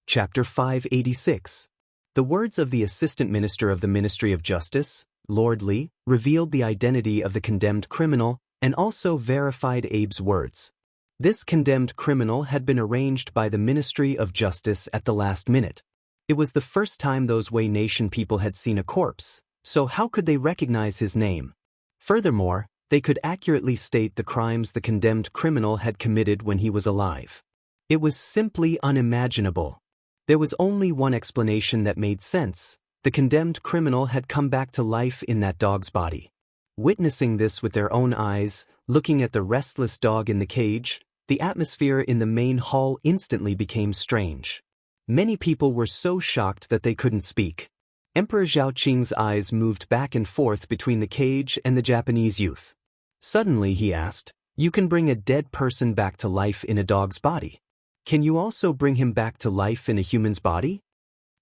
Chapter 586. The words of the Assistant Minister of the Ministry of Justice, Lord Lee, revealed the identity of the condemned criminal and also verified Abe's words. This condemned criminal had been arranged by the Ministry of Justice at the last minute. It was the first time those Wei Nation people had seen a corpse, so how could they recognize his name? Furthermore, they could accurately state the crimes the condemned criminal had committed when he was alive. It was simply unimaginable. There was only one explanation that made sense. The condemned criminal had come back to life in that dog's body. Witnessing this with their own eyes, looking at the restless dog in the cage, the atmosphere in the main hall instantly became strange. Many people were so shocked that they couldn't speak. Emperor Zhaoqing's eyes moved back and forth between the cage and the Japanese youth. Suddenly he asked, "You can bring a dead person back to life in a dog's body. Can you also bring him back to life in a human's body?"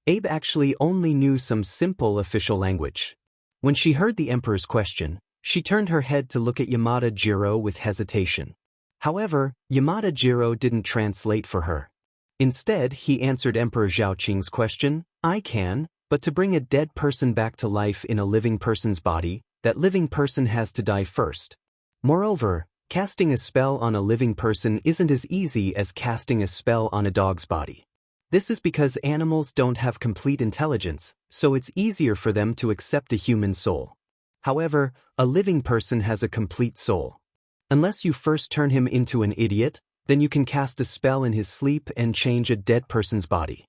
Abe actually only knew some simple official language. When she heard the emperor's question, she turned her head to look at Yamada Jiro with hesitation. However, Yamada Jiro didn't translate for her. Instead, he answered Emperor Zhaoqing's question, "I can, but to bring a dead person back to life in a living person's body, that living person has to die first. Moreover, casting a spell on a living person isn't as easy as casting a spell on a dog's body. This is because animals don't have complete intelligence, so it's easier for them to accept a human soul. However, a living person has a complete soul. Unless you first turn him into an idiot, then you can cast a spell in his sleep and change a dead person's body."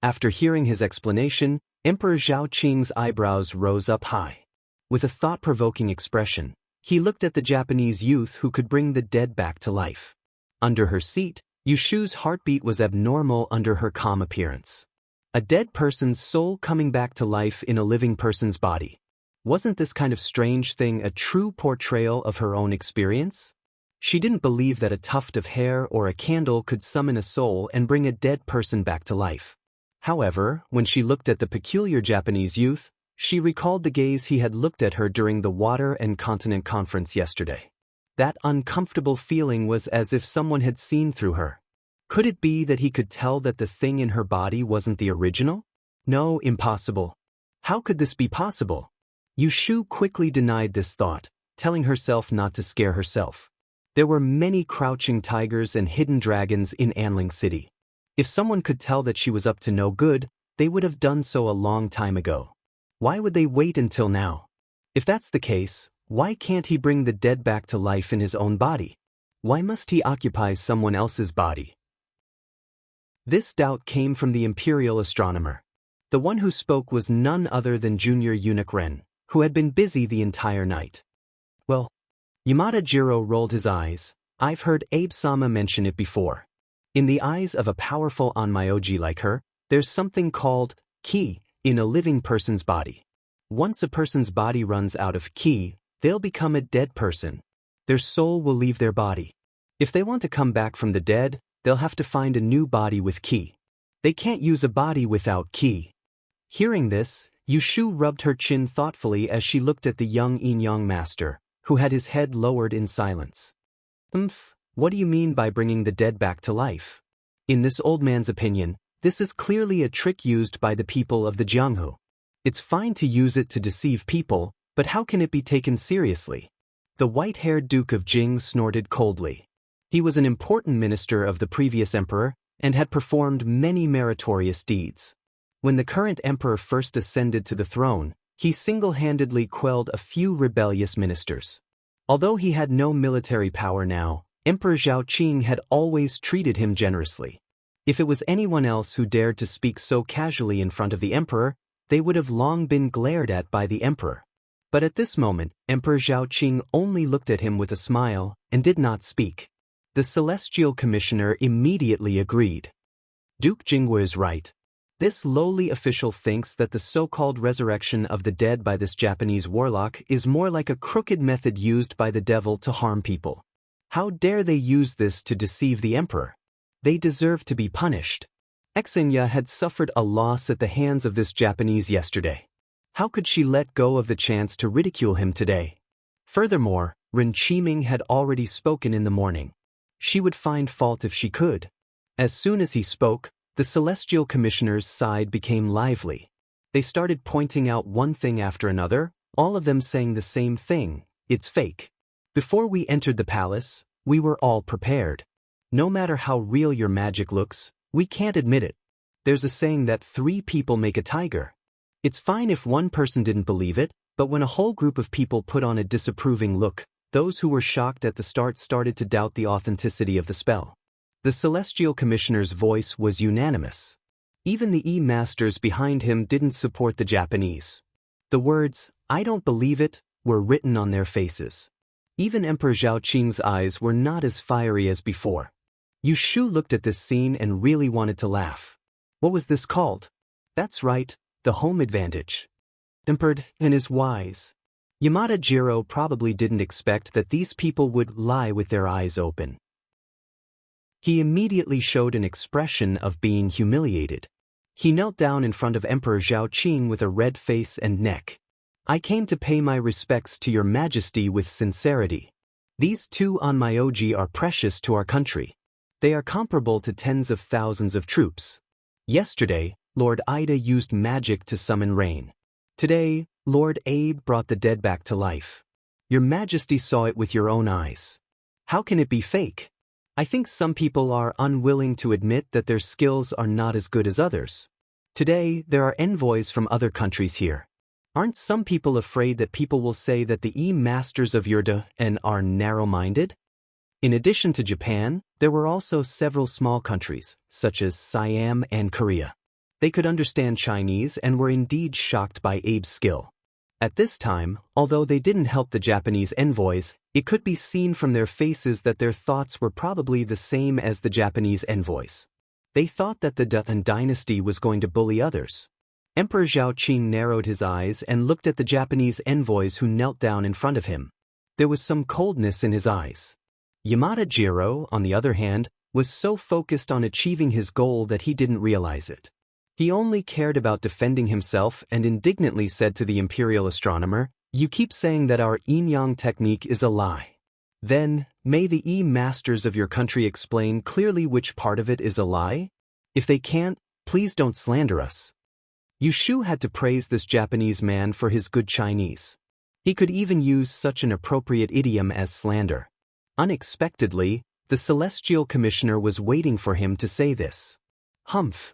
After hearing his explanation, Emperor Zhaoqing's eyebrows rose up high. With a thought-provoking expression, he looked at the Japanese youth who could bring the dead back to life. Under her seat, Yushu's heartbeat was abnormal under her calm appearance. A dead person's soul coming back to life in a living person's body. Wasn't this kind of strange thing a true portrayal of her own experience? She didn't believe that a tuft of hair or a candle could summon a soul and bring a dead person back to life. However, when she looked at the peculiar Japanese youth, she recalled the gaze he had looked at her during the Water and Continent Conference yesterday. That uncomfortable feeling was as if someone had seen through her. Could it be that he could tell that the thing in her body wasn't the original? No, impossible. How could this be possible? Yushu quickly denied this thought, telling herself not to scare herself. There were many crouching tigers and hidden dragons in Anling City. If someone could tell that she was up to no good, they would have done so a long time ago. Why would they wait until now? If that's the case, why can't he bring the dead back to life in his own body? Why must he occupy someone else's body? This doubt came from the imperial astronomer. The one who spoke was none other than Junior Eunuch Ren, who had been busy the entire night. "Well," Yamada Jiro rolled his eyes, "I've heard Abe-sama mention it before. In the eyes of a powerful onmyoji like her, there's something called ki in a living person's body. Once a person's body runs out of ki, they'll become a dead person. Their soul will leave their body. If they want to come back from the dead, they'll have to find a new body with ki. They can't use a body without ki." Hearing this, Yushu rubbed her chin thoughtfully as she looked at the young Yin-Yang master, who had his head lowered in silence. What do you mean by bringing the dead back to life? In this old man's opinion, this is clearly a trick used by the people of the Jianghu. It's fine to use it to deceive people, but how can it be taken seriously? The white-haired Duke of Jing snorted coldly. He was an important minister of the previous emperor and had performed many meritorious deeds. When the current emperor first ascended to the throne, he single-handedly quelled a few rebellious ministers. Although he had no military power now, Emperor Zhaoqing had always treated him generously. If it was anyone else who dared to speak so casually in front of the emperor, they would have long been glared at by the emperor. But at this moment, Emperor Zhaoqing only looked at him with a smile and did not speak. The Celestial Commissioner immediately agreed. Duke Jingwu is right. This lowly official thinks that the so-called resurrection of the dead by this Japanese warlock is more like a crooked method used by the devil to harm people. How dare they use this to deceive the emperor? They deserve to be punished. Xenia had suffered a loss at the hands of this Japanese yesterday. How could she let go of the chance to ridicule him today? Furthermore, Ren Qiming had already spoken in the morning. She would find fault if she could. As soon as he spoke, The celestial commissioner's side became lively. They started pointing out one thing after another, all of them saying the same thing: it's fake. Before we entered the palace, we were all prepared. No matter how real your magic looks, we can't admit it. There's a saying that 3 people make a tiger. It's fine if one person didn't believe it, but when a whole group of people put on a disapproving look, those who were shocked at the start started to doubt the authenticity of the spell. The celestial commissioner's voice was unanimous. Even the E-masters behind him didn't support the Japanese. The words, "I don't believe it," were written on their faces. Even Emperor Zhao Qing's eyes were not as fiery as before. Yu Shu looked at this scene and really wanted to laugh. What was this called? That's right, the home advantage. Tempered and is wise. Yamada Jiro probably didn't expect that these people would lie with their eyes open. He immediately showed an expression of being humiliated. He knelt down in front of Emperor Zhao Qing with a red face and neck. "I came to pay my respects to your majesty with sincerity. These 2 Onmyoji are precious to our country. They are comparable to tens of thousands of troops. Yesterday, Lord Ida used magic to summon rain. Today, Lord Abe brought the dead back to life. Your majesty saw it with your own eyes. How can it be fake? I think some people are unwilling to admit that their skills are not as good as others. Today, there are envoys from other countries here. Aren't some people afraid that people will say that the E-masters of Yurda and are narrow-minded?" In addition to Japan, there were also several small countries, such as Siam and Korea. They could understand Chinese and were indeed shocked by Abe's skill. At this time, although they didn't help the Japanese envoys, it could be seen from their faces that their thoughts were probably the same as the Japanese envoys. They thought that the Duthan dynasty was going to bully others. Emperor Zhao Qing narrowed his eyes and looked at the Japanese envoys who knelt down in front of him. There was some coldness in his eyes. Yamada Jiro, on the other hand, was so focused on achieving his goal that he didn't realize it. He only cared about defending himself and indignantly said to the imperial astronomer, "You keep saying that our yin-yang technique is a lie. Then, may the E-masters of your country explain clearly which part of it is a lie? If they can't, please don't slander us." Yu Shu had to praise this Japanese man for his good Chinese. He could even use such an appropriate idiom as slander. Unexpectedly, the celestial commissioner was waiting for him to say this. Humph.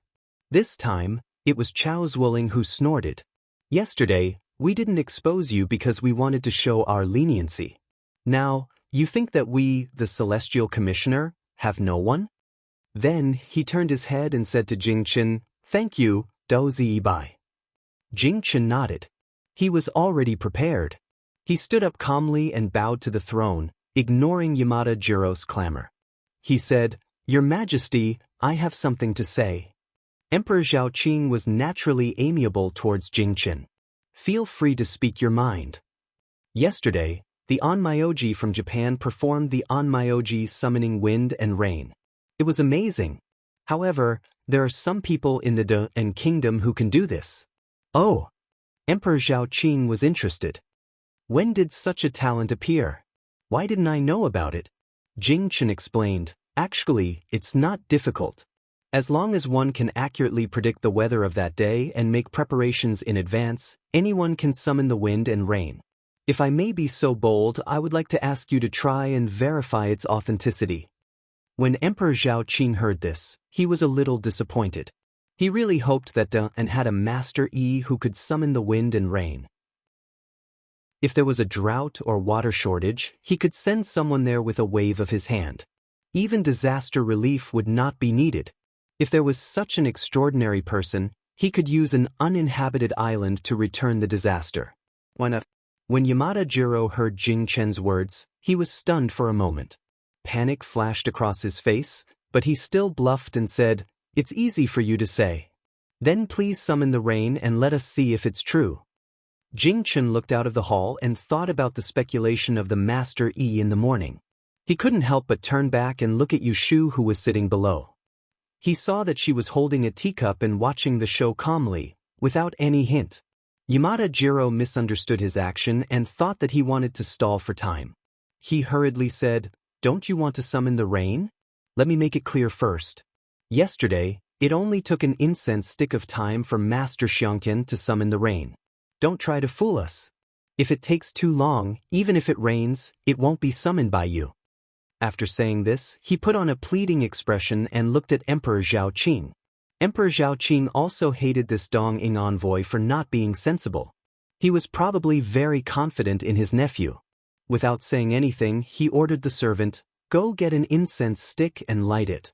This time, it was Chao Zwilling who snorted. "Yesterday, we didn't expose you because we wanted to show our leniency. Now, you think that we, the celestial commissioner, have no one?" Then, he turned his head and said to Jingchen, "Thank you, Dozi Ibai." Jingchen nodded. He was already prepared. He stood up calmly and bowed to the throne, ignoring Yamada Jiro's clamor. He said, "Your Majesty, I have something to say." Emperor Zhao Qing was naturally amiable towards Jingchen. "Feel free to speak your mind." Yesterday, the Onmyoji from Japan performed the Onmyoji summoning wind and rain. It was amazing. However, there are some people in the Duthan kingdom who can do this. Oh! Emperor Zhao Qing was interested. When did such a talent appear? Why didn't I know about it? Jingchen explained, "Actually, it's not difficult. As long as one can accurately predict the weather of that day and make preparations in advance, anyone can summon the wind and rain. If I may be so bold, I would like to ask you to try and verify its authenticity." When Emperor Zhao Qing heard this, he was a little disappointed. He really hoped that Duthan had a Master E who could summon the wind and rain. If there was a drought or water shortage, he could send someone there with a wave of his hand. Even disaster relief would not be needed. If there was such an extraordinary person, he could use an uninhabited island to return the disaster. Why not? When Yamada Jiro heard Jingchen's words, he was stunned for a moment. Panic flashed across his face, but he still bluffed and said, "It's easy for you to say. Then please summon the rain and let us see if it's true." Jingchen looked out of the hall and thought about the speculation of the Master E in the morning. He couldn't help but turn back and look at Yu Shu, who was sitting below. He saw that she was holding a teacup and watching the show calmly, without any hint. Yamada Jiro misunderstood his action and thought that he wanted to stall for time. He hurriedly said, "Don't you want to summon the rain? Let me make it clear first. Yesterday, It only took an incense stick of time for Master Xiangqian to summon the rain. Don't try to fool us. If it takes too long, even if it rains, it won't be summoned by you. After saying this, he put on a pleading expression and looked at Emperor Zhao Qing. Emperor Zhao Qing also hated this Dong-ing envoy for not being sensible. He was probably very confident in his nephew. Without saying anything, he ordered the servant, "Go get an incense stick and light it."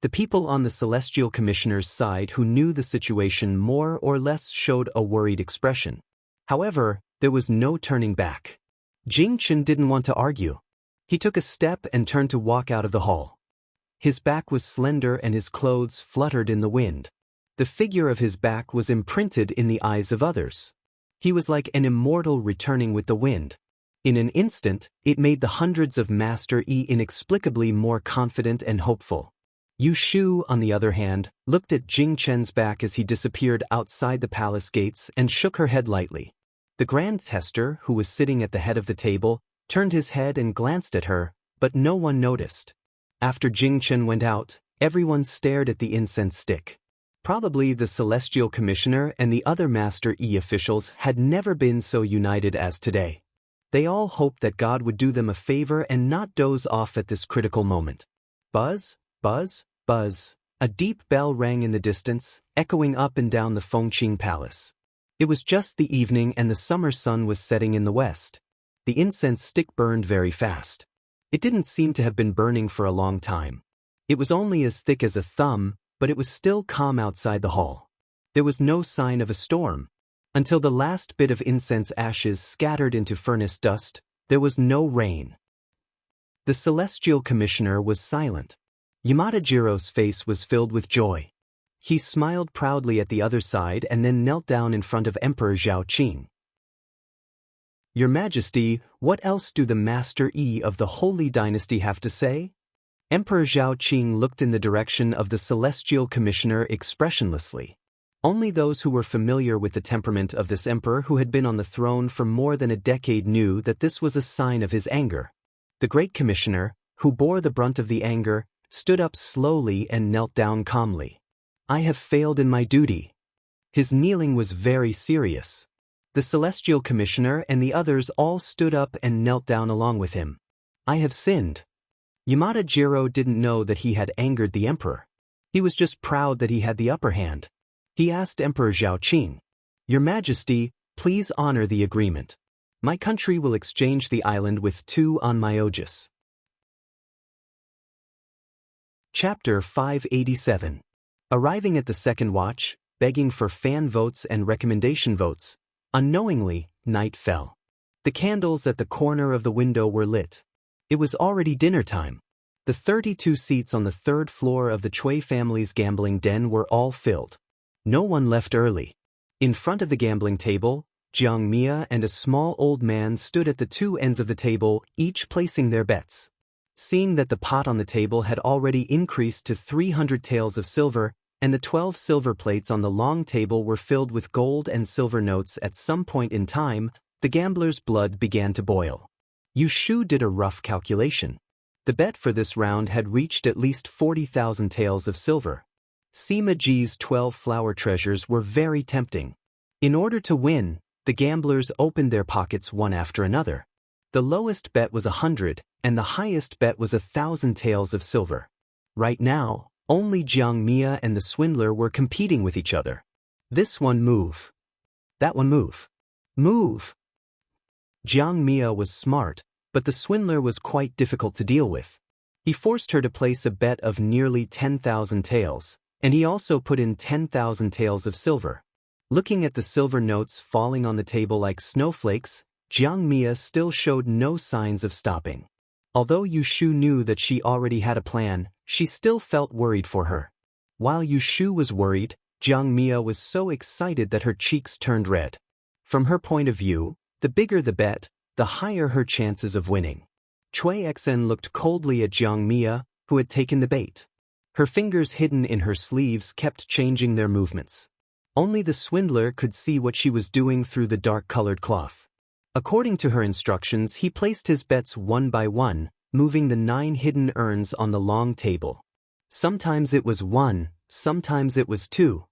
The people on the Celestial Commissioner's side who knew the situation more or less showed a worried expression. However, there was no turning back. Jing Chen didn't want to argue. He took a step and turned to walk out of the hall. His back was slender and his clothes fluttered in the wind. The figure of his back was imprinted in the eyes of others. He was like an immortal returning with the wind. In an instant, it made the hundreds of Master Yi inexplicably more confident and hopeful. Yu Shu, on the other hand, looked at Jing Chen's back as he disappeared outside the palace gates and shook her head lightly. The Grand Tester, who was sitting at the head of the table, turned his head and glanced at her, but no one noticed. After Jing Chen went out, everyone stared at the incense stick. Probably the Celestial Commissioner and the other Master Yi officials had never been so united as today. They all hoped that God would do them a favor and not doze off at this critical moment. Buzz, buzz, buzz. A deep bell rang in the distance, echoing up and down the Fengqing Palace. It was just the evening and the summer sun was setting in the west. The incense stick burned very fast. It didn't seem to have been burning for a long time. It was only as thick as a thumb, but it was still calm outside the hall. There was no sign of a storm. Until the last bit of incense ashes scattered into furnace dust, there was no rain. The Celestial Commissioner was silent. Yamada Jiro's face was filled with joy. He smiled proudly at the other side and then knelt down in front of Emperor Zhao Qing. "Your Majesty, what else do the Master Yi of the Holy Dynasty have to say?" Emperor Zhao Qing looked in the direction of the Celestial Commissioner expressionlessly. Only those who were familiar with the temperament of this emperor who had been on the throne for more than a decade knew that this was a sign of his anger. The Great Commissioner, who bore the brunt of the anger, stood up slowly and knelt down calmly. "I have failed in my duty." His kneeling was very serious. The Celestial Commissioner and the others all stood up and knelt down along with him. "I have sinned." Yamada Jiro didn't know that he had angered the emperor. He was just proud that he had the upper hand. He asked Emperor Zhao Qing, "Your Majesty, please honor the agreement. My country will exchange the island with 2 on Myogis." Chapter 587. Arriving at the second watch, begging for fan votes and recommendation votes, unknowingly, night fell. The candles at the corner of the window were lit. It was already dinner time. The 32 seats on the 3rd floor of the Chui family's gambling den were all filled. No one left early. In front of the gambling table, Jiang Mia and a small old man stood at the 2 ends of the table, each placing their bets. Seeing that the pot on the table had already increased to 300 taels of silver, and the 12 silver plates on the long table were filled with gold and silver notes at some point in time, the gambler's blood began to boil. Yu Shu did a rough calculation. The bet for this round had reached at least 40,000 taels of silver. Sima Ji's 12 flower treasures were very tempting. In order to win, the gamblers opened their pockets one after another. The lowest bet was 100, and the highest bet was 1,000 taels of silver. Right now, only Jiang Mia and the swindler were competing with each other. This one move. That one move. Move! Jiang Mia was smart, but the swindler was quite difficult to deal with. He forced her to place a bet of nearly 10,000 taels, and he also put in 10,000 taels of silver. Looking at the silver notes falling on the table like snowflakes, Jiang Mia still showed no signs of stopping. Although Yu Shu knew that she already had a plan, she still felt worried for her. While Yu Shu was worried, Jiang Mia was so excited that her cheeks turned red. From her point of view, the bigger the bet, the higher her chances of winning. Cui Xen looked coldly at Jiang Mia, who had taken the bait. Her fingers hidden in her sleeves kept changing their movements. Only the swindler could see what she was doing through the dark-colored cloth. According to her instructions, he placed his bets one by one, moving the 9 hidden urns on the long table. Sometimes it was 1, sometimes it was 2.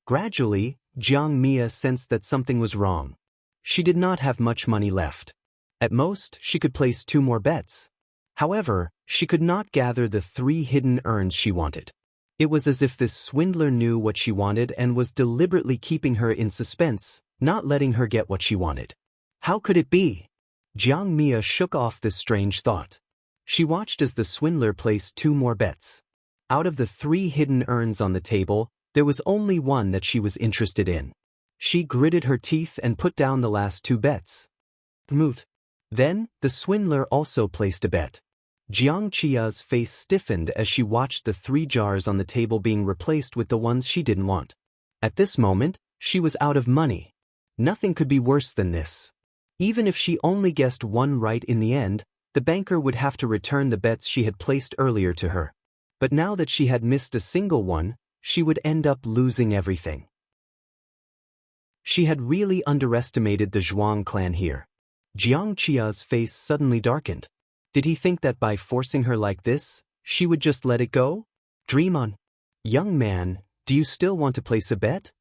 Gradually, Jiang Mia sensed that something was wrong. She did not have much money left. At most, she could place 2 more bets. However, she could not gather the 3 hidden urns she wanted. It was as if this swindler knew what she wanted and was deliberately keeping her in suspense, not letting her get what she wanted. How could it be? Jiang Mia shook off this strange thought. She watched as the swindler placed 2 more bets. Out of the 3 hidden urns on the table, there was only one that she was interested in. She gritted her teeth and put down the last 2 bets. Moved. Then, the swindler also placed a bet. Jiang Qia's face stiffened as she watched the 3 jars on the table being replaced with the ones she didn't want. At this moment, she was out of money. Nothing could be worse than this. Even if she only guessed 1 right in the end, the banker would have to return the bets she had placed earlier to her. But now that she had missed a single one, she would end up losing everything. She had really underestimated the Zhuang clan here. Jiang Qia's face suddenly darkened. Did he think that by forcing her like this, she would just let it go? Dream on. Young man, do you still want to place a bet?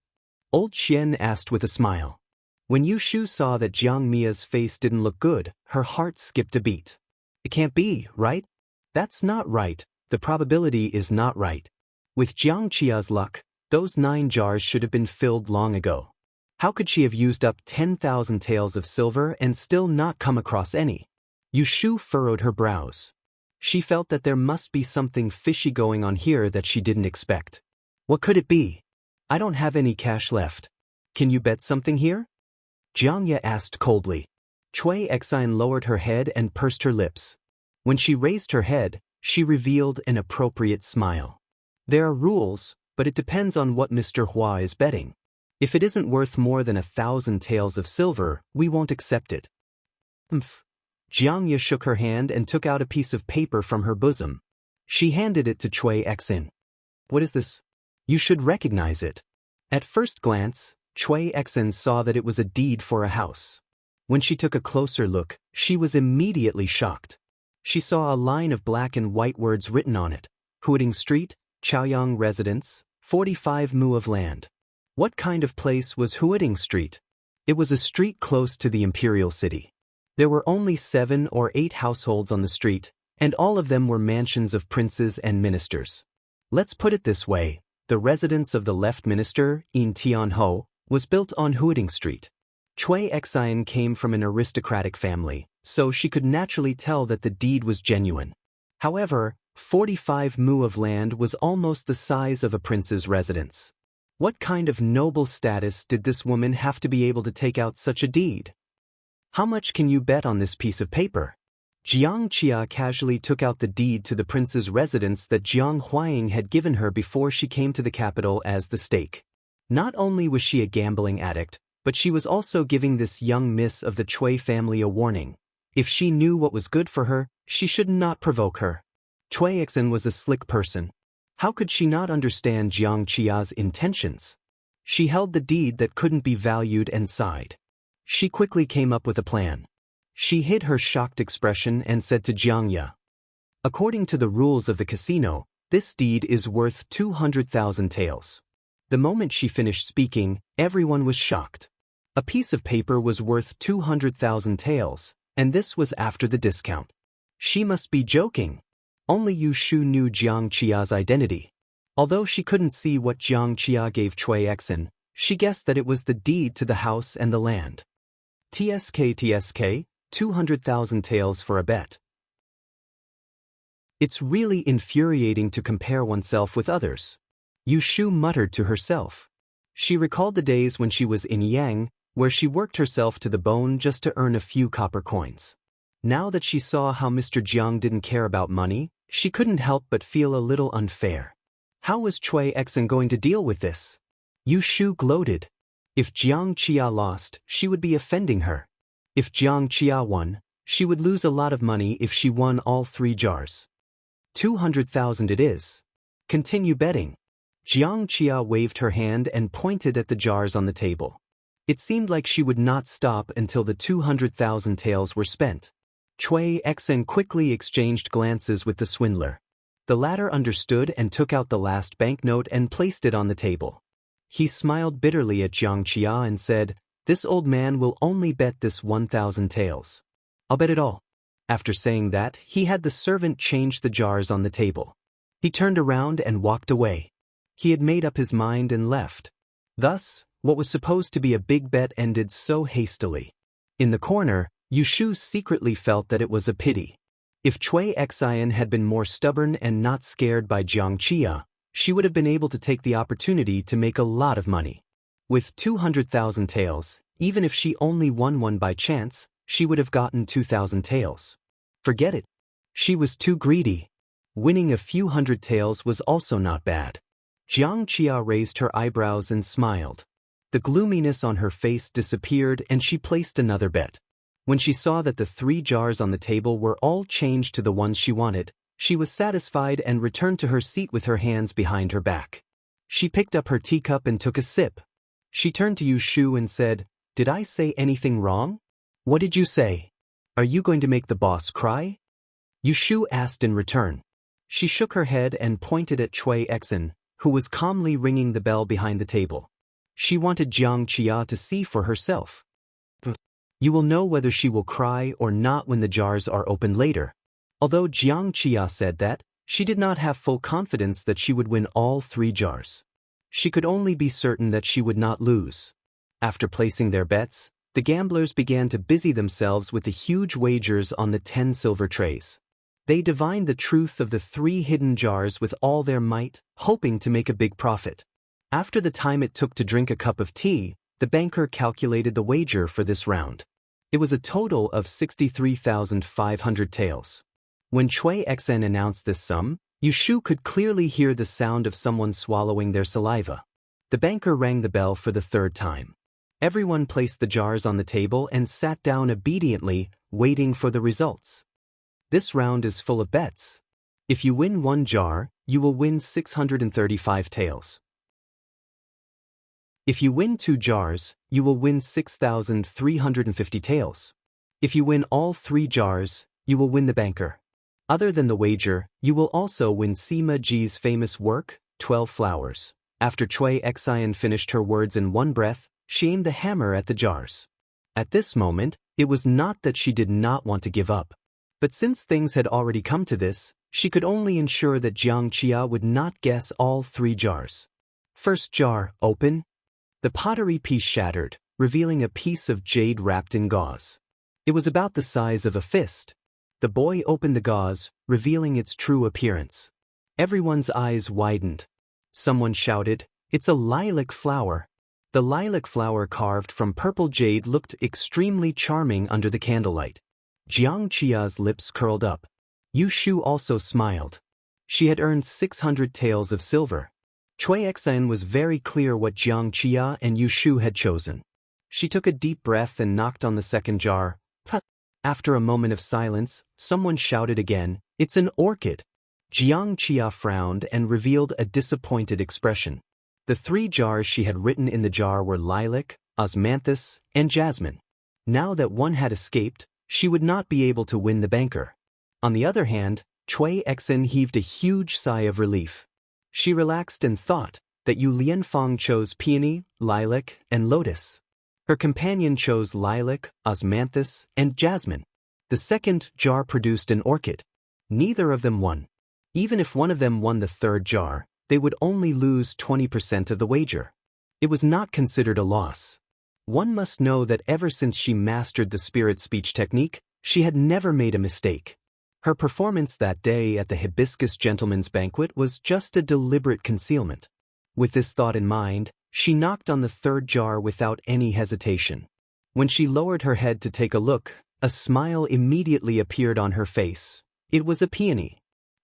Old Xian asked with a smile. When Yu Shu saw that Jiang Mia's face didn't look good, her heart skipped a beat. It can't be, right? That's not right. The probability is not right. With Jiang Qia's luck, those 9 jars should have been filled long ago. How could she have used up 10,000 taels of silver and still not come across any? Yu Shu furrowed her brows. She felt that there must be something fishy going on here that she didn't expect. What could it be? I don't have any cash left. Can you bet something here? Jiang Ye asked coldly. Cui Exine lowered her head and pursed her lips. When she raised her head, she revealed an appropriate smile. There are rules, but it depends on what Mr. Hua is betting. If it isn't worth more than 1,000 taels of silver, we won't accept it. Jiang Ye shook her hand and took out a piece of paper from her bosom. She handed it to Cui Exin. What is this? You should recognize it. At first glance, Cui Exin saw that it was a deed for a house. When she took a closer look, she was immediately shocked. She saw a line of black and white words written on it. Huading Street, Chaoyang Residence, 45 mu of land. What kind of place was Huading Street? It was a street close to the imperial city. There were only 7 or 8 households on the street, and all of them were mansions of princes and ministers. Let's put it this way, the residence of the left minister, In Tianho, was built on Huading Street. Cui Exine came from an aristocratic family, so she could naturally tell that the deed was genuine. However, 45 mu of land was almost the size of a prince's residence. What kind of noble status did this woman have to be able to take out such a deed? How much can you bet on this piece of paper? Jiang Qia casually took out the deed to the prince's residence that Jiang Huaying had given her before she came to the capital as the stake. Not only was she a gambling addict, but she was also giving this young miss of the Cui family a warning. If she knew what was good for her, she should not provoke her. Cui Exin was a slick person. How could she not understand Jiang Qia's intentions? She held the deed that couldn't be valued and sighed. She quickly came up with a plan. She hid her shocked expression and said to Jiang Ye, according to the rules of the casino, this deed is worth 200,000 taels. The moment she finished speaking, everyone was shocked. A piece of paper was worth 200,000 taels, and this was after the discount. She must be joking. Only Yu Shu knew Jiang Qia's identity. Although she couldn't see what Jiang Qia gave Cui Exin, she guessed that it was the deed to the house and the land. TSK, 200,000 taels for a bet. It's really infuriating to compare oneself with others. Yu Shu muttered to herself. She recalled the days when she was in Yang, where she worked herself to the bone just to earn a few copper coins. Now that she saw how Mr. Jiang didn't care about money, she couldn't help but feel a little unfair. How was Cui Exin going to deal with this? Yu Shu gloated. If Jiang Qia lost, she would be offending her. If Jiang Qia won, she would lose a lot of money if she won all 3 jars. 200,000 it is. Continue betting. Jiang Qia waved her hand and pointed at the jars on the table. It seemed like she would not stop until the 200,000 taels were spent. Cui Exin quickly exchanged glances with the swindler. The latter understood and took out the last banknote and placed it on the table. He smiled bitterly at Jiang Qia and said, "This old man will only bet this 1,000 taels. I'll bet it all." After saying that, he had the servant change the jars on the table. He turned around and walked away. He had made up his mind and left. Thus, what was supposed to be a big bet ended so hastily. In the corner, Yushu secretly felt that it was a pity. If Cui Xian had been more stubborn and not scared by Jiang Qia, she would have been able to take the opportunity to make a lot of money. With 200,000 taels, even if she only won one by chance, she would have gotten 2,000 taels. Forget it. She was too greedy. Winning a few hundred taels was also not bad. Jiang Qia raised her eyebrows and smiled. The gloominess on her face disappeared and she placed another bet. When she saw that the 3 jars on the table were all changed to the ones she wanted, she was satisfied and returned to her seat with her hands behind her back. She picked up her teacup and took a sip. She turned to Yushu and said, "Did I say anything wrong?" "What did you say? Are you going to make the boss cry?" Yushu asked in return. She shook her head and pointed at Cui Xian, who was calmly ringing the bell behind the table. She wanted Jiang Qia to see for herself. You will know whether she will cry or not when the jars are opened later. Although Jiang Qia said that, she did not have full confidence that she would win all 3 jars. She could only be certain that she would not lose. After placing their bets, the gamblers began to busy themselves with the huge wagers on the 10 silver trays. They divined the truth of the 3 hidden jars with all their might, hoping to make a big profit. After the time it took to drink a cup of tea, the banker calculated the wager for this round. It was a total of 63,500 taels. When Cui Xian announced this sum, Yushu could clearly hear the sound of someone swallowing their saliva. The banker rang the bell for the 3rd time. Everyone placed the jars on the table and sat down obediently, waiting for the results. This round is full of bets. If you win 1 jar, you will win 635 taels. If you win 2 jars, you will win 6,350 taels. If you win all 3 jars, you will win the banker. Other than the wager, you will also win Sima Ji's famous work, 12 Flowers. After Cui Xian finished her words in one breath, she aimed the hammer at the jars. At this moment, it was not that she did not want to give up. But since things had already come to this, she could only ensure that Jiang Qia would not guess all 3 jars. First jar, open. The pottery piece shattered, revealing a piece of jade wrapped in gauze. It was about the size of a fist. The boy opened the gauze, revealing its true appearance. Everyone's eyes widened. Someone shouted, "It's a lilac flower." The lilac flower carved from purple jade looked extremely charming under the candlelight. Jiang Qia's lips curled up. Yushu also smiled. She had earned 600 taels of silver. Cui Xian was very clear what Jiang Qia and Yushu had chosen. She took a deep breath and knocked on the 2nd jar. Puh. After a moment of silence, someone shouted again, "It's an orchid." Jiang Qia frowned and revealed a disappointed expression. The 3 jars she had written in the jar were lilac, osmanthus, and jasmine. Now that one had escaped, she would not be able to win the banker. On the other hand, Cui Xian heaved a huge sigh of relief. She relaxed and thought that Yu Lianfang chose peony, lilac, and lotus. Her companion chose lilac, osmanthus, and jasmine. The 2nd jar produced an orchid. Neither of them won. Even if one of them won the 3rd jar, they would only lose 20% of the wager. It was not considered a loss. One must know that ever since she mastered the spirit speech technique, she had never made a mistake. Her performance that day at the Hibiscus Gentleman's Banquet was just a deliberate concealment. With this thought in mind, she knocked on the 3rd jar without any hesitation. When she lowered her head to take a look, a smile immediately appeared on her face. It was a peony.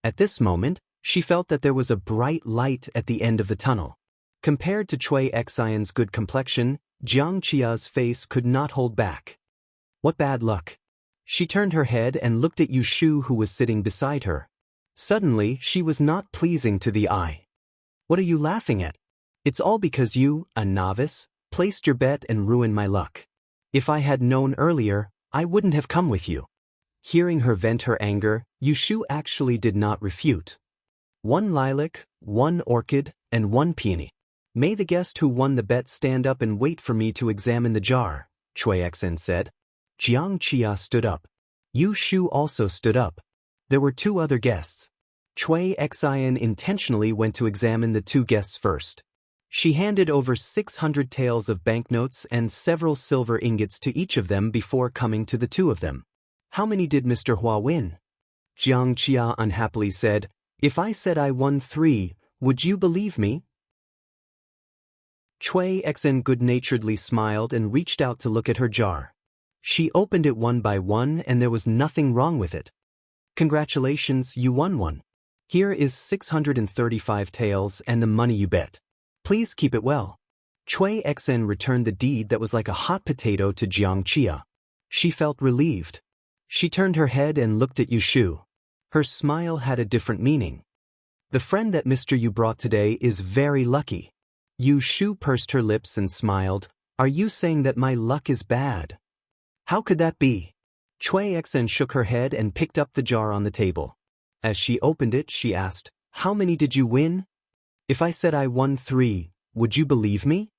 At this moment, she felt that there was a bright light at the end of the tunnel. Compared to Cui Xian's good complexion, Jiang Qia's face could not hold back. What bad luck! She turned her head and looked at Yushu, who was sitting beside her. Suddenly, she was not pleasing to the eye. What are you laughing at? It's all because you, a novice, placed your bet and ruined my luck. If I had known earlier, I wouldn't have come with you. Hearing her vent her anger, Yushu actually did not refute. 1 lilac, 1 orchid, and 1 peony. May the guest who won the bet stand up and wait for me to examine the jar, Cui Xen said. Jiang Qia stood up. Yu Shu also stood up. There were 2 other guests. Cui Xen intentionally went to examine the 2 guests first. She handed over 600 taels of banknotes and several silver ingots to each of them before coming to the 2 of them. How many did Mr. Hua win? Jiang Qia unhappily said, If I said I won 3, would you believe me? Cui Xen good-naturedly smiled and reached out to look at her jar. She opened it one by one and there was nothing wrong with it. Congratulations, you won one. Here is 635 taels and the money you bet. Please keep it well. Cui Xen returned the deed that was like a hot potato to Jiang Qia. She felt relieved. She turned her head and looked at Yu Shu. Her smile had a different meaning. The friend that Mr. Yu brought today is very lucky. Yu Shu pursed her lips and smiled. Are you saying that my luck is bad? How could that be? Cui Xen shook her head and picked up the jar on the table. As she opened it, she asked, How many did you win? If I said I won 3, would you believe me?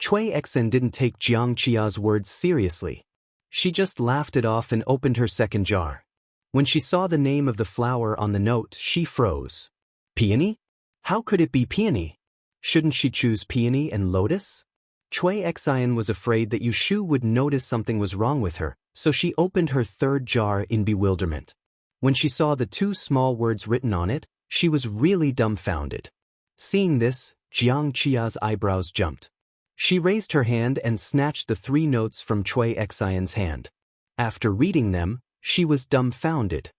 Cui Xen didn't take Jiang Qia's words seriously. She just laughed it off and opened her second jar. When she saw the name of the flower on the note, she froze. Peony? How could it be peony? Shouldn't she choose peony and lotus? Cui Xen was afraid that Yu Shu would notice something was wrong with her, so she opened her third jar in bewilderment. When she saw the 2 small words written on it, she was really dumbfounded. Seeing this, Jiang Qia's eyebrows jumped. She raised her hand and snatched the 3 notes from Cui Xen's hand. After reading them, she was dumbfounded.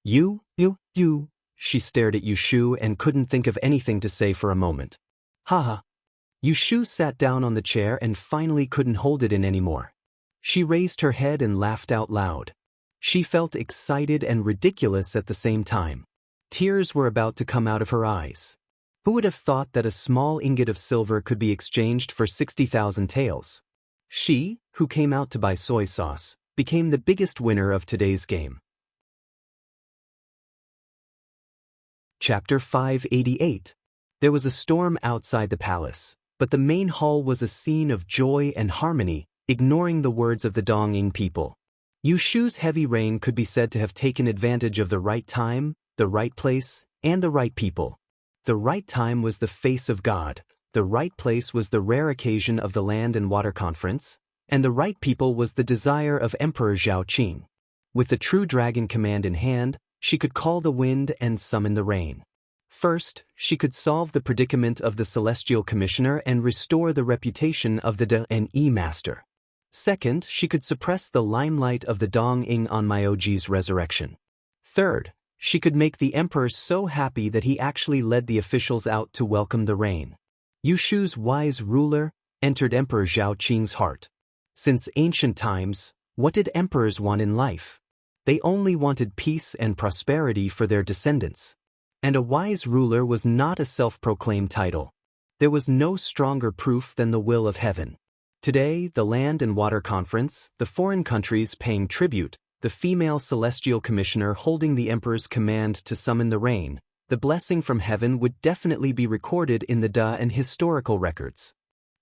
You, she stared at Yu Shu and couldn't think of anything to say for a moment. Haha. Yu Shu sat down on the chair and finally couldn't hold it in anymore. She raised her head and laughed out loud. She felt excited and ridiculous at the same time. Tears were about to come out of her eyes. Who would have thought that a small ingot of silver could be exchanged for 60,000 taels? She, who came out to buy soy sauce, became the biggest winner of today's game. Chapter 588. There was a storm outside the palace, but the main hall was a scene of joy and harmony, ignoring the words of the Dongying people. Yu Shu's heavy rain could be said to have taken advantage of the right time, the right place, and the right people. The right time was the face of God, the right place was the rare occasion of the Land and Water Conference, and the right people was the desire of Emperor Zhao Qing. With the true dragon command in hand, she could call the wind and summon the rain. First, she could solve the predicament of the Celestial Commissioner and restore the reputation of the De Master. Second, she could suppress the limelight of the Dongying on Myoji's resurrection. Third, she could make the emperor so happy that he actually led the officials out to welcome the rain. Yu Shu's wise ruler entered Emperor Zhao Qing's heart. Since ancient times, what did emperors want in life? They only wanted peace and prosperity for their descendants. And a wise ruler was not a self-proclaimed title. There was no stronger proof than the will of heaven. Today, the Land and Water Conference, the foreign countries paying tribute, the female celestial commissioner holding the emperor's command to summon the rain, the blessing from heaven would definitely be recorded in the Da and historical records.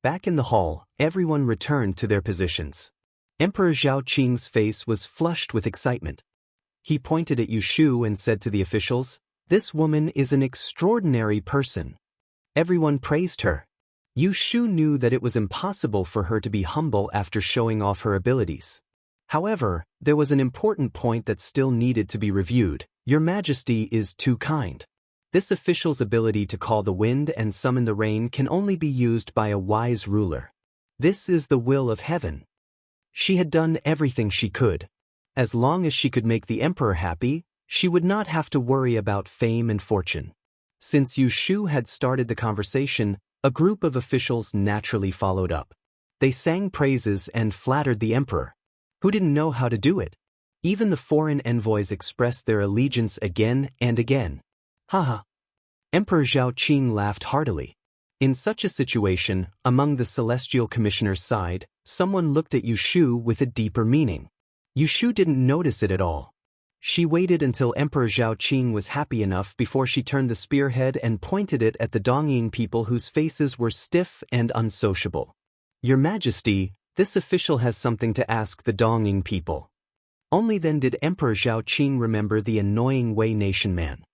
Back in the hall, everyone returned to their positions. Emperor Zhao Qing's face was flushed with excitement. He pointed at Yu Shu and said to the officials, "This woman is an extraordinary person." Everyone praised her. Yu Shu knew that it was impossible for her to be humble after showing off her abilities. However, there was an important point that still needed to be reviewed. Your Majesty is too kind. This official's ability to call the wind and summon the rain can only be used by a wise ruler. This is the will of heaven. She had done everything she could. As long as she could make the emperor happy, she would not have to worry about fame and fortune. Since Yu Shu had started the conversation, a group of officials naturally followed up. They sang praises and flattered the emperor. Who didn't know how to do it? Even the foreign envoys expressed their allegiance again and again. Haha. Emperor Zhao Qing laughed heartily. In such a situation, among the Celestial Commissioner's side, someone looked at Yu Shu with a deeper meaning. Yu Shu didn't notice it at all. She waited until Emperor Zhao Qing was happy enough before she turned the spearhead and pointed it at the Dongying people whose faces were stiff and unsociable. "Your Majesty, this official has something to ask the Dongying people." Only then did Emperor Zhao Qing remember the annoying Wei nation man.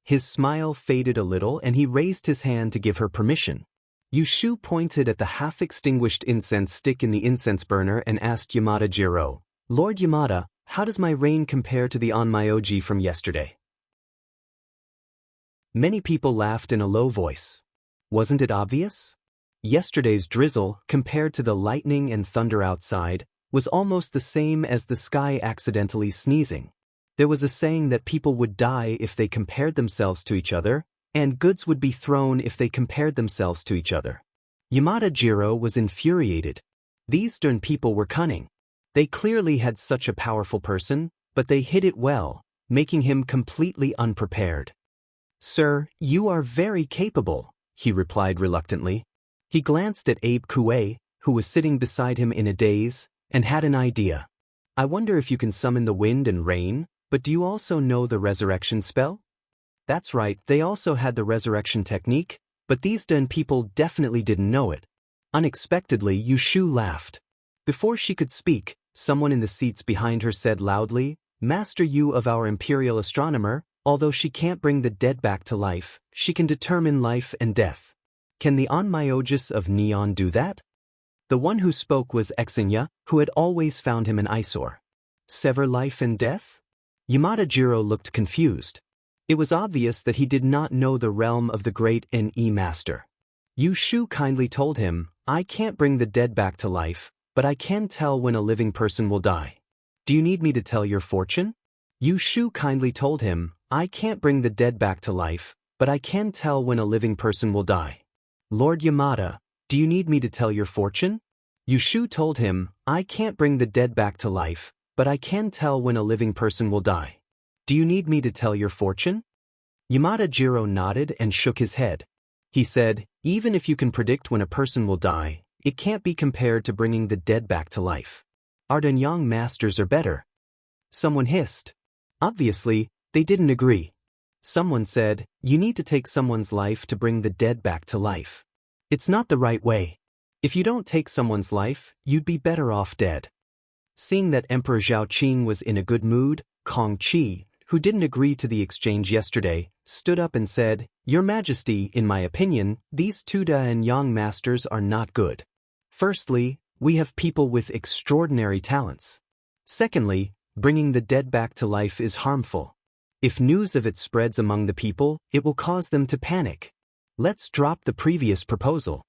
His smile faded a little and he raised his hand to give her permission. Yu Shu pointed at the half-extinguished incense stick in the incense burner and asked Yamada Jiro, "Lord Yamada, how does my reign compare to the Onmyoji from yesterday?" Many people laughed in a low voice. Wasn't it obvious? Yesterday's drizzle, compared to the lightning and thunder outside, was almost the same as the sky accidentally sneezing. There was a saying that people would die if they compared themselves to each other, and goods would be thrown if they compared themselves to each other. Yamada Jiro was infuriated. These stern people were cunning. They clearly had such a powerful person, but they hid it well, making him completely unprepared. "Sir, you are very capable," he replied reluctantly. He glanced at Abe Kuei, who was sitting beside him in a daze, and had an idea. "I wonder if you can summon the wind and rain, but do you also know the resurrection spell?" That's right, they also had the resurrection technique, but these Den people definitely didn't know it. Unexpectedly, Yu Shu laughed. Before she could speak, someone in the seats behind her said loudly, "Master Yu of our imperial astronomer, although she can't bring the dead back to life, she can determine life and death. Can the Onmyogus of Neon do that?" The one who spoke was Exenya, who had always found him an eyesore. Sever life and death? Yamada Jiro looked confused. It was obvious that he did not know the realm of the great NE master. Yu Shu kindly told him, "I can't bring the dead back to life, but I can tell when a living person will die. Do you need me to tell your fortune?" Yu Shu kindly told him, "I can't bring the dead back to life, but I can tell when a living person will die." "Lord Yamada, do you need me to tell your fortune?" Yu Shu told him, "I can't bring the dead back to life, but I can tell when a living person will die. Do you need me to tell your fortune?" Yamada Jiro nodded and shook his head. He said, "Even if you can predict when a person will die, it can't be compared to bringing the dead back to life. Our Danyang masters are better." Someone hissed. Obviously, they didn't agree. Someone said, "You need to take someone's life to bring the dead back to life. It's not the right way. If you don't take someone's life, you'd be better off dead." Seeing that Emperor Zhao Qing was in a good mood, Kong Qi, who didn't agree to the exchange yesterday, stood up and said, "Your Majesty, in my opinion, these two Danyang masters are not good. Firstly, we have people with extraordinary talents. Secondly, bringing the dead back to life is harmful. If news of it spreads among the people, it will cause them to panic. Let's drop the previous proposal."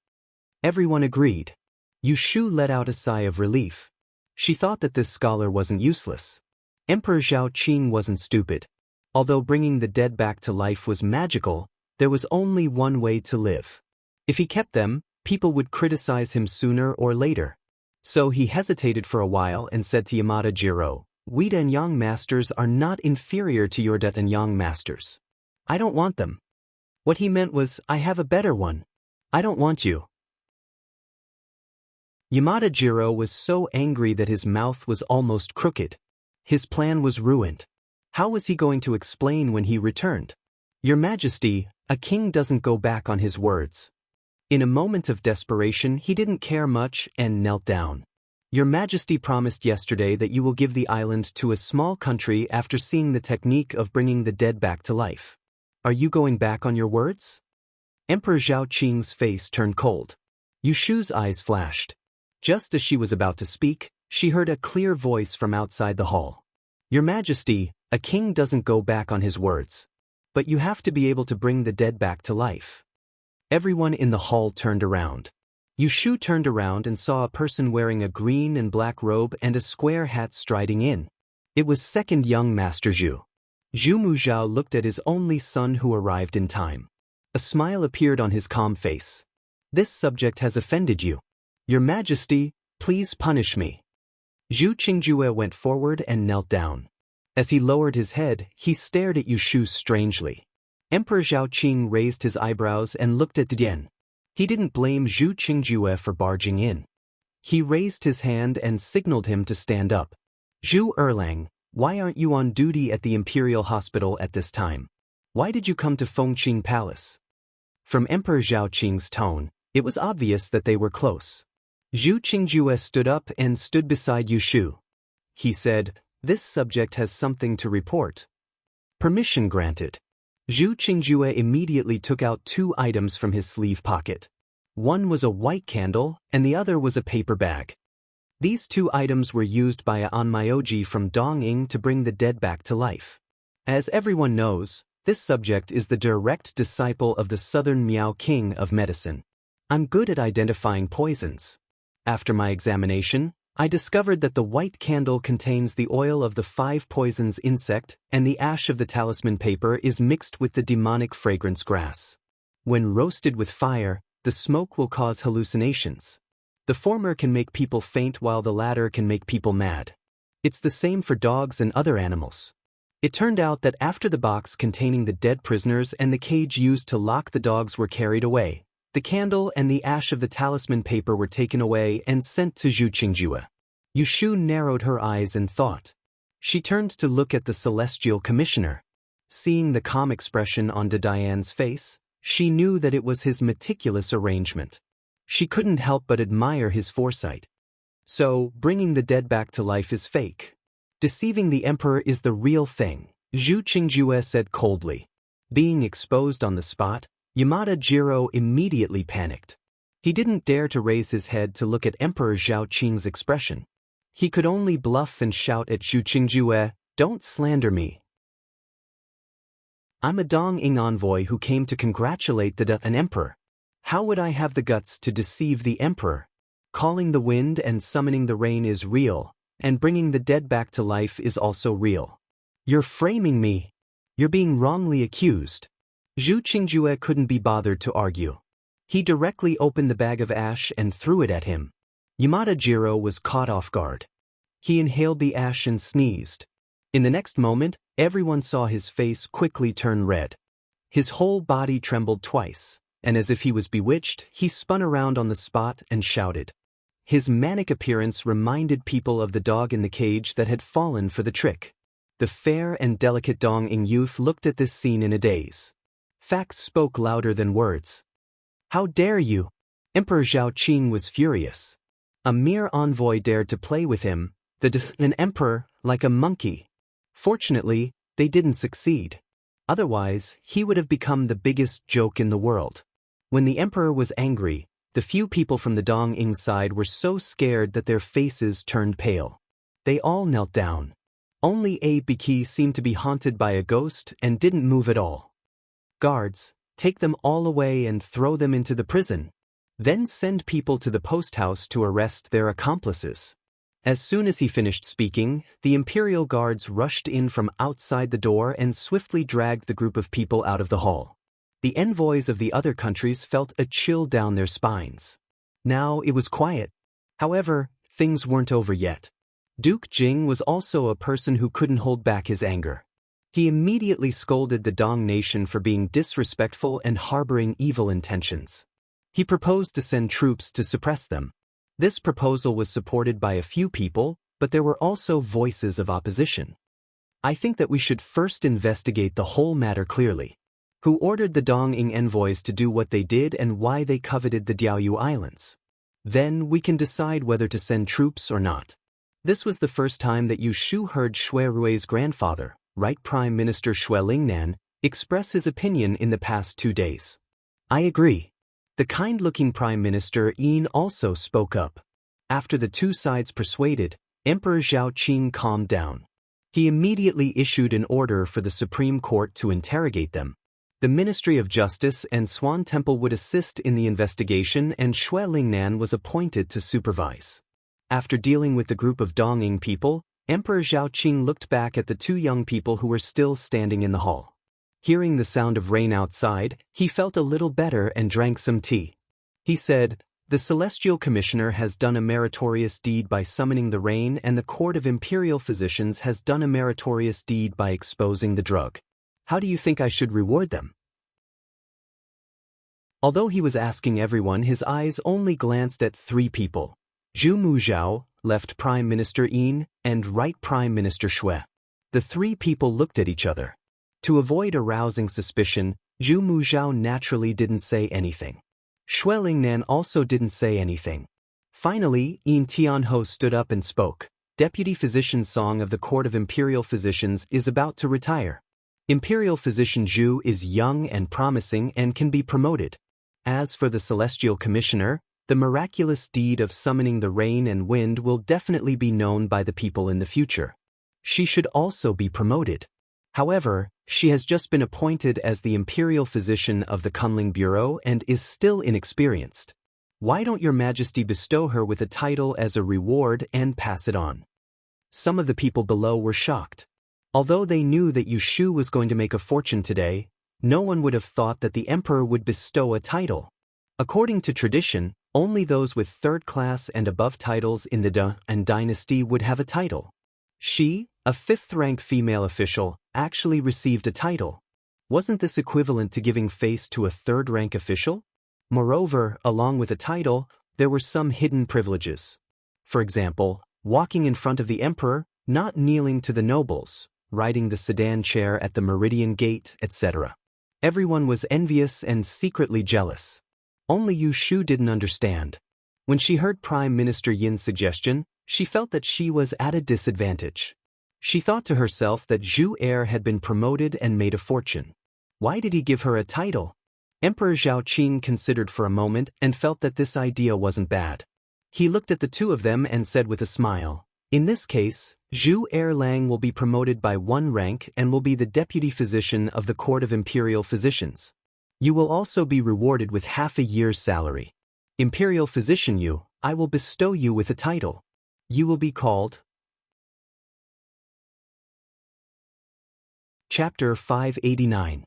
Everyone agreed. Yu Shu let out a sigh of relief. She thought that this scholar wasn't useless. Emperor Zhao Qing wasn't stupid. Although bringing the dead back to life was magical, there was only one way to live. If he kept them, people would criticize him sooner or later. So he hesitated for a while and said to Yamada Jiro, "We Danyang masters are not inferior to your Danyang masters. I don't want them." What he meant was, "I have a better one. I don't want you." Yamada Jiro was so angry that his mouth was almost crooked. His plan was ruined. How was he going to explain when he returned? "Your Majesty, a king doesn't go back on his words." In a moment of desperation, he didn't care much and knelt down. "Your Majesty promised yesterday that you will give the island to a small country after seeing the technique of bringing the dead back to life. Are you going back on your words?" Emperor Zhao Qing's face turned cold. Yu Shu's eyes flashed. Just as she was about to speak, she heard a clear voice from outside the hall. "Your Majesty, a king doesn't go back on his words. But you have to be able to bring the dead back to life." Everyone in the hall turned around. Yu Shu turned around and saw a person wearing a green and black robe and a square hat striding in. It was second young Master Zhu. Zhu Muzhao looked at his only son who arrived in time. A smile appeared on his calm face. "This subject has offended you. Your Majesty, please punish me." Zhu Qingjue went forward and knelt down. As he lowered his head, he stared at Yu Shu strangely. Emperor Zhao Qing raised his eyebrows and looked at Dian. He didn't blame Zhu Qingjue for barging in. He raised his hand and signaled him to stand up. "Zhu Erlang, Why aren't you on duty at the Imperial Hospital at this time? Why did you come to Fengqing Palace? From Emperor Zhao Qing's tone, it was obvious that they were close. Zhu Qingjue stood up and stood beside Yu Shu. He said, "This subject has something to report." Permission granted. Zhu Qingjue immediately took out 2 items from his sleeve pocket. One was a white candle, and the other was a paper bag. These 2 items were used by An Myoji from Dongying to bring the dead back to life. As everyone knows, this subject is the direct disciple of the Southern Miao King of medicine. I'm good at identifying poisons. After my examination, I discovered that the white candle contains the oil of the 5 poisons insect, and the ash of the talisman paper is mixed with the demonic fragrance grass. When roasted with fire, the smoke will cause hallucinations. The former can make people faint while the latter can make people mad. It's the same for dogs and other animals. It turned out that after the box containing the dead prisoners and the cage used to lock the dogs were carried away, the candle and the ash of the talisman paper were taken away and sent to Zhu Qingjue. Yu Shu narrowed her eyes in thought. She turned to look at the Celestial Commissioner. Seeing the calm expression on De Diane's face, she knew that it was his meticulous arrangement. She couldn't help but admire his foresight. So, bringing the dead back to life is fake. Deceiving the emperor is the real thing, Zhu Qingjue said coldly. Being exposed on the spot, Yamada Jiro immediately panicked. He didn't dare to raise his head to look at Emperor Zhao Qing's expression. He could only bluff and shout at Zhu Qingjue, "Don't slander me. I'm a Dongying envoy who came to congratulate an emperor. How would I have the guts to deceive the emperor? Calling the wind and summoning the rain is real, and bringing the dead back to life is also real. You're framing me. You're being wrongly accused." Zhu Qingjue couldn't be bothered to argue. He directly opened the bag of ash and threw it at him. Yamada Jiro was caught off guard. He inhaled the ash and sneezed. In the next moment, everyone saw his face quickly turn red. His whole body trembled twice, and as if he was bewitched, he spun around on the spot and shouted. His manic appearance reminded people of the dog in the cage that had fallen for the trick. The fair and delicate Dongying youth looked at this scene in a daze. Facts spoke louder than words. "How dare you?" Emperor Zhao Qing was furious. A mere envoy dared to play with him, an emperor, like a monkey. Fortunately, they didn't succeed. Otherwise, he would have become the biggest joke in the world. When the emperor was angry, the few people from the Dongying side were so scared that their faces turned pale. They all knelt down. Only Biki seemed to be haunted by a ghost and didn't move at all. "Guards, take them all away and throw them into the prison. Then send people to the post house to arrest their accomplices." As soon as he finished speaking, the imperial guards rushed in from outside the door and swiftly dragged the group of people out of the hall. The envoys of the other countries felt a chill down their spines. Now it was quiet. However, things weren't over yet. Duke Jing was also a person who couldn't hold back his anger. He immediately scolded the Dong nation for being disrespectful and harboring evil intentions. He proposed to send troops to suppress them. This proposal was supported by a few people, but there were also voices of opposition. "I think that we should first investigate the whole matter clearly. Who ordered the Dongying envoys to do what they did and why they coveted the Diaoyu Islands? Then we can decide whether to send troops or not." This was the first time that Yu Shu heard Shui Rui's grandfather, Right Prime Minister Shui Lingnan, express his opinion in the past 2 days. "I agree." The kind-looking Prime Minister Yin also spoke up. After the two sides persuaded, Emperor Zhao Qing calmed down. He immediately issued an order for the Supreme Court to interrogate them. The Ministry of Justice and Swan Temple would assist in the investigation, and Shui Lingnan was appointed to supervise. After dealing with the group of Dongying people, Emperor Zhao Qing looked back at the 2 young people who were still standing in the hall. Hearing the sound of rain outside, he felt a little better and drank some tea. He said, "The Celestial Commissioner has done a meritorious deed by summoning the rain, and the Court of Imperial Physicians has done a meritorious deed by exposing the drug. How do you think I should reward them?" Although he was asking everyone, his eyes only glanced at 3 people: Zhu Muzhao, Left Prime Minister Yin, and Right Prime Minister Shui. The three people looked at each other. To avoid arousing suspicion, Zhu Muzhao naturally didn't say anything. Xue Lingnan also didn't say anything. Finally, Yin Tianho stood up and spoke. Deputy Physician Song of the Court of Imperial Physicians is about to retire. Imperial Physician Zhu is young and promising and can be promoted. As for the Celestial Commissioner, the miraculous deed of summoning the rain and wind will definitely be known by the people in the future. She should also be promoted. However, she has just been appointed as the Imperial Physician of the Kunling Bureau and is still inexperienced. Why don't your Majesty bestow her with a title as a reward and pass it on? Some of the people below were shocked. Although they knew that Yu Shu was going to make a fortune today, no one would have thought that the emperor would bestow a title. According to tradition, only those with third-class and above titles in the Dan dynasty would have a title. She, a fifth-rank female official, actually received a title. Wasn't this equivalent to giving face to a third-rank official? Moreover, along with a title, there were some hidden privileges. For example, walking in front of the emperor, not kneeling to the nobles, riding the sedan chair at the Meridian Gate, etc. Everyone was envious and secretly jealous. Only Yu Shu didn't understand. When she heard Prime Minister Yin's suggestion, she felt that she was at a disadvantage. She thought to herself that Zhu Heir had been promoted and made a fortune. Why did he give her a title? Emperor Zhaoqing considered for a moment and felt that this idea wasn't bad. He looked at the two of them and said with a smile, "In this case, Zhu Erlang will be promoted by 1 rank and will be the deputy physician of the Court of Imperial Physicians. You will also be rewarded with half a year's salary. Imperial Physician Yu, I will bestow you with a title. You will be called..." Chapter 589.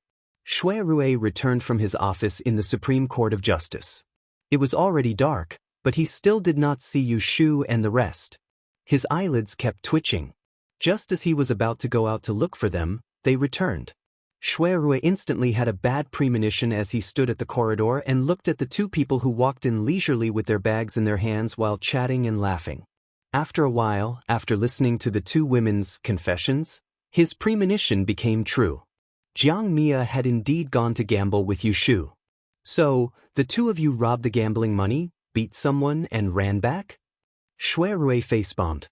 Xue Rui returned from his office in the Supreme Court of Justice. It was already dark, but he still did not see Yu Shu and the rest. His eyelids kept twitching. Just as he was about to go out to look for them, they returned. Xue Rui instantly had a bad premonition as he stood at the corridor and looked at the two people who walked in leisurely with their bags in their hands while chatting and laughing. After a while, after listening to the two women's confessions, his premonition became true. Jiang Mia had indeed gone to gamble with Yu Shu. So, the two of you robbed the gambling money, beat someone, and ran back? Xue Rui face-bombed.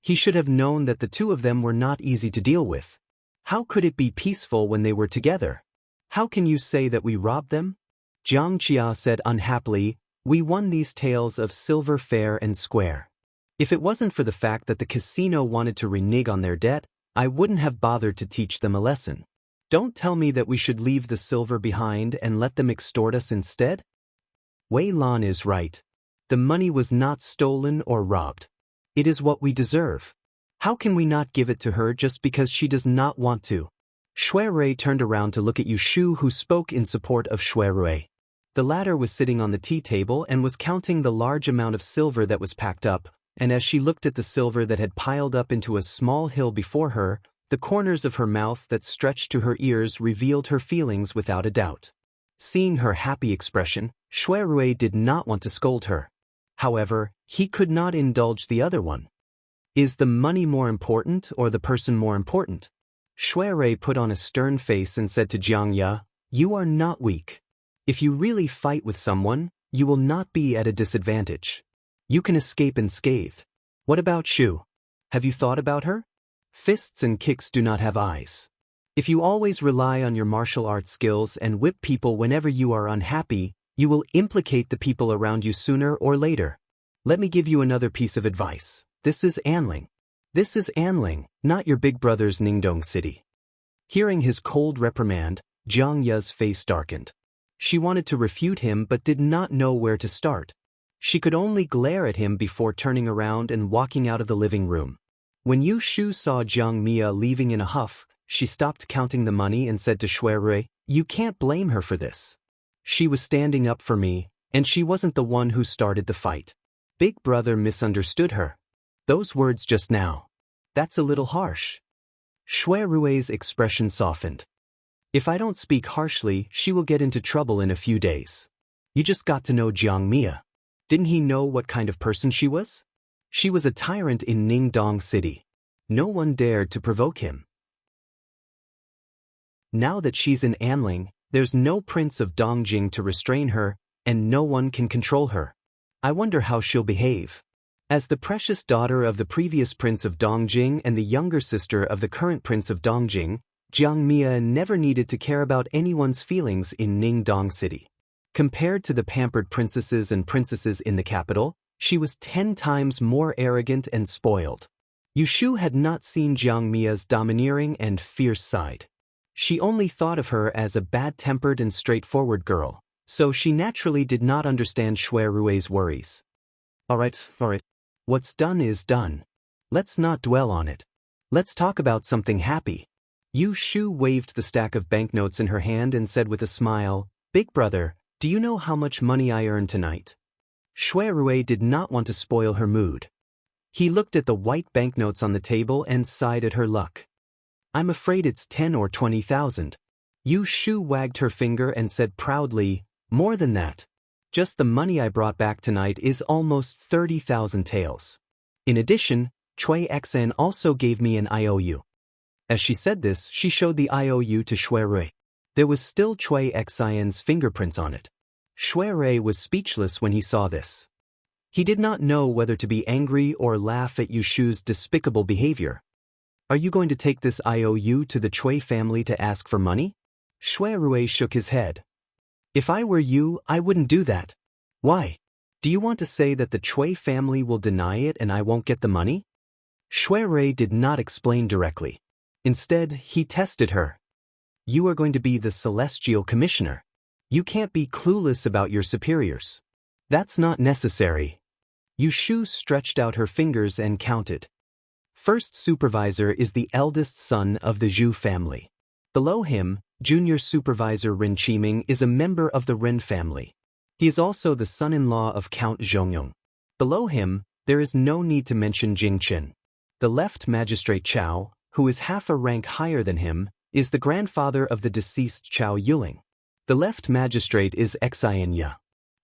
He should have known that the two of them were not easy to deal with. How could it be peaceful when they were together? How can you say that we robbed them? Jiang Jia said unhappily, "We won these tales of silver fair and square. If it wasn't for the fact that the casino wanted to renege on their debt, I wouldn't have bothered to teach them a lesson. Don't tell me that we should leave the silver behind and let them extort us instead?" Wei Lan is right. The money was not stolen or robbed. It is what we deserve. How can we not give it to her just because she does not want to? Xue Rui turned around to look at Yu Shu, who spoke in support of Xue Rui. The latter was sitting on the tea table and was counting the large amount of silver that was packed up, and as she looked at the silver that had piled up into a small hill before her, the corners of her mouth that stretched to her ears revealed her feelings without a doubt. Seeing her happy expression, Xue Rui did not want to scold her. However, he could not indulge the other one. Is the money more important or the person more important? Xue Rui put on a stern face and said to Jiang Ya, "You are not weak. If you really fight with someone, you will not be at a disadvantage. You can escape unscathed. What about Shu? Have you thought about her? Fists and kicks do not have eyes. If you always rely on your martial arts skills and whip people whenever you are unhappy, you will implicate the people around you sooner or later. Let me give you another piece of advice. This is Anling. This is Anling, not your big brother's Ningdong city." Hearing his cold reprimand, Jiang Ya's face darkened. She wanted to refute him but did not know where to start. She could only glare at him before turning around and walking out of the living room. When Yu Shu saw Jiang Mia leaving in a huff, she stopped counting the money and said to Xue Rui, "You can't blame her for this. She was standing up for me, and she wasn't the one who started the fight. Big brother misunderstood her. Those words just now. That's a little harsh." Xue Rui's expression softened. "If I don't speak harshly, she will get into trouble in a few days. You just got to know Jiang Mia. Didn't he know what kind of person she was? She was a tyrant in Ningdong City. No one dared to provoke him. Now that she's in Anling, there's no prince of Dongjing to restrain her, and no one can control her. I wonder how she'll behave. As the precious daughter of the previous prince of Dongjing and the younger sister of the current prince of Dongjing, Jiang Mia never needed to care about anyone's feelings in Ningdong City. Compared to the pampered princesses and princesses in the capital, she was 10 times more arrogant and spoiled. Yushu had not seen Jiang Mia's domineering and fierce side. She only thought of her as a bad-tempered and straightforward girl, so she naturally did not understand Shui Rui's worries. All right. What's done is done. Let's not dwell on it. Let's talk about something happy. Yushu waved the stack of banknotes in her hand and said with a smile, "Big brother, do you know how much money I earned tonight?" Shui Rui did not want to spoil her mood. He looked at the white banknotes on the table and sighed at her luck. "I'm afraid it's 10 or 20,000. Yushu wagged her finger and said proudly, "More than that. Just the money I brought back tonight is almost 30,000 taels. In addition, Chui Xan also gave me an IOU." As she said this, she showed the IOU to Shui Rui. There was still Chui Xian's fingerprints on it. Shui Rui was speechless when he saw this. He did not know whether to be angry or laugh at Yushu's despicable behavior. "Are you going to take this IOU to the Chui family to ask for money?" Shui Rui shook his head. "If I were you, I wouldn't do that." "Why? Do you want to say that the Chui family will deny it and I won't get the money?" Shui Rui did not explain directly. Instead, he tested her. "You are going to be the Celestial Commissioner. You can't be clueless about your superiors." "That's not necessary." Yushu stretched out her fingers and counted. First supervisor is the eldest son of the Zhu family. Below him, junior supervisor Ren Qiming is a member of the Ren family. He is also the son-in-law of Count Zhongyong. Below him, there is no need to mention Jing Chen. The left magistrate Chao, who is half a rank higher than him, is the grandfather of the deceased Chao Yuling. The left magistrate is Xian Ya.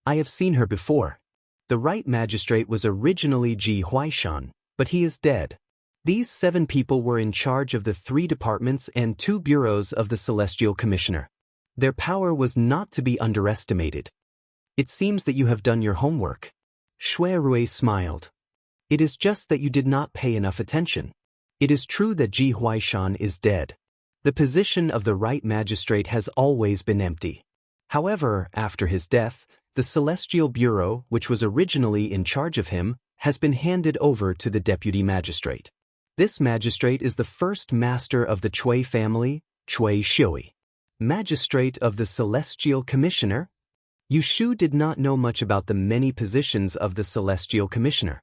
I have seen her before. The right magistrate was originally Ji Huaishan, but he is dead. These 7 people were in charge of the 3 departments and 2 bureaus of the Celestial Commissioner. Their power was not to be underestimated. "It seems that you have done your homework." Shui Rui smiled. "It is just that you did not pay enough attention. It is true that Ji Huaishan is dead. The position of the right magistrate has always been empty. However, after his death, the Celestial Bureau, which was originally in charge of him, has been handed over to the deputy magistrate. This magistrate is the first master of the Chui family, Chui Shui. Magistrate of the Celestial Commissioner? Yushu did not know much about the many positions of the Celestial Commissioner.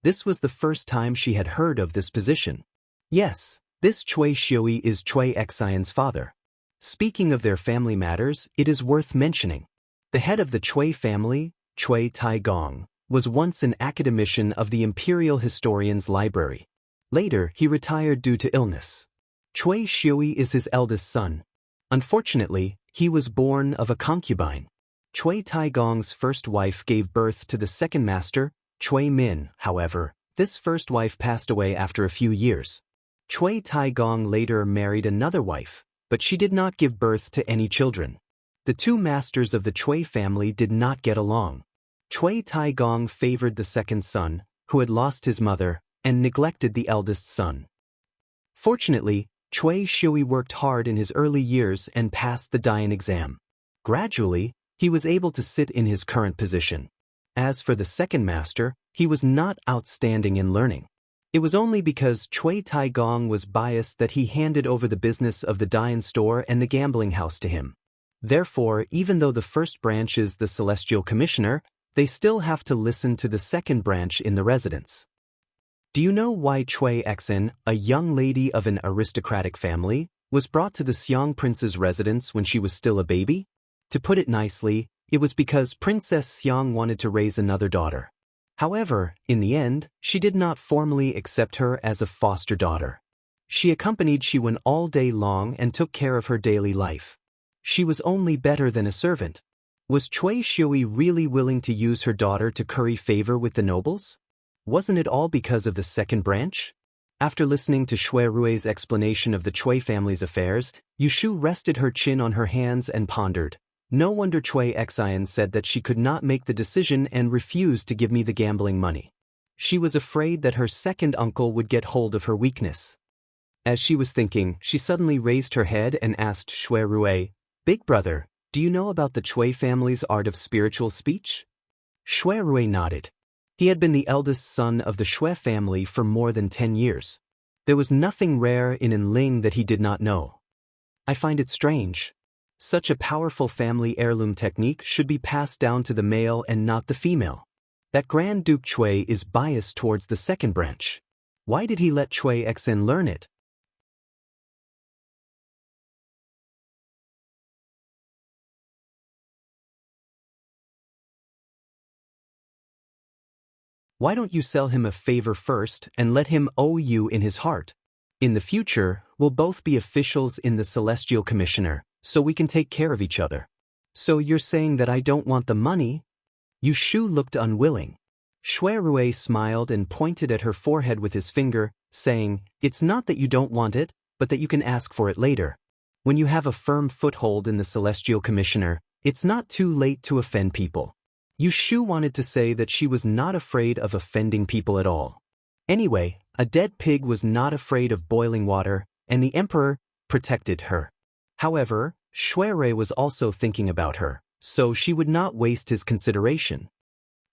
This was the first time she had heard of this position. Yes, this Chui Shui is Chui Xian's father. Speaking of their family matters, it is worth mentioning. The head of the Chui family, Chui Taigong, was once an academician of the Imperial Historian's Library. Later, he retired due to illness. Chui Shui is his eldest son. Unfortunately, he was born of a concubine. Chui Taigong's first wife gave birth to the second master, Chui Min. However, this first wife passed away after a few years. Chui Taigong later married another wife, but she did not give birth to any children. The 2 masters of the Chui family did not get along. Chui Taigong favored the second son, who had lost his mother, and neglected the eldest son. Fortunately, Chui Shui worked hard in his early years and passed the Dian exam. Gradually, he was able to sit in his current position. As for the second master, he was not outstanding in learning. It was only because Chui Taigong was biased that he handed over the business of the Dian store and the gambling house to him. Therefore, even though the first branch is the Celestial Commissioner, they still have to listen to the second branch in the residence. Do you know why Chui Xen, a young lady of an aristocratic family, was brought to the Xiang Prince's residence when she was still a baby? To put it nicely, it was because Princess Xiang wanted to raise another daughter. However, in the end, she did not formally accept her as a foster daughter. She accompanied Xiwen all day long and took care of her daily life. She was only better than a servant. Was Chui Shui really willing to use her daughter to curry favor with the nobles? Wasn't it all because of the second branch? After listening to Shui Rui's explanation of the Chui family's affairs, Yushu rested her chin on her hands and pondered. No wonder Chui Xian said that she could not make the decision and refused to give me the gambling money. She was afraid that her second uncle would get hold of her weakness. As she was thinking, she suddenly raised her head and asked Shui Rui, "Big brother, do you know about the Chui family's art of spiritual speech?" Shui Rui nodded. He had been the eldest son of the Shui family for more than 10 years. There was nothing rare in Enling that he did not know. I find it strange. Such a powerful family heirloom technique should be passed down to the male and not the female. That Grand Duke Chui is biased towards the second branch. Why did he let Chui Xen learn it? Why don't you sell him a favor first and let him owe you in his heart? In the future, we'll both be officials in the Celestial Commissioner, so we can take care of each other. So you're saying that I don't want the money? Yushu looked unwilling. Shui Rui smiled and pointed at her forehead with his finger, saying, "It's not that you don't want it, but that you can ask for it later. When you have a firm foothold in the Celestial Commissioner, it's not too late to offend people." Yushu wanted to say that she was not afraid of offending people at all. Anyway, a dead pig was not afraid of boiling water, and the emperor protected her. However, Shui Rui was also thinking about her, so she would not waste his consideration.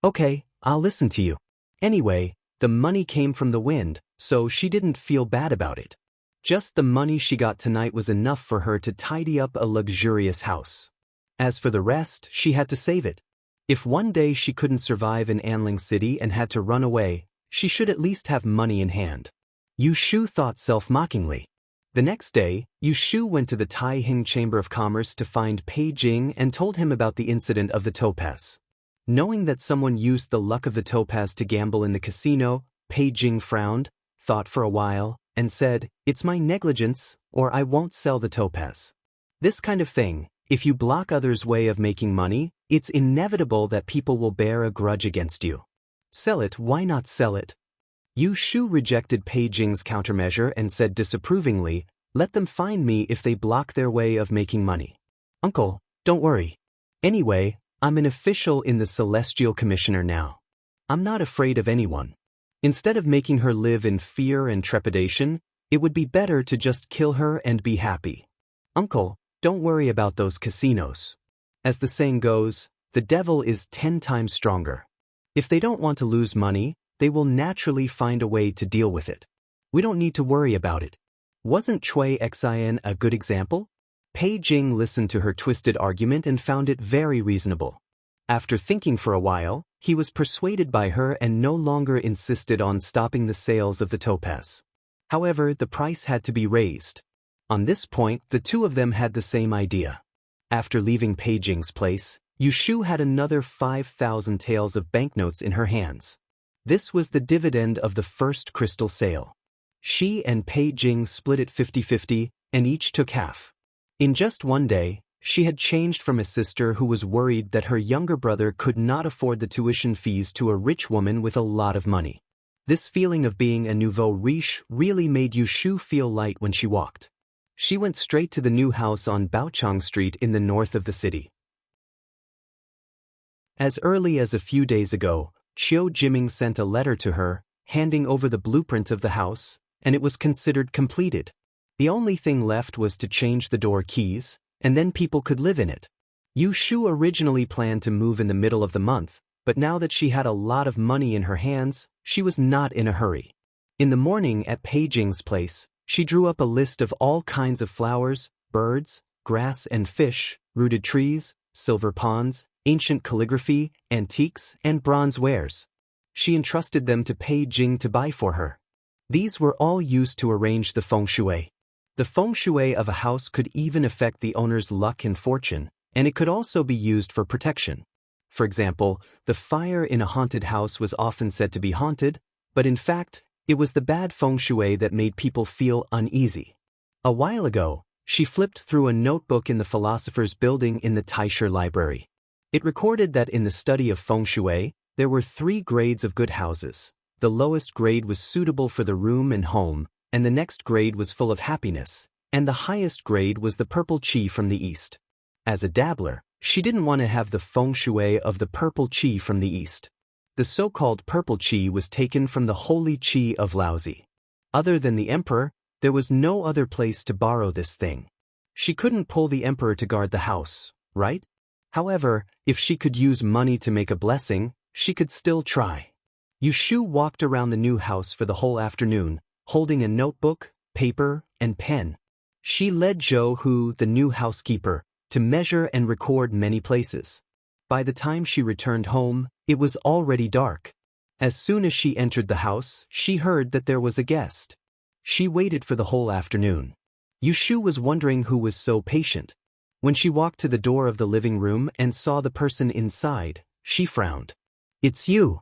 "Okay, I'll listen to you." Anyway, the money came from the wind, so she didn't feel bad about it. Just the money she got tonight was enough for her to tidy up a luxurious house. As for the rest, she had to save it. If one day she couldn't survive in Anling City and had to run away, she should at least have money in hand. Yushu thought self-mockingly. The next day, Yushu went to the Taihing Chamber of Commerce to find Pei Jing and told him about the incident of the topaz. Knowing that someone used the luck of the topaz to gamble in the casino, Pei Jing frowned, thought for a while, and said, "It's my negligence, or I won't sell the topaz." This kind of thing, if you block others' way of making money, it's inevitable that people will bear a grudge against you. Sell it, why not sell it? Yushu rejected Pei Jing's countermeasure and said disapprovingly, "Let them find me if they block their way of making money." "Uncle, don't worry. Anyway, I'm an official in the Celestial Commissioner now. I'm not afraid of anyone. Instead of making her live in fear and trepidation, it would be better to just kill her and be happy. Uncle, don't worry about those casinos. As the saying goes, the devil is 10 times stronger. If they don't want to lose money, they will naturally find a way to deal with it. We don't need to worry about it." Wasn't Chui Xian a good example? Pei Jing listened to her twisted argument and found it very reasonable. After thinking for a while, he was persuaded by her and no longer insisted on stopping the sales of the topaz. However, the price had to be raised. On this point, the two of them had the same idea. After leaving Pei Jing's place, Yushu had another 5,000 taels of banknotes in her hands. This was the dividend of the first crystal sale. She and Pei Jing split it 50-50, and each took half. In just one day, she had changed from a sister who was worried that her younger brother could not afford the tuition fees to a rich woman with a lot of money. This feeling of being a nouveau riche really made Yushu feel light when she walked. She went straight to the new house on Baochang Street in the north of the city. As early as a few days ago, Qiu Jiming sent a letter to her, handing over the blueprint of the house, and it was considered completed. The only thing left was to change the door keys, and then people could live in it. Yushu originally planned to move in the middle of the month, but now that she had a lot of money in her hands, she was not in a hurry. In the morning at Pei Jing's place, she drew up a list of all kinds of flowers, birds, grass and fish, rooted trees, silver ponds, ancient calligraphy, antiques, and bronze wares. She entrusted them to Pei Jing to buy for her. These were all used to arrange the feng shui. The feng shui of a house could even affect the owner's luck and fortune, and it could also be used for protection. For example, the fire in a haunted house was often said to be haunted, but in fact, it was the bad feng shui that made people feel uneasy. A while ago, she flipped through a notebook in the philosopher's building in the Taisher Library. It recorded that in the study of feng shui, there were 3 grades of good houses. The lowest grade was suitable for the room and home, and the next grade was full of happiness, and the highest grade was the purple chi from the east. As a dabbler, she didn't want to have the feng shui of the purple chi from the east. The so-called purple chi was taken from the holy chi of Laozi. Other than the emperor, there was no other place to borrow this thing. She couldn't pull the emperor to guard the house, right? However, if she could use money to make a blessing, she could still try. Yushu walked around the new house for the whole afternoon, holding a notebook, paper, and pen. She led Zhou Hu, the new housekeeper, to measure and record many places. By the time she returned home, it was already dark. As soon as she entered the house, she heard that there was a guest. She waited for the whole afternoon. Yushu was wondering who was so patient. When she walked to the door of the living room and saw the person inside, she frowned. "It's you."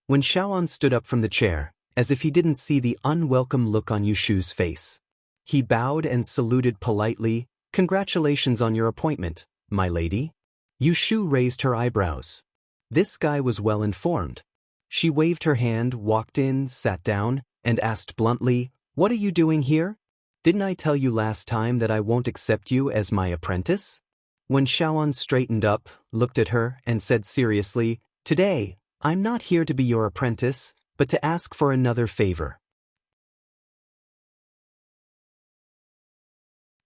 When Shaoan stood up from the chair, as if he didn't see the unwelcome look on Yushu's face. He bowed and saluted politely. "Congratulations on your appointment, my lady." Yushu raised her eyebrows. This guy was well informed. She waved her hand, walked in, sat down, and asked bluntly, "What are you doing here? Didn't I tell you last time that I won't accept you as my apprentice?" When Shaoan straightened up, looked at her, and said seriously, "Today, I'm not here to be your apprentice, but to ask for another favor."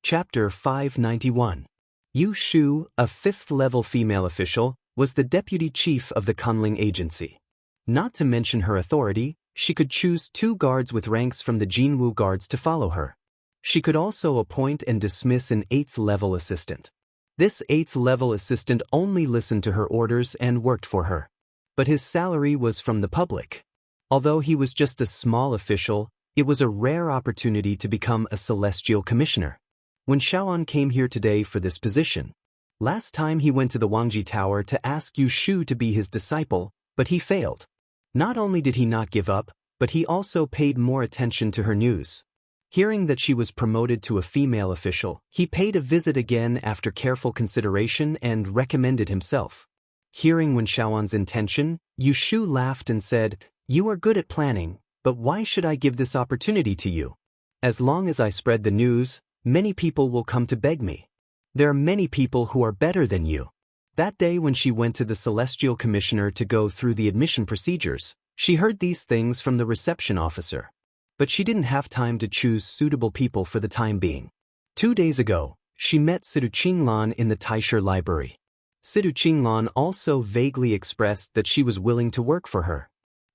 Chapter 591. Yu Shu, a 5th-level female official, was the deputy chief of the Kunling agency. Not to mention her authority, she could choose 2 guards with ranks from the Jinwu guards to follow her. She could also appoint and dismiss an 8th-level assistant. This 8th-level assistant only listened to her orders and worked for her. But his salary was from the public. Although he was just a small official, it was a rare opportunity to become a celestial commissioner. When Shaoan came here today for this position, last time he went to the Wangji Tower to ask Yu Shu to be his disciple, but he failed. Not only did he not give up, but he also paid more attention to her news. Hearing that she was promoted to a female official, he paid a visit again after careful consideration and recommended himself. Hearing Wen Shaoan's intention, Yu Shu laughed and said, "You are good at planning, but why should I give this opportunity to you? As long as I spread the news, many people will come to beg me. There are many people who are better than you." That day when she went to the Celestial Commissioner to go through the admission procedures, she heard these things from the reception officer. But she didn't have time to choose suitable people for the time being. 2 days ago, she met Sidu Qinglan in the Taisher Library. Sidu Qinglan also vaguely expressed that she was willing to work for her.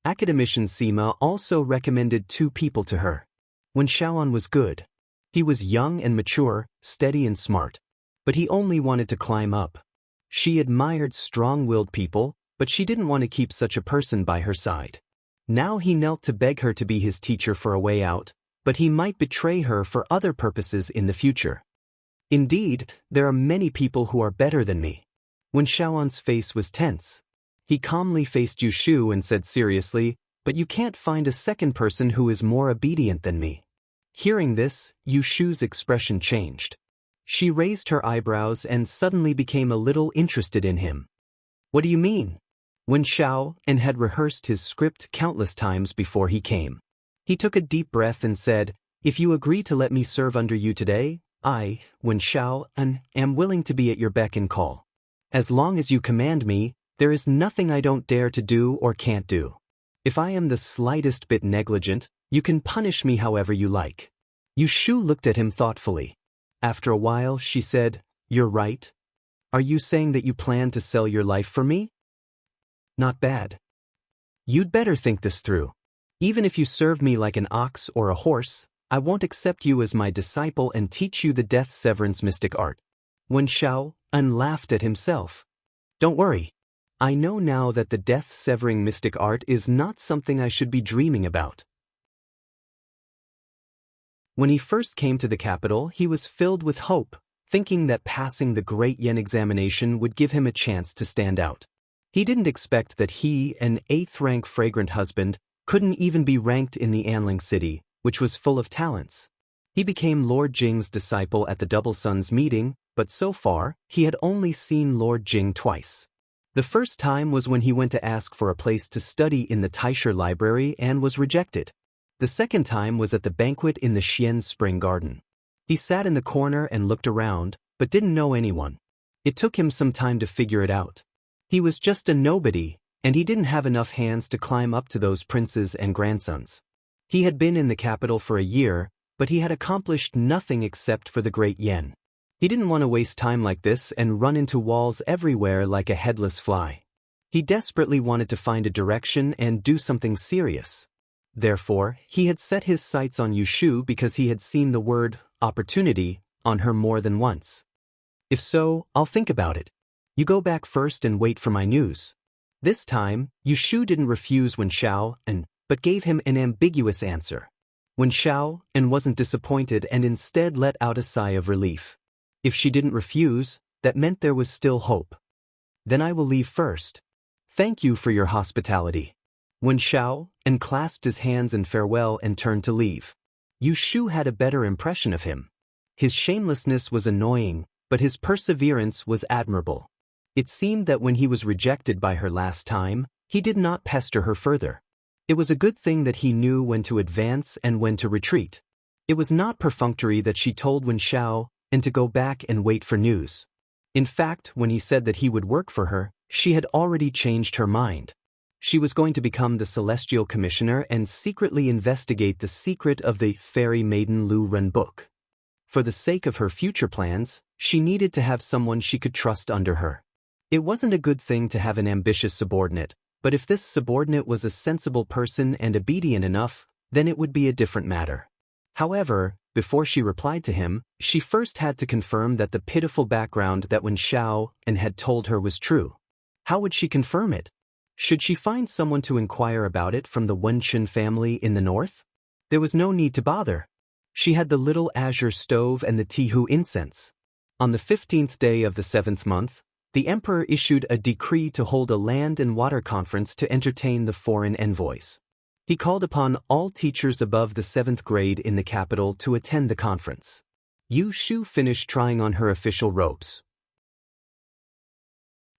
Academician Sima also recommended 2 people to her. When Shaoan was good. He was young and mature, steady and smart. But he only wanted to climb up. She admired strong-willed people, but she didn't want to keep such a person by her side. Now he knelt to beg her to be his teacher for a way out, but he might betray her for other purposes in the future. "Indeed, there are many people who are better than me." When Shaoan's face was tense, he calmly faced Yu Shu and said seriously, "But you can't find a second person who is more obedient than me." Hearing this, Yu Shu's expression changed. She raised her eyebrows and suddenly became a little interested in him. "What do you mean?" Wen Shaoan had rehearsed his script countless times before he came. He took a deep breath and said, "If you agree to let me serve under you today, I, Wen Shaoan, am willing to be at your beck and call. As long as you command me, there is nothing I don't dare to do or can't do. If I am the slightest bit negligent, you can punish me however you like." Yu Shu looked at him thoughtfully. After a while, she said, "You're right. Are you saying that you plan to sell your life for me? Not bad. You'd better think this through. Even if you serve me like an ox or a horse, I won't accept you as my disciple and teach you the death severance mystic art." Wen Shaoan laughed at himself. "Don't worry. I know now that the death-severing mystic art is not something I should be dreaming about." When he first came to the capital, he was filled with hope, thinking that passing the Great Yen examination would give him a chance to stand out. He didn't expect that he, an 8th-rank fragrant husband, couldn't even be ranked in the Anling city, which was full of talents. He became Lord Jing's disciple at the Double Sun's meeting, but so far, he had only seen Lord Jing twice. The first time was when he went to ask for a place to study in the Taisher library and was rejected. The second time was at the banquet in the Xian Spring Garden. He sat in the corner and looked around, but didn't know anyone. It took him some time to figure it out. He was just a nobody, and he didn't have enough hands to climb up to those princes and grandsons. He had been in the capital for a year, but he had accomplished nothing except for the great Yen. He didn't want to waste time like this and run into walls everywhere like a headless fly. He desperately wanted to find a direction and do something serious. Therefore, he had set his sights on Yushu because he had seen the word opportunity on her more than once. If so, I'll think about it. You go back first and wait for my news. This time, Yushu didn't refuse Wen Shao but gave him an ambiguous answer. Wen Shao wasn't disappointed and instead let out a sigh of relief. If she didn't refuse, that meant there was still hope. Then I will leave first. Thank you for your hospitality. Wen Shao clasped his hands in farewell and turned to leave. Yushu had a better impression of him. His shamelessness was annoying, but his perseverance was admirable. It seemed that when he was rejected by her last time, he did not pester her further. It was a good thing that he knew when to advance and when to retreat. It was not perfunctory that she told Wen Shao to go back and wait for news. In fact, when he said that he would work for her, she had already changed her mind. She was going to become the Celestial Commissioner and secretly investigate the secret of the Fairy Maiden Lu Ren book. For the sake of her future plans, she needed to have someone she could trust under her. It wasn't a good thing to have an ambitious subordinate, but if this subordinate was a sensible person and obedient enough, then it would be a different matter. However, before she replied to him, she first had to confirm that the pitiful background that Wen Shao had told her was true. How would she confirm it? Should she find someone to inquire about it from the Wenchen family in the north? There was no need to bother. She had the little azure stove and the Tihu incense. On the 15th day of the 7th month, the emperor issued a decree to hold a land and water conference to entertain the foreign envoys. He called upon all teachers above the 7th grade in the capital to attend the conference. Yushu finished trying on her official robes.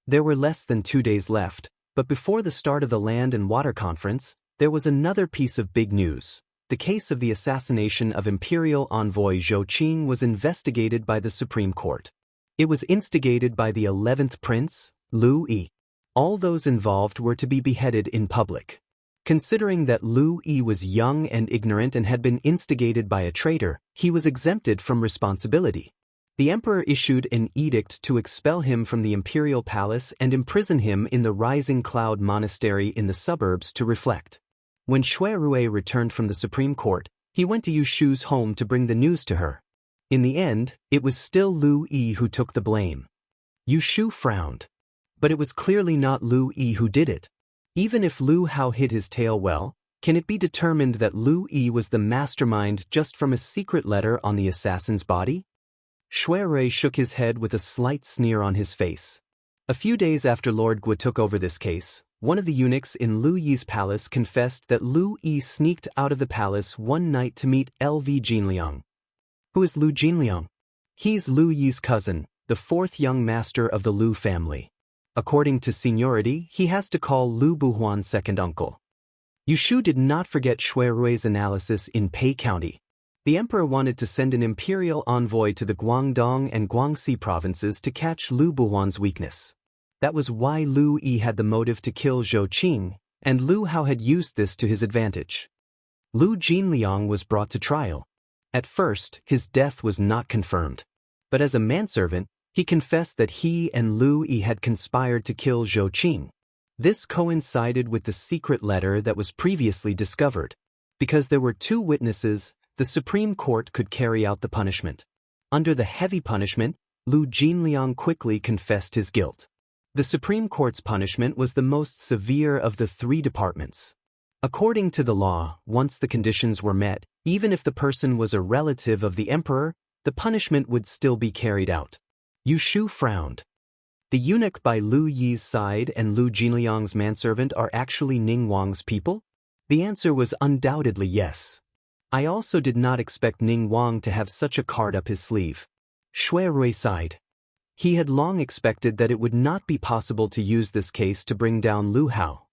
There were less than 2 days left, but before the start of the Land and Water Conference, there was another piece of big news. The case of the assassination of Imperial Envoy Zhou Qing was investigated by the Supreme Court. It was instigated by the 11th Prince, Lu Yi. All those involved were to be beheaded in public. Considering that Lu Yi was young and ignorant and had been instigated by a traitor, he was exempted from responsibility. The emperor issued an edict to expel him from the imperial palace and imprison him in the Rising Cloud Monastery in the suburbs to reflect. When Shui Rui returned from the Supreme Court, he went to Yushu's home to bring the news to her. In the end, it was still Lu Yi who took the blame. Yushu frowned. But it was clearly not Lu Yi who did it. Even if Lu Hao hid his tail well, can it be determined that Lu Yi was the mastermind just from a secret letter on the assassin's body? Shui Rui shook his head with a slight sneer on his face. A few days after Lord Gui took over this case, one of the eunuchs in Lu Yi's palace confessed that Lu Yi sneaked out of the palace one night to meet Lv Jinliang. Who is Lu Jinliang? He's Lu Yi's cousin, the 4th young master of the Lu family. According to seniority, he has to call Lu Buhuan second uncle. Yushu did not forget Shui Rui's analysis in Pei County. The emperor wanted to send an imperial envoy to the Guangdong and Guangxi provinces to catch Lu Buhuan's weakness. That was why Lu Yi had the motive to kill Zhou Qing, and Lu Hao had used this to his advantage. Lu Jinliang was brought to trial. At first, his death was not confirmed. But as a manservant, he confessed that he and Lu Yi had conspired to kill Zhou Qing. This coincided with the secret letter that was previously discovered. Because there were 2 witnesses, the Supreme Court could carry out the punishment. Under the heavy punishment, Lu Jinliang quickly confessed his guilt. The Supreme Court's punishment was the most severe of the 3 departments. According to the law, once the conditions were met, even if the person was a relative of the emperor, the punishment would still be carried out. Yushu frowned. The eunuch by Lu Yi's side and Lu Jinliang's manservant are actually Ning Wang's people? The answer was undoubtedly yes. I also did not expect Ning Wang to have such a card up his sleeve. Shui Rui sighed. He had long expected that it would not be possible to use this case to bring down Lu Hao.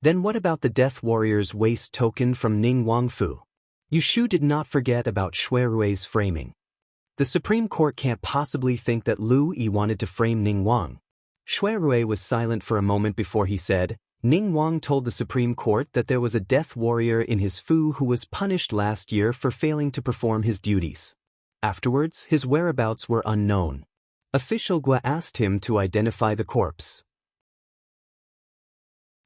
Then what about the Death Warrior's waist token from Ning Wangfu? Yu Shu did not forget about Shui Rui's framing. The Supreme Court can't possibly think that Lu Yi wanted to frame Ning Wang. Shui Rui was silent for a moment before he said, Ning Wang told the Supreme Court that there was a Death Warrior in his fu who was punished last year for failing to perform his duties. Afterwards, his whereabouts were unknown. Official Gua asked him to identify the corpse.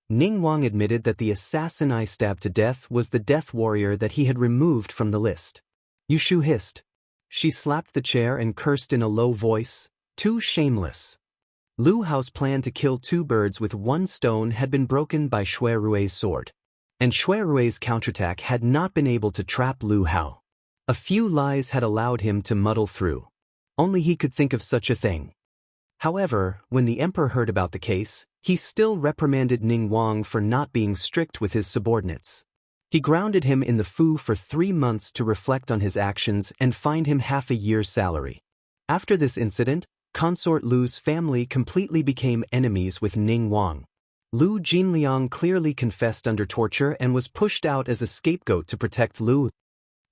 Ning Wang admitted that the assassin I stabbed to death was the Death Warrior that he had removed from the list. Yu Shu hissed. She slapped the chair and cursed in a low voice, "Too shameless." Lu Hao's plan to kill two birds with one stone had been broken by Shui Rui's sword. And Shui Rui's counterattack had not been able to trap Lu Hao. A few lies had allowed him to muddle through. Only he could think of such a thing. However, when the emperor heard about the case, he still reprimanded Ning Wang for not being strict with his subordinates. He grounded him in the fu for 3 months to reflect on his actions and fined him half a year's salary. After this incident, Consort Lu's family completely became enemies with Ning Wang. Lu Jinliang clearly confessed under torture and was pushed out as a scapegoat to protect Lu.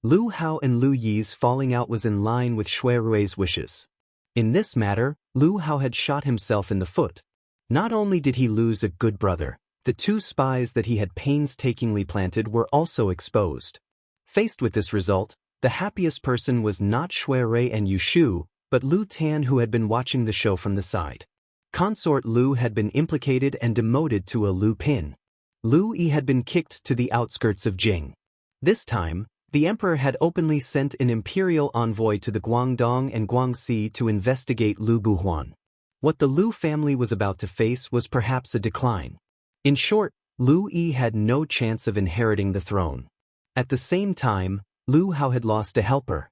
Lu Hao and Lu Yi's falling out was in line with Shui Rui's wishes. In this matter, Lu Hao had shot himself in the foot. Not only did he lose a good brother, the 2 spies that he had painstakingly planted were also exposed. Faced with this result, the happiest person was not Shui Rui and Yu Shu, but Lu Tan, who had been watching the show from the side. Consort Lu had been implicated and demoted to a Lu Pin. Lu Yi had been kicked to the outskirts of Jing. This time, the emperor had openly sent an imperial envoy to the Guangdong and Guangxi to investigate Lu Buhuan. What the Lu family was about to face was perhaps a decline. In short, Lu Yi had no chance of inheriting the throne. At the same time, Lu Hao had lost a helper.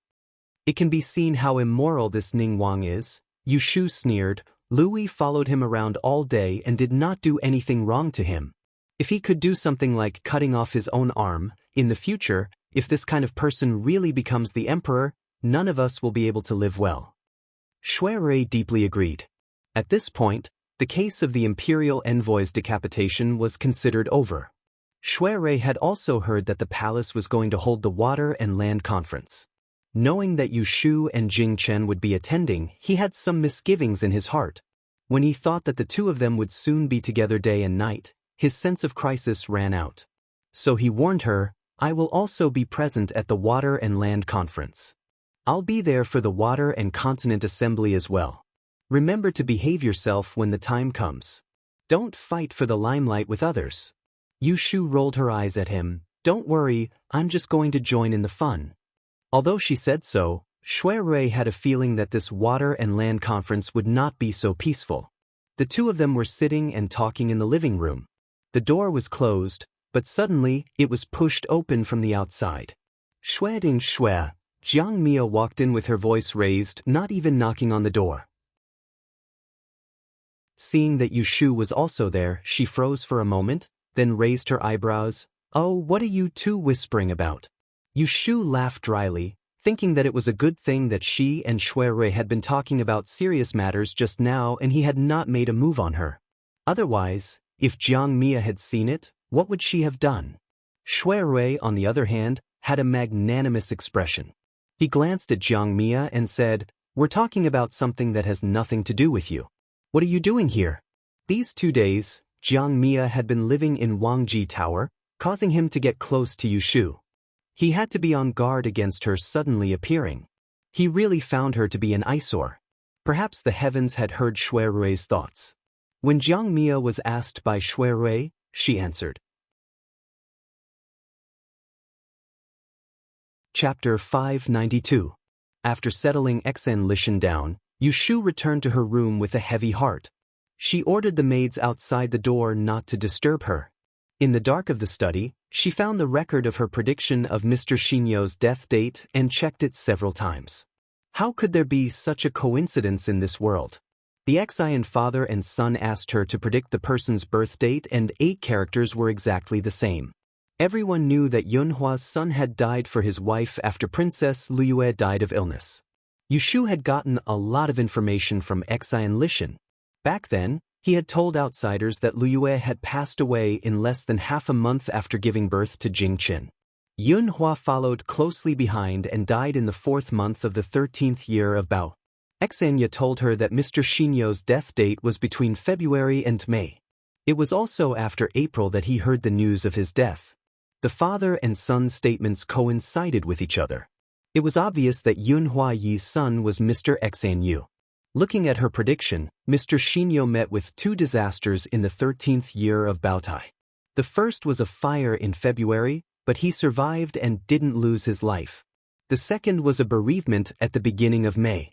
It can be seen how immoral this Ning Wang is. Yu Shu sneered. Lu Yi followed him around all day and did not do anything wrong to him. If he could do something like cutting off his own arm, in the future, if this kind of person really becomes the emperor, none of us will be able to live well. Shui Rui deeply agreed. At this point, the case of the imperial envoy's decapitation was considered over. Shui Rui had also heard that the palace was going to hold the Water and Land Conference. Knowing that Yu Shu and Jing Chen would be attending, he had some misgivings in his heart. When he thought that the 2 of them would soon be together day and night, his sense of crisis ran out. So he warned her, I will also be present at the Water and Land Conference. I'll be there for the Water and Continent Assembly as well. Remember to behave yourself when the time comes. Don't fight for the limelight with others. Yu Shu rolled her eyes at him. Don't worry, I'm just going to join in the fun. Although she said so, Shui Rui had a feeling that this Water and Land Conference would not be so peaceful. The 2 of them were sitting and talking in the living room. The door was closed, but suddenly, it was pushed open from the outside. Shui Ding Shui, Jiang Mia walked in with her voice raised, not even knocking on the door. Seeing that Yu Shu was also there, she froze for a moment, then raised her eyebrows. Oh, what are you 2 whispering about? Yu Shu laughed dryly, thinking that it was a good thing that she and Shui Rui had been talking about serious matters just now and he had not made a move on her. Otherwise, if Jiang Mia had seen it, what would she have done? Shui Rui, on the other hand, had a magnanimous expression. He glanced at Jiang Mia and said, We're talking about something that has nothing to do with you. What are you doing here? These 2 days, Jiang Mia had been living in Wangji Tower, causing him to get close to Yu Shu. He had to be on guard against her suddenly appearing. He really found her to be an eyesore. Perhaps the heavens had heard Shui Rui's thoughts. When Jiang Mia was asked by Shui Rui, she answered. Chapter 592. After settling Xen Lishan down, Yu Shu returned to her room with a heavy heart. She ordered the maids outside the door not to disturb her. In the dark of the study, she found the record of her prediction of Mr. Xinyo's death date and checked it several times. How could there be such a coincidence in this world? The Xian father and son asked her to predict the person's birth date and 8 characters were exactly the same. Everyone knew that Yunhua's son had died for his wife after Princess Liyue died of illness. Yushu had gotten a lot of information from Xian Lishan. Back then, he had told outsiders that Lu Yue had passed away in less than half a month after giving birth to Jing Chen. Yun Hua followed closely behind and died in the 4th month of the 13th year of Bao. Xanya told her that Mr. Xinyo's death date was between February and May. It was also after April that he heard the news of his death. The father and son statements coincided with each other. It was obvious that Yun Hua Yi's son was Mr. Xanyu. Looking at her prediction, Mr. Xinyo met with 2 disasters in the 13th year of Baotai. The first was a fire in February, but he survived and didn't lose his life. The second was a bereavement at the beginning of May.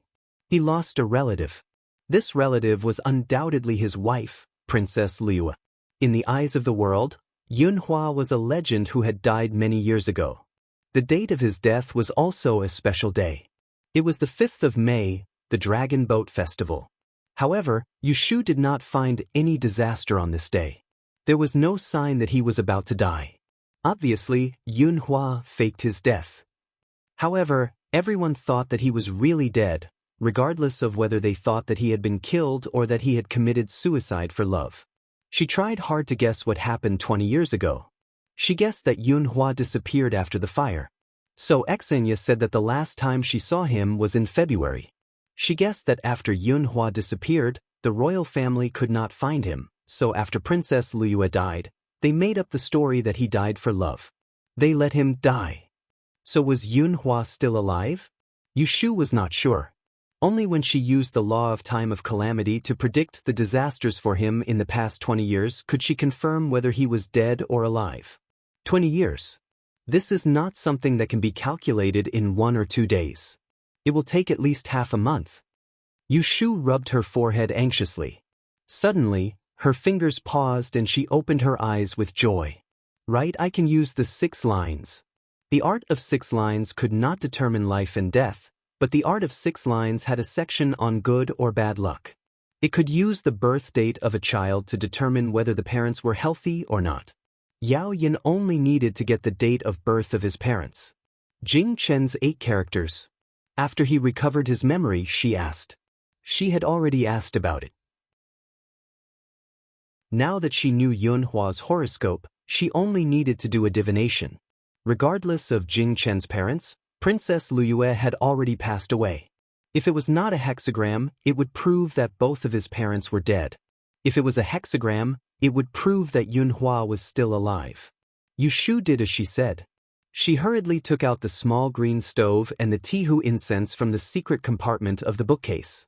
He lost a relative. This relative was undoubtedly his wife, Princess Liu. In the eyes of the world, Yun Hua was a legend who had died many years ago. The date of his death was also a special day. It was the 5th of May, the Dragon Boat Festival. However, Yushu did not find any disaster on this day. There was no sign that he was about to die. Obviously, Yun Hua faked his death. However, everyone thought that he was really dead, regardless of whether they thought that he had been killed or that he had committed suicide for love. She tried hard to guess what happened 20 years ago. She guessed that Yun Hua disappeared after the fire. So Xenia said that the last time she saw him was in February. She guessed that after Yun Hua disappeared, the royal family could not find him, so after Princess Liu died, they made up the story that he died for love. They let him die. So was Yun Hua still alive? Yushu was not sure. Only when she used the law of time of calamity to predict the disasters for him in the past 20 years could she confirm whether he was dead or alive. 20 years. This is not something that can be calculated in 1 or 2 days. It will take at least half a month. Yushu rubbed her forehead anxiously. Suddenly, her fingers paused and she opened her eyes with joy. Right, I can use the 6 lines. The art of 6 lines could not determine life and death, but the art of 6 lines had a section on good or bad luck. It could use the birth date of a child to determine whether the parents were healthy or not. Yao Yin only needed to get the date of birth of his parents. Jing Chen's 8 characters. After he recovered his memory, she asked. She had already asked about it. Now that she knew Yun Hua's horoscope, she only needed to do a divination. Regardless of Jing Chen's parents, Princess Lu Yue had already passed away. If it was not a hexagram, it would prove that both of his parents were dead. If it was a hexagram, it would prove that Yun Hua was still alive. Yushu did as she said. She hurriedly took out the small green stove and the tihu incense from the secret compartment of the bookcase.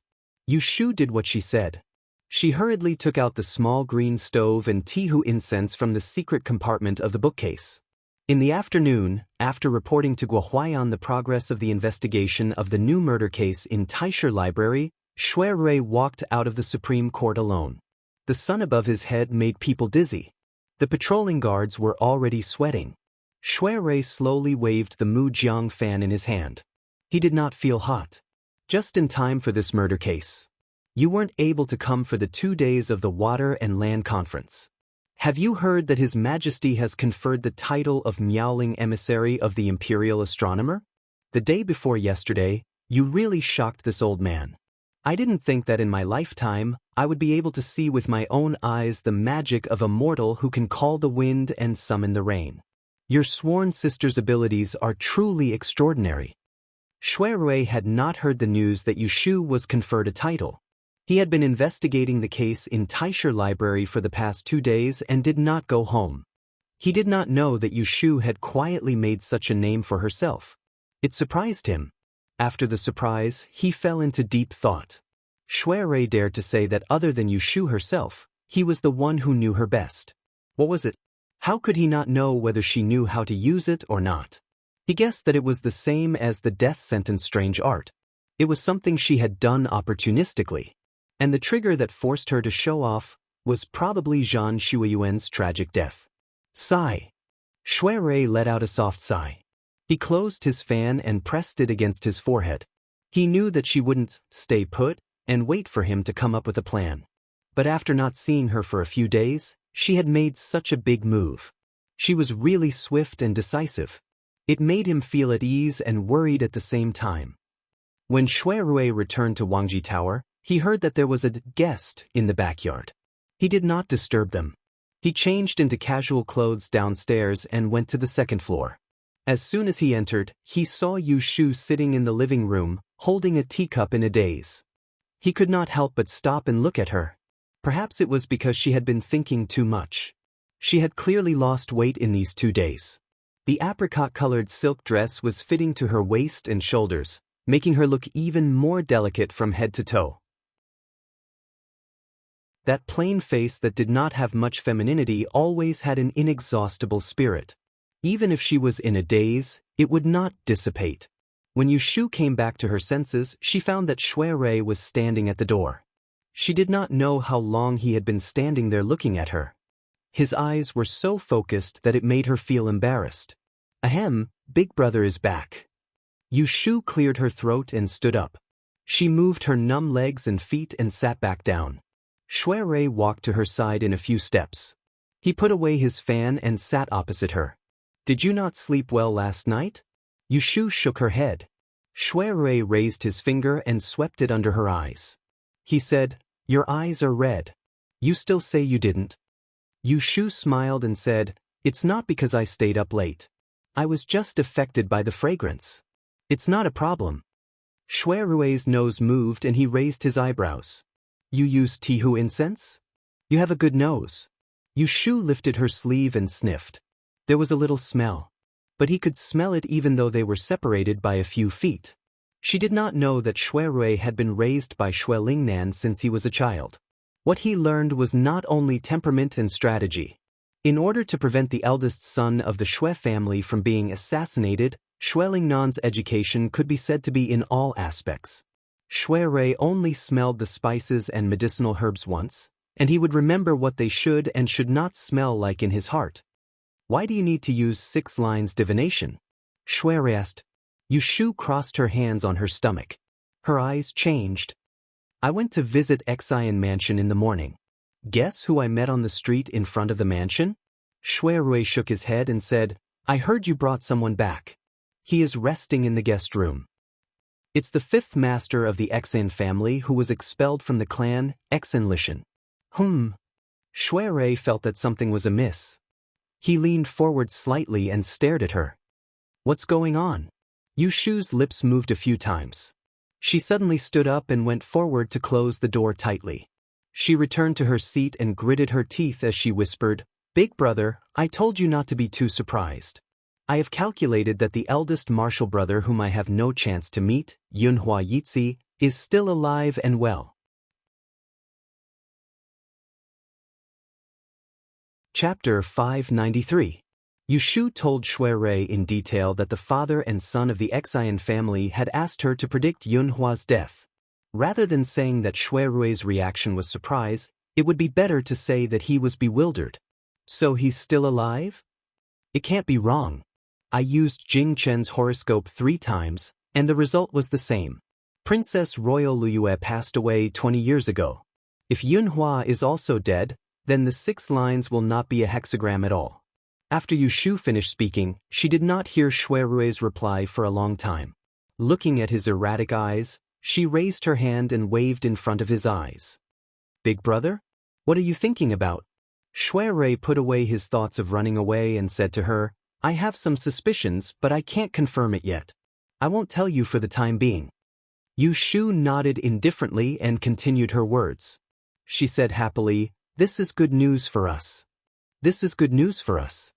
Yushu did what she said. She hurriedly took out the small green stove and tihu incense from the secret compartment of the bookcase. In the afternoon, after reporting to Guohuayan the progress of the investigation of the new murder case in Taisher Library, Shui Rui walked out of the Supreme Court alone. The sun above his head made people dizzy. The patrolling guards were already sweating. Shui Rui slowly waved the Mujiang fan in his hand. He did not feel hot. Just in time for this murder case. You weren't able to come for the 2 days of the Water and Land Conference. Have you heard that His Majesty has conferred the title of Miaoling Emissary of the Imperial Astronomer? The day before yesterday, you really shocked this old man. I didn't think that in my lifetime, I would be able to see with my own eyes the magic of a mortal who can call the wind and summon the rain. Your sworn sister's abilities are truly extraordinary. Shui Rui had not heard the news that Yushu was conferred a title. He had been investigating the case in Taisher Library for the past 2 days and did not go home. He did not know that Yushu had quietly made such a name for herself. It surprised him. After the surprise, he fell into deep thought. Shui Rui dared to say that other than Yushu herself, he was the one who knew her best. What was it? How could he not know whether she knew how to use it or not? He guessed that it was the same as the death sentence strange art. It was something she had done opportunistically. And the trigger that forced her to show off was probably Zhan Shuiyuan's tragic death. Sigh. Shui Rui let out a soft sigh. He closed his fan and pressed it against his forehead. He knew that she wouldn't stay put and wait for him to come up with a plan. But after not seeing her for a few days, she had made such a big move. She was really swift and decisive. It made him feel at ease and worried at the same time. When Shui Rui returned to Wangji Tower, he heard that there was a guest in the backyard. He did not disturb them. He changed into casual clothes downstairs and went to the second floor. As soon as he entered, he saw Yu Shu sitting in the living room, holding a teacup in a daze. He could not help but stop and look at her. Perhaps it was because she had been thinking too much. She had clearly lost weight in these 2 days. The apricot-colored silk dress was fitting to her waist and shoulders, making her look even more delicate from head to toe. That plain face that did not have much femininity always had an inexhaustible spirit. Even if she was in a daze, it would not dissipate. When Yu Shu came back to her senses, she found that Shui Rui was standing at the door. She did not know how long he had been standing there looking at her. His eyes were so focused that it made her feel embarrassed. Ahem, Big Brother is back. Yu Shu cleared her throat and stood up. She moved her numb legs and feet and sat back down. Shui Rui walked to her side in a few steps. He put away his fan and sat opposite her. Did you not sleep well last night? Yu Shu shook her head. Shui Rui raised his finger and swept it under her eyes. He said, Your eyes are red. You still say you didn't? Yu Shu smiled and said, It's not because I stayed up late. I was just affected by the fragrance. It's not a problem. Shui Rui's nose moved and he raised his eyebrows. You use Tihu incense? You have a good nose. Yu Shu lifted her sleeve and sniffed. There was a little smell. But he could smell it even though they were separated by a few feet. She did not know that Shui Rui had been raised by Shui Lingnan since he was a child. What he learned was not only temperament and strategy. In order to prevent the eldest son of the Shui family from being assassinated, Shui Lingnan's education could be said to be in all aspects. Shui Rui only smelled the spices and medicinal herbs once, and he would remember what they should and should not smell like in his heart. Why do you need to use 6 lines divination? Shui Rui asked. Yu Shu crossed her hands on her stomach. Her eyes changed. I went to visit Xian Mansion in the morning. Guess who I met on the street in front of the mansion? Shui Rui shook his head and said, I heard you brought someone back. He is resting in the guest room. It's the 5th master of the Xian family who was expelled from the clan, Xian Lishan. Shui Rui felt that something was amiss. He leaned forward slightly and stared at her. What's going on? Yu Shu's lips moved a few times. She suddenly stood up and went forward to close the door tightly. She returned to her seat and gritted her teeth as she whispered, Big Brother, I told you not to be too surprised. I have calculated that the eldest martial brother whom I have no chance to meet, Yunhua Yitzi, is still alive and well. Chapter 593. Yu Shu told Shui Rui in detail that the father and son of the Xian family had asked her to predict Yunhua's death. Rather than saying that Shui Rui's reaction was surprise, it would be better to say that he was bewildered. So he's still alive? It can't be wrong. I used Jing Chen's horoscope 3 times, and the result was the same. Princess Royal Luyue passed away 20 years ago. If Yunhua is also dead, then the 6 lines will not be a hexagram at all. After Yu Shu finished speaking, she did not hear Shui Rui's reply for a long time. Looking at his erratic eyes, she raised her hand and waved in front of his eyes. Big Brother? What are you thinking about? Shui Rui put away his thoughts of running away and said to her, I have some suspicions, but I can't confirm it yet. I won't tell you for the time being. Yu Shu nodded indifferently and continued her words. She said happily, This is good news for us. This is good news for us.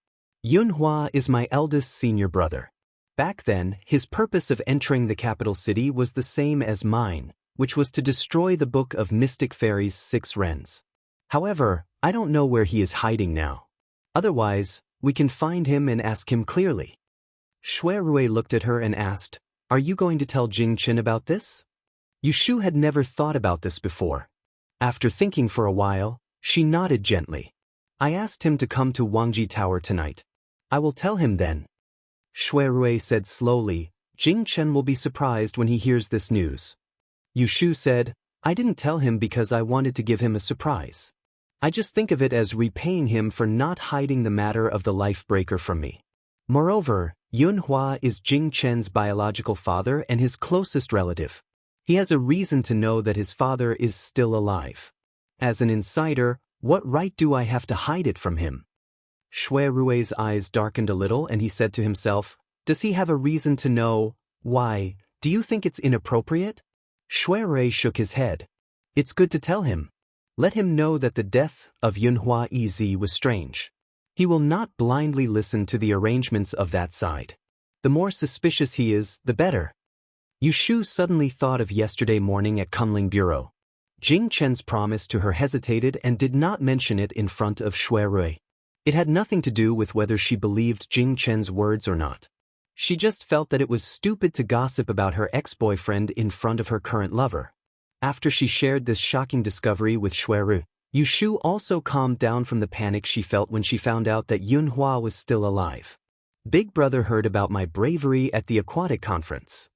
Yunhua is my eldest senior brother. Back then, his purpose of entering the capital city was the same as mine, which was to destroy the Book of Mystic Fairies' 6 Rens. However, I don't know where he is hiding now. Otherwise, we can find him and ask him clearly. Shui Rui looked at her and asked, Are you going to tell Jing Chen about this? Yu Shu had never thought about this before. After thinking for a while, she nodded gently. I asked him to come to Wangji Tower tonight. I will tell him then. Shui Rui said slowly, Jing Chen will be surprised when he hears this news. Yu Shu said, I didn't tell him because I wanted to give him a surprise. I just think of it as repaying him for not hiding the matter of the life breaker from me. Moreover, Yunhua is Jing Chen's biological father and his closest relative. He has a reason to know that his father is still alive. As an insider, what right do I have to hide it from him? Shui Rui's eyes darkened a little and he said to himself, does he have a reason to know? Why, do you think it's inappropriate? Shui Rui shook his head. It's good to tell him. Let him know that the death of Yunhua Ez was strange. He will not blindly listen to the arrangements of that side. The more suspicious he is, the better. Yushu suddenly thought of yesterday morning at Kunling Bureau. Jing Chen's promise to her hesitated and did not mention it in front of Shui Rui. It had nothing to do with whether she believed Jing Chen's words or not. She just felt that it was stupid to gossip about her ex-boyfriend in front of her current lover. After she shared this shocking discovery with Shui Rui, Yushu also calmed down from the panic she felt when she found out that Yunhua was still alive. Big brother heard about my bravery at the aquatic conference.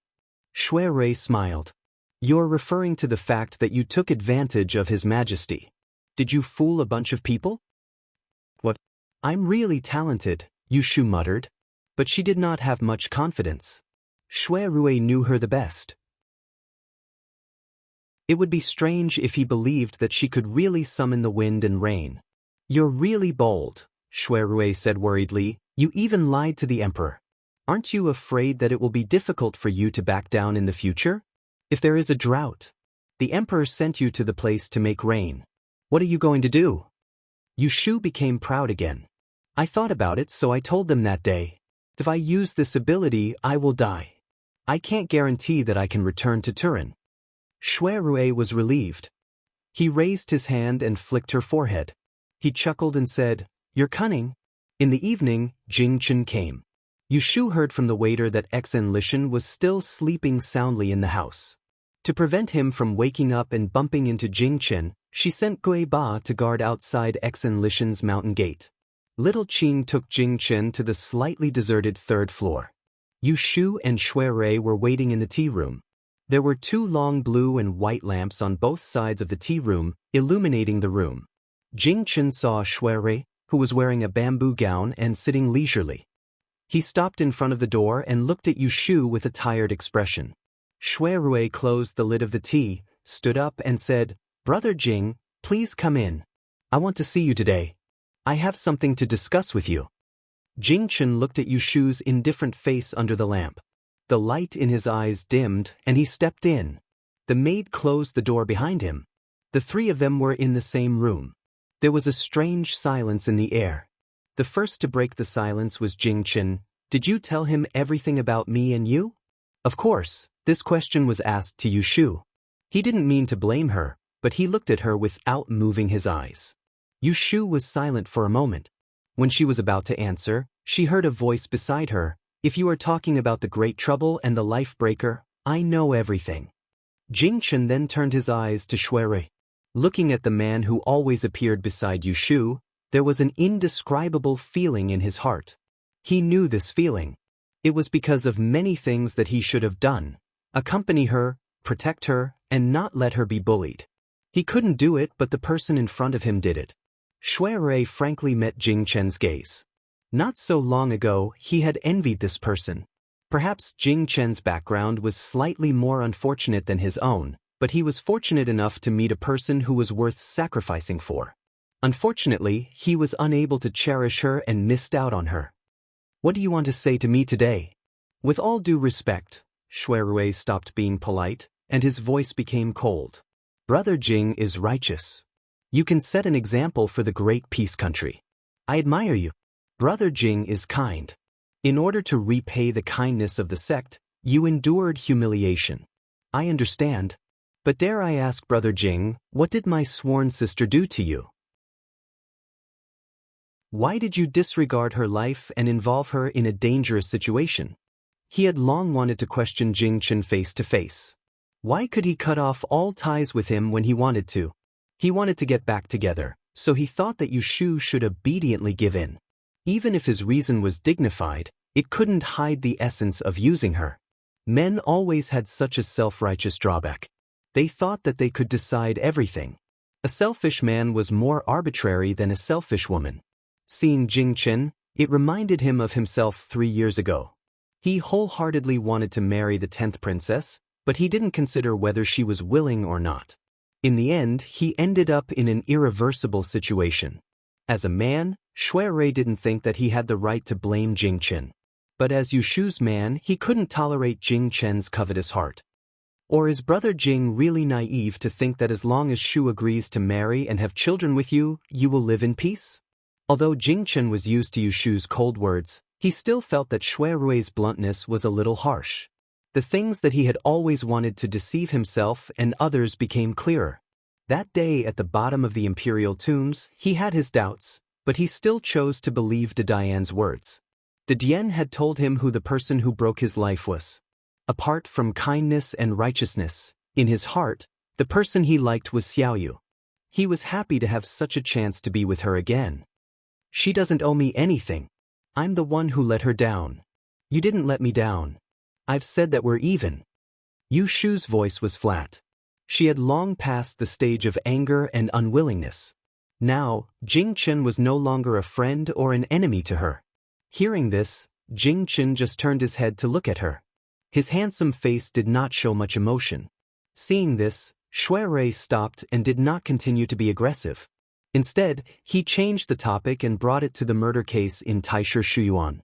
Shui Rui smiled. You're referring to the fact that you took advantage of His Majesty. Did you fool a bunch of people? What? I'm really talented, Yushu muttered. But she did not have much confidence. Shui Rui knew her the best. It would be strange if he believed that she could really summon the wind and rain. You're really bold, Shui Rui said worriedly. You even lied to the emperor. Aren't you afraid that it will be difficult for you to back down in the future? If there is a drought, the emperor sent you to the place to make rain. What are you going to do? Yushu became proud again. I thought about it, so I told them that day. If I use this ability, I will die. I can't guarantee that I can return to Turin. Shui Rui was relieved. He raised his hand and flicked her forehead. He chuckled and said, You're cunning. In the evening, Jing Chen came. Yushu heard from the waiter that Exen Lishan was still sleeping soundly in the house. To prevent him from waking up and bumping into Jing Chen, she sent Gui Ba to guard outside Exen Lishan's mountain gate. Little Qing took Jing Chen to the slightly deserted third floor. Yushu and Shui Rui were waiting in the tea room. There were 2 long blue and white lamps on both sides of the tea room, illuminating the room. Jing Chen saw Shui Rui, who was wearing a bamboo gown and sitting leisurely. He stopped in front of the door and looked at Yushu with a tired expression. Shui Rui closed the lid of the tea, stood up and said, Brother Jing, please come in. I want to see you today. I have something to discuss with you. Jing Chen looked at Yushu's indifferent face under the lamp. The light in his eyes dimmed, and he stepped in. The maid closed the door behind him. The 3 of them were in the same room. There was a strange silence in the air. The first to break the silence was Jing Chen. Did you tell him everything about me and you? Of course, this question was asked to Yushu. He didn't mean to blame her, but he looked at her without moving his eyes. Yushu was silent for a moment. When she was about to answer, she heard a voice beside her. If you are talking about the Great Trouble and the Life Breaker, I know everything. Jing Chen then turned his eyes to Shui Rui. Looking at the man who always appeared beside Yushu, there was an indescribable feeling in his heart. He knew this feeling. It was because of many things that he should have done. Accompany her, protect her, and not let her be bullied. He couldn't do it, but the person in front of him did it. Shui Rui frankly met Jing Chen's gaze. Not so long ago, he had envied this person. Perhaps Jing Chen's background was slightly more unfortunate than his own, but he was fortunate enough to meet a person who was worth sacrificing for. Unfortunately, he was unable to cherish her and missed out on her. What do you want to say to me today? With all due respect, Shui Rui stopped being polite, and his voice became cold. Brother Jing is righteous. You can set an example for the great peace country. I admire you. Brother Jing is kind. In order to repay the kindness of the sect, you endured humiliation. I understand. But dare I ask, Brother Jing, what did my sworn sister do to you? Why did you disregard her life and involve her in a dangerous situation? He had long wanted to question Jing Chen face to face. Why could he cut off all ties with him when he wanted to? He wanted to get back together, so he thought that Yushu should obediently give in. Even if his reason was dignified, it couldn't hide the essence of using her. Men always had such a self-righteous drawback. They thought that they could decide everything. A selfish man was more arbitrary than a selfish woman. Seeing Jing Chen, it reminded him of himself 3 years ago. He wholeheartedly wanted to marry the 10th princess, but he didn't consider whether she was willing or not. In the end, he ended up in an irreversible situation. As a man, Shui Rui didn't think that he had the right to blame Jing Chen. But as Yushu's man, he couldn't tolerate Jing Chen's covetous heart. Or is brother Jing really naive to think that as long as Shu agrees to marry and have children with you, you will live in peace? Although Jing Chen was used to Yushu's cold words, he still felt that Shui Rui's bluntness was a little harsh. The things that he had always wanted to deceive himself and others became clearer. That day at the bottom of the imperial tombs, he had his doubts, but he still chose to believe De Dian's words. De Dian had told him who the person who broke his life was. Apart from kindness and righteousness, in his heart, the person he liked was Xiaoyu. He was happy to have such a chance to be with her again. She doesn't owe me anything. I'm the one who let her down. You didn't let me down. I've said that we're even. Yu Shu's voice was flat. She had long passed the stage of anger and unwillingness. Now, Jing Chen was no longer a friend or an enemy to her. Hearing this, Jing Chen just turned his head to look at her. His handsome face did not show much emotion. Seeing this, Shui Rui stopped and did not continue to be aggressive. Instead, he changed the topic and brought it to the murder case in Taisher Shuyuan.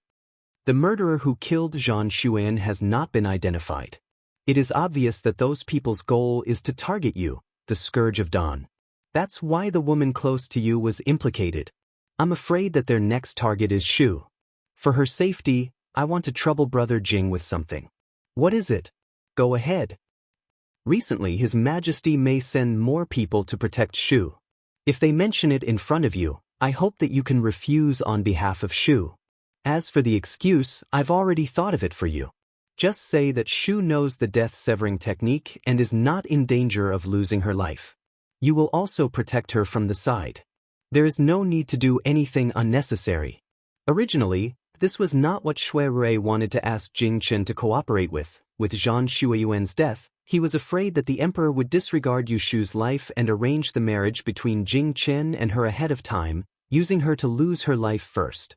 The murderer who killed Zhan Xuan has not been identified. It is obvious that those people's goal is to target you, the Scourge of Dawn. That's why the woman close to you was implicated. I'm afraid that their next target is Shu. For her safety, I want to trouble brother Jing with something. What is it? Go ahead. Recently, His Majesty may send more people to protect Shu. If they mention it in front of you, I hope that you can refuse on behalf of Shu. As for the excuse, I've already thought of it for you. Just say that Shu knows the death-severing technique and is not in danger of losing her life. You will also protect her from the side. There is no need to do anything unnecessary. Originally, this was not what Shui Rui wanted to ask Jing Chen to cooperate with. With Zhan Shuiyuan's death, he was afraid that the emperor would disregard Yushu's life and arrange the marriage between Jing Chen and her ahead of time, using her to lose her life first.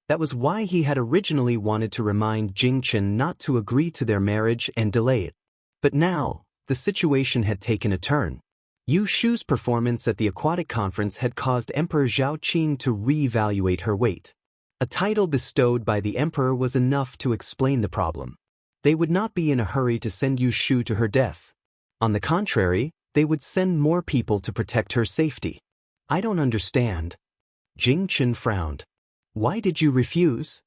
That was why he had originally wanted to remind Jing Chen not to agree to their marriage and delay it. But now, the situation had taken a turn. Yu Shu's performance at the aquatic conference had caused Emperor Zhao Qing to re-evaluate her weight. A title bestowed by the emperor was enough to explain the problem. They would not be in a hurry to send Yu Shu to her death. On the contrary, they would send more people to protect her safety. I don't understand. Jing Chen frowned. Why did you refuse?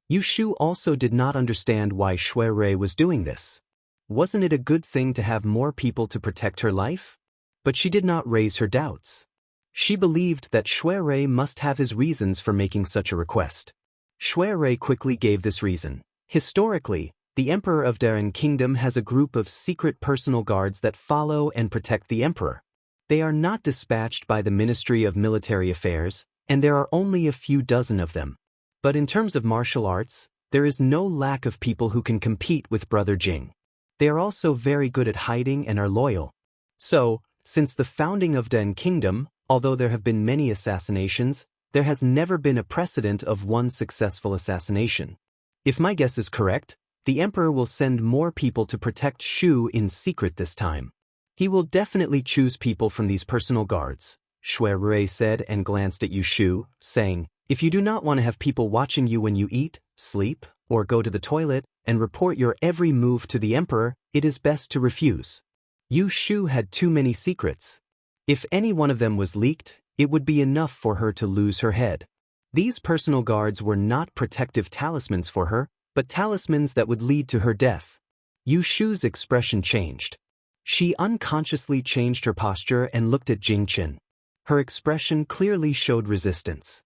Yu Shu also did not understand why Shui Rui was doing this. Wasn't it a good thing to have more people to protect her life? But she did not raise her doubts. She believed that Shui Rui must have his reasons for making such a request. Shui Rui quickly gave this reason. Historically, the Emperor of Darren Kingdom has a group of secret personal guards that follow and protect the Emperor. They are not dispatched by the Ministry of Military Affairs, and there are only a few dozen of them. But in terms of martial arts, there is no lack of people who can compete with Brother Jing. They are also very good at hiding and are loyal. So, since the founding of Den Kingdom, although there have been many assassinations, there has never been a precedent of one successful assassination. If my guess is correct, the Emperor will send more people to protect Shu in secret this time. He will definitely choose people from these personal guards, Shui Rui said and glanced at Yu Shu, saying, if you do not want to have people watching you when you eat, sleep, or go to the toilet, and report your every move to the Emperor, it is best to refuse. Yu Shu had too many secrets. If any one of them was leaked, it would be enough for her to lose her head. These personal guards were not protective talismans for her, but talismans that would lead to her death. Yu Shu's expression changed. She unconsciously changed her posture and looked at Jing Chen. Her expression clearly showed resistance.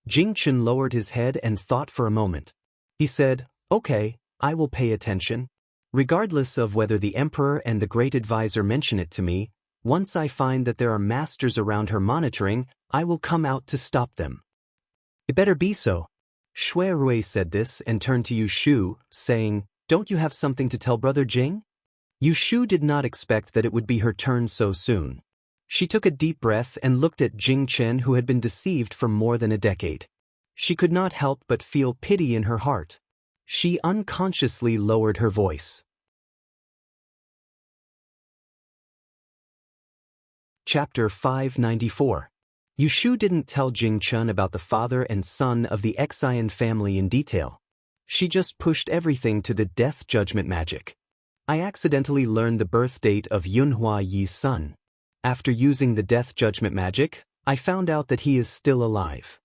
Jing Chen lowered his head and thought for a moment. He said, okay, I will pay attention. Regardless of whether the Emperor and the Great Advisor mention it to me, once I find that there are masters around her monitoring, I will come out to stop them. It better be so. Shui Rui said this and turned to Yu Shu, saying, don't you have something to tell Brother Jing? Yu Shu did not expect that it would be her turn so soon. She took a deep breath and looked at Jing Chen, who had been deceived for more than a decade. She could not help but feel pity in her heart. She unconsciously lowered her voice. Chapter 594. Yushu didn't tell Jing-chun about the father and son of the Xian family in detail. She just pushed everything to the death judgment magic. I accidentally learned the birth date of Yunhua Yi's son. After using the death judgment magic, I found out that he is still alive.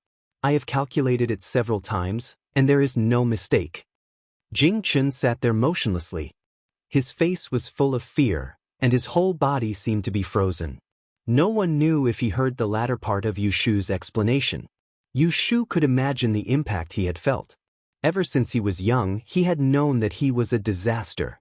I have calculated it several times, and there is no mistake. Jing-chun sat there motionlessly. His face was full of fear, and his whole body seemed to be frozen. No one knew if he heard the latter part of Yushu's explanation. Yushu could imagine the impact he had felt. Ever since he was young, he had known that he was a disaster.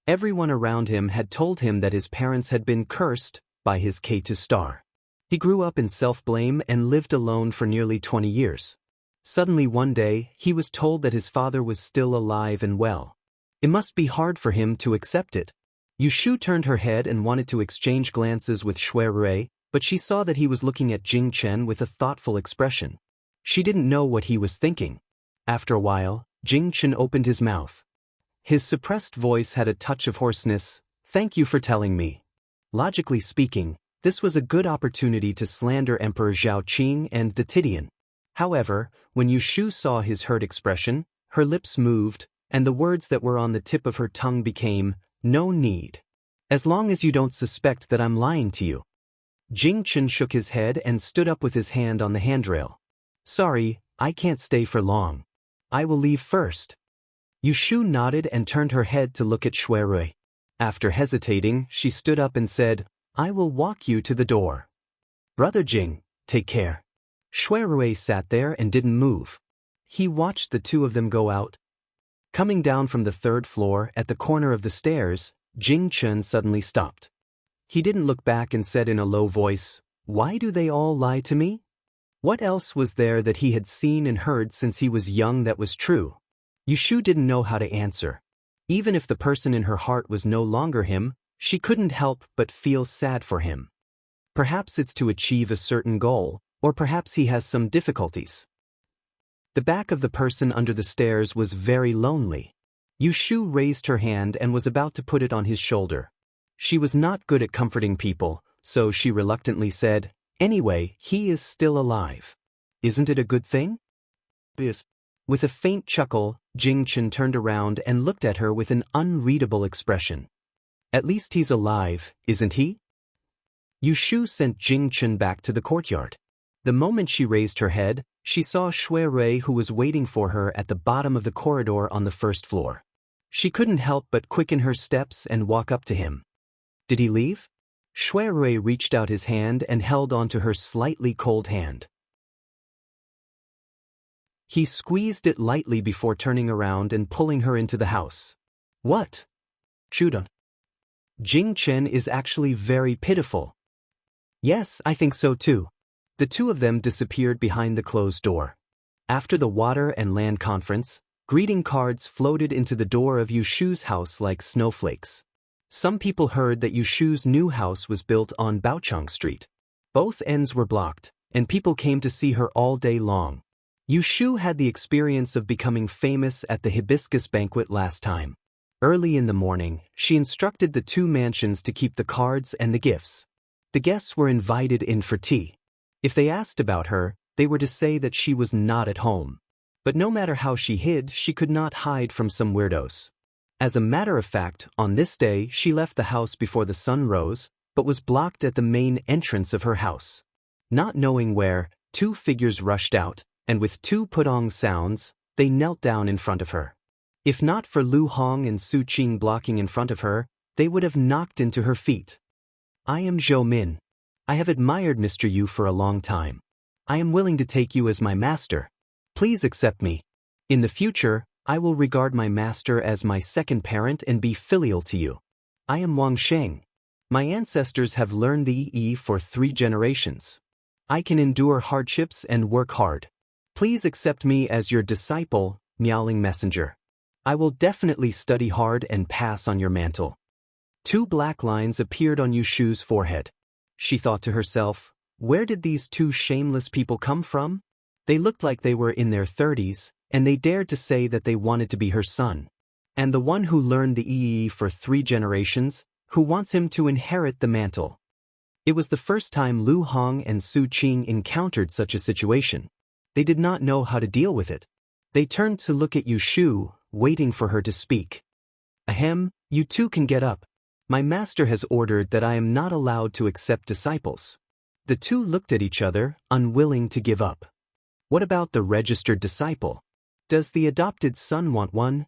Everyone around him had told him that his parents had been cursed by his K2 star. He grew up in self-blame and lived alone for nearly 20 years. Suddenly one day, he was told that his father was still alive and well. It must be hard for him to accept it. Yushu turned her head and wanted to exchange glances with Shui Rui, but she saw that he was looking at Jing-chen with a thoughtful expression. She didn't know what he was thinking. After a while, Jing-chen opened his mouth. His suppressed voice had a touch of hoarseness. "Thank you for telling me." Logically speaking, this was a good opportunity to slander Emperor Zhaoqing and Detidian. However, when Yushu saw his hurt expression, her lips moved, and the words that were on the tip of her tongue became, "No need. As long as you don't suspect that I'm lying to you." Jing-chen shook his head and stood up with his hand on the handrail. "Sorry, I can't stay for long. I will leave first." Yushu nodded and turned her head to look at Shui Rui. After hesitating, she stood up and said, "I will walk you to the door." "Brother Jing, take care." Shui Rui sat there and didn't move. He watched the two of them go out. Coming down from the third floor at the corner of the stairs, Jing-chun suddenly stopped. He didn't look back and said in a low voice, "Why do they all lie to me?" What else was there that he had seen and heard since he was young that was true? Yushu didn't know how to answer. Even if the person in her heart was no longer him, she couldn't help but feel sad for him. Perhaps it's to achieve a certain goal, or perhaps he has some difficulties. The back of the person under the stairs was very lonely. Yushu raised her hand and was about to put it on his shoulder. She was not good at comforting people, so she reluctantly said, "Anyway, he is still alive. Isn't it a good thing?" "Yes." With a faint chuckle, Jing-chen turned around and looked at her with an unreadable expression. "At least he's alive, isn't he?" Yushu sent Jing-chen back to the courtyard. The moment she raised her head, she saw Shui Rui, who was waiting for her at the bottom of the corridor on the first floor. She couldn't help but quicken her steps and walk up to him. "Did he leave?" Shui Rui reached out his hand and held onto her slightly cold hand. He squeezed it lightly before turning around and pulling her into the house. "What?" "Chuda. Jing-chen is actually very pitiful." "Yes, I think so too." The two of them disappeared behind the closed door. After the water and land conference, greeting cards floated into the door of Yushu's house like snowflakes. Some people heard that Yushu's new house was built on Baochang Street. Both ends were blocked, and people came to see her all day long. Yushu had the experience of becoming famous at the hibiscus banquet last time. Early in the morning, she instructed the two mansions to keep the cards and the gifts. The guests were invited in for tea. If they asked about her, they were to say that she was not at home. But no matter how she hid, she could not hide from some weirdos. As a matter of fact, on this day she left the house before the sun rose, but was blocked at the main entrance of her house. Not knowing where, two figures rushed out, and with two putong sounds, they knelt down in front of her. If not for Lu Hong and Su Qing blocking in front of her, they would have knocked into her feet. "I am Zhou Min. I have admired Mr. Yu for a long time. I am willing to take you as my master. Please accept me. In the future, I will regard my master as my second parent and be filial to you. I am Wang Sheng. My ancestors have learned the Yi for 3 generations. I can endure hardships and work hard. Please accept me as your disciple, Miaoling Messenger. I will definitely study hard and pass on your mantle." 2 black lines appeared on Yushu's forehead. She thought to herself, where did these 2 shameless people come from? They looked like they were in their 30s, and they dared to say that they wanted to be her son. And the one who learned the EE for 3 generations, who wants him to inherit the mantle. It was the first time Lu Hong and Su Qing encountered such a situation. They did not know how to deal with it. They turned to look at Yu Shu, waiting for her to speak. Ahem, you two can get up. My master has ordered that I am not allowed to accept disciples. The two looked at each other, unwilling to give up. What about the registered disciple? Does the adopted son want one?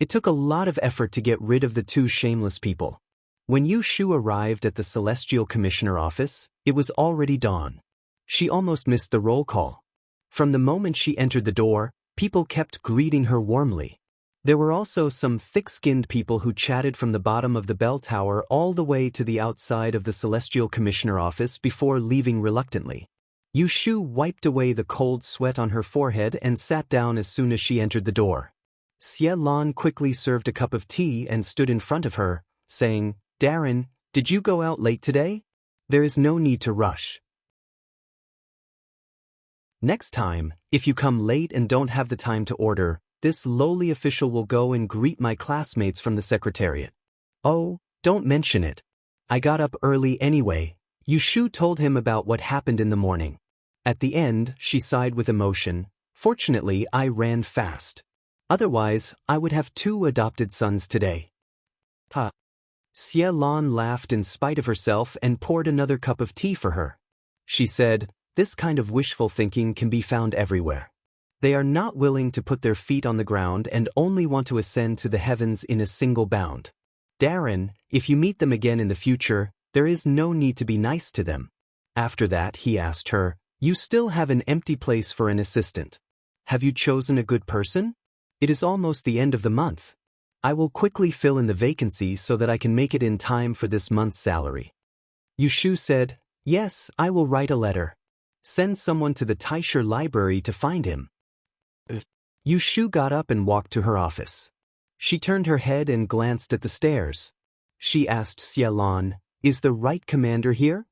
It took a lot of effort to get rid of the two shameless people. When Yu Shu arrived at the Celestial Commissioner office, it was already dawn. She almost missed the roll call. From the moment she entered the door, people kept greeting her warmly. There were also some thick-skinned people who chatted from the bottom of the bell tower all the way to the outside of the Celestial Commissioner office before leaving reluctantly. Yu Shu wiped away the cold sweat on her forehead and sat down as soon as she entered the door. Xie Lan quickly served a cup of tea and stood in front of her, saying, "Darren, did you go out late today? There is no need to rush. Next time, if you come late and don't have the time to order, this lowly official will go and greet my classmates from the secretariat." "Oh, don't mention it. I got up early anyway." Yu Shu told him about what happened in the morning. At the end, she sighed with emotion. "Fortunately, I ran fast. Otherwise, I would have 2 adopted sons today." Ha! Xie Lan laughed in spite of herself and poured another cup of tea for her. She said, "This kind of wishful thinking can be found everywhere. They are not willing to put their feet on the ground and only want to ascend to the heavens in a single bound. Darren, if you meet them again in the future, there is no need to be nice to them." After that, he asked her, "You still have an empty place for an assistant. Have you chosen a good person? It is almost the end of the month. I will quickly fill in the vacancy so that I can make it in time for this month's salary." Yu Shu said, "Yes, I will write a letter. Send someone to the Taisher library to find him." Yu Shu got up and walked to her office. She turned her head and glanced at the stairs. She asked Xie Lan, "Is the right commander here?"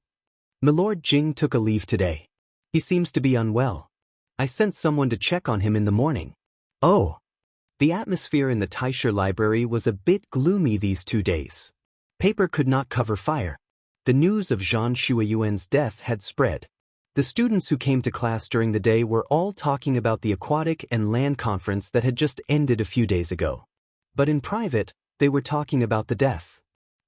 "Milord Jing took a leave today. He seems to be unwell. I sent someone to check on him in the morning." "Oh." The atmosphere in the Taisher library was a bit gloomy these 2 days. Paper could not cover fire. The news of Zhang Shuiyuan's death had spread. The students who came to class during the day were all talking about the aquatic and land conference that had just ended a few days ago. But in private, they were talking about the death.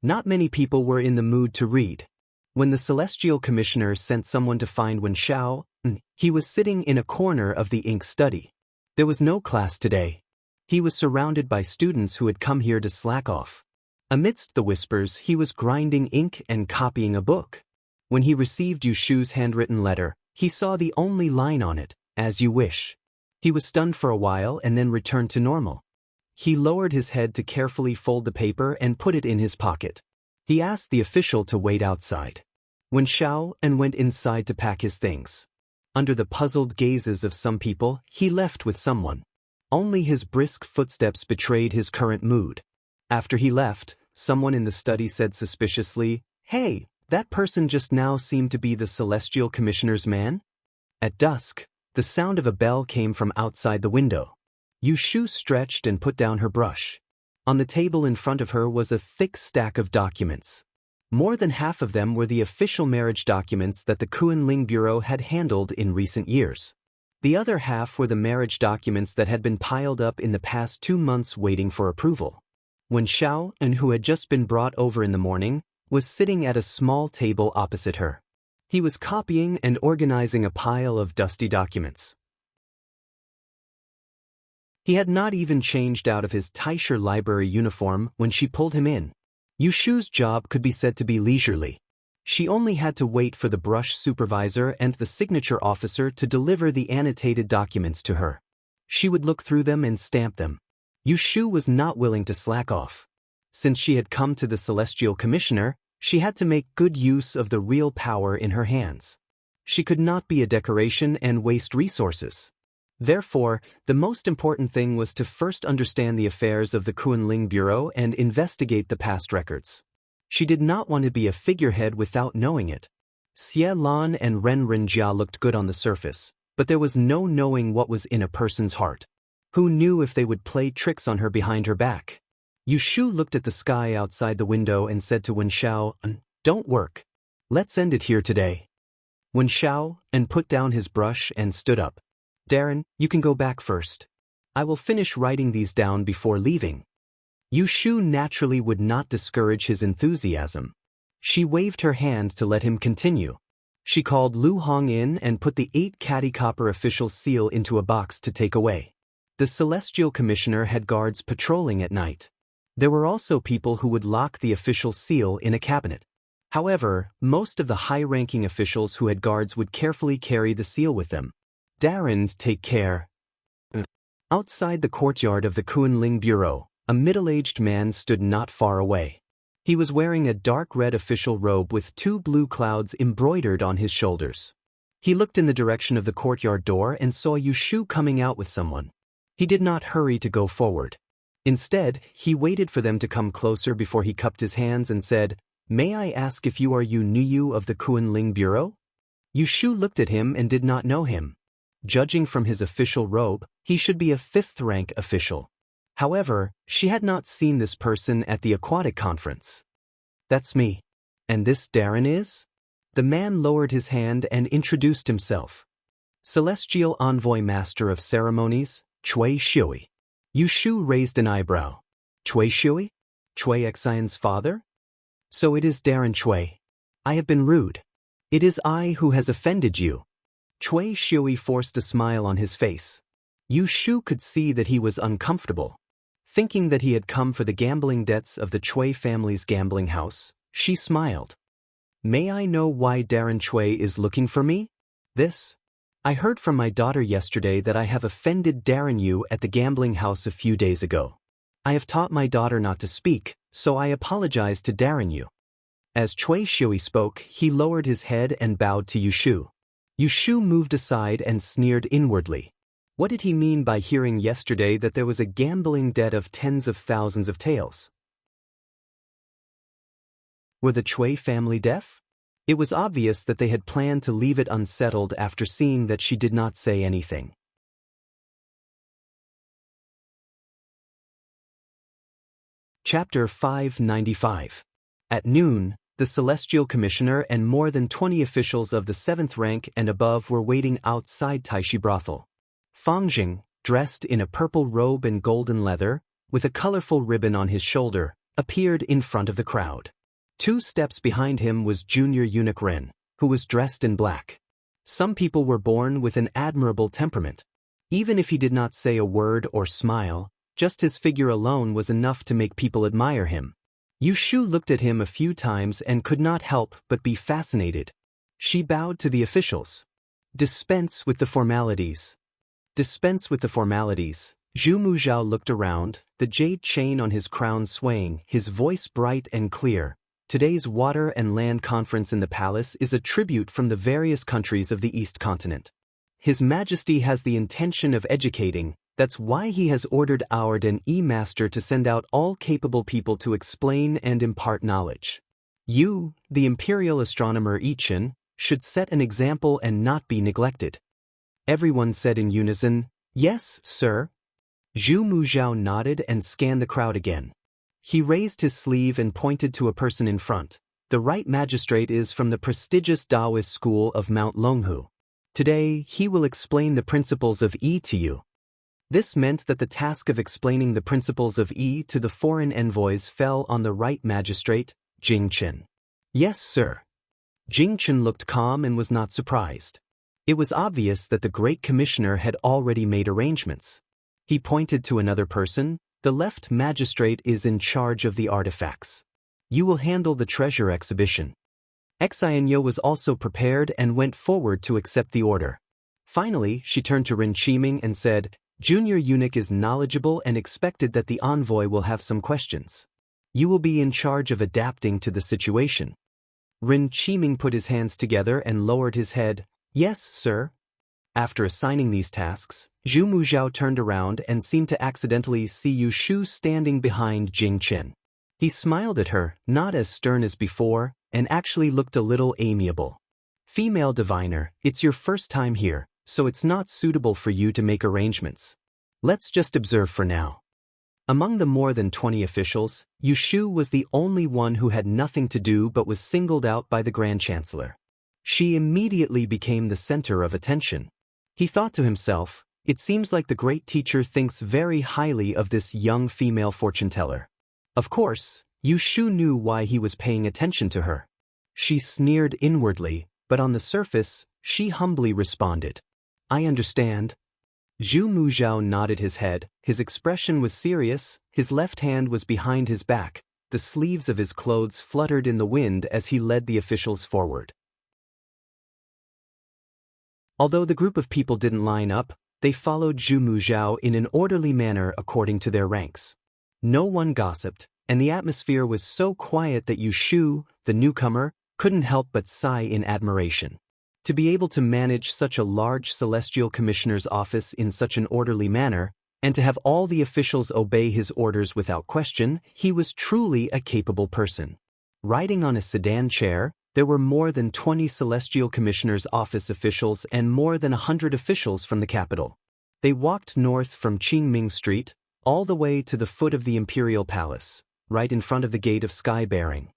Not many people were in the mood to read. When the Celestial Commissioner sent someone to find Wen Xiao, he was sitting in a corner of the ink study. There was no class today. He was surrounded by students who had come here to slack off. Amidst the whispers, he was grinding ink and copying a book. When he received Yu Shu's handwritten letter, he saw the only line on it, "As you wish." He was stunned for a while and then returned to normal. He lowered his head to carefully fold the paper and put it in his pocket. He asked the official to wait outside. Wen Xiao went inside to pack his things. Under the puzzled gazes of some people, he left with someone. Only his brisk footsteps betrayed his current mood. After he left, someone in the study said suspiciously, "Hey, that person just now seemed to be the Celestial Commissioner's man?" At dusk, the sound of a bell came from outside the window. Yu Shu stretched and put down her brush. On the table in front of her was a thick stack of documents. More than half of them were the official marriage documents that the Kunling Bureau had handled in recent years. The other half were the marriage documents that had been piled up in the past 2 months waiting for approval. Wen Xiao, who had just been brought over in the morning, was sitting at a small table opposite her. He was copying and organizing a pile of dusty documents. He had not even changed out of his Taisher library uniform when she pulled him in. Yu Shu's job could be said to be leisurely. She only had to wait for the brush supervisor and the signature officer to deliver the annotated documents to her. She would look through them and stamp them. Yu Shu was not willing to slack off. Since she had come to the Celestial Commissioner, she had to make good use of the real power in her hands. She could not be a decoration and waste resources. Therefore, the most important thing was to first understand the affairs of the Kunling Bureau and investigate the past records. She did not want to be a figurehead without knowing it. Xie Lan and Ren Renjia looked good on the surface, But there was no knowing what was in a person's heart. Who knew if they would play tricks on her behind her back? Yushu looked at the sky outside the window and said to Wenxiao, "Don't work. Let's end it here today." Wenxiao put down his brush and stood up. "Darren, you can go back first. I will finish writing these down before leaving." Yushu naturally would not discourage his enthusiasm. She waved her hand to let him continue. She called Lu Hong in and put the 8 catty copper official's seal into a box to take away. The Celestial Commissioner had guards patrolling at night. There were also people who would lock the official seal in a cabinet. However, most of the high-ranking officials who had guards would carefully carry the seal with them. Darren, take care. Outside the courtyard of the Kunling Bureau, a middle-aged man stood not far away. He was wearing a dark red official robe with 2 blue clouds embroidered on his shoulders. He looked in the direction of the courtyard door and saw Yushu coming out with someone. He did not hurry to go forward. Instead, he waited for them to come closer before he cupped his hands and said, "May I ask if you are Yu of the Kunling Bureau?" Yushu looked at him and did not know him. Judging from his official robe, he should be a 5th-rank official. However, she had not seen this person at the aquatic conference. "That's me. And this Darren is?" The man lowered his hand and introduced himself. "Celestial Envoy Master of Ceremonies, Chui Shui." Yushu raised an eyebrow. "Chui Shui? Chui Xian's father? So it is Darren Chui. I have been rude. It is I who has offended you." Chui Shui forced a smile on his face. Yushu could see that he was uncomfortable. Thinking that he had come for the gambling debts of the Chui family's gambling house, she smiled. "May I know why Darren Chui is looking for me?" "This. I heard from my daughter yesterday that I have offended Darren Yu at the gambling house a few days ago. I have taught my daughter not to speak, so I apologize to Darren Yu." As Chui Shui spoke, he lowered his head and bowed to Yushu. Yushu moved aside and sneered inwardly. What did he mean by hearing yesterday that there was a gambling debt of tens of thousands of taels? Were the Chui family deaf? It was obvious that they had planned to leave it unsettled after seeing that she did not say anything. Chapter 595. At noon, the Celestial Commissioner and more than 20 officials of the 7th rank and above were waiting outside Taishi Brothel. Fang Jing, dressed in a purple robe and golden leather, with a colorful ribbon on his shoulder, appeared in front of the crowd. 2 steps behind him was Junior Eunuch Ren, who was dressed in black. Some people were born with an admirable temperament. Even if he did not say a word or smile, just his figure alone was enough to make people admire him. Yushu looked at him a few times and could not help but be fascinated. She bowed to the officials. "Dispense with the formalities." "Dispense with the formalities." Zhu Muzhao looked around, the jade chain on his crown swaying, his voice bright and clear. "Today's water and land conference in the palace is a tribute from the various countries of the East Continent. His Majesty has the intention of educating, that's why he has ordered our Den Master to send out all capable people to explain and impart knowledge. You, the Imperial Astronomer Chen, should set an example and not be neglected." Everyone said in unison, "Yes, sir." Zhu Muzhao nodded and scanned the crowd again. He raised his sleeve and pointed to a person in front. "The right magistrate is from the prestigious Taoist school of Mount Longhu. Today, he will explain the principles of Yi to you." This meant that the task of explaining the principles of Yi to the foreign envoys fell on the right magistrate, Jing Chen. "Yes, sir." Jing Chen looked calm and was not surprised. It was obvious that the Great Commissioner had already made arrangements. He pointed to another person. "The left magistrate is in charge of the artifacts. You will handle the treasure exhibition." Xianyo was also prepared and went forward to accept the order. Finally, she turned to Rin Qiming and said, "Junior Eunuch is knowledgeable and expected that the envoy will have some questions. You will be in charge of adapting to the situation." Rin Qiming put his hands together and lowered his head. "Yes, sir." After assigning these tasks, Zhu Muzhao turned around and seemed to accidentally see Yushu standing behind Jing Chen. He smiled at her, not as stern as before, and actually looked a little amiable. "Female diviner, it's your first time here, so it's not suitable for you to make arrangements. Let's just observe for now. Among the more than 20 officials, Yushu was the only one who had nothing to do but was singled out by the Grand Chancellor. She immediately became the center of attention. He thought to himself, it seems like the great teacher thinks very highly of this young female fortune-teller. Of course, Yushu knew why he was paying attention to her. She sneered inwardly, but on the surface, she humbly responded, I understand. Zhu Muzhao nodded his head, his expression was serious, his left hand was behind his back, the sleeves of his clothes fluttered in the wind as he led the officials forward. Although the group of people didn't line up, they followed Zhu Muzhao in an orderly manner according to their ranks. No one gossiped, and the atmosphere was so quiet that Yushu, the newcomer, couldn't help but sigh in admiration. To be able to manage such a large celestial commissioner's office in such an orderly manner, and to have all the officials obey his orders without question, he was truly a capable person. Riding on a sedan chair, there were more than 20 celestial commissioner's office officials and more than 100 officials from the capital. They walked north from Qingming Street, all the way to the foot of the Imperial Palace, right in front of the Gate of Sky-bearing.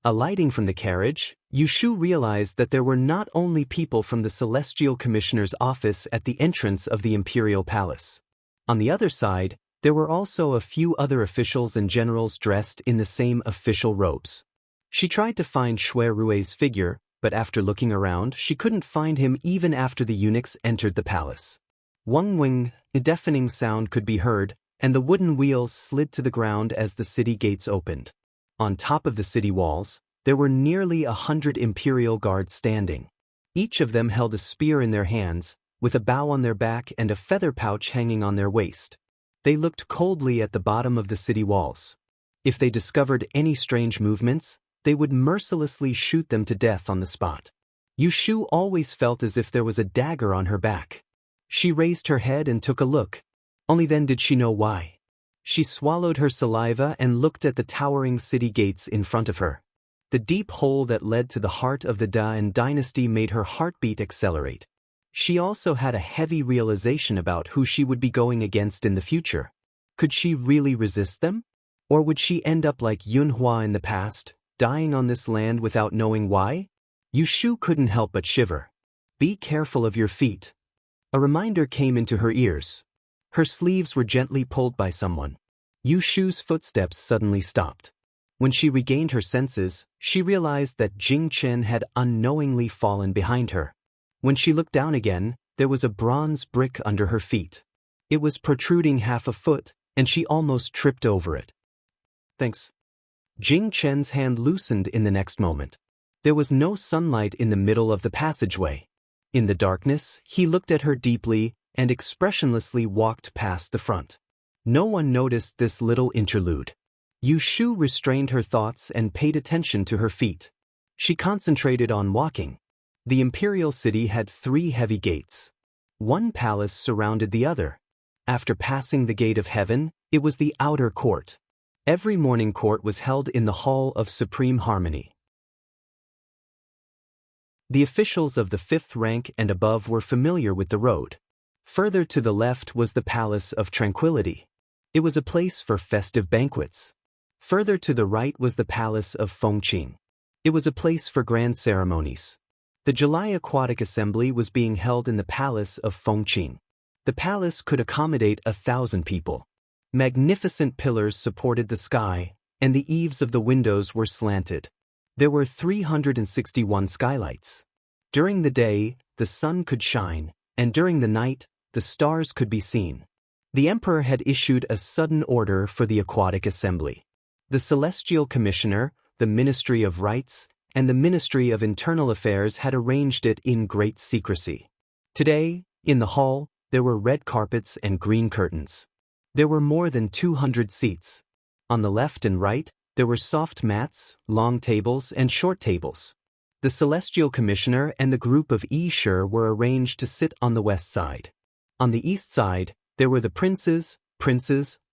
Alighting from the carriage, Yushu realized that there were not only people from the Celestial Commissioner's office at the entrance of the Imperial Palace. On the other side, there were also a few other officials and generals dressed in the same official robes. She tried to find Shui Rui's figure, but after looking around, she couldn't find him even after the eunuchs entered the palace. Wang Wing, a deafening sound could be heard, and the wooden wheels slid to the ground as the city gates opened. On top of the city walls, there were nearly 100 imperial guards standing. Each of them held a spear in their hands, with a bow on their back and a feather pouch hanging on their waist. They looked coldly at the bottom of the city walls. If they discovered any strange movements, they would mercilessly shoot them to death on the spot. Yushu always felt as if there was a dagger on her back. She raised her head and took a look. Only then did she know why. She swallowed her saliva and looked at the towering city gates in front of her. The deep hole that led to the heart of the Da'an dynasty made her heartbeat accelerate. She also had a heavy realization about who she would be going against in the future. Could she really resist them? Or would she end up like Yunhua in the past, dying on this land without knowing why? Yushu couldn't help but shiver. Be careful of your feet. A reminder came into her ears. Her sleeves were gently pulled by someone. Yushu's footsteps suddenly stopped. When she regained her senses, she realized that Jing Chen had unknowingly fallen behind her. When she looked down again, there was a bronze brick under her feet. It was protruding half a foot, and she almost tripped over it. Thanks. Jing Chen's hand loosened in the next moment. There was no sunlight in the middle of the passageway. In the darkness, he looked at her deeply and expressionlessly walked past the front. No one noticed this little interlude. Yushu restrained her thoughts and paid attention to her feet. She concentrated on walking. The imperial city had 3 heavy gates. One palace surrounded the other. After passing the gate of heaven, it was the outer court. Every morning court was held in the Hall of Supreme Harmony. The officials of the 5th rank and above were familiar with the road. Further to the left was the Palace of Tranquility. It was a place for festive banquets. Further to the right was the Palace of Fengqing. It was a place for grand ceremonies. The July Aquatic Assembly was being held in the Palace of Fengqing. The palace could accommodate 1,000 people. Magnificent pillars supported the sky, and the eaves of the windows were slanted. There were 361 skylights. During the day, the sun could shine, and during the night, the stars could be seen. The emperor had issued a sudden order for the Aquatic Assembly. The Celestial Commissioner, the Ministry of Rights, and the Ministry of Internal Affairs had arranged it in great secrecy. Today, in the hall, there were red carpets and green curtains. There were more than 200 seats. On the left and right, there were soft mats, long tables, and short tables. The Celestial Commissioner and the group of Yi-Shi were arranged to sit on the west side. On the east side, there were the princes,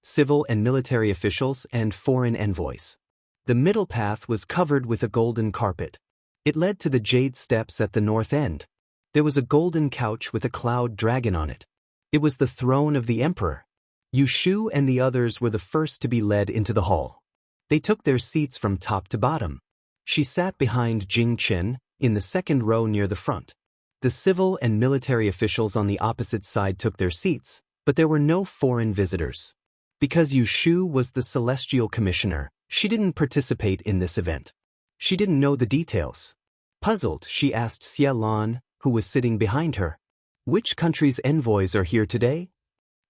civil and military officials, and foreign envoys. The middle path was covered with a golden carpet. It led to the jade steps at the north end. There was a golden couch with a cloud dragon on it. It was the throne of the emperor. Yu Shu and the others were the first to be led into the hall. They took their seats from top to bottom. She sat behind Jing Chen, in the second row near the front. The civil and military officials on the opposite side took their seats, but there were no foreign visitors. Because Yu Shu was the celestial commissioner, she didn't participate in this event. She didn't know the details. Puzzled, she asked Xie Lan, who was sitting behind her, "Which country's envoys are here today?"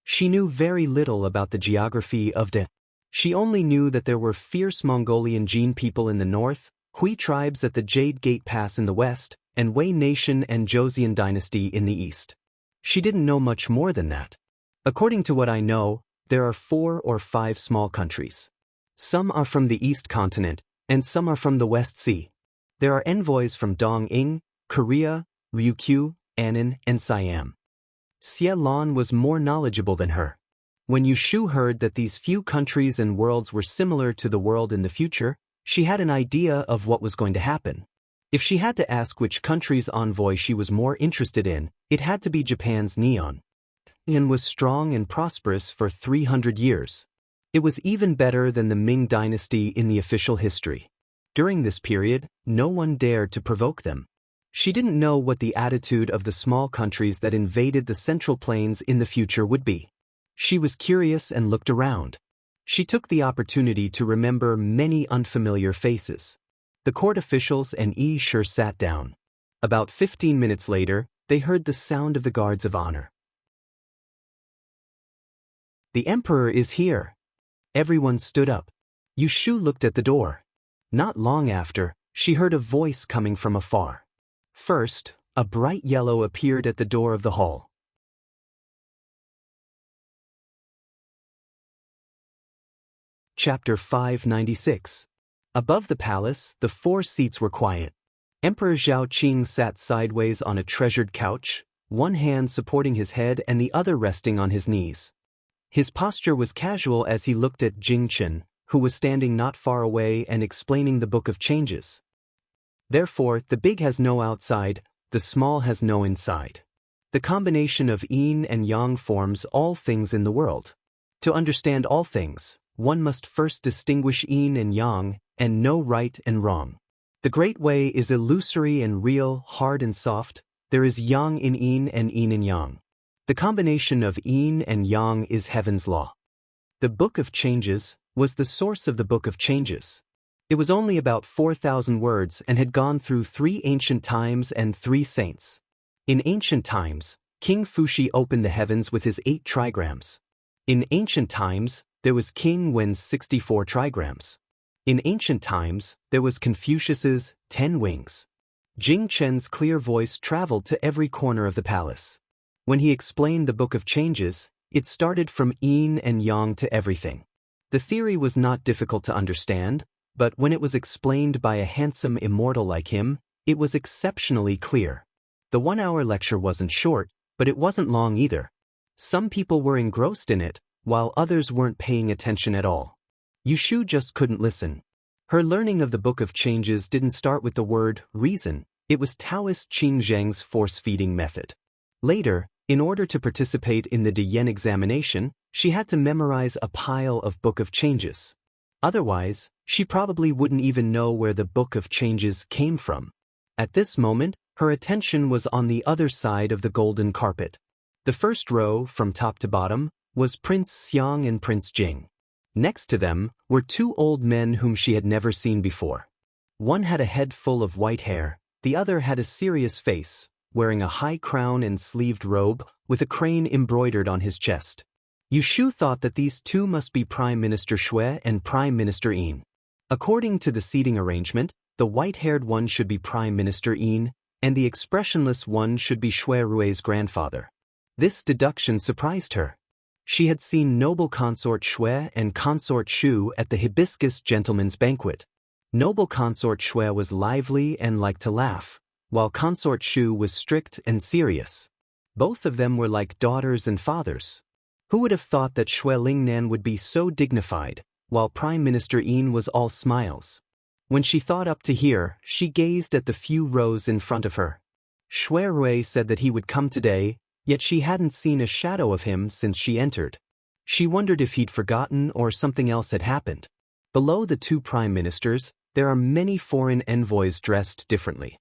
She knew very little about the geography of De. She only knew that there were fierce Mongolian Jin people in the north, Hui tribes at the Jade Gate Pass in the west, and Wei Nation and Joseon dynasty in the east. She didn't know much more than that. According to what I know, there are 4 or 5 small countries. Some are from the East continent, and some are from the West Sea. There are envoys from Dong-ing, Korea, Ryukyu, Annan, and Siam. Xie Lan was more knowledgeable than her. When Yu Shu heard that these few countries and worlds were similar to the world in the future, she had an idea of what was going to happen. If she had to ask which country's envoy she was more interested in, it had to be Japan's Neon. Neon was strong and prosperous for 300 years. It was even better than the Ming dynasty in the official history. During this period, no one dared to provoke them. She didn't know what the attitude of the small countries that invaded the Central Plains in the future would be. She was curious and looked around. She took the opportunity to remember many unfamiliar faces. The court officials and Yi Shi sat down. About 15 minutes later, they heard the sound of the guards of honor. "The emperor is here." Everyone stood up. Yu Shu looked at the door. Not long after, she heard a voice coming from afar. First, a bright yellow appeared at the door of the hall. Chapter 596. Above the palace, the 4 seats were quiet. Emperor Zhao Qing sat sideways on a treasured couch, one hand supporting his head and the other resting on his knees. His posture was casual as he looked at Jing Chen, who was standing not far away and explaining the Book of Changes. Therefore, the big has no outside, the small has no inside. The combination of yin and yang forms all things in the world. To understand all things, one must first distinguish yin and yang, and know right and wrong. The Great Way is illusory and real, hard and soft. There is yang in yin and yin in yang. The combination of yin and yang is heaven's law. The Book of Changes was the source of the Book of Changes. It was only about 4,000 words and had gone through 3 ancient times and 3 saints. In ancient times, King Fuxi opened the heavens with his 8 trigrams. In ancient times, there was King Wen's 64 trigrams. In ancient times, there was Confucius's 10 wings. Jing Chen's clear voice traveled to every corner of the palace. When he explained the Book of Changes, it started from yin and yang to everything. The theory was not difficult to understand, but when it was explained by a handsome immortal like him, it was exceptionally clear. The 1-hour lecture wasn't short, but it wasn't long either. Some people were engrossed in it, while others weren't paying attention at all. Yu Shu just couldn't listen. Her learning of the Book of Changes didn't start with the word reason, it was Taoist Qin Zheng's force-feeding method. Later, in order to participate in the Diyan examination, she had to memorize a pile of Book of Changes. Otherwise, she probably wouldn't even know where the Book of Changes came from. At this moment, her attention was on the other side of the golden carpet. The first row, from top to bottom, was Prince Xiang and Prince Jing. Next to them were 2 old men whom she had never seen before. One had a head full of white hair, the other had a serious face, wearing a high crown and sleeved robe, with a crane embroidered on his chest. Yu Shu thought that these 2 must be Prime Minister Xue and Prime Minister Yin. According to the seating arrangement, the white-haired one should be Prime Minister Yin, and the expressionless one should be Xue Rui's grandfather. This deduction surprised her. She had seen noble consort Xue and consort Shu at the Hibiscus Gentleman's Banquet. Noble consort Xue was lively and liked to laugh, while consort Shu was strict and serious. Both of them were like daughters and fathers. Who would have thought that Xue Lingnan would be so dignified, while Prime Minister Yin was all smiles? When she thought up to here, she gazed at the few rows in front of her. Shui Rui said that he would come today, yet she hadn't seen a shadow of him since she entered. She wondered if he'd forgotten or something else had happened. Below the two prime ministers, there are many foreign envoys dressed differently.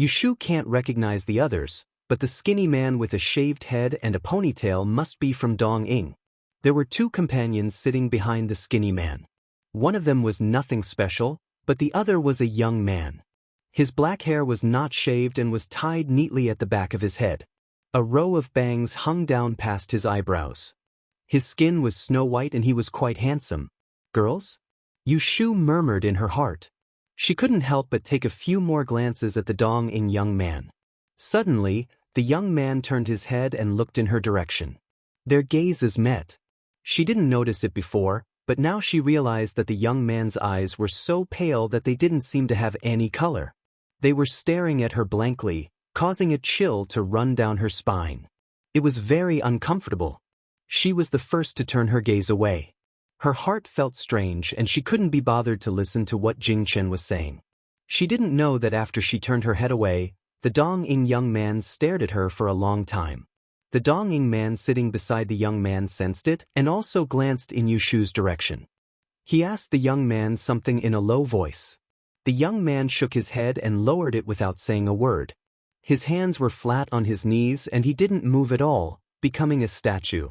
Yushu can't recognize the others, but the skinny man with a shaved head and a ponytail must be from Dong-ing. There were two companions sitting behind the skinny man. One of them was nothing special, but the other was a young man. His black hair was not shaved and was tied neatly at the back of his head. A row of bangs hung down past his eyebrows. His skin was snow white and he was quite handsome. Girls? Yushu murmured in her heart. She couldn't help but take a few more glances at the Dong-ing young man. Suddenly, the young man turned his head and looked in her direction. Their gazes met. She didn't notice it before, but now she realized that the young man's eyes were so pale that they didn't seem to have any color. They were staring at her blankly, causing a chill to run down her spine. It was very uncomfortable. She was the first to turn her gaze away. Her heart felt strange and she couldn't be bothered to listen to what Jingchen was saying. She didn't know that after she turned her head away, the Dong-ing young man stared at her for a long time. The Dong-ing man sitting beside the young man sensed it and also glanced in Yushu's direction. He asked the young man something in a low voice. The young man shook his head and lowered it without saying a word. His hands were flat on his knees and he didn't move at all, becoming a statue.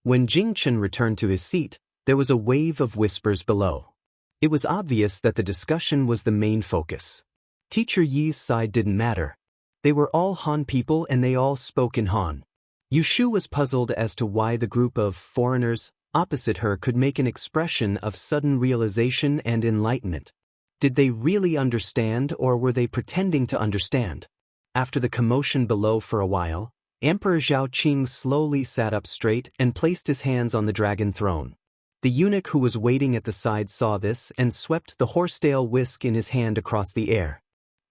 When Jingchen returned to his seat, there was a wave of whispers below. It was obvious that the discussion was the main focus. Teacher Yi's side didn't matter. They were all Han people and they all spoke in Han. Yushu was puzzled as to why the group of foreigners opposite her could make an expression of sudden realization and enlightenment. Did they really understand or were they pretending to understand? After the commotion below for a while, Emperor Zhaoqing slowly sat up straight and placed his hands on the dragon throne. The eunuch who was waiting at the side saw this and swept the horsetail whisk in his hand across the air.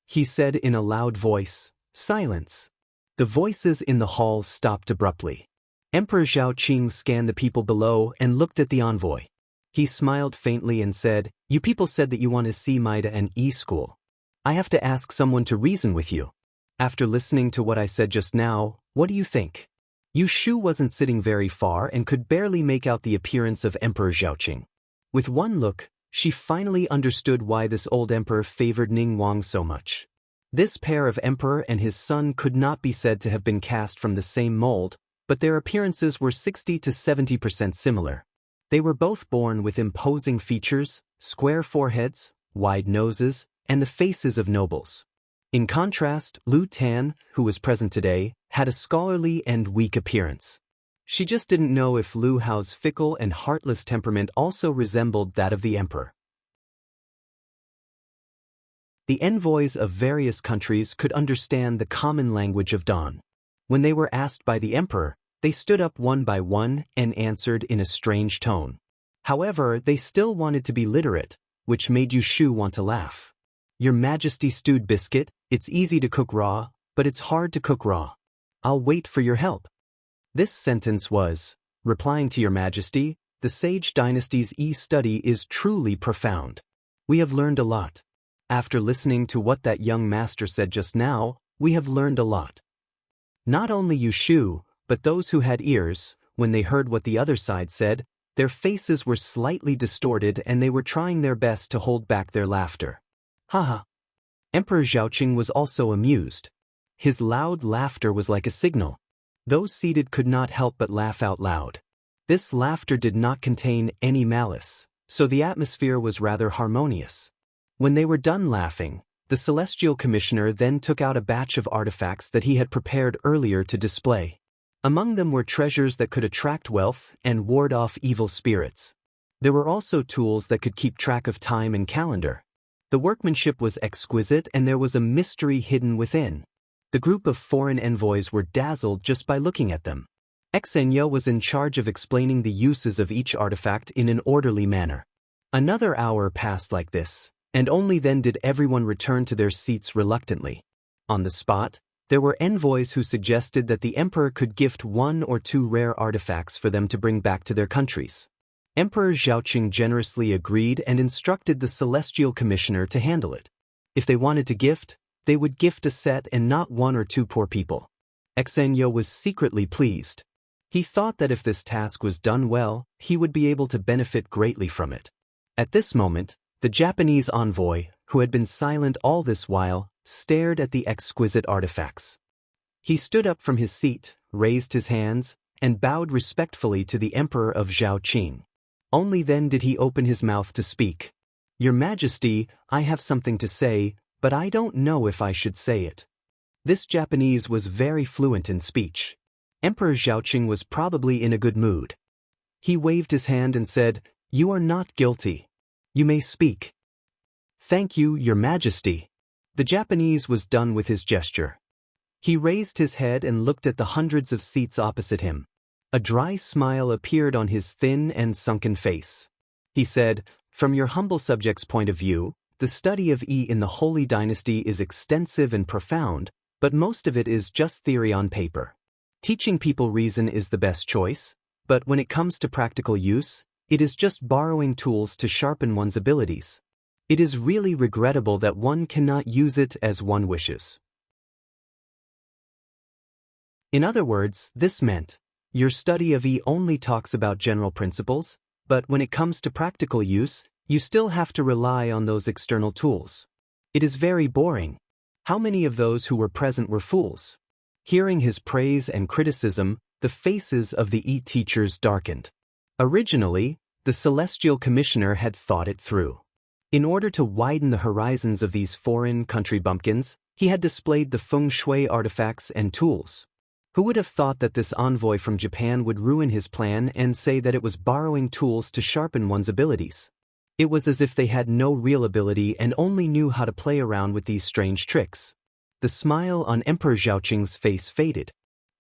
He said in a loud voice, "Silence." The voices in the hall stopped abruptly. Emperor Zhaoqing scanned the people below and looked at the envoy. He smiled faintly and said, "You people said that you want to see Maida and E-School. I have to ask someone to reason with you. After listening to what I said just now, what do you think?" Yushu wasn't sitting very far and could barely make out the appearance of Emperor Zhaoqing. With one look, she finally understood why this old emperor favored Ning Wang so much. This pair of emperor and his son could not be said to have been cast from the same mold, but their appearances were 60 to 70% similar. They were both born with imposing features, square foreheads, wide noses, and the faces of nobles. In contrast, Lu Tan, who was present today, had a scholarly and weak appearance. She just didn't know if Lu Hao's fickle and heartless temperament also resembled that of the emperor. The envoys of various countries could understand the common language of dawn. When they were asked by the emperor, they stood up one by one and answered in a strange tone. However, they still wanted to be literate, which made Yushu want to laugh. "Your Majesty stewed biscuit, it's easy to cook raw, but it's hard to cook raw. I'll wait for your help." This sentence was, replying to Your Majesty, the Sage Dynasty's study is truly profound. We have learned a lot. After listening to what that young master said just now, we have learned a lot. Not only Yushu, but those who had ears, when they heard what the other side said, their faces were slightly distorted and they were trying their best to hold back their laughter. Haha. Emperor Zhaoqing was also amused. His loud laughter was like a signal. Those seated could not help but laugh out loud. This laughter did not contain any malice, so the atmosphere was rather harmonious. When they were done laughing, the Celestial Commissioner then took out a batch of artifacts that he had prepared earlier to display. Among them were treasures that could attract wealth and ward off evil spirits. There were also tools that could keep track of time and calendar. The workmanship was exquisite and there was a mystery hidden within. The group of foreign envoys were dazzled just by looking at them. Xenyo was in charge of explaining the uses of each artifact in an orderly manner. Another hour passed like this, and only then did everyone return to their seats reluctantly. On the spot, there were envoys who suggested that the emperor could gift 1 or 2 rare artifacts for them to bring back to their countries. Emperor Zhaoqing generously agreed and instructed the Celestial Commissioner to handle it. If they wanted to gift, they would gift a set and not one or two poor people. Xenia was secretly pleased. He thought that if this task was done well, he would be able to benefit greatly from it. At this moment, the Japanese envoy, who had been silent all this while, stared at the exquisite artifacts. He stood up from his seat, raised his hands, and bowed respectfully to the Emperor of Zhaoqing. Only then did he open his mouth to speak. "Your Majesty, I have something to say, but I don't know if I should say it." This Japanese was very fluent in speech. Emperor Zhaoqing was probably in a good mood. He waved his hand and said, "You are not guilty. You may speak." "Thank you, Your Majesty." The Japanese was done with his gesture. He raised his head and looked at the hundreds of seats opposite him. A dry smile appeared on his thin and sunken face. He said, "From your humble subject's point of view, the study of Yi in the Holy Dynasty is extensive and profound, but most of it is just theory on paper. Teaching people reason is the best choice, but when it comes to practical use, it is just borrowing tools to sharpen one's abilities. It is really regrettable that one cannot use it as one wishes." In other words, this meant, your study of Yi only talks about general principles, but when it comes to practical use, you still have to rely on those external tools. It is very boring. How many of those who were present were fools? Hearing his praise and criticism, the faces of the Yi teachers darkened. Originally, the Celestial Commissioner had thought it through. In order to widen the horizons of these foreign country bumpkins, he had displayed the feng shui artifacts and tools. Who would have thought that this envoy from Japan would ruin his plan and say that it was borrowing tools to sharpen one's abilities? It was as if they had no real ability and only knew how to play around with these strange tricks. The smile on Emperor Zhaoqing's face faded.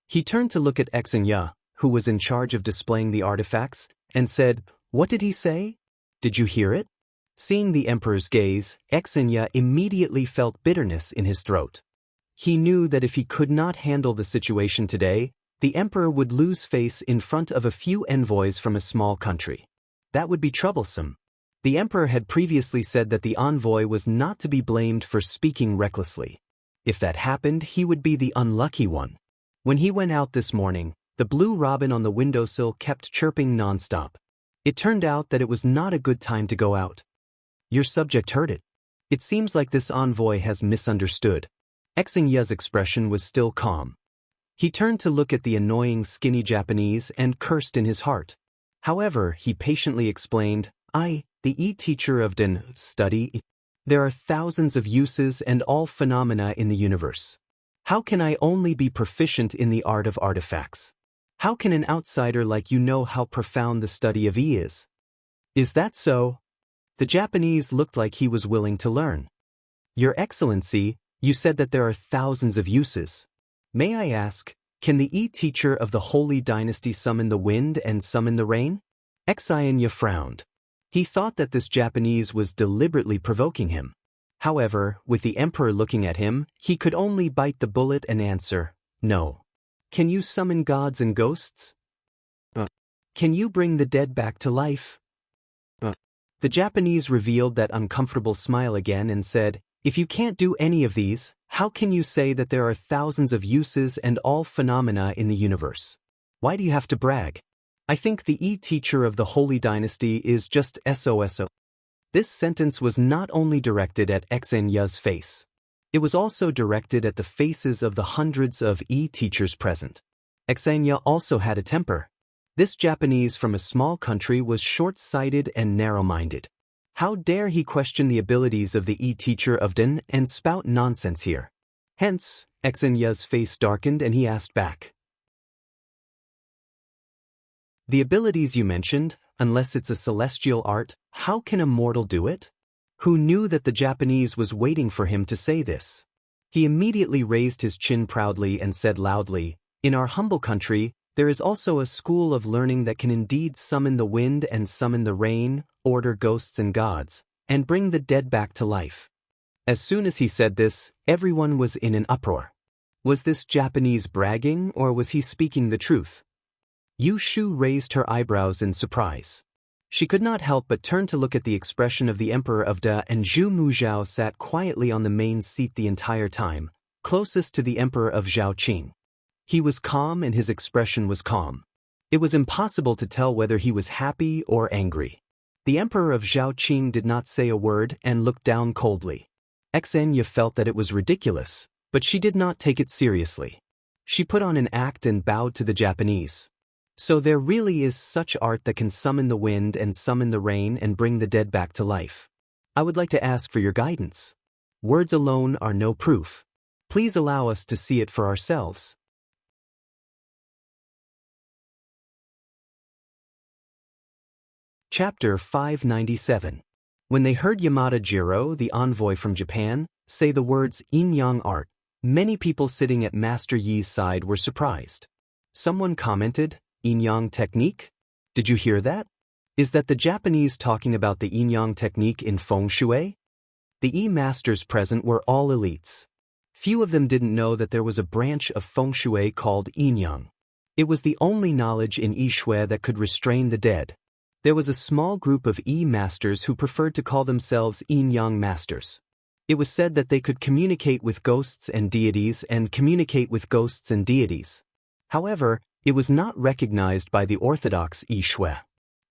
He turned to look at Xenia, who was in charge of displaying the artifacts, and said, "What did he say? Did you hear it?" Seeing the Emperor's gaze, Xenia immediately felt bitterness in his throat. He knew that if he could not handle the situation today, the Emperor would lose face in front of a few envoys from a small country. That would be troublesome. The Emperor had previously said that the envoy was not to be blamed for speaking recklessly. If that happened, he would be the unlucky one. When he went out this morning, the blue robin on the windowsill kept chirping nonstop. It turned out that it was not a good time to go out. Your subject heard it. It seems like this envoy has misunderstood. Xingya's expression was still calm. He turned to look at the annoying skinny Japanese and cursed in his heart. However, he patiently explained, "I, the teacher of Den study. There are thousands of uses and all phenomena in the universe. How can I only be proficient in the art of artifacts? How can an outsider like you know how profound the study of Yi is?" "Is that so?" The Japanese looked like he was willing to learn. "Your Excellency, you said that there are thousands of uses. May I ask, can the teacher of the Holy Dynasty summon the wind and summon the rain?" Xenia frowned. He thought that this Japanese was deliberately provoking him. However, with the Emperor looking at him, he could only bite the bullet and answer, "No." "Can you summon gods and ghosts? Can you bring the dead back to life?" The Japanese revealed that uncomfortable smile again and said, "If you can't do any of these, how can you say that there are thousands of uses and all phenomena in the universe? Why do you have to brag? I think the teacher of the Holy Dynasty is just SOSO." This sentence was not only directed at Xenia's face. It was also directed at the faces of the hundreds of teachers present. Xenia also had a temper. This Japanese from a small country was short-sighted and narrow-minded. How dare he question the abilities of the teacher of Den and spout nonsense here? Hence, Xenia's face darkened and he asked back, "The abilities you mentioned, unless it's a celestial art, how can a mortal do it?" Who knew that the Japanese was waiting for him to say this? He immediately raised his chin proudly and said loudly, "In our humble country, there is also a school of learning that can indeed summon the wind and summon the rain, order ghosts and gods, and bring the dead back to life." As soon as he said this, everyone was in an uproar. Was this Japanese bragging or was he speaking the truth? Yu Shu raised her eyebrows in surprise. She could not help but turn to look at the expression of the Emperor of Da, and Zhu Muzhao sat quietly on the main seat the entire time, closest to the Emperor of Zhaoqing. He was calm and his expression was calm. It was impossible to tell whether he was happy or angry. The Emperor of Zhaoqing did not say a word and looked down coldly. Xenia felt that it was ridiculous, but she did not take it seriously. She put on an act and bowed to the Japanese. So there really is such art that can summon the wind and summon the rain and bring the dead back to life. I would like to ask for your guidance. Words alone are no proof. Please allow us to see it for ourselves. Chapter 597. When they heard Yamada Jiro, the envoy from Japan, say the words yin-yang art, many people sitting at Master Yi's side were surprised. Someone commented, yin-yang technique? Did you hear that? Is that the Japanese talking about the yin-yang technique in feng shui? The E-masters present were all elites. Few of them didn't know that there was a branch of feng shui called yin-yang. It was the only knowledge in I Shui that could restrain the dead. There was a small group of E-masters who preferred to call themselves yin-yang masters. It was said that they could communicate with ghosts and deities and communicate with ghosts and deities. However, it was not recognized by the orthodox I Shui.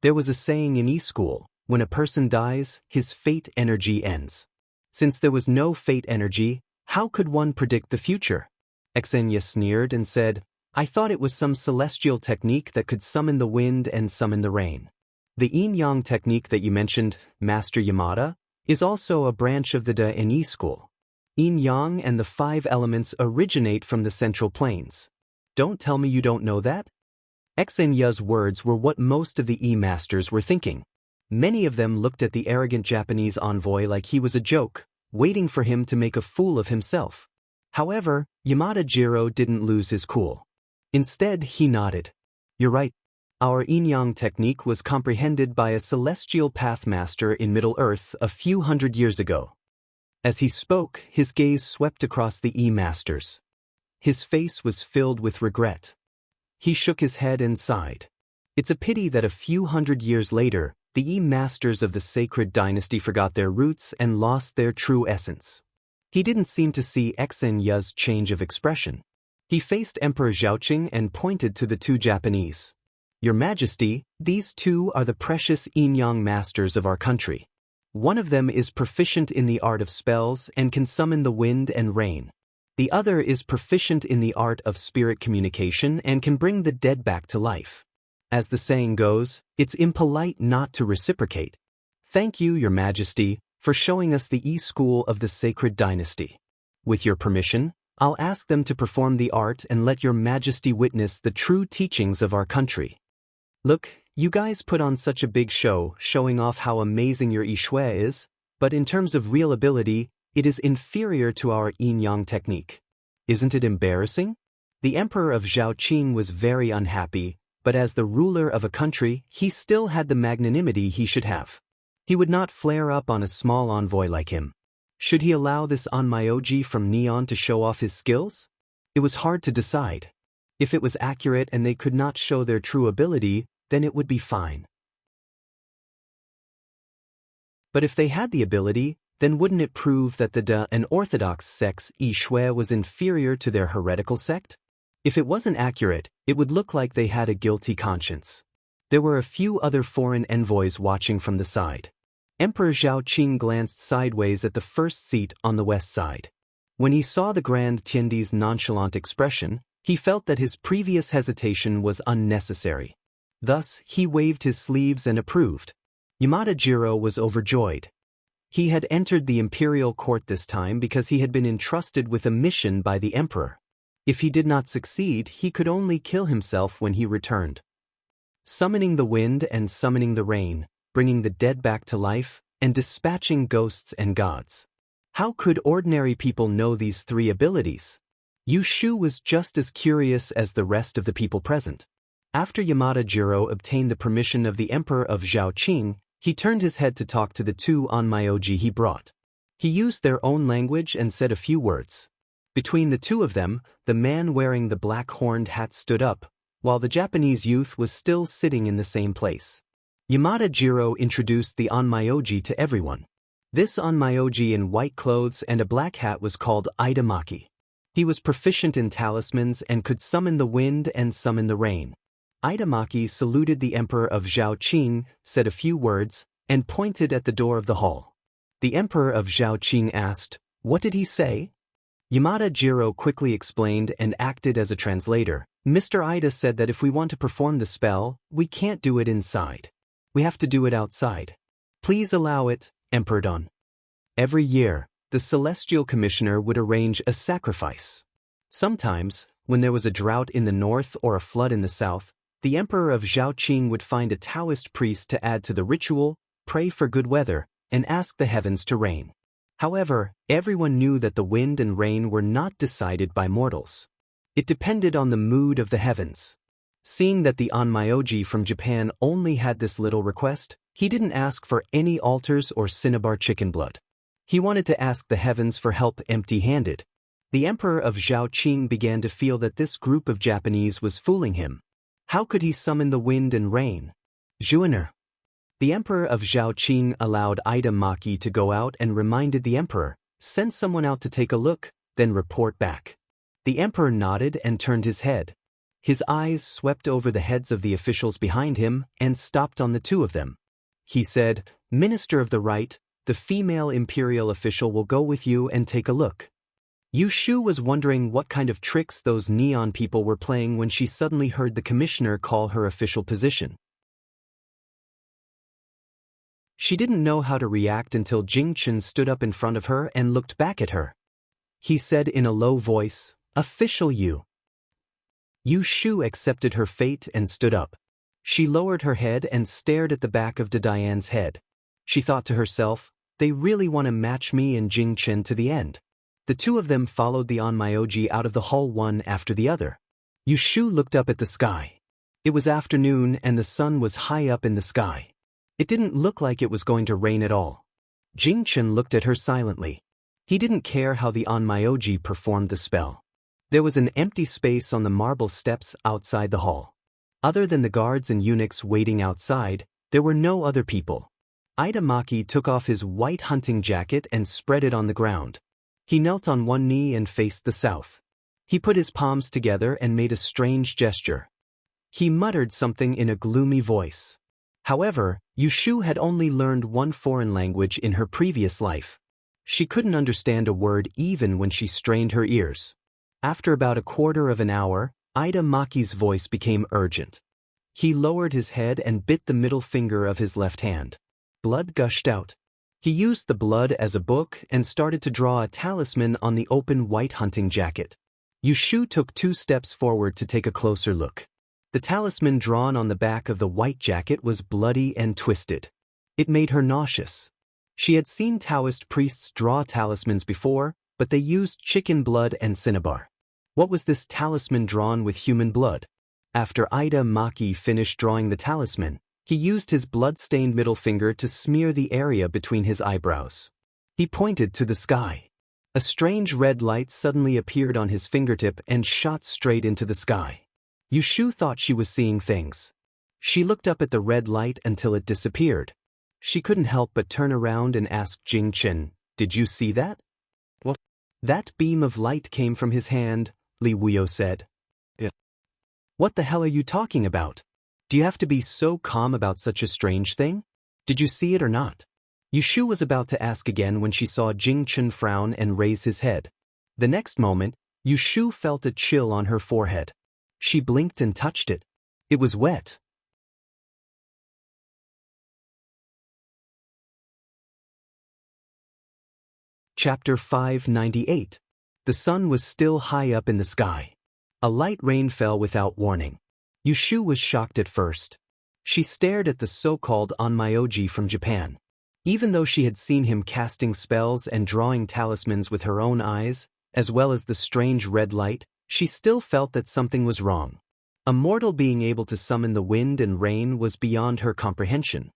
There was a saying in I-school, when a person dies, his fate energy ends. Since there was no fate energy, how could one predict the future? Xenia sneered and said, I thought it was some celestial technique that could summon the wind and summon the rain. The yin-yang technique that you mentioned, Master Yamada, is also a branch of the Da in I-school. Yin-yang and the 5 elements originate from the central planes. Don't tell me you don't know that? Xenia's words were what most of the E-masters were thinking. Many of them looked at the arrogant Japanese envoy like he was a joke, waiting for him to make a fool of himself. However, Yamada Jiro didn't lose his cool. Instead, he nodded. You're right. Our yin-yang technique was comprehended by a celestial pathmaster in Middle-earth a few hundred years ago. As he spoke, his gaze swept across the E-masters. His face was filled with regret. He shook his head and sighed. It's a pity that a few hundred years later, the E-masters of the sacred dynasty forgot their roots and lost their true essence. He didn't seem to see Xenia's change of expression. He faced Emperor Zhaoqing and pointed to the 2 Japanese. Your Majesty, these 2 are the precious yin-yang masters of our country. One of them is proficient in the art of spells and can summon the wind and rain. The other is proficient in the art of spirit communication and can bring the dead back to life. As the saying goes, it's impolite not to reciprocate. Thank you, Your Majesty, for showing us the E-school of the sacred dynasty. With your permission, I'll ask them to perform the art and let Your Majesty witness the true teachings of our country. Look, you guys put on such a big show showing off how amazing your I Shui is, but in terms of real ability, it is inferior to our yin-yang technique. Isn't it embarrassing? The Emperor of Zhaoqing was very unhappy, but as the ruler of a country, he still had the magnanimity he should have. He would not flare up on a small envoy like him. Should he allow this Onmyoji from Neon to show off his skills? It was hard to decide. If it was accurate and they could not show their true ability, then it would be fine. But if they had the ability, then wouldn't it prove that the Da and Orthodox sect's I Shui was inferior to their heretical sect? If it wasn't accurate, it would look like they had a guilty conscience. There were a few other foreign envoys watching from the side. Emperor Zhaoqing glanced sideways at the first seat on the west side. When he saw the Grand Tiendi's nonchalant expression, he felt that his previous hesitation was unnecessary. Thus, he waved his sleeves and approved. Yamada Jiro was overjoyed. He had entered the imperial court this time because he had been entrusted with a mission by the emperor. If he did not succeed, he could only kill himself when he returned. Summoning the wind and summoning the rain, bringing the dead back to life, and dispatching ghosts and gods. How could ordinary people know these 3 abilities? Yu Shu was just as curious as the rest of the people present. After Yamada Jiro obtained the permission of the Emperor of Zhaoqing, he turned his head to talk to the 2 Onmyoji he brought. He used their own language and said a few words. Between the 2 of them, the man wearing the black horned hat stood up, while the Japanese youth was still sitting in the same place. Yamada Jiro introduced the Onmyoji to everyone. This Onmyoji in white clothes and a black hat was called Idamaki. He was proficient in talismans and could summon the wind and summon the rain. Idamaki saluted the Emperor of Zhaoqing, said a few words, and pointed at the door of the hall. The Emperor of Zhaoqing asked, "What did he say?" Yamada Jiro quickly explained and acted as a translator. Mr. Ida said that if we want to perform the spell, we can't do it inside. We have to do it outside. Please allow it, Emperor Don. Every year, the Celestial Commissioner would arrange a sacrifice. Sometimes, when there was a drought in the north or a flood in the south, the Emperor of Zhaoqing would find a Taoist priest to add to the ritual, pray for good weather, and ask the heavens to rain. However, everyone knew that the wind and rain were not decided by mortals. It depended on the mood of the heavens. Seeing that the Onmyoji from Japan only had this little request, he didn't ask for any altars or cinnabar chicken blood. He wanted to ask the heavens for help empty-handed. The Emperor of Zhaoqing began to feel that this group of Japanese was fooling him. How could he summon the wind and rain? Juiner. The Emperor of Zhaoqing allowed Idamaki to go out and reminded the Emperor, "Send someone out to take a look, then report back." The Emperor nodded and turned his head. His eyes swept over the heads of the officials behind him and stopped on the two of them. He said, "Minister of the Right, the female imperial official will go with you and take a look." Yushu was wondering what kind of tricks those neon people were playing when she suddenly heard the commissioner call her official position. She didn't know how to react until Jingchen stood up in front of her and looked back at her. He said in a low voice, "Official Yu." Yushu accepted her fate and stood up. She lowered her head and stared at the back of Diane's head. She thought to herself, "They really want to match me and Jingchen to the end." The two of them followed the Onmyoji out of the hall one after the other. Yushu looked up at the sky. It was afternoon and the sun was high up in the sky. It didn't look like it was going to rain at all. Jingchen looked at her silently. He didn't care how the Onmyoji performed the spell. There was an empty space on the marble steps outside the hall. Other than the guards and eunuchs waiting outside, there were no other people. Idamaki took off his white hunting jacket and spread it on the ground. He knelt on one knee and faced the south. He put his palms together and made a strange gesture. He muttered something in a gloomy voice. However, Yushu had only learned one foreign language in her previous life. She couldn't understand a word even when she strained her ears. After about a quarter of an hour, Idamaki's voice became urgent. He lowered his head and bit the middle finger of his left hand. Blood gushed out. He used the blood as a book and started to draw a talisman on the open white hunting jacket. Yushu took 2 steps forward to take a closer look. The talisman drawn on the back of the white jacket was bloody and twisted. It made her nauseous. She had seen Taoist priests draw talismans before, but they used chicken blood and cinnabar. What was this talisman drawn with human blood? After Idamaki finished drawing the talisman, he used his blood-stained middle finger to smear the area between his eyebrows. He pointed to the sky. A strange red light suddenly appeared on his fingertip and shot straight into the sky. Yushu thought she was seeing things. She looked up at the red light until it disappeared. She couldn't help but turn around and ask Jingchen, "Did you see that?" "What?" "That beam of light came from his hand," Li Wuyo said. "Yeah." "What the hell are you talking about? Do you have to be so calm about such a strange thing? Did you see it or not?" Yushu was about to ask again when she saw Jingchen frown and raise his head. The next moment, Yushu felt a chill on her forehead. She blinked and touched it. It was wet. Chapter 598. The sun was still high up in the sky. A light rain fell without warning. Yushu was shocked at first. She stared at the so-called Onmyoji from Japan. Even though she had seen him casting spells and drawing talismans with her own eyes, as well as the strange red light, she still felt that something was wrong. A mortal being able to summon the wind and rain was beyond her comprehension.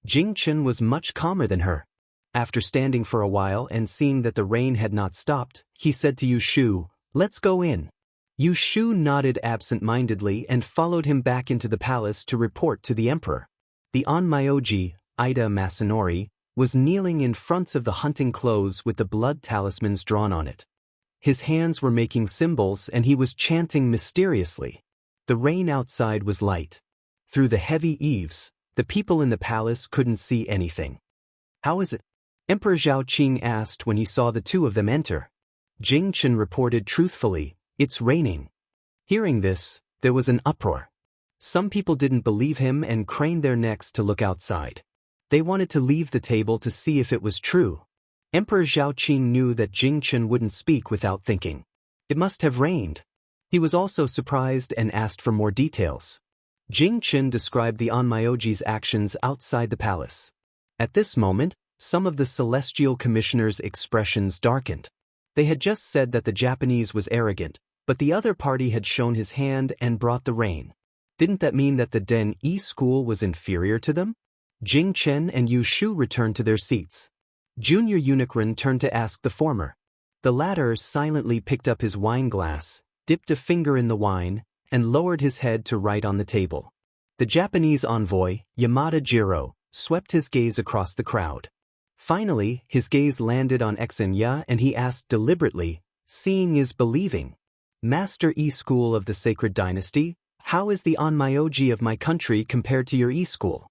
Jingchen was much calmer than her. After standing for a while and seeing that the rain had not stopped, he said to Yushu, "Let's go in." Yushu nodded absent-mindedly and followed him back into the palace to report to the emperor. The onmyoji, Ida Masanori, was kneeling in front of the hunting clothes with the blood talismans drawn on it. His hands were making symbols and he was chanting mysteriously. The rain outside was light. Through the heavy eaves, the people in the palace couldn't see anything. "How is it?" Emperor Zhao Qing asked when he saw the two of them enter. Jing Chen reported truthfully, "It's raining." Hearing this, there was an uproar. Some people didn't believe him and craned their necks to look outside. They wanted to leave the table to see if it was true. Emperor Zhao Qing knew that Jing Chen wouldn't speak without thinking. It must have rained. He was also surprised and asked for more details. Jing Chen described the onmyoji's actions outside the palace. At this moment, some of the celestial commissioners' expressions darkened. They had just said that the Japanese was arrogant, but the other party had shown his hand and brought the rain. Didn't that mean that the Den-E school was inferior to them? Jing Chen and Yu Shu returned to their seats. Junior Unicron turned to ask the former. The latter silently picked up his wine glass, dipped a finger in the wine, and lowered his head to write on the table. The Japanese envoy, Yamada Jiro, swept his gaze across the crowd. Finally, his gaze landed on Xenya and he asked deliberately, "Seeing is believing. Master E School of the Sacred Dynasty, how is the onmyoji of my country compared to your E School?"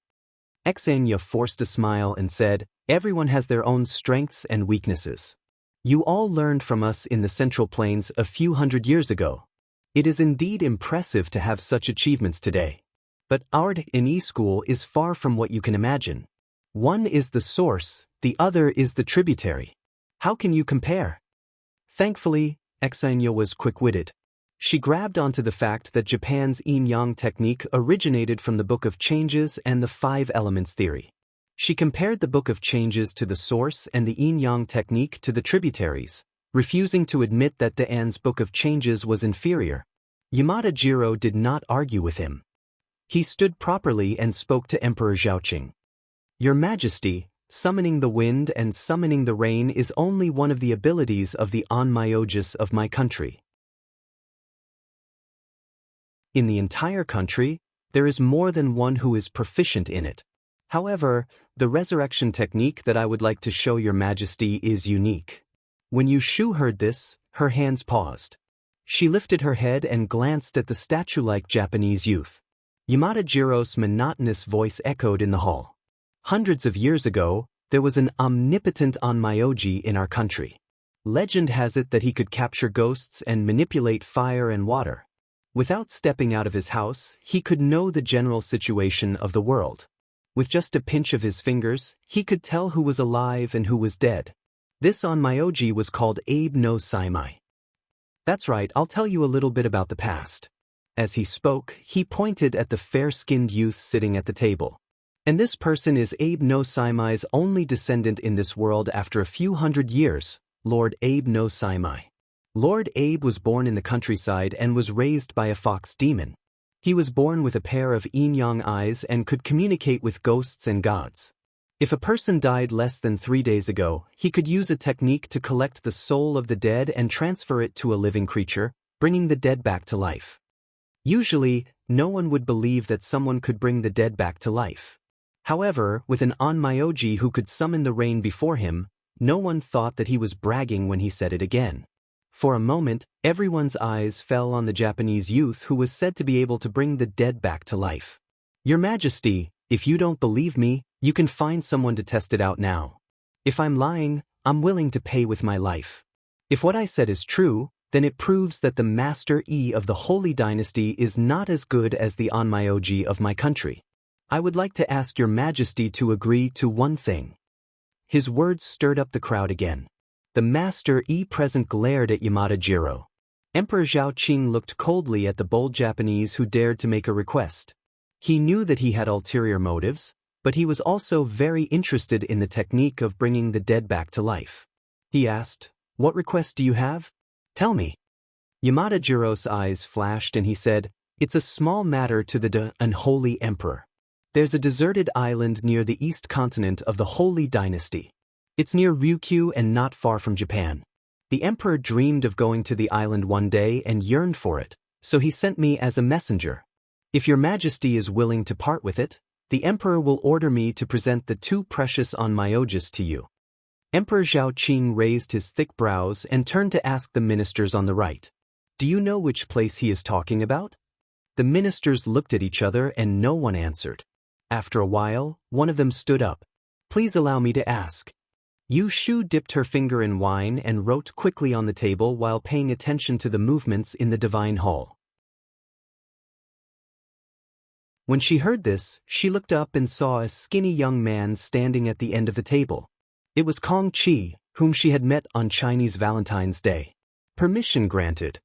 Xenya forced a smile and said, "Everyone has their own strengths and weaknesses. You all learned from us in the Central Plains a few hundred years ago. It is indeed impressive to have such achievements today. But our E School is far from what you can imagine. One is the source, the other is the tributary. How can you compare?" Thankfully, Xenya was quick-witted. She grabbed onto the fact that Japan's yin-yang technique originated from the Book of Changes and the Five Elements theory. She compared the Book of Changes to the source and the yin-yang technique to the tributaries, refusing to admit that Daan's Book of Changes was inferior. Yamada Jiro did not argue with him. He stood properly and spoke to Emperor Zhaoqing. "Your Majesty, summoning the wind and summoning the rain is only one of the abilities of the onmyojis of my country. In the entire country, there is more than one who is proficient in it. However, the resurrection technique that I would like to show your Majesty is unique." When Yu Shu heard this, her hands paused. She lifted her head and glanced at the statue-like Japanese youth. Yamada Jiro's monotonous voice echoed in the hall. "Hundreds of years ago, there was an omnipotent onmyoji in our country. Legend has it that he could capture ghosts and manipulate fire and water. Without stepping out of his house, he could know the general situation of the world. With just a pinch of his fingers, he could tell who was alive and who was dead. This onmyoji was called Abe no Saimai." "That's right, I'll tell you a little bit about the past." As he spoke, he pointed at the fair-skinned youth sitting at the table. "And this person is Abe no Saimai's only descendant in this world after a few hundred years, Lord Abe no Saimai. Lord Abe was born in the countryside and was raised by a fox demon. He was born with a pair of yin-yang eyes and could communicate with ghosts and gods. If a person died less than 3 days ago, he could use a technique to collect the soul of the dead and transfer it to a living creature, bringing the dead back to life. Usually, no one would believe that someone could bring the dead back to life. However, with an onmyoji who could summon the rain before him, no one thought that he was bragging when he said it again. For a moment, everyone's eyes fell on the Japanese youth who was said to be able to bring the dead back to life. "Your Majesty, if you don't believe me, you can find someone to test it out now. If I'm lying, I'm willing to pay with my life. If what I said is true, then it proves that the Master E of the Holy Dynasty is not as good as the onmyoji of my country. I would like to ask your Majesty to agree to one thing." His words stirred up the crowd again. The Master E present glared at Yamada Jiro. Emperor Zhao Qing looked coldly at the bold Japanese who dared to make a request. He knew that he had ulterior motives, but he was also very interested in the technique of bringing the dead back to life. He asked, "What request do you have? Tell me." Yamada Jiro's eyes flashed and he said, "It's a small matter to the unholy emperor. There's a deserted island near the east continent of the Holy Dynasty. It's near Ryukyu and not far from Japan. The emperor dreamed of going to the island one day and yearned for it, so he sent me as a messenger. If your Majesty is willing to part with it, The emperor will order me to present the two precious onmyoges to you. Emperor Zhao Qing raised his thick brows and turned to ask the ministers on the right. Do you know which place he is talking about? The ministers looked at each other and no one answered. After a while, one of them stood up. Please allow me to ask. Yu Shu dipped her finger in wine and wrote quickly on the table while paying attention to the movements in the divine hall. When she heard this, she looked up and saw a skinny young man standing at the end of the table. It was Kong Qi, whom she had met on Chinese Valentine's Day. Permission granted.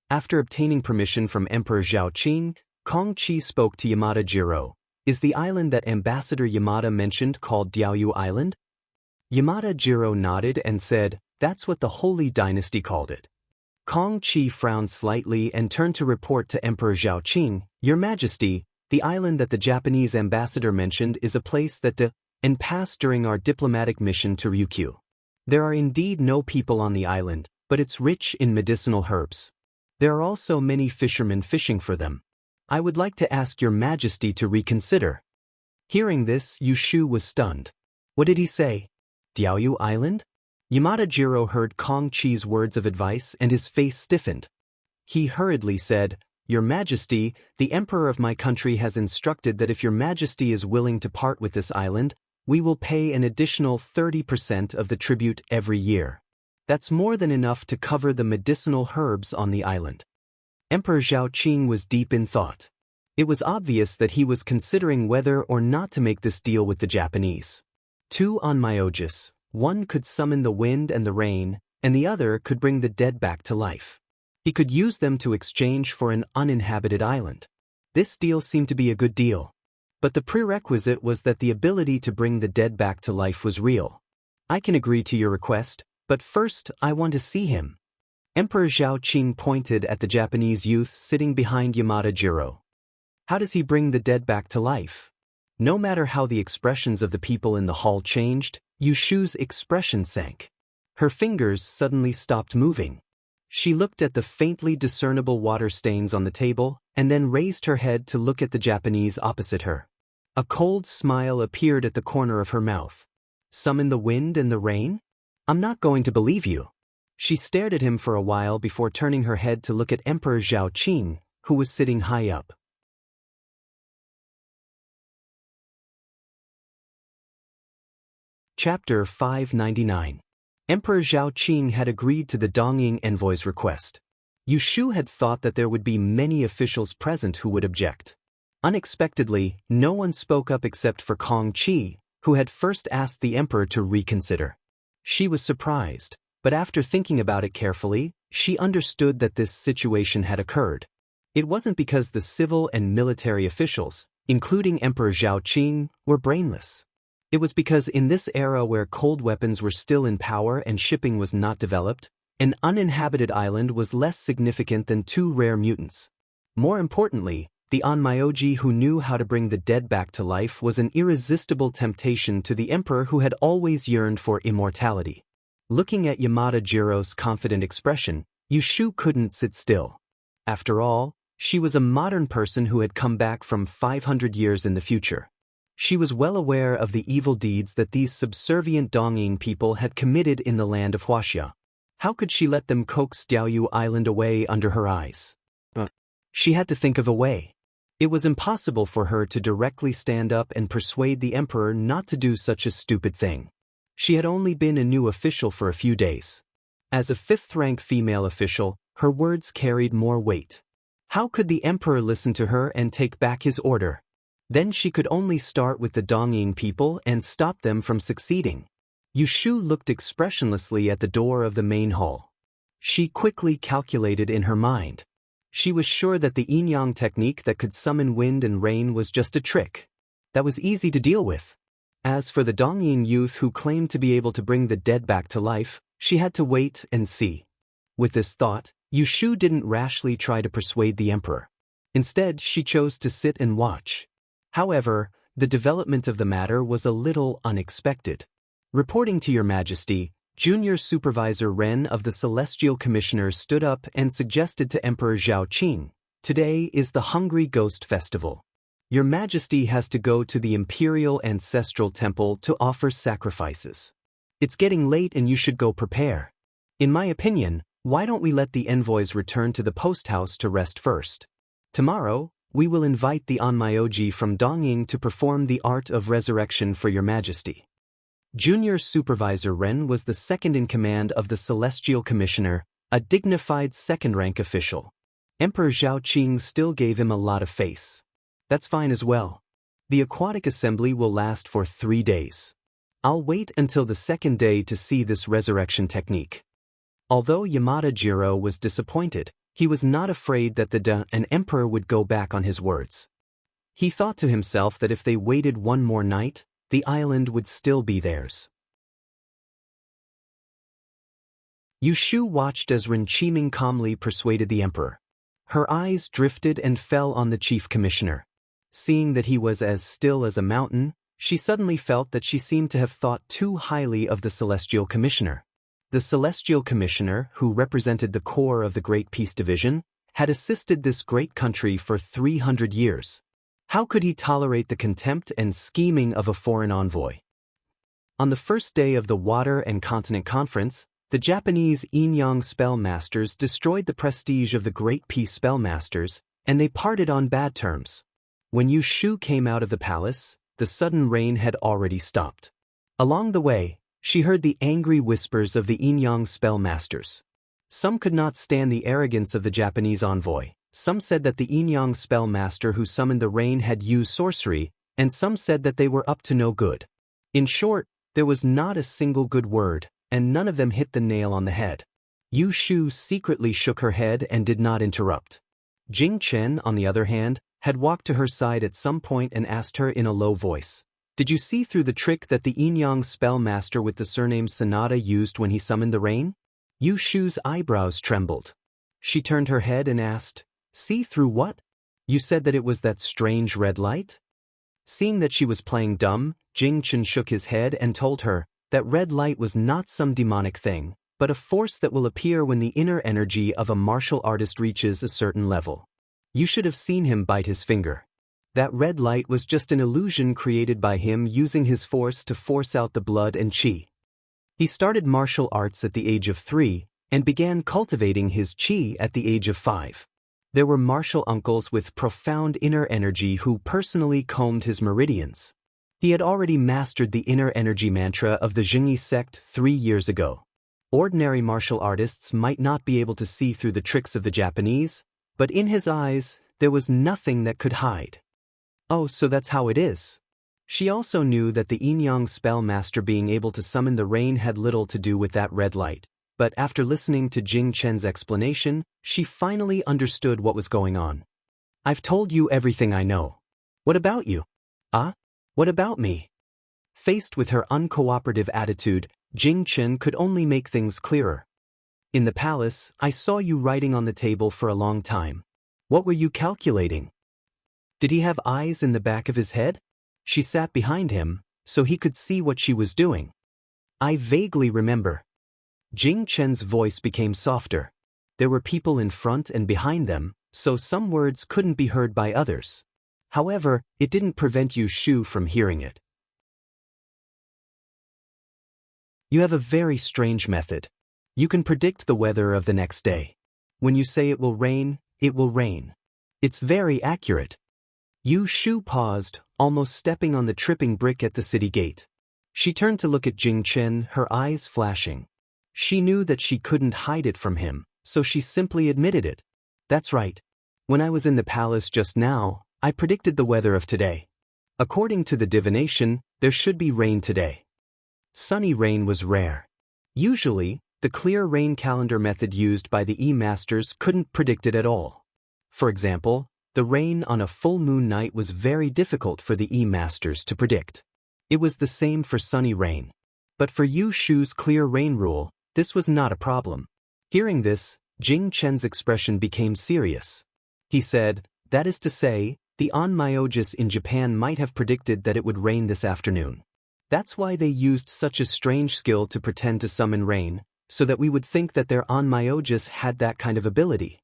After obtaining permission from Emperor Zhao Qing, Kong Qi spoke to Yamada Jiro. Is the island that Ambassador Yamada mentioned called Diaoyu Island? Yamada Jiro nodded and said, that's what the Holy Dynasty called it. Kong Qi frowned slightly and turned to report to Emperor Zhao Qing, Your Majesty, the island that the Japanese ambassador mentioned is a place that passed during our diplomatic mission to Ryukyu. There are indeed no people on the island, but it's rich in medicinal herbs. There are also many fishermen fishing for them. I would like to ask Your Majesty to reconsider. Hearing this, Yu Shu was stunned. What did he say? Diaoyu Island? Yamada Jiro heard Kong Qi's words of advice and his face stiffened. He hurriedly said, Your Majesty, the Emperor of my country has instructed that if Your Majesty is willing to part with this island, we will pay an additional 30% of the tribute every year. That's more than enough to cover the medicinal herbs on the island. Emperor Zhao Qing was deep in thought. It was obvious that he was considering whether or not to make this deal with the Japanese. Two onmyoges, one could summon the wind and the rain, and the other could bring the dead back to life. He could use them to exchange for an uninhabited island. This deal seemed to be a good deal. But the prerequisite was that the ability to bring the dead back to life was real. I can agree to your request, but first I want to see him. Emperor Zhao Qing pointed at the Japanese youth sitting behind Yamada Jiro. How does he bring the dead back to life? No matter how the expressions of the people in the hall changed, Yu Shu's expression sank. Her fingers suddenly stopped moving. She looked at the faintly discernible water stains on the table and then raised her head to look at the Japanese opposite her. A cold smile appeared at the corner of her mouth. Summon the wind and the rain? I'm not going to believe you. She stared at him for a while before turning her head to look at Emperor Zhao Qing, who was sitting high up. Chapter 599. Emperor Zhao Qing had agreed to the Dongying envoy's request. Yu Shu had thought that there would be many officials present who would object. Unexpectedly, no one spoke up except for Kong Qi, who had first asked the emperor to reconsider. She was surprised, but after thinking about it carefully, she understood that this situation had occurred. It wasn't because the civil and military officials, including Emperor Zhao Qing, were brainless. It was because in this era where cold weapons were still in power and shipping was not developed, an uninhabited island was less significant than two rare mutants. More importantly, the onmyoji who knew how to bring the dead back to life was an irresistible temptation to the emperor who had always yearned for immortality. Looking at Yamada Jiro's confident expression, Yu Shu couldn't sit still. After all, she was a modern person who had come back from 500 years in the future. She was well aware of the evil deeds that these subservient Dongying people had committed in the land of Huaxia. How could she let them coax Diaoyu Island away under her eyes? She had to think of a way. It was impossible for her to directly stand up and persuade the emperor not to do such a stupid thing. She had only been a new official for a few days. As a fifth-rank female official, her words carried more weight. How could the emperor listen to her and take back his order? Then she could only start with the Dongying people and stop them from succeeding. Yu Shu looked expressionlessly at the door of the main hall. She quickly calculated in her mind. She was sure that the yin-yang technique that could summon wind and rain was just a trick. That was easy to deal with. As for the Dongying youth who claimed to be able to bring the dead back to life, she had to wait and see. With this thought, Yu Shu didn't rashly try to persuade the emperor. Instead, she chose to sit and watch. However, the development of the matter was a little unexpected. Reporting to Your Majesty, Junior Supervisor Ren of the Celestial Commissioners stood up and suggested to Emperor Zhao Qing, "Today is the Hungry Ghost Festival. Your Majesty has to go to the Imperial Ancestral Temple to offer sacrifices. It's getting late and you should go prepare. In my opinion, why don't we let the envoys return to the post house to rest first? Tomorrow, we will invite the Onmyoji from Dongying to perform the art of resurrection for Your Majesty. Junior Supervisor Ren was the second in command of the Celestial Commissioner, a dignified second-rank official. Emperor Zhaoqing still gave him a lot of face. That's fine as well. The aquatic assembly will last for 3 days. I'll wait until the second day to see this resurrection technique. Although Yamada Jiro was disappointed, he was not afraid that an emperor would go back on his words. He thought to himself that if they waited one more night, the island would still be theirs. Yu Shu watched as Ren Qiming calmly persuaded the emperor. Her eyes drifted and fell on the chief commissioner. Seeing that he was as still as a mountain, she suddenly felt that she seemed to have thought too highly of the Celestial Commissioner. The Celestial Commissioner, who represented the core of the Great Peace Division, had assisted this great country for 300 years. How could he tolerate the contempt and scheming of a foreign envoy? On the first day of the Water and Continent Conference, the Japanese Yin-Yang Spellmasters destroyed the prestige of the Great Peace Spellmasters, and they parted on bad terms. When Yu Shu came out of the palace, the sudden rain had already stopped. Along the way, she heard the angry whispers of the Yin-Yang Spellmasters. Some could not stand the arrogance of the Japanese envoy. Some said that the Yin-Yang Spellmaster who summoned the rain had used sorcery, and some said that they were up to no good. In short, there was not a single good word, and none of them hit the nail on the head. Yu Shu secretly shook her head and did not interrupt. Jing Chen, on the other hand, had walked to her side at some point and asked her in a low voice, "Did you see through the trick that the Yin-Yang Spellmaster with the surname Sanada used when he summoned the rain?" Yu Shu's eyebrows trembled. She turned her head and asked, "See through what? You said that it was that strange red light?" Seeing that she was playing dumb, Jing Chen shook his head and told her that red light was not some demonic thing, but a force that will appear when the inner energy of a martial artist reaches a certain level. You should have seen him bite his finger. That red light was just an illusion created by him using his force to force out the blood and qi. He started martial arts at the age of 3 and began cultivating his qi at the age of 5. There were martial uncles with profound inner energy who personally combed his meridians. He had already mastered the inner energy mantra of the Zhengyi sect 3 years ago. Ordinary martial artists might not be able to see through the tricks of the Japanese, but in his eyes, there was nothing that could hide. Oh, so that's how it is. She also knew that the Yin-Yang Spellmaster being able to summon the rain had little to do with that red light, but after listening to Jing Chen's explanation, she finally understood what was going on. "I've told you everything I know. What about you?" "Ah? What about me?" Faced with her uncooperative attitude, Jing Chen could only make things clearer. "In the palace, I saw you writing on the table for a long time. What were you calculating? Did he have eyes in the back of his head?" She sat behind him, so he could see what she was doing. "I vaguely remember." Jing Chen's voice became softer. There were people in front and behind them, so some words couldn't be heard by others. However, it didn't prevent Yu Shu from hearing it. "You have a very strange method. You can predict the weather of the next day. When you say it will rain, it will rain. It's very accurate." Yu Shu paused, almost stepping on the tripping brick at the city gate. She turned to look at Jing Chen, her eyes flashing. She knew that she couldn't hide it from him, so she simply admitted it. "That's right. When I was in the palace just now, I predicted the weather of today. According to the divination, there should be rain today." Sunny rain was rare. Usually, the clear rain calendar method used by the E-Masters couldn't predict it at all. For example, the rain on a full moon night was very difficult for the E-Masters to predict. It was the same for sunny rain. But for Yu Shu's clear rain rule, this was not a problem. Hearing this, Jing Chen's expression became serious. He said, "That is to say, the onmyojis in Japan might have predicted that it would rain this afternoon. That's why they used such a strange skill to pretend to summon rain, so that we would think that their onmyojis had that kind of ability."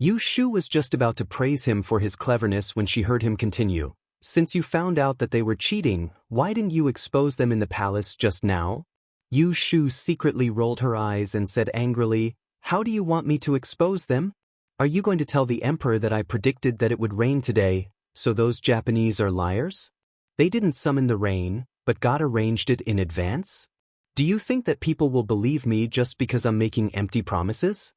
Yu Shu was just about to praise him for his cleverness when she heard him continue. Since you found out that they were cheating, why didn't you expose them in the palace just now? Yu Shu secretly rolled her eyes and said angrily, how do you want me to expose them? Are you going to tell the emperor that I predicted that it would rain today, so those Japanese are liars? They didn't summon the rain, but God arranged it in advance? Do you think that people will believe me just because I'm making empty promises?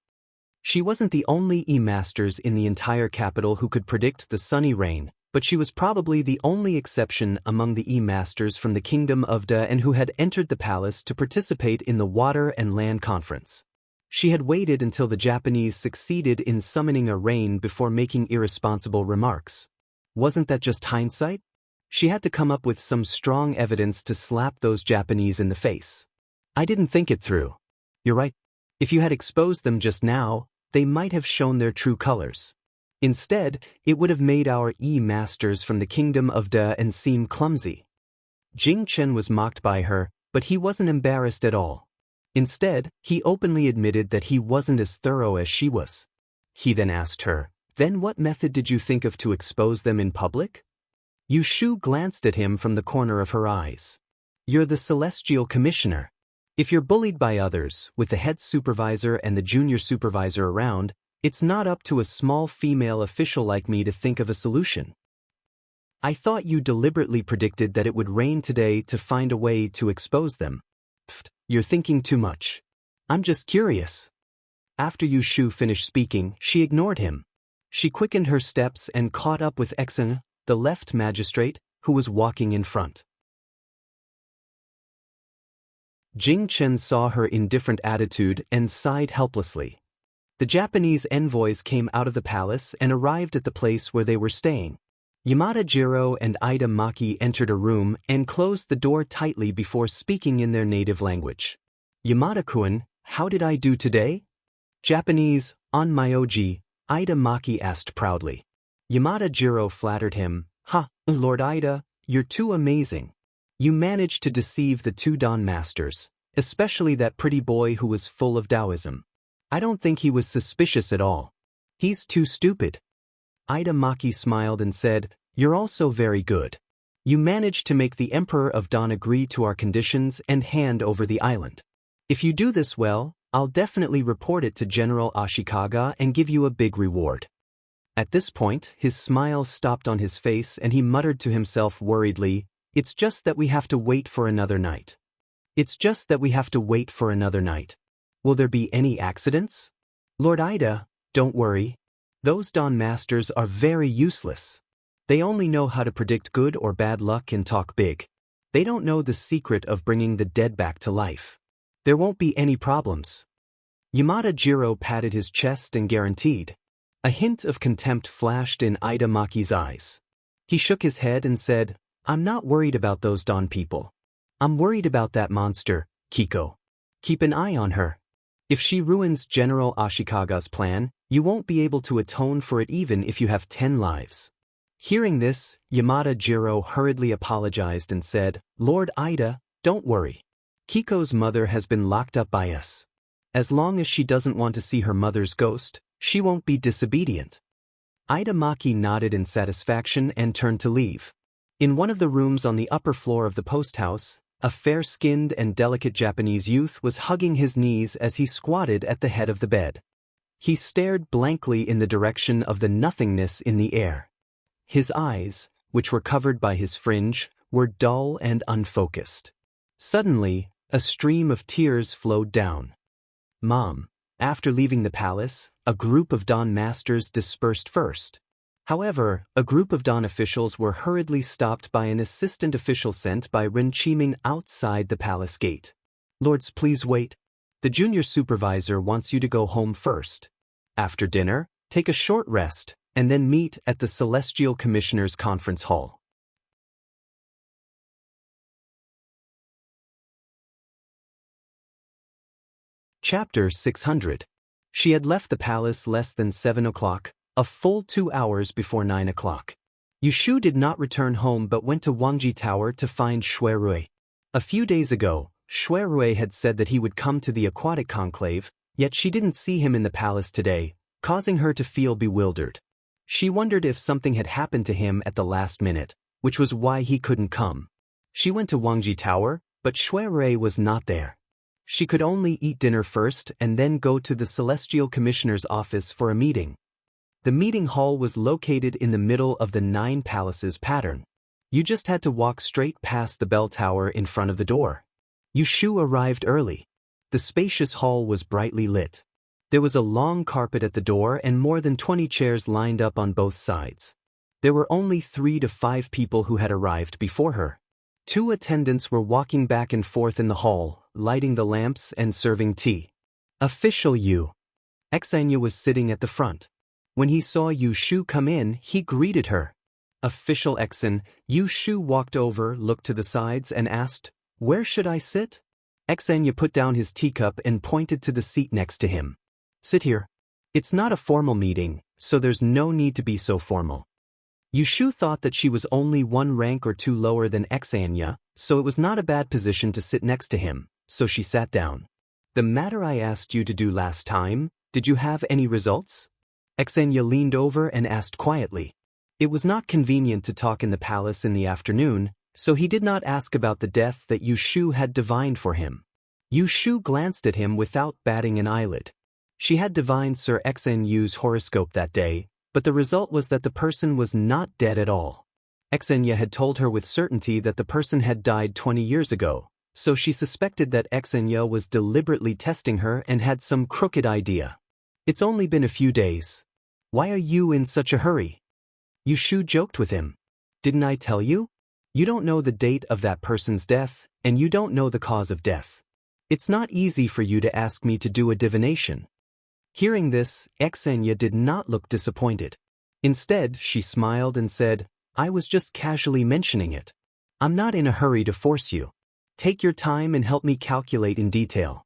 She wasn't the only E-masters in the entire capital who could predict the sunny rain, but she was probably the only exception among the E-masters from the kingdom of Da and who had entered the palace to participate in the Water and Land Conference. She had waited until the Japanese succeeded in summoning a rain before making irresponsible remarks. Wasn't that just hindsight? She had to come up with some strong evidence to slap those Japanese in the face. I didn't think it through. You're right. If you had exposed them just now, they might have shown their true colors. Instead, it would have made our E-masters from the kingdom of Da and seem clumsy. Jing Chen was mocked by her, but he wasn't embarrassed at all. Instead, he openly admitted that he wasn't as thorough as she was. He then asked her, then what method did you think of to expose them in public? Yu Shu glanced at him from the corner of her eyes. You're the celestial commissioner. If you're bullied by others, with the head supervisor and the junior supervisor around, it's not up to a small female official like me to think of a solution. I thought you deliberately predicted that it would rain today to find a way to expose them. Pfft, you're thinking too much. I'm just curious. After Yu Shu finished speaking, she ignored him. She quickened her steps and caught up with Exen, the left magistrate, who was walking in front. Jing Chen saw her indifferent attitude and sighed helplessly. The Japanese envoys came out of the palace and arrived at the place where they were staying. Yamada Jiro and Ida Maki entered a room and closed the door tightly before speaking in their native language. Yamada-kun, how did I do today? Japanese, on Myoji, Ida Maki asked proudly. Yamada Jiro flattered him, Ha, Lord Ida, you're too amazing. You managed to deceive the two Dawn Masters, especially that pretty boy who was full of Taoism. I don't think he was suspicious at all. He's too stupid. Ida Maki smiled and said, You're also very good. You managed to make the Emperor of Dawn agree to our conditions and hand over the island. If you do this well, I'll definitely report it to General Ashikaga and give you a big reward. At this point, his smile stopped on his face and he muttered to himself worriedly, It's just that we have to wait for another night. It's just that we have to wait for another night. Will there be any accidents? Lord Ida, don't worry. Those Dawn Masters are very useless. They only know how to predict good or bad luck and talk big. They don't know the secret of bringing the dead back to life. There won't be any problems. Yamada Jiro patted his chest and guaranteed. A hint of contempt flashed in Ida Maki's eyes. He shook his head and said, I'm not worried about those Dawn people. I'm worried about that monster, Kiko. Keep an eye on her. If she ruins General Ashikaga's plan, you won't be able to atone for it even if you have 10 lives. Hearing this, Yamada Jiro hurriedly apologized and said, Lord Ida, don't worry. Kiko's mother has been locked up by us. As long as she doesn't want to see her mother's ghost, she won't be disobedient. Ida Maki nodded in satisfaction and turned to leave. In one of the rooms on the upper floor of the post house, a fair-skinned and delicate Japanese youth was hugging his knees as he squatted at the head of the bed. He stared blankly in the direction of the nothingness in the air. His eyes, which were covered by his fringe, were dull and unfocused. Suddenly, a stream of tears flowed down. Mom. After leaving the palace, a group of Dawn Masters dispersed first. However, a group of Dawn officials were hurriedly stopped by an assistant official sent by Ren Qiming outside the palace gate. Lords, please wait. The junior supervisor wants you to go home first. After dinner, take a short rest, and then meet at the Celestial Commissioner's Conference Hall. Chapter 600. She had left the palace less than 7 o'clock, a full 2 hours before 9 o'clock. Yu Shu did not return home but went to Wangji Tower to find Shui Rui. A few days ago, Shui Rui had said that he would come to the aquatic conclave, yet she didn't see him in the palace today, causing her to feel bewildered. She wondered if something had happened to him at the last minute, which was why he couldn't come. She went to Wangji Tower, but Shui Rui was not there. She could only eat dinner first and then go to the Celestial Commissioner's office for a meeting. The meeting hall was located in the middle of the 9 palaces pattern. You just had to walk straight past the bell tower in front of the door. Yushu arrived early. The spacious hall was brightly lit. There was a long carpet at the door and more than 20 chairs lined up on both sides. There were only 3 to 5 people who had arrived before her. 2 attendants were walking back and forth in the hall, lighting the lamps and serving tea. Official Yu Xanya was sitting at the front. When he saw Yu Shu come in, he greeted her. Official Xen, Yu Shu walked over, looked to the sides and asked, "Where should I sit?" Xanya put down his teacup and pointed to the seat next to him. "Sit here. It's not a formal meeting, so there's no need to be so formal." Yu Shu thought that she was only 1 rank or 2 lower than Xanya, so it was not a bad position to sit next to him, so she sat down. "The matter I asked you to do last time, did you have any results?" Xanya leaned over and asked quietly. It was not convenient to talk in the palace in the afternoon, so he did not ask about the death that Yu Shu had divined for him. Yu Shu glanced at him without batting an eyelid. She had divined Sir Xen Yu's horoscope that day, but the result was that the person was not dead at all. Xenya had told her with certainty that the person had died 20 years ago, so she suspected that Xenya was deliberately testing her and had some crooked idea. "It's only been a few days. Why are you in such a hurry?" Yu Shu joked with him. "Didn't I tell you? You don't know the date of that person's death, and you don't know the cause of death. It's not easy for you to ask me to do a divination." Hearing this, Xenya did not look disappointed. Instead, she smiled and said, "I was just casually mentioning it. I'm not in a hurry to force you. Take your time and help me calculate in detail."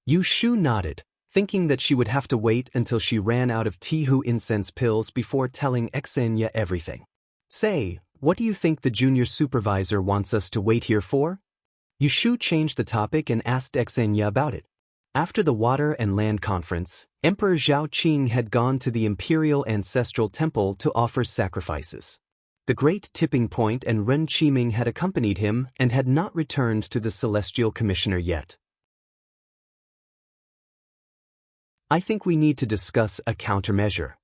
Yu Shu nodded, thinking that she would have to wait until she ran out of Tihu incense pills before telling Xenya everything. "Say, what do you think the junior supervisor wants us to wait here for?" Yu Shu changed the topic and asked Xenya about it. After the Water and Land Conference, Emperor Zhao Qing had gone to the Imperial Ancestral Temple to offer sacrifices. The Great Tipping Point and Ren Qiming had accompanied him and had not returned to the Celestial Commissioner yet. "I think we need to discuss a countermeasure."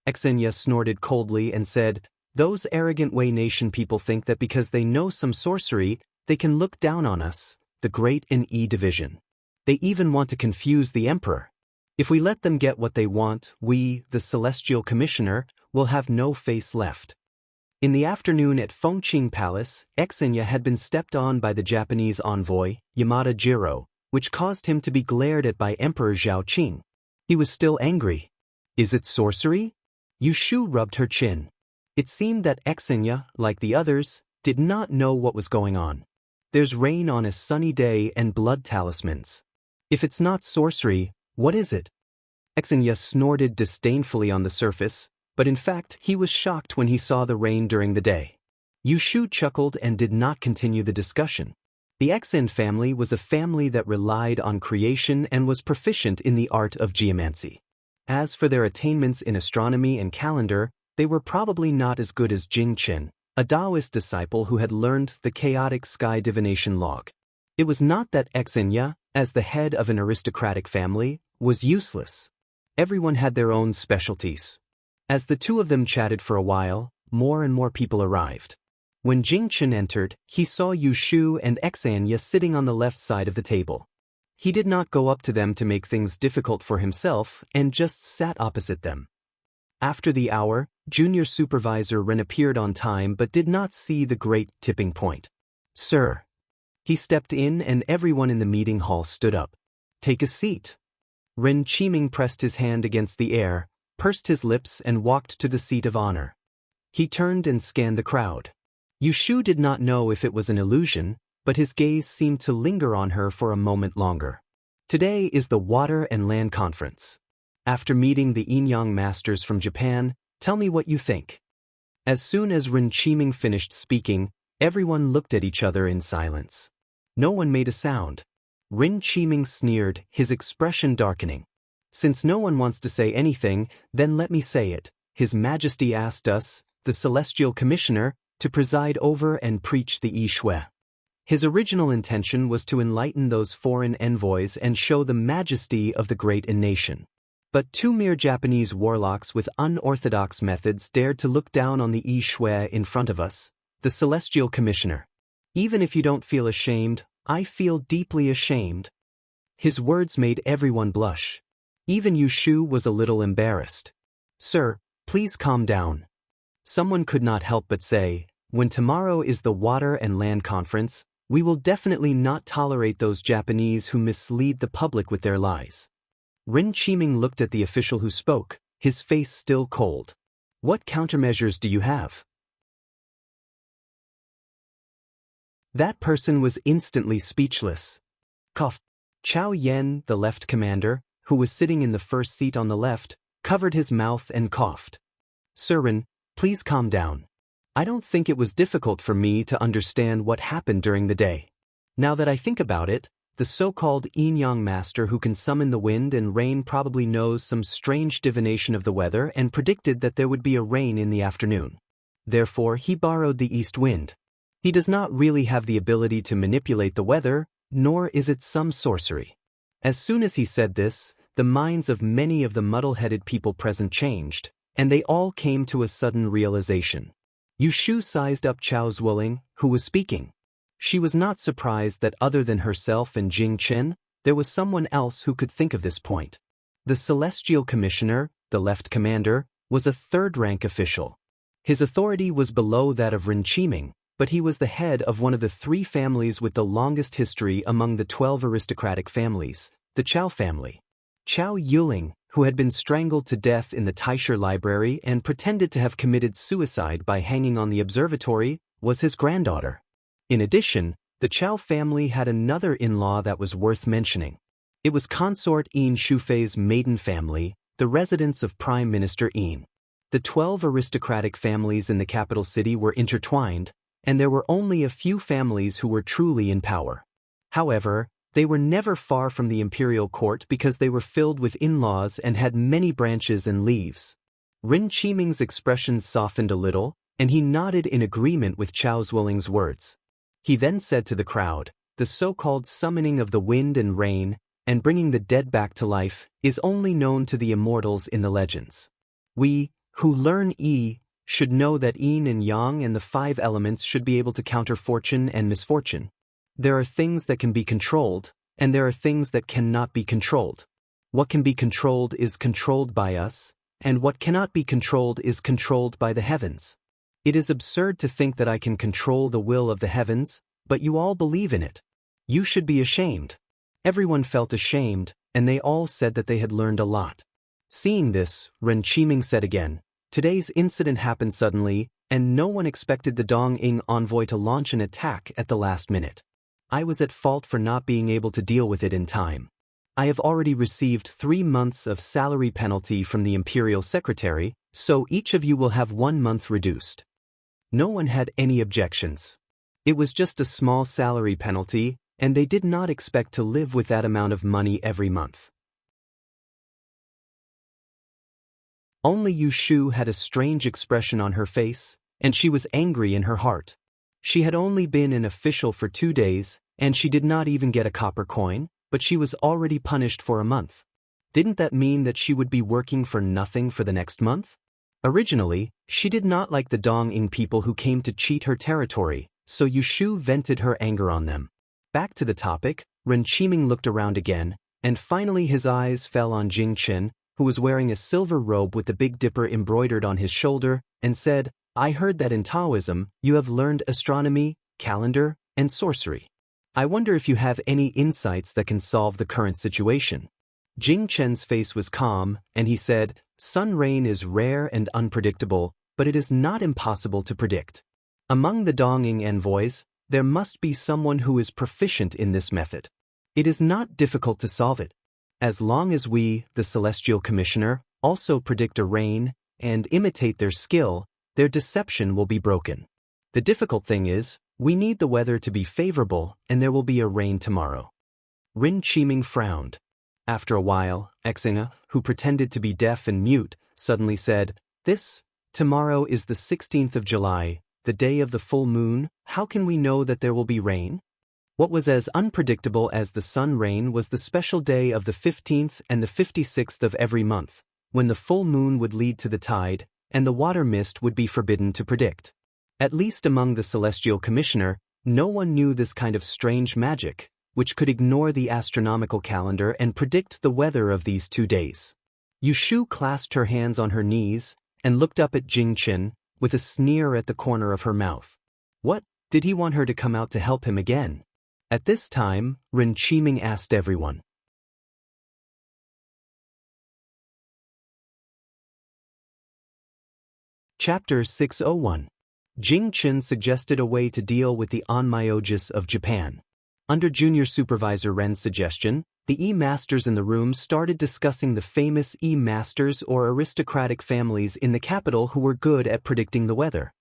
Xenya snorted coldly and said, "Those arrogant Wei Nation people think that because they know some sorcery, they can look down on us, the Great and E Division. They even want to confuse the Emperor. If we let them get what they want, we, the Celestial Commissioner, will have no face left." In the afternoon at Fengqing Palace, Xenya had been stepped on by the Japanese envoy, Yamada Jiro, which caused him to be glared at by Emperor Zhao Qing. He was still angry. "Is it sorcery?" Yu Shu rubbed her chin. It seemed that Xenya, like the others, did not know what was going on. There's rain on a sunny day and blood talismans. If it's not sorcery, what is it? Xenya snorted disdainfully on the surface, but in fact he was shocked when he saw the rain during the day. Yu Shu chuckled and did not continue the discussion. The Xen family was a family that relied on creation and was proficient in the art of geomancy. As for their attainments in astronomy and calendar, they were probably not as good as Jing Chen, a Taoist disciple who had learned the chaotic sky divination log. It was not that Xenya, as the head of an aristocratic family, was useless. Everyone had their own specialties. As the two of them chatted for a while, more and more people arrived. When Jing Chen entered, he saw Yu Shu and Xenya sitting on the left side of the table. He did not go up to them to make things difficult for himself and just sat opposite them. After the hour, Junior Supervisor Ren appeared on time but did not see the Great Tipping Point. "Sir." He stepped in and everyone in the meeting hall stood up. "Take a seat." Ren Qiming pressed his hand against the air, pursed his lips and walked to the seat of honor. He turned and scanned the crowd. Yu Shu did not know if it was an illusion, but his gaze seemed to linger on her for a moment longer. "Today is the Water and Land Conference. After meeting the Yin-Yang masters from Japan, tell me what you think." As soon as Ren Qiming finished speaking, everyone looked at each other in silence. No one made a sound. Ren Qiming sneered, his expression darkening. Since no one wants to say anything, then let me say it. His Majesty asked us, the Celestial Commissioner, to preside over and preach the Yi Shui. His original intention was to enlighten those foreign envoys and show the majesty of the great nation. But two mere Japanese warlocks with unorthodox methods dared to look down on the Yi Shui in front of us, the Celestial Commissioner. Even if you don't feel ashamed, I feel deeply ashamed. His words made everyone blush. Even Yu Shu was a little embarrassed. Sir, please calm down. Someone could not help but say, when tomorrow is the Water and Land Conference, we will definitely not tolerate those Japanese who mislead the public with their lies. Rin Qiming looked at the official who spoke, his face still cold. What countermeasures do you have? That person was instantly speechless. Cough. Chao Yen, the left commander, who was sitting in the first seat on the left, covered his mouth and coughed. Sir Rin, please calm down. I don't think it was difficult for me to understand what happened during the day. Now that I think about it, the so-called yin-yang master who can summon the wind and rain probably knows some strange divination of the weather and predicted that there would be a rain in the afternoon. Therefore, he borrowed the east wind. He does not really have the ability to manipulate the weather, nor is it some sorcery. As soon as he said this, the minds of many of the muddle-headed people present changed, and they all came to a sudden realization. Yu Shu sized up Chao Zuoling, who was speaking. She was not surprised that other than herself and Jing Chen, there was someone else who could think of this point. The Celestial Commissioner, the left commander, was a third-rank official. His authority was below that of Rin Qiming, but he was the head of one of the three families with the longest history among the 12 aristocratic families, the Chao family. Chao Yuling, who had been strangled to death in the Taisher Library and pretended to have committed suicide by hanging on the observatory, was his granddaughter. In addition, the Chao family had another in-law that was worth mentioning. It was consort Yin Shufei's maiden family, the residence of Prime Minister Yin. The 12 aristocratic families in the capital city were intertwined, and there were only a few families who were truly in power. However, they were never far from the imperial court because they were filled with in-laws and had many branches and leaves. Rin Qiming's expression softened a little, and he nodded in agreement with Chao Zuoling's words. He then said to the crowd, the so-called summoning of the wind and rain, and bringing the dead back to life, is only known to the immortals in the legends. We, who learn Yi, should know that yin and yang and the 5 elements should be able to counter fortune and misfortune. There are things that can be controlled, and there are things that cannot be controlled. What can be controlled is controlled by us, and what cannot be controlled is controlled by the heavens. It is absurd to think that I can control the will of the heavens, but you all believe in it. You should be ashamed. Everyone felt ashamed, and they all said that they had learned a lot. Seeing this, Ren Qiming said again, today's incident happened suddenly, and no one expected the Dong-ing envoy to launch an attack at the last minute. I was at fault for not being able to deal with it in time. I have already received 3 months of salary penalty from the Imperial Secretary, so each of you will have 1 month reduced. No one had any objections. It was just a small salary penalty, and they did not expect to live with that amount of money every month. Only Yu Shu had a strange expression on her face, and she was angry in her heart. She had only been an official for 2 days, and she did not even get a copper coin, but she was already punished for a month. Didn't that mean that she would be working for nothing for the next month? Originally, she did not like the Dong-ing people who came to cheat her territory, so Yu Shu vented her anger on them. Back to the topic, Ren Qiming looked around again, and finally his eyes fell on Jing Chen, who was wearing a silver robe with the Big Dipper embroidered on his shoulder, and said, I heard that in Taoism, you have learned astronomy, calendar, and sorcery. I wonder if you have any insights that can solve the current situation. Jing Chen's face was calm, and he said, sun rain is rare and unpredictable, but it is not impossible to predict. Among the Dong-ing envoys, there must be someone who is proficient in this method. It is not difficult to solve it. As long as we, the Celestial Commissioner, also predict a rain and imitate their skill, their deception will be broken. The difficult thing is, we need the weather to be favorable and there will be a rain tomorrow. Rin Qiming frowned. After a while, Xena, who pretended to be deaf and mute, suddenly said, Tomorrow is the 16th of July, the day of the full moon. How can we know that there will be rain? What was as unpredictable as the sun rain was the special day of the 15th and the 56th of every month, when the full moon would lead to the tide, and the water mist would be forbidden to predict. At least among the Celestial Commissioner, no one knew this kind of strange magic, which could ignore the astronomical calendar and predict the weather of these 2 days. Yushu clasped her hands on her knees and looked up at Jingchen, with a sneer at the corner of her mouth. What, did he want her to come out to help him again? At this time, Ren Qiming asked everyone. Chapter 601. Jingchen suggested a way to deal with the onmyojis of Japan. Under Junior Supervisor Ren's suggestion, the E-Masters in the room started discussing the famous E-Masters or aristocratic families in the capital who were good at predicting the weather.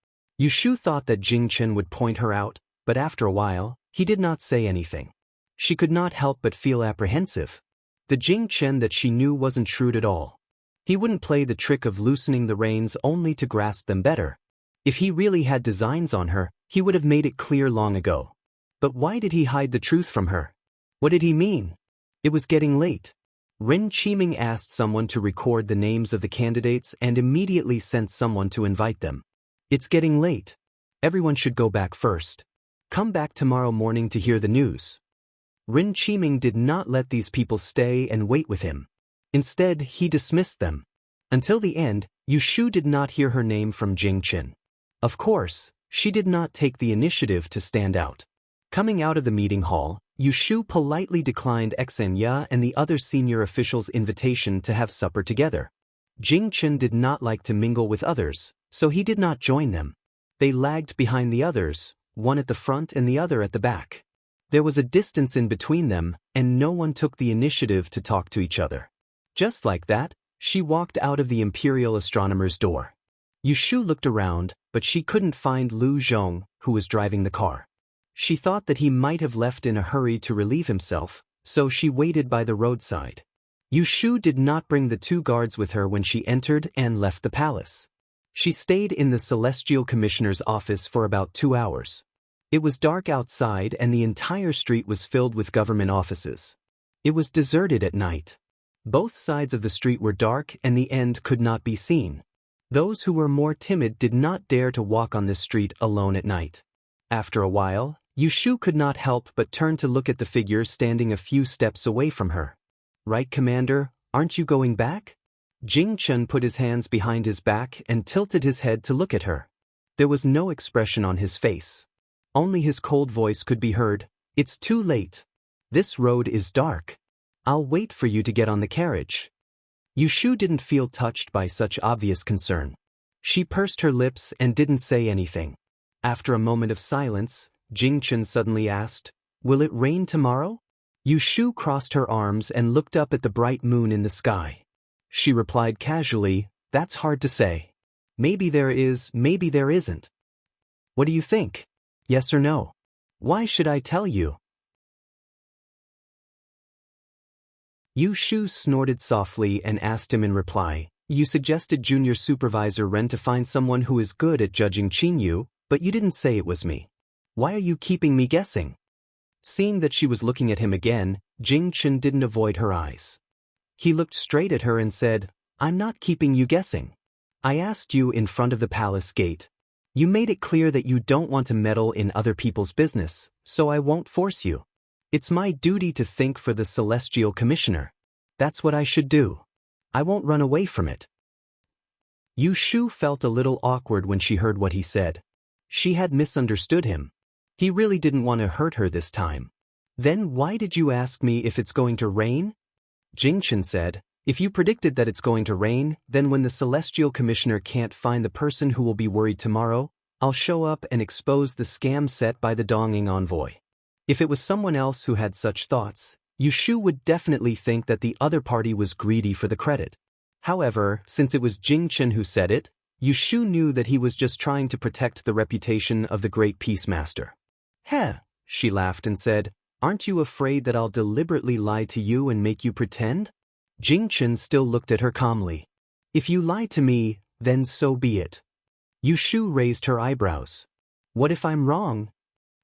Yushu thought that Jingchen would point her out, but after a while, he did not say anything. She could not help but feel apprehensive. The Jingchen that she knew wasn't shrewd at all. He wouldn't play the trick of loosening the reins only to grasp them better. If he really had designs on her, he would have made it clear long ago. But why did he hide the truth from her? What did he mean? It was getting late. Ren Qiming asked someone to record the names of the candidates and immediately sent someone to invite them. It's getting late. Everyone should go back first. Come back tomorrow morning to hear the news. Ren Qiming did not let these people stay and wait with him. Instead, he dismissed them. Until the end, Yushu did not hear her name from Jingchen. Of course, she did not take the initiative to stand out. Coming out of the meeting hall, Yushu politely declined Xenya and the other senior officials' invitation to have supper together. Jingchen did not like to mingle with others, so he did not join them. They lagged behind the others, one at the front and the other at the back. There was a distance in between them, and no one took the initiative to talk to each other. Just like that, she walked out of the Imperial Astronomer's door. Yushu looked around, but she couldn't find Lu Zhong, who was driving the car. She thought that he might have left in a hurry to relieve himself, so she waited by the roadside. Yushu did not bring the 2 guards with her when she entered and left the palace. She stayed in the Celestial Commissioner's office for about 2 hours. It was dark outside and the entire street was filled with government offices. It was deserted at night. Both sides of the street were dark and the end could not be seen. Those who were more timid did not dare to walk on this street alone at night. After a while, Yushu could not help but turn to look at the figure standing a few steps away from her. Right, Commander, aren't you going back? Jingchen put his hands behind his back and tilted his head to look at her. There was no expression on his face. Only his cold voice could be heard. It's too late. This road is dark. I'll wait for you to get on the carriage. Yushu didn't feel touched by such obvious concern. She pursed her lips and didn't say anything. After a moment of silence, Jingchen suddenly asked, Will it rain tomorrow? Yushu crossed her arms and looked up at the bright moon in the sky. She replied casually, That's hard to say. Maybe there is, maybe there isn't. What do you think? Yes or no? Why should I tell you? Yushu snorted softly and asked him in reply, You suggested Junior Supervisor Ren to find someone who is good at judging Qinyu, but you didn't say it was me. Why are you keeping me guessing? Seeing that she was looking at him again, Jingchen didn't avoid her eyes. He looked straight at her and said, I'm not keeping you guessing. I asked you in front of the palace gate. You made it clear that you don't want to meddle in other people's business, so I won't force you. It's my duty to think for the Celestial Commissioner. That's what I should do. I won't run away from it. Yushu felt a little awkward when she heard what he said. She had misunderstood him. He really didn't want to hurt her this time. Then why did you ask me if it's going to rain? Jingchen said, If you predicted that it's going to rain, then when the Celestial Commissioner can't find the person who will be worried tomorrow, I'll show up and expose the scam set by the Donging envoy. If it was someone else who had such thoughts, Yushu would definitely think that the other party was greedy for the credit. However, since it was Jingchen who said it, Yushu knew that he was just trying to protect the reputation of the great peacemaster. Heh, she laughed and said, Aren't you afraid that I'll deliberately lie to you and make you pretend? Jing Chen still looked at her calmly. If you lie to me, then so be it. Yu Shu raised her eyebrows. What if I'm wrong?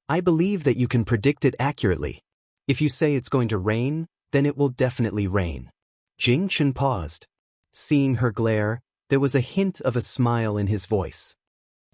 I believe that you can predict it accurately. If you say it's going to rain, then it will definitely rain. Jing Chen paused. Seeing her glare, there was a hint of a smile in his voice.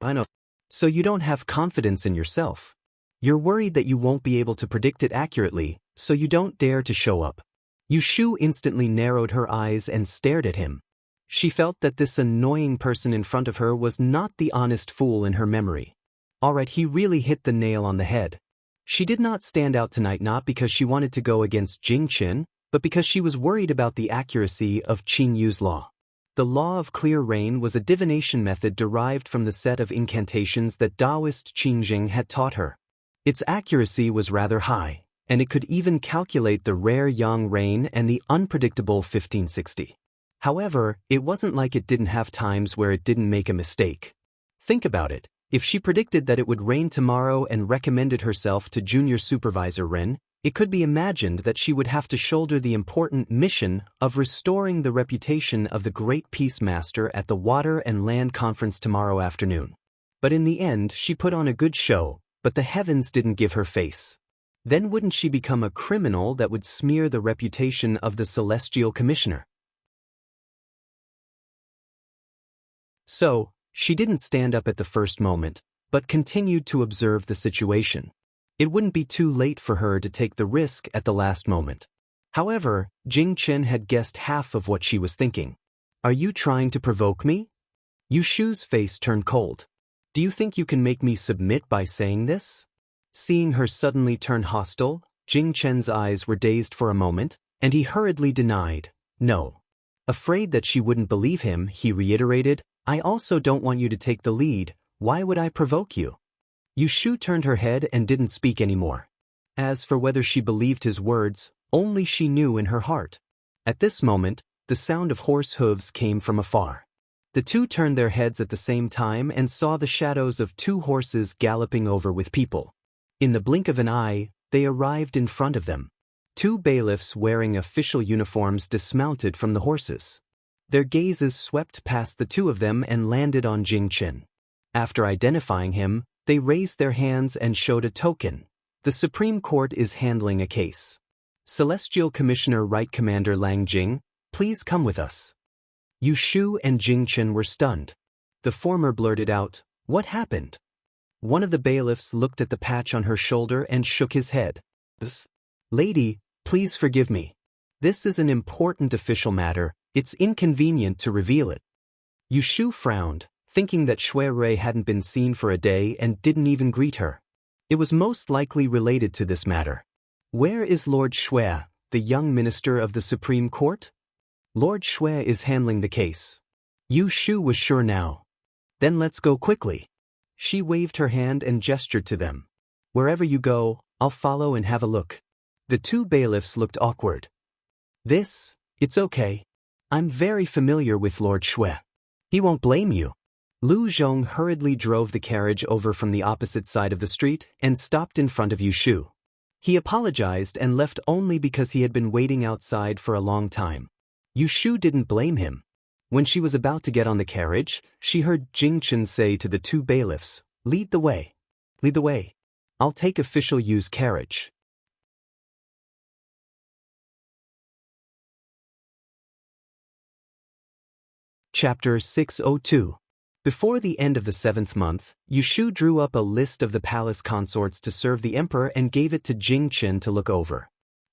I know. So you don't have confidence in yourself. You're worried that you won't be able to predict it accurately, so you don't dare to show up. Yu Shu instantly narrowed her eyes and stared at him. She felt that this annoying person in front of her was not the honest fool in her memory. Alright, he really hit the nail on the head. She did not stand out tonight not because she wanted to go against Jing Chen, but because she was worried about the accuracy of Qing Yu's law. The law of clear rain was a divination method derived from the set of incantations that Taoist Qingjing had taught her. Its accuracy was rather high, and it could even calculate the rare yang rain and the unpredictable 1560. However, it wasn't like it didn't have times where it didn't make a mistake. Think about it. If she predicted that it would rain tomorrow and recommended herself to Junior Supervisor Ren, it could be imagined that she would have to shoulder the important mission of restoring the reputation of the Great Peace Master at the Water and Land Conference tomorrow afternoon. But in the end, she put on a good show, but the heavens didn't give her face. Then wouldn't she become a criminal that would smear the reputation of the Celestial Commissioner? So, she didn't stand up at the first moment, but continued to observe the situation. It wouldn't be too late for her to take the risk at the last moment. However, Jing Chen had guessed half of what she was thinking. Are you trying to provoke me? Yu Shu's face turned cold. Do you think you can make me submit by saying this? Seeing her suddenly turn hostile, Jing Chen's eyes were dazed for a moment, and he hurriedly denied, no. Afraid that she wouldn't believe him, he reiterated, I also don't want you to take the lead. Why would I provoke you? Yu Shu turned her head and didn't speak anymore. As for whether she believed his words, only she knew in her heart. At this moment, the sound of horse hooves came from afar. The two turned their heads at the same time and saw the shadows of two horses galloping over with people. In the blink of an eye, they arrived in front of them. Two bailiffs wearing official uniforms dismounted from the horses. Their gazes swept past the two of them and landed on Jing Chen. After identifying him, they raised their hands and showed a token. The Supreme Court is handling a case. Celestial Commissioner Right Commander Lang Jing, please come with us. Yu Shu and Jing Chen were stunned. The former blurted out, what happened? One of the bailiffs looked at the patch on her shoulder and shook his head. Lady, please forgive me. This is an important official matter. It's inconvenient to reveal it. Yu Shu frowned, thinking that Shui Rui hadn't been seen for a day and didn't even greet her. It was most likely related to this matter. Where is Lord Shui, the young minister of the Supreme Court? Lord Shui is handling the case. Yu Shu was sure now. Then let's go quickly. She waved her hand and gestured to them. Wherever you go, I'll follow and have a look. The two bailiffs looked awkward. It's okay. I'm very familiar with Lord Shui. He won't blame you. Lu Zhong hurriedly drove the carriage over from the opposite side of the street and stopped in front of Yu Shu. He apologized and left only because he had been waiting outside for a long time. Yu Shu didn't blame him. When she was about to get on the carriage, she heard Jing Chen say to the two bailiffs, Lead the way. Lead the way. I'll take official Yu's carriage. Chapter 602. Before the end of the 7th month, Yu Shu drew up a list of the palace consorts to serve the emperor and gave it to Jing Chen to look over.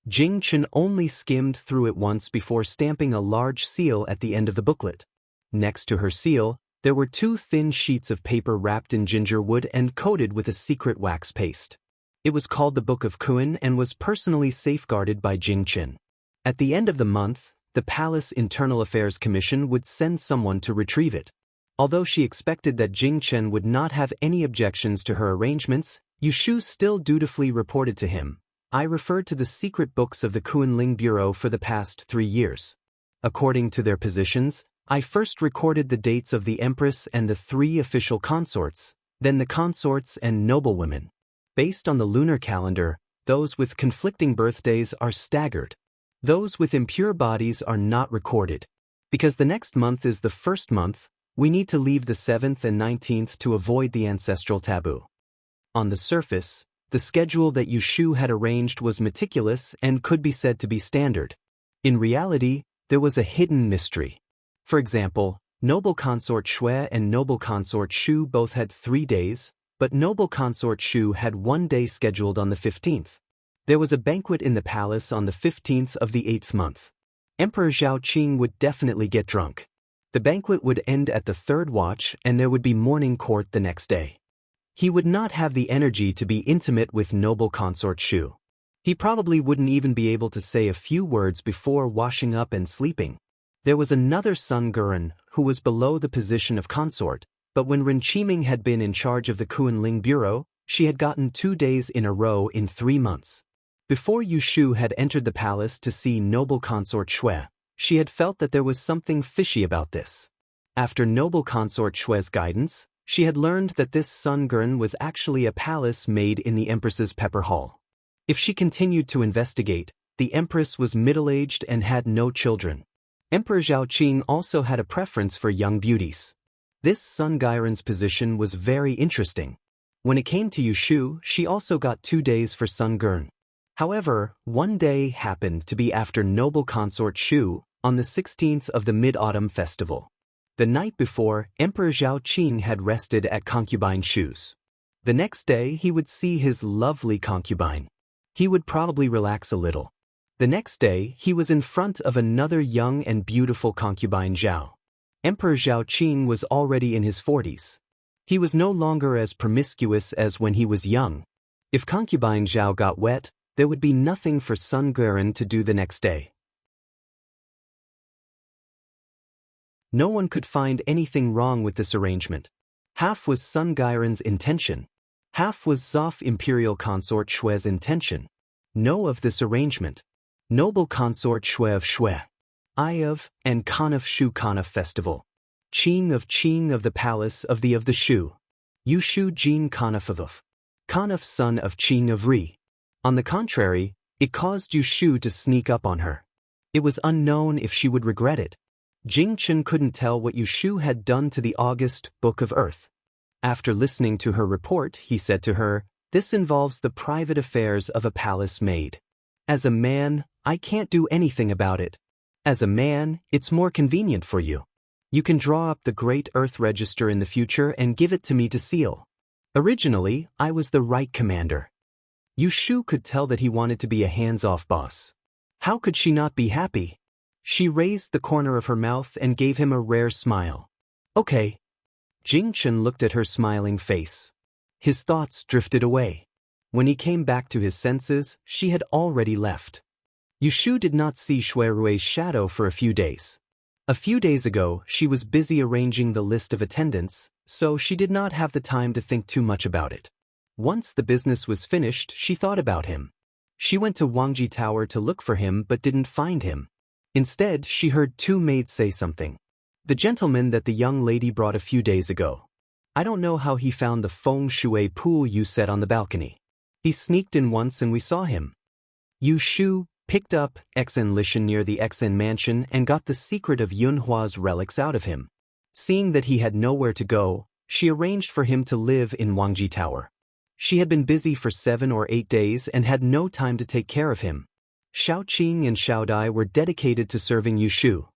Jing Chen only skimmed through it once before stamping a large seal at the end of the booklet. Next to her seal, there were two thin sheets of paper wrapped in ginger wood and coated with a secret wax paste. It was called the Book of Kun and was personally safeguarded by Jing Chen. At the end of the month, the Palace Internal Affairs Commission would send someone to retrieve it. Although she expected that Jing Chen would not have any objections to her arrangements, Yu Shu still dutifully reported to him. I referred to the secret books of the Kunling Bureau for the past 3 years. According to their positions, I first recorded the dates of the Empress and the 3 official consorts, then the consorts and noblewomen. Based on the lunar calendar, those with conflicting birthdays are staggered. Those with impure bodies are not recorded. Because the next month is the first month, we need to leave the 7th and 19th to avoid the ancestral taboo. On the surface, the schedule that Yushu had arranged was meticulous and could be said to be standard. In reality, there was a hidden mystery. For example, noble consort Shui and noble consort Shu both had 3 days, but noble consort Shu had 1 day scheduled on the 15th. There was a banquet in the palace on the 15th of the 8th month. Emperor Zhao Qing would definitely get drunk. The banquet would end at the 3rd watch and there would be morning court the next day. He would not have the energy to be intimate with noble consort Shu. He probably wouldn't even be able to say a few words before washing up and sleeping. There was another Sun Guren who was below the position of consort, but when Ren Qiming had been in charge of the Kuan-Ling Bureau, she had gotten 2 days in a row in 3 months. Before Yushu had entered the palace to see noble consort Shui, she had felt that there was something fishy about this. After noble consort Shui's guidance, she had learned that this Sun Guren was actually a palace made in the Empress's Pepper Hall. If she continued to investigate, the Empress was middle-aged and had no children. Emperor Zhao Qing also had a preference for young beauties. This Sun Guren's position was very interesting. When it came to Yushu, she also got 2 days for Sun Guren. However, 1 day happened to be after noble consort Shu, on the 16th of the Mid-Autumn Festival. The night before, Emperor Zhao Qing had rested at concubine Shu's. The next day he would see his lovely concubine. He would probably relax a little. The next day he was in front of another young and beautiful concubine Zhao. Emperor Zhao Qing was already in his 40s. He was no longer as promiscuous as when he was young. If concubine Zhao got wet, there would be nothing for Sun Guren to do the next day. No one could find anything wrong with this arrangement. Half was Sun Guren's intention. Half was Zoff Imperial Consort Shui's intention. Know of this arrangement. Noble Consort Shui of Shui. I of, and Khan of Shu Khan of Festival. Qing of the Palace of the Shu. Yushu Jin Khan of Khan of Son of Qing of Ri. On the contrary, it caused Yushu to sneak up on her. It was unknown if she would regret it. Jing Chen couldn't tell what Yushu had done to the August Book of Earth. After listening to her report, he said to her, "This involves the private affairs of a palace maid. As a man, I can't do anything about it. As a man, it's more convenient for you. You can draw up the Great Earth Register in the future and give it to me to seal. Originally, I was the right commander." Yushu could tell that he wanted to be a hands-off boss. How could she not be happy? She raised the corner of her mouth and gave him a rare smile. "Okay." Jing Chen looked at her smiling face. His thoughts drifted away. When he came back to his senses, she had already left. Yushu did not see Shui Rui's shadow for a few days. A few days ago, she was busy arranging the list of attendants, so she did not have the time to think too much about it. Once the business was finished, she thought about him. She went to Wangji Tower to look for him but didn't find him. Instead, she heard 2 maids say something. The gentleman that the young lady brought a few days ago. I don't know how he found the feng shui pool you set on the balcony. He sneaked in once and we saw him. Yushu picked up Xen Lishan near the Xen mansion and got the secret of Yunhua's relics out of him. Seeing that he had nowhere to go, she arranged for him to live in Wangji Tower. She had been busy for 7 or 8 days and had no time to take care of him. Xiao Qing and Xiao Dai were dedicated to serving Yushu.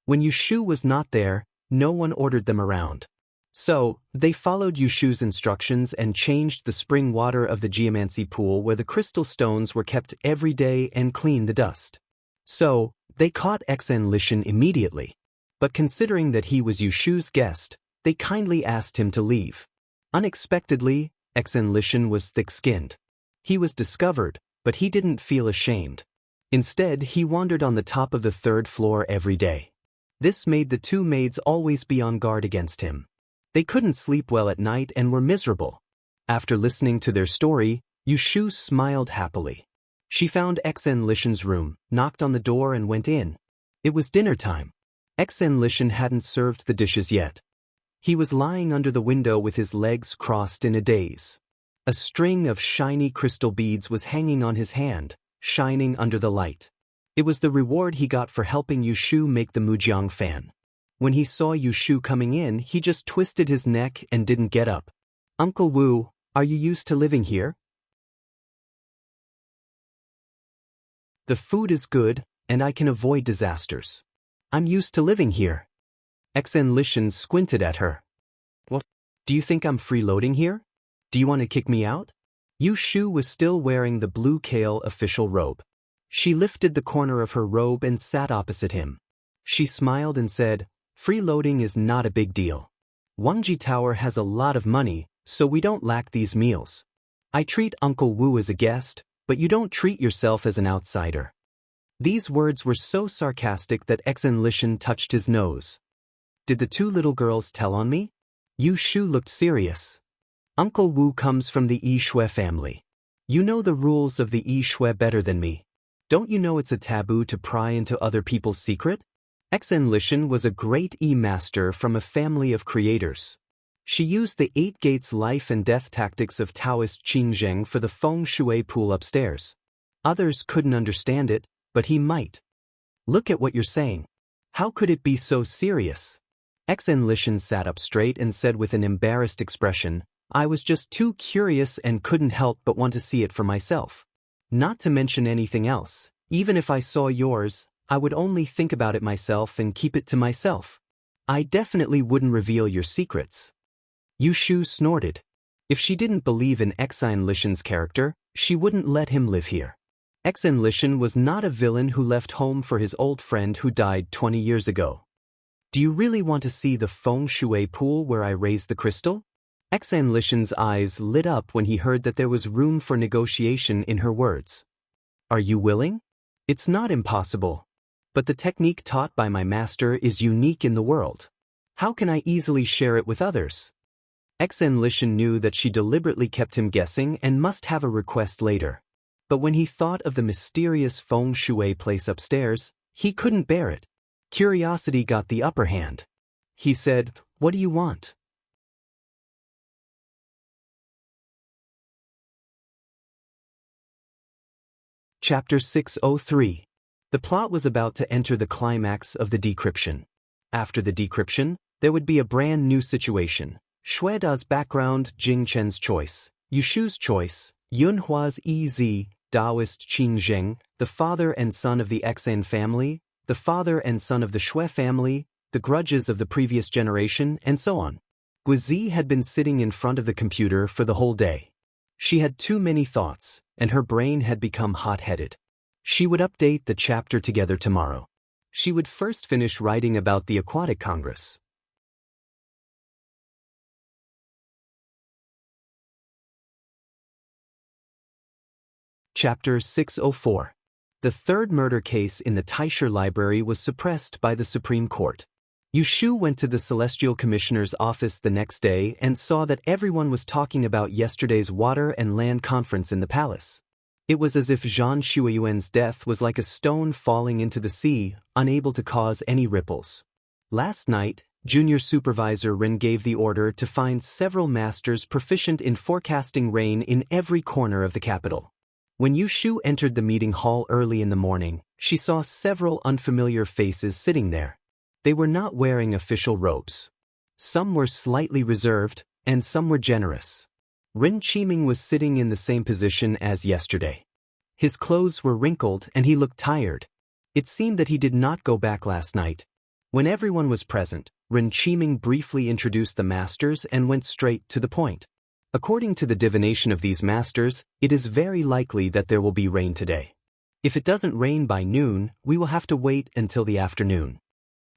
When Yushu was not there, no one ordered them around. So, they followed Yushu's instructions and changed the spring water of the geomancy pool where the crystal stones were kept every day and cleaned the dust. So, they caught Xen Lishan immediately. But considering that he was Yushu's guest, they kindly asked him to leave. Unexpectedly, Xen Lishan was thick-skinned. He was discovered, but he didn't feel ashamed. Instead, he wandered on the top of the 3rd floor every day. This made the 2 maids always be on guard against him. They couldn't sleep well at night and were miserable. After listening to their story, Yushu smiled happily. She found Xen Lishan's room, knocked on the door and went in. It was dinner time. Xen Lishan hadn't served the dishes yet. He was lying under the window with his legs crossed in a daze. A string of shiny crystal beads was hanging on his hand, shining under the light. It was the reward he got for helping Yushu make the Mujiang fan. When he saw Yushu coming in, he just twisted his neck and didn't get up. "Uncle Wu, are you used to living here?" "The food is good, and I can avoid disasters. I'm used to living here." Xen Lishan squinted at her. "What? Do you think I'm freeloading here? Do you want to kick me out?" Yushu was still wearing the blue kale official robe. She lifted the corner of her robe and sat opposite him. She smiled and said, "Freeloading is not a big deal. Wangji Tower has a lot of money, so we don't lack these meals. I treat Uncle Wu as a guest, but you don't treat yourself as an outsider." These words were so sarcastic that Xen Lishan touched his nose. "Did the two little girls tell on me?" Yushu looked serious. "Uncle Wu comes from the Yi Shui family. You know the rules of the Yi Shui better than me. Don't you know it's a taboo to pry into other people's secret?" Xen Lishan was a great master from a family of creators. She used the 8 gates life and death tactics of Taoist Qingzheng for the feng shui pool upstairs. Others couldn't understand it, but he might. "Look at what you're saying. How could it be so serious?" Xen Lishan sat up straight and said with an embarrassed expression, "I was just too curious and couldn't help but want to see it for myself. Not to mention anything else, even if I saw yours, I would only think about it myself and keep it to myself. I definitely wouldn't reveal your secrets." Yushu snorted. If she didn't believe in Xen Lishan's character, she wouldn't let him live here. Xen Lishan was not a villain who left home for his old friend who died 20 years ago. "Do you really want to see the feng shui pool where I raised the crystal?" Xen Lishan's eyes lit up when he heard that there was room for negotiation in her words. "Are you willing? It's not impossible. But the technique taught by my master is unique in the world. How can I easily share it with others?" Xen Lishan knew that she deliberately kept him guessing and must have a request later. But when he thought of the mysterious feng shui place upstairs, he couldn't bear it. Curiosity got the upper hand. He said, "What do you want?" Chapter 603. The plot was about to enter the climax of the decryption. After the decryption, there would be a brand new situation. Shueda's background, Jing Chen's choice, Yushu's choice, Yunhua's Ez, Taoist Qingzheng, the father and son of the Xen family, the father and son of the Shui family, the grudges of the previous generation, and so on. Guizi had been sitting in front of the computer for the whole day. She had too many thoughts, and her brain had become hot-headed. She would update the chapter together tomorrow. She would first finish writing about the Aquatic Congress. Chapter 604. The third murder case in the Taisher Library was suppressed by the Supreme Court. Yushu went to the Celestial Commissioner's office the next day and saw that everyone was talking about yesterday's water and land conference in the palace. It was as if Zhang Shuiyuan's death was like a stone falling into the sea, unable to cause any ripples. Last night, Junior Supervisor Rin gave the order to find several masters proficient in forecasting rain in every corner of the capital. When Yushu entered the meeting hall early in the morning, she saw several unfamiliar faces sitting there. They were not wearing official robes. Some were slightly reserved, and some were generous. Rin Qiming was sitting in the same position as yesterday. His clothes were wrinkled and he looked tired. It seemed that he did not go back last night. When everyone was present, Rin Qiming briefly introduced the masters and went straight to the point. According to the divination of these masters, it is very likely that there will be rain today. If it doesn't rain by noon, we will have to wait until the afternoon.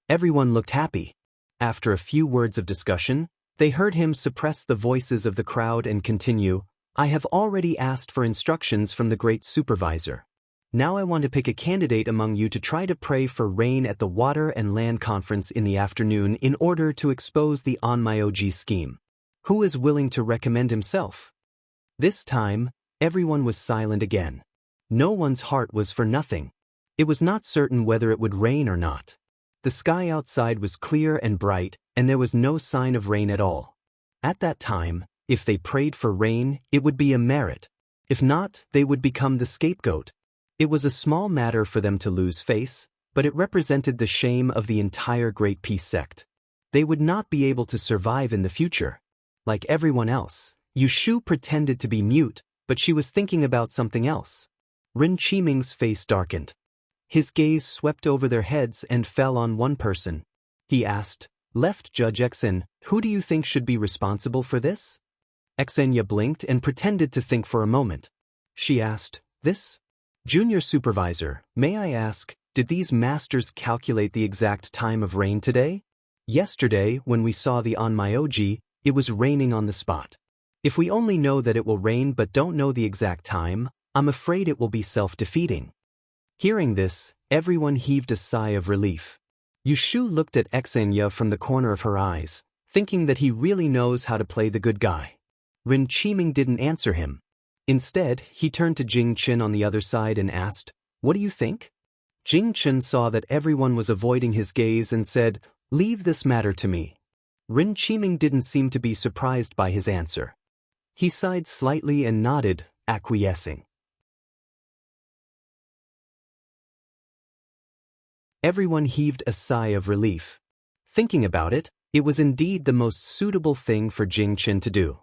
Everyone looked happy. After a few words of discussion, they heard him suppress the voices of the crowd and continue, "I have already asked for instructions from the great supervisor. Now I want to pick a candidate among you to try to pray for rain at the Water and Land Conference in the afternoon in order to expose the Onmyoji scheme. Who is willing to recommend himself?" This time, everyone was silent again. No one's heart was for nothing. It was not certain whether it would rain or not. The sky outside was clear and bright, and there was no sign of rain at all. At that time, If they prayed for rain, it would be a merit. If not, they would become the scapegoat. It was a small matter for them to lose face, but it represented the shame of the entire Great Peace sect. They would not be able to survive in the future. Like everyone else, Yushu pretended to be mute, but she was thinking about something else. Rin Qiming's face darkened. His gaze swept over their heads and fell on one person. He asked, "Left Judge Exen, who do you think should be responsible for this?" Exenya blinked and pretended to think for a moment. She asked, "This? Junior Supervisor, may I ask, did these masters calculate the exact time of rain today? Yesterday, when we saw the Onmyoji, it was raining on the spot. If we only know that it will rain but don't know the exact time, I'm afraid it will be self-defeating." Hearing this, everyone heaved a sigh of relief. Yushu looked at Exenya from the corner of her eyes, thinking that he really knows how to play the good guy. Rin Qiming didn't answer him. Instead, he turned to Jing Chen on the other side and asked, "What do you think?" Jing Chen saw that everyone was avoiding his gaze and said, "Leave this matter to me." Rin Qiming didn't seem to be surprised by his answer. He sighed slightly and nodded, acquiescing. Everyone heaved a sigh of relief. Thinking about it, it was indeed the most suitable thing for Jing Chen to do.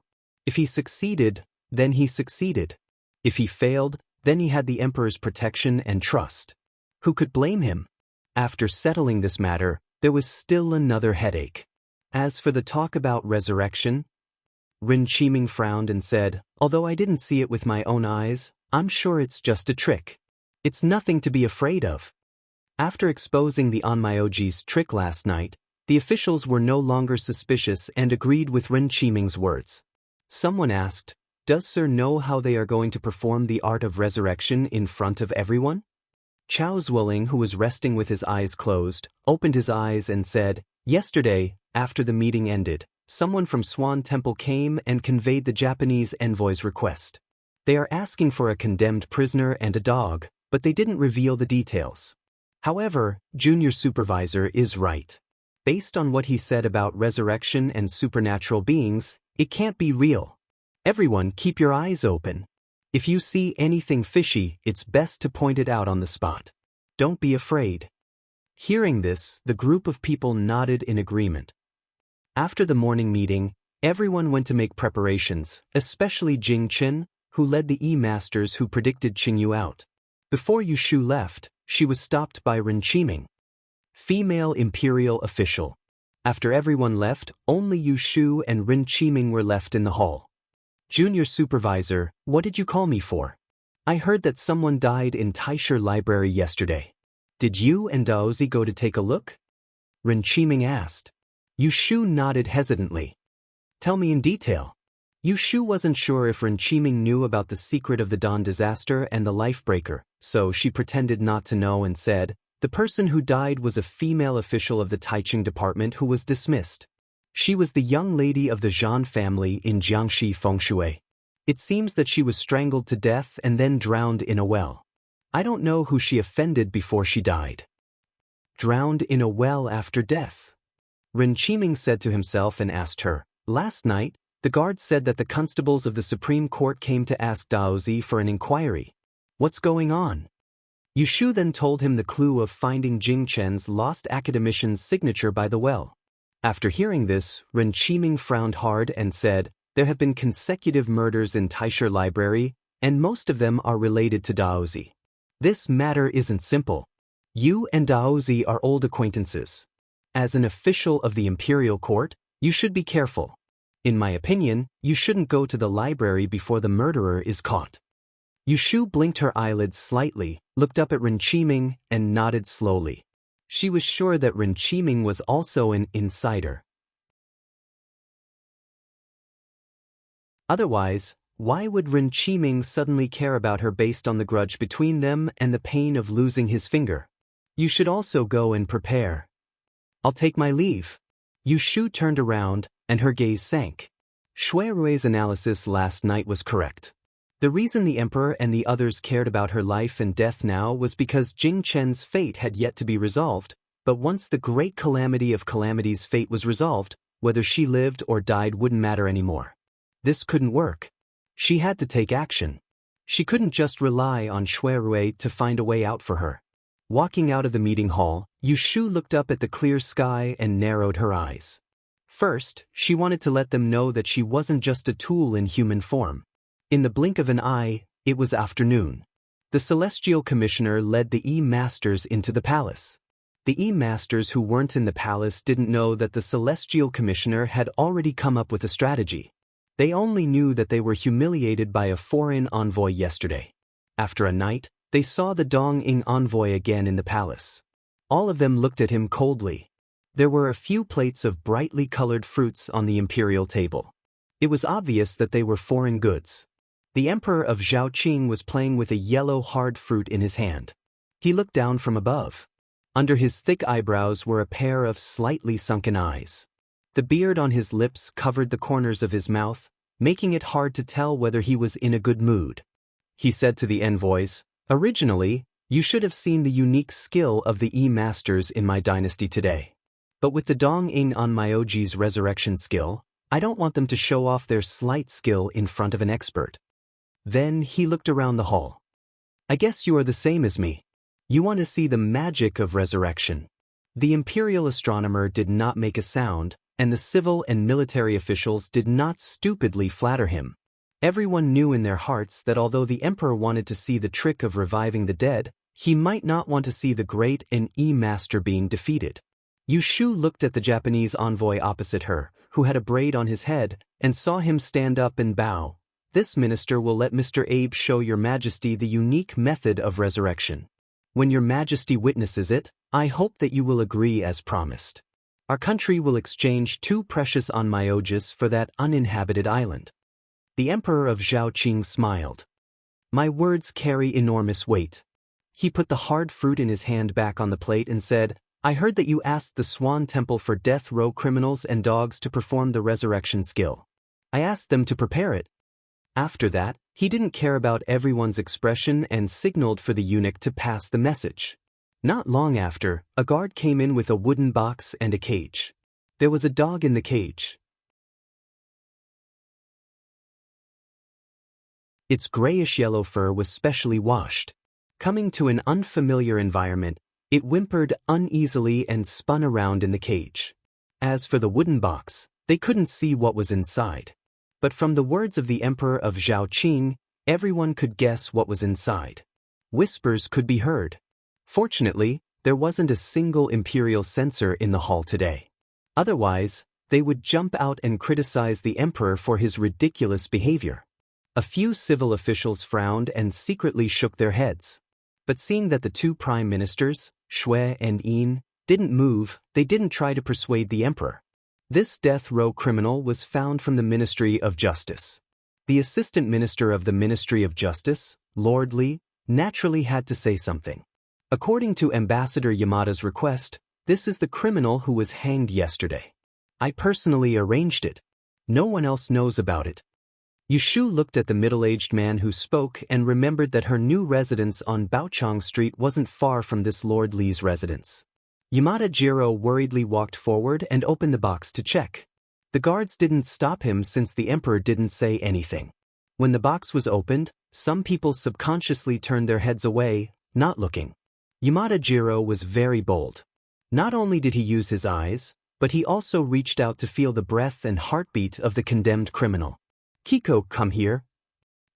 If he succeeded, then he succeeded. If he failed, then he had the emperor's protection and trust. Who could blame him? After settling this matter, there was still another headache. As for the talk about resurrection, Rin Qiming frowned and said, "Although I didn't see it with my own eyes, I'm sure it's just a trick. It's nothing to be afraid of." After exposing the Onmyoji's trick last night, the officials were no longer suspicious and agreed with Rin Qiming's words. Someone asked, "Does Sir know how they are going to perform the art of resurrection in front of everyone?" Chao Zuoling, who was resting with his eyes closed, opened his eyes and said, "Yesterday, after the meeting ended, someone from Swan Temple came and conveyed the Japanese envoy's request. They are asking for a condemned prisoner and a dog, but they didn't reveal the details. However, Junior Supervisor is right. Based on what he said about resurrection and supernatural beings, it can't be real. Everyone keep your eyes open. If you see anything fishy, it's best to point it out on the spot. Don't be afraid." Hearing this, the group of people nodded in agreement. After the morning meeting, everyone went to make preparations, especially Jing Chen, who led the E-Masters who predicted Qingyu out. Before Yushu left, she was stopped by Rin Qiming. Female Imperial Official. After everyone left, only Yushu and Rin Qiming were left in the hall. "Junior Supervisor, what did you call me for? I heard that someone died in Taisher Library yesterday. Did you and Daozi go to take a look?" Rin Qiming asked. Yushu nodded hesitantly. "Tell me in detail." Yushu wasn't sure if Rin Qiming knew about the secret of the Dawn disaster and the Lifebreaker, so she pretended not to know and said, "The person who died was a female official of the Taiching department who was dismissed. She was the young lady of the Zhan family in Jiangxi Fengshui. It seems that she was strangled to death and then drowned in a well. I don't know who she offended before she died." Drowned in a well after death. Rin Qiming said to himself and asked her, "Last night, the guards said that the constables of the Supreme Court came to ask Daozi for an inquiry. What's going on?" Yushu then told him the clue of finding Jing Chen's lost academician's signature by the well. After hearing this, Rin Qiming frowned hard and said, "There have been consecutive murders in Taisher Library, and most of them are related to Daozi. This matter isn't simple. You and Daozi are old acquaintances. As an official of the Imperial Court, you should be careful. In my opinion, you shouldn't go to the library before the murderer is caught." Yushu blinked her eyelids slightly, looked up at Rin Qiming, and nodded slowly. She was sure that Rin Qiming was also an insider. Otherwise, why would Rin Qiming suddenly care about her based on the grudge between them and the pain of losing his finger? "You should also go and prepare. I'll take my leave." Yushu turned around, and her gaze sank. Shui Rui's analysis last night was correct. The reason the Emperor and the others cared about her life and death now was because Jing Chen's fate had yet to be resolved, but once the great calamity of calamities' fate was resolved, whether she lived or died wouldn't matter anymore. This couldn't work. She had to take action. She couldn't just rely on Shuirui to find a way out for her. Walking out of the meeting hall, Yushu looked up at the clear sky and narrowed her eyes. First, she wanted to let them know that she wasn't just a tool in human form. In the blink of an eye, it was afternoon. The Celestial Commissioner led the E-Masters into the palace. The E-Masters who weren't in the palace didn't know that the Celestial Commissioner had already come up with a strategy. They only knew that they were humiliated by a foreign envoy yesterday. After a night, they saw the Dong-ing envoy again in the palace. All of them looked at him coldly. There were a few plates of brightly colored fruits on the imperial table. It was obvious that they were foreign goods. The Emperor of Zhaoqing was playing with a yellow hard fruit in his hand. He looked down from above. Under his thick eyebrows were a pair of slightly sunken eyes. The beard on his lips covered the corners of his mouth, making it hard to tell whether he was in a good mood. He said to the envoys, "Originally, you should have seen the unique skill of the E-Masters in my dynasty today. But with the Dong-ing on Myoji's resurrection skill, I don't want them to show off their slight skill in front of an expert." Then he looked around the hall. "I guess you are the same as me. You want to see the magic of resurrection." The imperial astronomer did not make a sound, and the civil and military officials did not stupidly flatter him. Everyone knew in their hearts that although the emperor wanted to see the trick of reviving the dead, he might not want to see the great and E-Master being defeated. Yushu looked at the Japanese envoy opposite her, who had a braid on his head, and saw him stand up and bow. "This minister will let Mr. Abe show your majesty the unique method of resurrection. When your majesty witnesses it, I hope that you will agree as promised. Our country will exchange 2 precious onmyoges for that uninhabited island." The Emperor of Zhaoqing smiled. "My words carry enormous weight." He put the hard fruit in his hand back on the plate and said, "I heard that you asked the Swan Temple for death row criminals and dogs to perform the resurrection skill. I asked them to prepare it." After that, he didn't care about everyone's expression and signaled for the eunuch to pass the message. Not long after, a guard came in with a wooden box and a cage. There was a dog in the cage. Its grayish-yellow fur was specially washed. Coming to an unfamiliar environment, it whimpered uneasily and spun around in the cage. As for the wooden box, they couldn't see what was inside. But from the words of the Emperor of Zhaoqing, everyone could guess what was inside. Whispers could be heard. Fortunately, there wasn't a single imperial censor in the hall today. Otherwise, they would jump out and criticize the emperor for his ridiculous behavior. A few civil officials frowned and secretly shook their heads. But seeing that the 2 prime ministers, Shui and Yin, didn't move, they didn't try to persuade the emperor. This death row criminal was found from the Ministry of Justice. The assistant minister of the Ministry of Justice, Lord Li, naturally had to say something. According to Ambassador Yamada's request, this is the criminal who was hanged yesterday. I personally arranged it. No one else knows about it. Yushu looked at the middle-aged man who spoke and remembered that her new residence on Baochang Street wasn't far from this Lord Li's residence. Yamada Jiro worriedly walked forward and opened the box to check. The guards didn't stop him since the emperor didn't say anything. When the box was opened, some people subconsciously turned their heads away, not looking. Yamada Jiro was very bold. Not only did he use his eyes, but he also reached out to feel the breath and heartbeat of the condemned criminal. "Kiko, come here."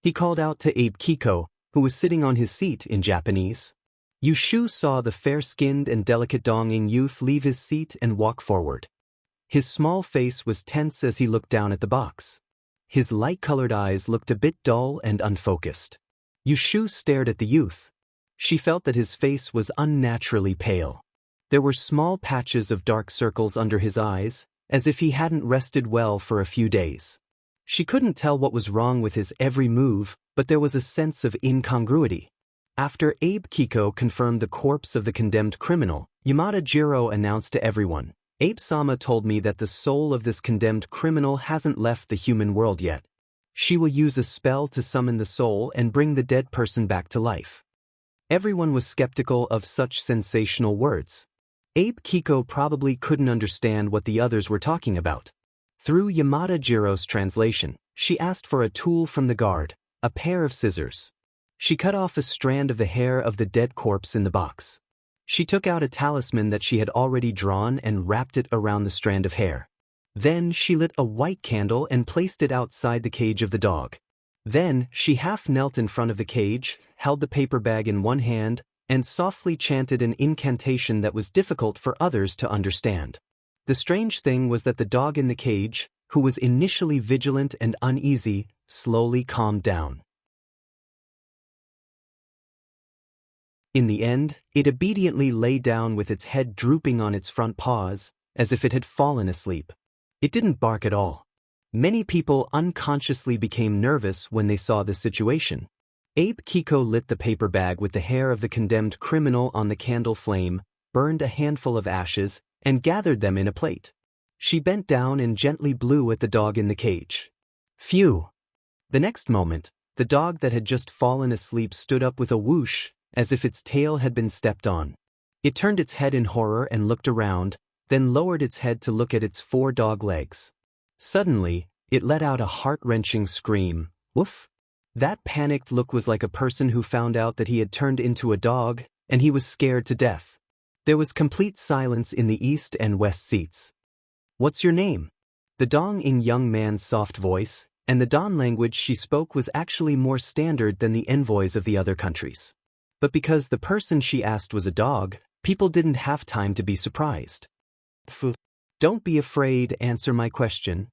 He called out to Abe Kiko, who was sitting on his seat in Japanese. Yushu saw the fair-skinned and delicate Dong-ing youth leave his seat and walk forward. His small face was tense as he looked down at the box. His light-colored eyes looked a bit dull and unfocused. Yushu stared at the youth. She felt that his face was unnaturally pale. There were small patches of dark circles under his eyes, as if he hadn't rested well for a few days. She couldn't tell what was wrong with his every move, but there was a sense of incongruity. After Abe Kiko confirmed the corpse of the condemned criminal, Yamada Jiro announced to everyone, "Abe-sama told me that the soul of this condemned criminal hasn't left the human world yet. She will use a spell to summon the soul and bring the dead person back to life." Everyone was skeptical of such sensational words. Abe Kiko probably couldn't understand what the others were talking about. Through Yamada Jiro's translation, She asked for a tool from the guard, a pair of scissors. She cut off a strand of the hair of the dead corpse in the box. She took out a talisman that she had already drawn and wrapped it around the strand of hair. Then she lit a white candle and placed it outside the cage of the dog. Then she half knelt in front of the cage, held the paper bag in one hand, and softly chanted an incantation that was difficult for others to understand. The strange thing was that the dog in the cage, who was initially vigilant and uneasy, slowly calmed down. In the end, it obediently lay down with its head drooping on its front paws, as if it had fallen asleep. It didn't bark at all. Many people unconsciously became nervous when they saw this situation. Abe Kiko lit the paper bag with the hair of the condemned criminal on the candle flame, burned a handful of ashes, and gathered them in a plate. She bent down and gently blew at the dog in the cage. Phew! The next moment, the dog that had just fallen asleep stood up with a whoosh, as if its tail had been stepped on. It turned its head in horror and looked around, then lowered its head to look at its 4 dog legs. Suddenly, it let out a heart-wrenching scream. Woof! That panicked look was like a person who found out that he had turned into a dog, and he was scared to death. There was complete silence in the east and west seats. What's your name? The Dong-ing young man's soft voice, and the Don language she spoke was actually more standard than the envoys of the other countries. But because the person she asked was a dog, people didn't have time to be surprised. Pff, don't be afraid, answer my question.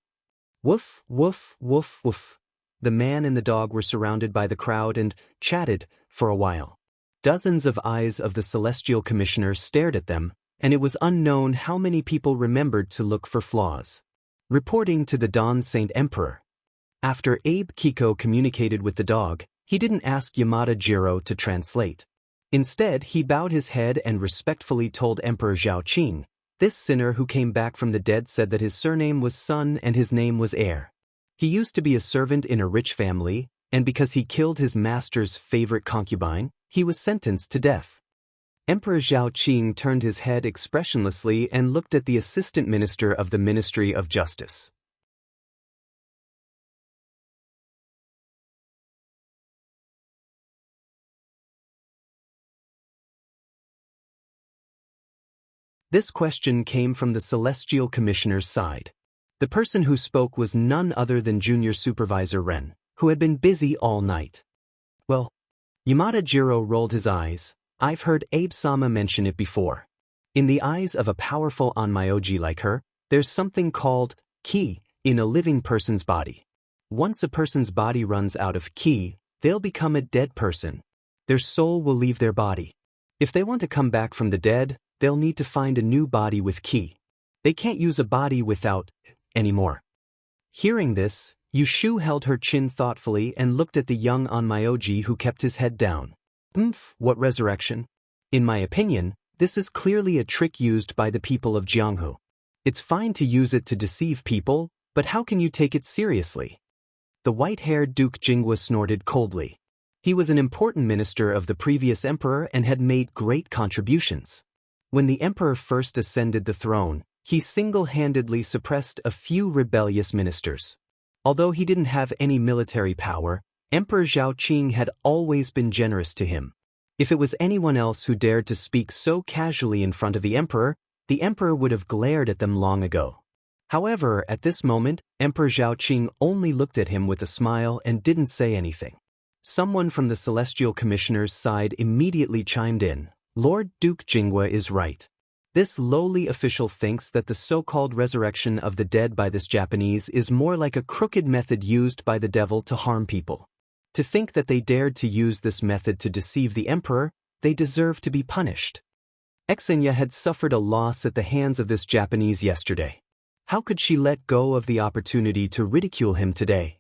Woof, woof, woof, woof. The man and the dog were surrounded by the crowd and chatted for a while. Dozens of eyes of the Celestial Commissioner stared at them, and it was unknown how many people remembered to look for flaws. Reporting to the Don Saint Emperor. After Abe Kiko communicated with the dog, he didn't ask Yamada Jiro to translate. Instead, he bowed his head and respectfully told Emperor Zhao Qing, this sinner who came back from the dead said that his surname was Sun and his name was Heir. He used to be a servant in a rich family, and because he killed his master's favorite concubine, he was sentenced to death. Emperor Zhao Qing turned his head expressionlessly and looked at the assistant minister of the Ministry of Justice. This question came from the Celestial Commissioner's side. The person who spoke was none other than Junior Supervisor Ren, who had been busy all night. Well, Yamada Jiro rolled his eyes. I've heard Abe-sama mention it before. In the eyes of a powerful onmyoji like her, there's something called ki in a living person's body. Once a person's body runs out of ki, they'll become a dead person. Their soul will leave their body. If they want to come back from the dead, they'll need to find a new body with ki. They can't use a body without anymore. Hearing this, Yushu held her chin thoughtfully and looked at the young onmyoji who kept his head down. What resurrection? In my opinion, this is clearly a trick used by the people of Jianghu. It's fine to use it to deceive people, but how can you take it seriously? The white-haired Duke Jingwa snorted coldly. He was an important minister of the previous emperor and had made great contributions. When the emperor first ascended the throne, he single-handedly suppressed a few rebellious ministers. Although he didn't have any military power, Emperor Zhao Qing had always been generous to him. If it was anyone else who dared to speak so casually in front of the emperor would have glared at them long ago. However, at this moment, Emperor Zhao Qing only looked at him with a smile and didn't say anything. Someone from the Celestial Commissioner's side immediately chimed in. Lord Duke Jingwa is right. This lowly official thinks that the so-called resurrection of the dead by this Japanese is more like a crooked method used by the devil to harm people. To think that they dared to use this method to deceive the emperor, they deserve to be punished. Xenia had suffered a loss at the hands of this Japanese yesterday. How could she let go of the opportunity to ridicule him today?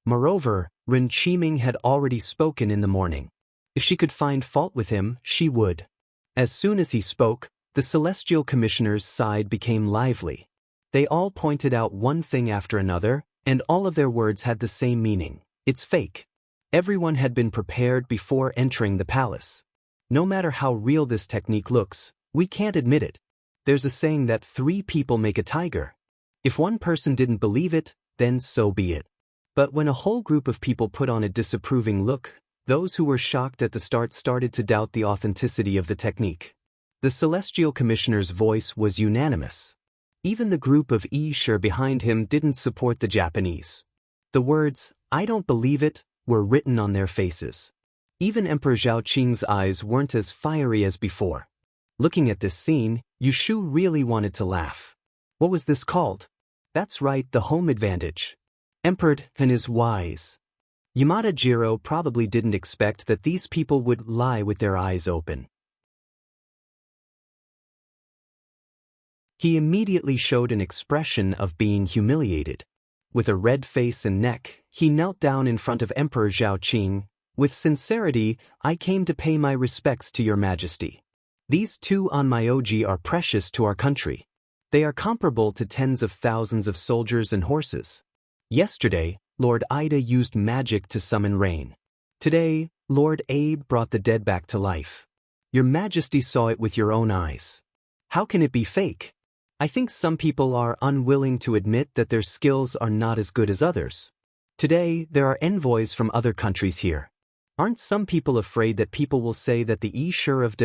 Moreover, Ren Qiming had already spoken in the morning. If she could find fault with him, she would. As soon as he spoke, the Celestial Commissioner's side became lively. They all pointed out one thing after another, and all of their words had the same meaning. It's fake. Everyone had been prepared before entering the palace. No matter how real this technique looks, we can't admit it. There's a saying that 3 people make a tiger. If one person didn't believe it, then so be it. But when a whole group of people put on a disapproving look, those who were shocked at the start started to doubt the authenticity of the technique. The Celestial Commissioner's voice was unanimous. Even the group of Sure behind him didn't support the Japanese. The words, "I don't believe it," were written on their faces. Even Emperor Zhao Qing's eyes weren't as fiery as before. Looking at this scene, Yushu really wanted to laugh. What was this called? That's right, the home advantage. Emperor Tan is wise. Yamada Jiro probably didn't expect that these people would lie with their eyes open. He immediately showed an expression of being humiliated. With a red face and neck, he knelt down in front of Emperor Zhao Qing. "With sincerity, I came to pay my respects to your majesty. These two onmyoji are precious to our country. They are comparable to tens of thousands of soldiers and horses. Yesterday, Lord Ida used magic to summon rain. Today, Lord Abe brought the dead back to life. Your majesty saw it with your own eyes. How can it be fake? I think some people are unwilling to admit that their skills are not as good as others. Today, there are envoys from other countries here. Aren't some people afraid that people will say that the Ishur of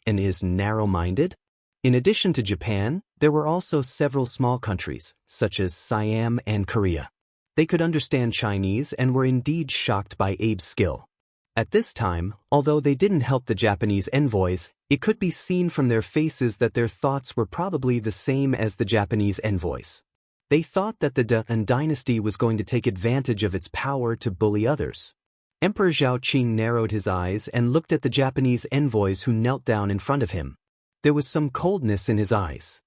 and is narrow-minded? In addition to Japan, there were also several small countries, such as Siam and Korea. They could understand Chinese and were indeed shocked by Abe's skill. At this time, although they didn't help the Japanese envoys, it could be seen from their faces that their thoughts were probably the same as the Japanese envoys. They thought that the Han dynasty was going to take advantage of its power to bully others. Emperor Zhao Qing narrowed his eyes and looked at the Japanese envoys who knelt down in front of him. There was some coldness in his eyes.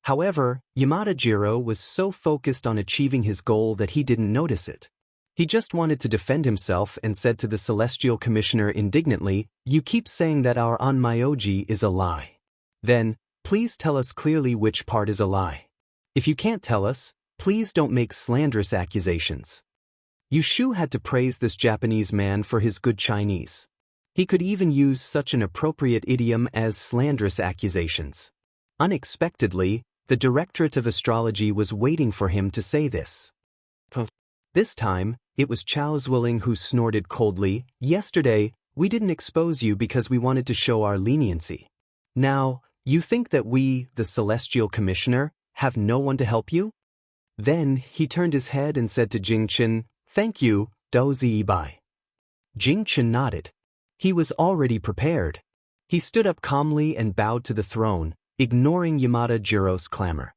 However, Yamada Jiro was so focused on achieving his goal that he didn't notice it. He just wanted to defend himself and said to the Celestial Commissioner indignantly, "You keep saying that our onmyoji is a lie. Then, please tell us clearly which part is a lie. If you can't tell us, please don't make slanderous accusations." Yushu had to praise this Japanese man for his good Chinese. He could even use such an appropriate idiom as slanderous accusations. Unexpectedly, the Directorate of Astrology was waiting for him to say this. This time, it was Chao Zwilling who snorted coldly, "Yesterday, we didn't expose you because we wanted to show our leniency. Now, you think that we, the Celestial Commissioner, have no one to help you?" Then, he turned his head and said to Jingchen, "Thank you, Dozi Ibai." Jingchen nodded. He was already prepared. He stood up calmly and bowed to the throne, ignoring Yamada Jiro's clamor.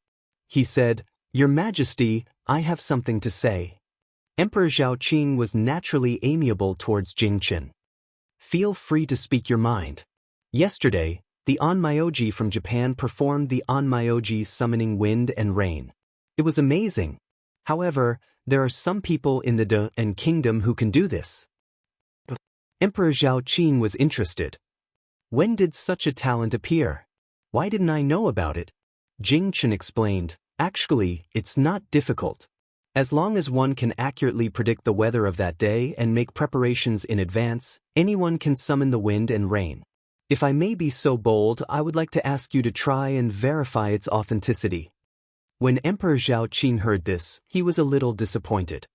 He said, "Your Majesty, I have something to say." Emperor Zhao Qing was naturally amiable towards Jingchen. "Feel free to speak your mind. Yesterday, the onmyoji from Japan performed the onmyoji summoning wind and rain. It was amazing. However, there are some people in the and kingdom who can do this." Emperor Zhao Qing was interested. When did such a talent appear? Why didn't I know about it? Jingchen explained, "Actually, it's not difficult. As long as one can accurately predict the weather of that day and make preparations in advance, anyone can summon the wind and rain. If I may be so bold, I would like to ask you to try and verify its authenticity." When Emperor Zhao Qing heard this, he was a little disappointed.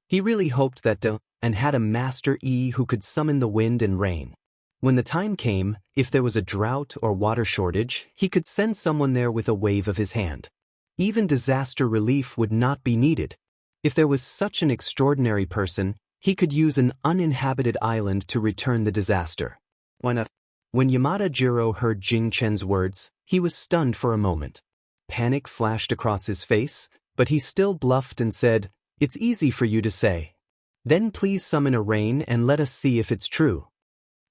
He really hoped that and had a master who could summon the wind and rain. When the time came, if there was a drought or water shortage, he could send someone there with a wave of his hand. Even disaster relief would not be needed. If there was such an extraordinary person, he could use an uninhabited island to return the disaster. When Yamada Jiro heard Jingchen's words, he was stunned for a moment. Panic flashed across his face, but he still bluffed and said, "It's easy for you to say. Then please summon a rain and let us see if it's true."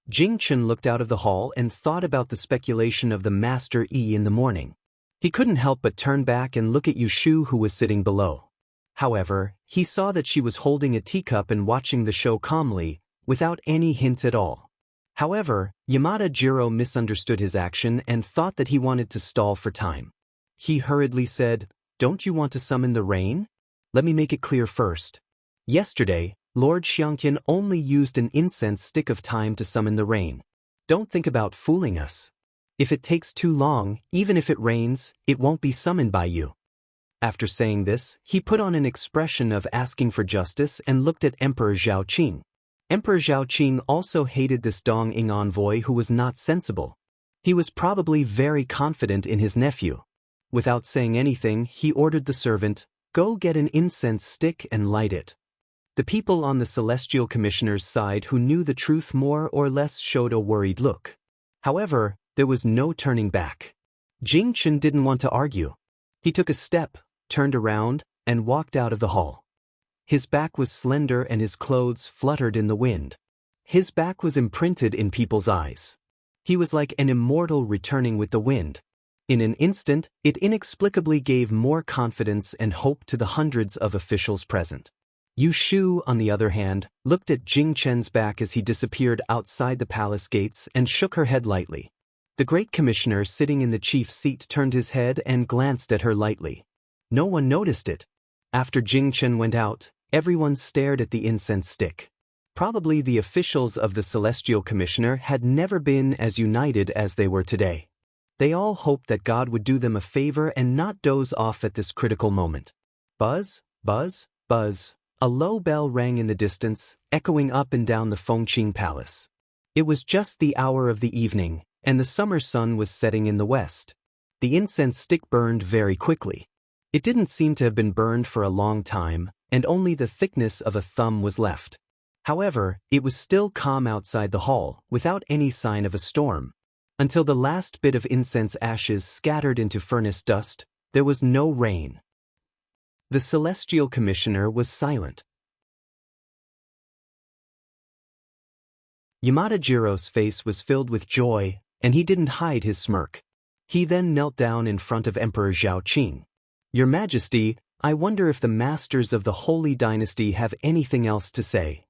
Jingchen looked out of the hall and thought about the speculation of the Master in the morning. He couldn't help but turn back and look at Yushu, who was sitting below. However, he saw that she was holding a teacup and watching the show calmly, without any hint at all. However, Yamada Jiro misunderstood his action and thought that he wanted to stall for time. He hurriedly said, "Don't you want to summon the rain? Let me make it clear first. Yesterday, Lord Xiangqian only used an incense stick of time to summon the rain. Don't think about fooling us. If it takes too long, even if it rains, it won't be summoned by you." After saying this, he put on an expression of asking for justice and looked at Emperor Zhaoqing. Emperor Zhaoqing also hated this Dong Ing envoy who was not sensible. He was probably very confident in his nephew. Without saying anything, he ordered the servant, "Go get an incense stick and light it." The people on the Celestial Commissioner's side who knew the truth more or less showed a worried look. However, there was no turning back. Jing Chen didn't want to argue. He took a step, turned around, and walked out of the hall. His back was slender and his clothes fluttered in the wind. His back was imprinted in people's eyes. He was like an immortal returning with the wind. In an instant, it inexplicably gave more confidence and hope to the hundreds of officials present. Yu Shu, on the other hand, looked at Jing Chen's back as he disappeared outside the palace gates and shook her head lightly. The Great Commissioner sitting in the chief's seat turned his head and glanced at her lightly. No one noticed it. After Jing Chen went out, everyone stared at the incense stick. Probably the officials of the Celestial Commissioner had never been as united as they were today. They all hoped that God would do them a favor and not doze off at this critical moment. Buzz, buzz, buzz. A low bell rang in the distance, echoing up and down the Fengqing Palace. It was just the hour of the evening, and the summer sun was setting in the west. The incense stick burned very quickly. It didn't seem to have been burned for a long time, and only the thickness of a thumb was left. However, it was still calm outside the hall, without any sign of a storm. Until the last bit of incense ashes scattered into furnace dust, there was no rain. The Celestial Commissioner was silent. Yamada Jiro's face was filled with joy, and he didn't hide his smirk. He then knelt down in front of Emperor Zhaoqing. "Your Majesty, I wonder if the masters of the Holy Dynasty have anything else to say."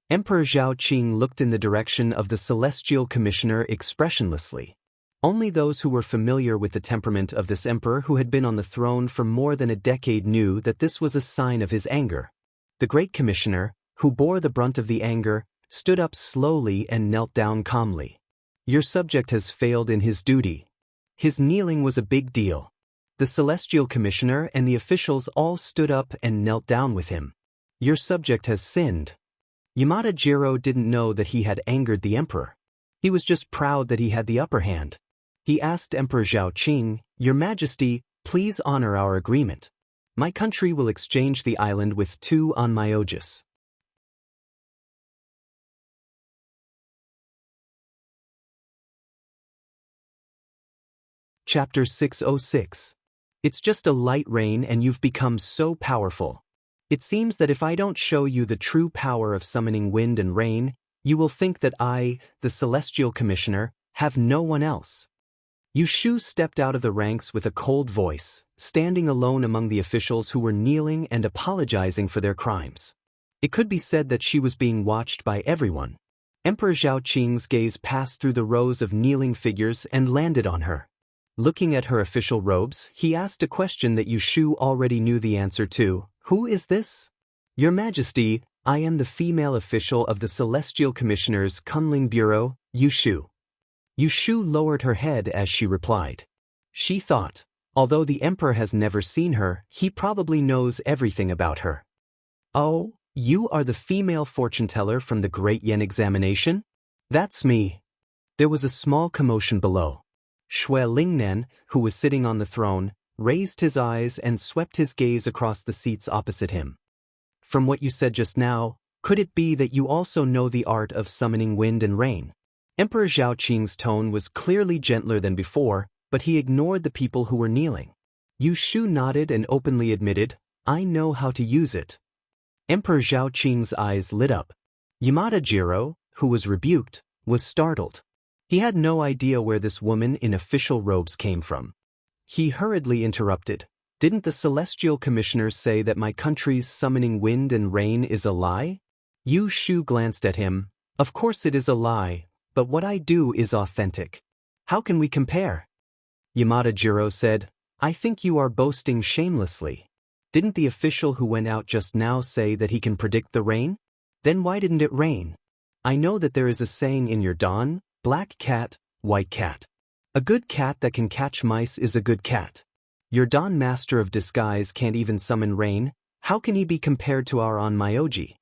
Emperor Zhaoqing looked in the direction of the Celestial Commissioner expressionlessly. Only those who were familiar with the temperament of this emperor who had been on the throne for more than a decade knew that this was a sign of his anger. The Great Commissioner, who bore the brunt of the anger, stood up slowly and knelt down calmly. "Your subject has failed in his duty." His kneeling was a big deal. The Celestial Commissioner and the officials all stood up and knelt down with him. "Your subject has sinned." Yamada Jiro didn't know that he had angered the emperor. He was just proud that he had the upper hand. He asked Emperor Zhaoqing, "Your Majesty, please honor our agreement. My country will exchange the island with 2 on Myogis." Chapter 606. It's just a light rain and you've become so powerful. It seems that if I don't show you the true power of summoning wind and rain, you will think that I, the Celestial Commissioner, have no one else. Yu Shu stepped out of the ranks with a cold voice, standing alone among the officials who were kneeling and apologizing for their crimes. It could be said that she was being watched by everyone. Emperor Zhaoqing's gaze passed through the rows of kneeling figures and landed on her. Looking at her official robes, he asked a question that Yu Shu already knew the answer to. "Who is this?" "Your Majesty, I am the female official of the Celestial Commissioner's Kunling Bureau, Yu Shu." Yu Shu lowered her head as she replied. She thought, although the emperor has never seen her, he probably knows everything about her. "Oh, you are the female fortune teller from the Great Yen examination?" "That's me." There was a small commotion below. Shui Lingnan, who was sitting on the throne, raised his eyes and swept his gaze across the seats opposite him. "From what you said just now, could it be that you also know the art of summoning wind and rain?" Emperor Zhaoqing's tone was clearly gentler than before, but he ignored the people who were kneeling. Yu Shu nodded and openly admitted, "I know how to use it." Emperor Zhaoqing's eyes lit up. Yamada Jiro, who was rebuked, was startled. He had no idea where this woman in official robes came from. He hurriedly interrupted, "Didn't the Celestial Commissioner say that my country's summoning wind and rain is a lie?" Yu Shu glanced at him. "Of course it is a lie, but what I do is authentic. How can we compare?" Yamada Jiro said, "I think you are boasting shamelessly. Didn't the official who went out just now say that he can predict the rain? Then why didn't it rain? I know that there is a saying in your Don, black cat, white cat. A good cat that can catch mice is a good cat." Your Don Master of Disguise can't even summon rain, how can he be compared to our Onmyoji?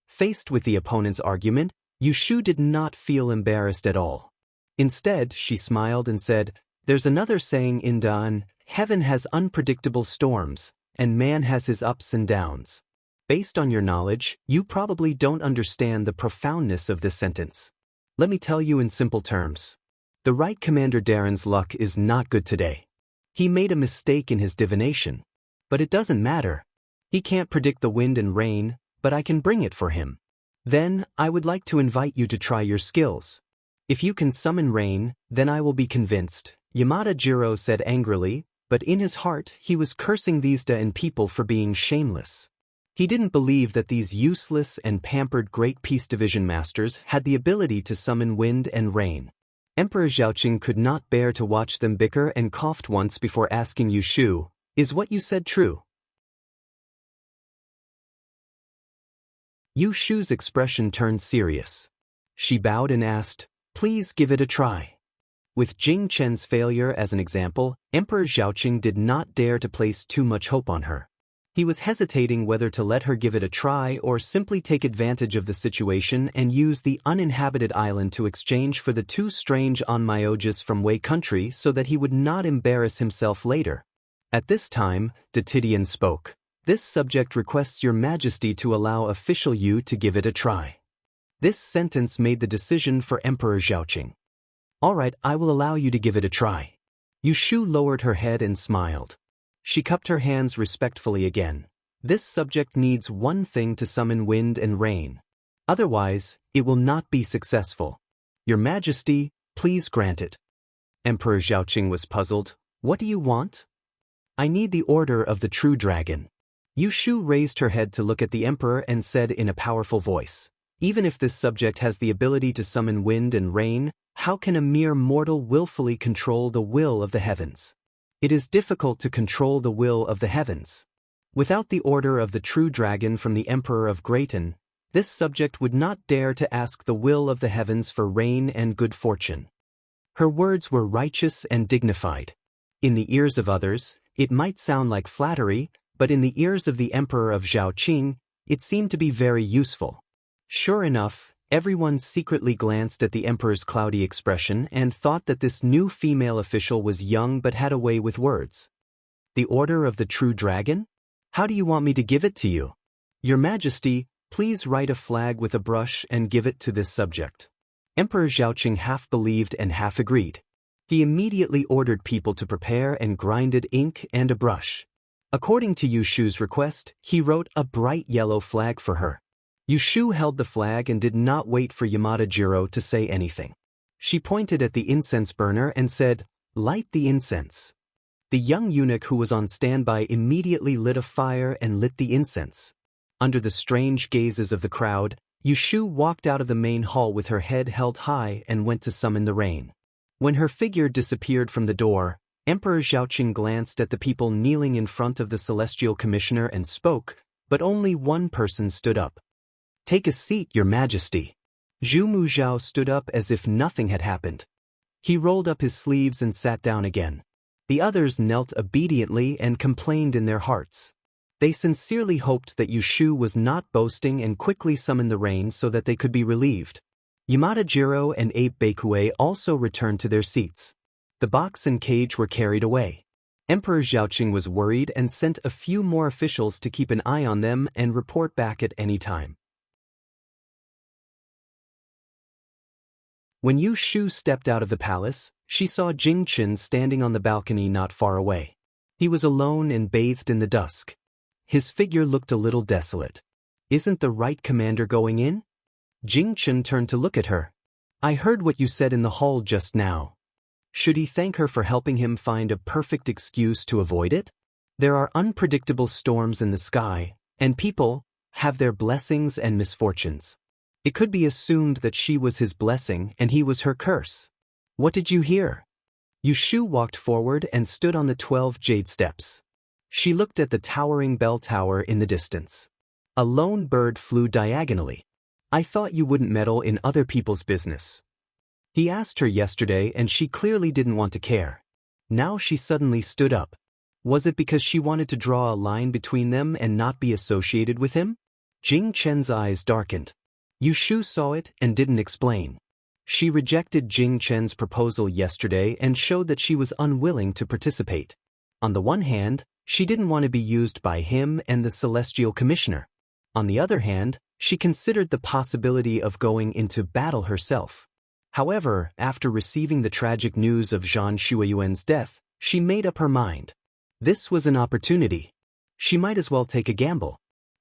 Faced with the opponent's argument, Yushu did not feel embarrassed at all. Instead, she smiled and said, "There's another saying in Dan, heaven has unpredictable storms, and man has his ups and downs. Based on your knowledge, you probably don't understand the profoundness of this sentence. Let me tell you in simple terms. The right Commander Darren's luck is not good today. He made a mistake in his divination. But it doesn't matter. He can't predict the wind and rain, but I can bring it for him. Then, I would like to invite you to try your skills. If you can summon rain, then I will be convinced," Yamada Jiro said angrily, but in his heart he was cursing these Den people for being shameless. He didn't believe that these useless and pampered Great Peace Division masters had the ability to summon wind and rain. Emperor Zhaoqing could not bear to watch them bicker and coughed once before asking Yushu, "Is what you said true?" Yushu's expression turned serious. She bowed and asked, "Please give it a try." With Jing Chen's failure as an example, Emperor Zhaoqing did not dare to place too much hope on her. He was hesitating whether to let her give it a try or simply take advantage of the situation and use the uninhabited island to exchange for the two strange Onmyojas from Wei country so that he would not embarrass himself later. At this time, Detidian spoke. "This subject requests your majesty to allow official Yu to give it a try." This sentence made the decision for Emperor Zhaoqing. "All right, I will allow you to give it a try." Yushu lowered her head and smiled. She cupped her hands respectfully again. "This subject needs one thing to summon wind and rain. Otherwise, it will not be successful. Your Majesty, please grant it." Emperor Zhaoqing was puzzled. "What do you want?" "I need the order of the true dragon." Yushu raised her head to look at the Emperor and said in a powerful voice, "Even if this subject has the ability to summon wind and rain, how can a mere mortal willfully control the will of the heavens? It is difficult to control the will of the heavens. Without the order of the true dragon from the Emperor of Grayton, this subject would not dare to ask the will of the heavens for rain and good fortune." Her words were righteous and dignified. In the ears of others, it might sound like flattery, but in the ears of the Emperor of Zhaoqing, it seemed to be very useful. Sure enough, everyone secretly glanced at the Emperor's cloudy expression and thought that this new female official was young but had a way with words. "The order of the true dragon? How do you want me to give it to you?" "Your Majesty, please write a flag with a brush and give it to this subject." Emperor Zhaoqing half believed and half agreed. He immediately ordered people to prepare and grinded ink and a brush. According to Yushu's request, he wrote a bright yellow flag for her. Yushu held the flag and did not wait for Yamada Jiro to say anything. She pointed at the incense burner and said, "Light the incense." The young eunuch who was on standby immediately lit a fire and lit the incense. Under the strange gazes of the crowd, Yushu walked out of the main hall with her head held high and went to summon the rain. When her figure disappeared from the door, Emperor Zhaoqing glanced at the people kneeling in front of the Celestial Commissioner and spoke, but only one person stood up. "Take a seat, Your Majesty." Zhu Muzhao stood up as if nothing had happened. He rolled up his sleeves and sat down again. The others knelt obediently and complained in their hearts. They sincerely hoped that Yushu was not boasting and quickly summoned the rain so that they could be relieved. Yamada Jiro and Abe Bakue also returned to their seats. The box and cage were carried away. Emperor Zhaoqing was worried and sent a few more officials to keep an eye on them and report back at any time. When Yushu stepped out of the palace, she saw Jing Chen standing on the balcony not far away. He was alone and bathed in the dusk. His figure looked a little desolate. "Isn't the right commander going in?" Jing Chen turned to look at her. "I heard what you said in the hall just now." Should he thank her for helping him find a perfect excuse to avoid it? There are unpredictable storms in the sky, and people have their blessings and misfortunes. It could be assumed that she was his blessing and he was her curse. "What did you hear?" Yushu walked forward and stood on the 12 jade steps. She looked at the towering bell tower in the distance. A lone bird flew diagonally. "I thought you wouldn't meddle in other people's business." He asked her yesterday and she clearly didn't want to care. Now she suddenly stood up. Was it because she wanted to draw a line between them and not be associated with him? Jing Chen's eyes darkened. Yu Shu saw it and didn't explain. She rejected Jing Chen's proposal yesterday and showed that she was unwilling to participate. On the one hand, she didn't want to be used by him and the Celestial Commissioner. On the other hand, she considered the possibility of going into battle herself. However, after receiving the tragic news of Zhang Shuiyuan's death, she made up her mind. This was an opportunity. She might as well take a gamble.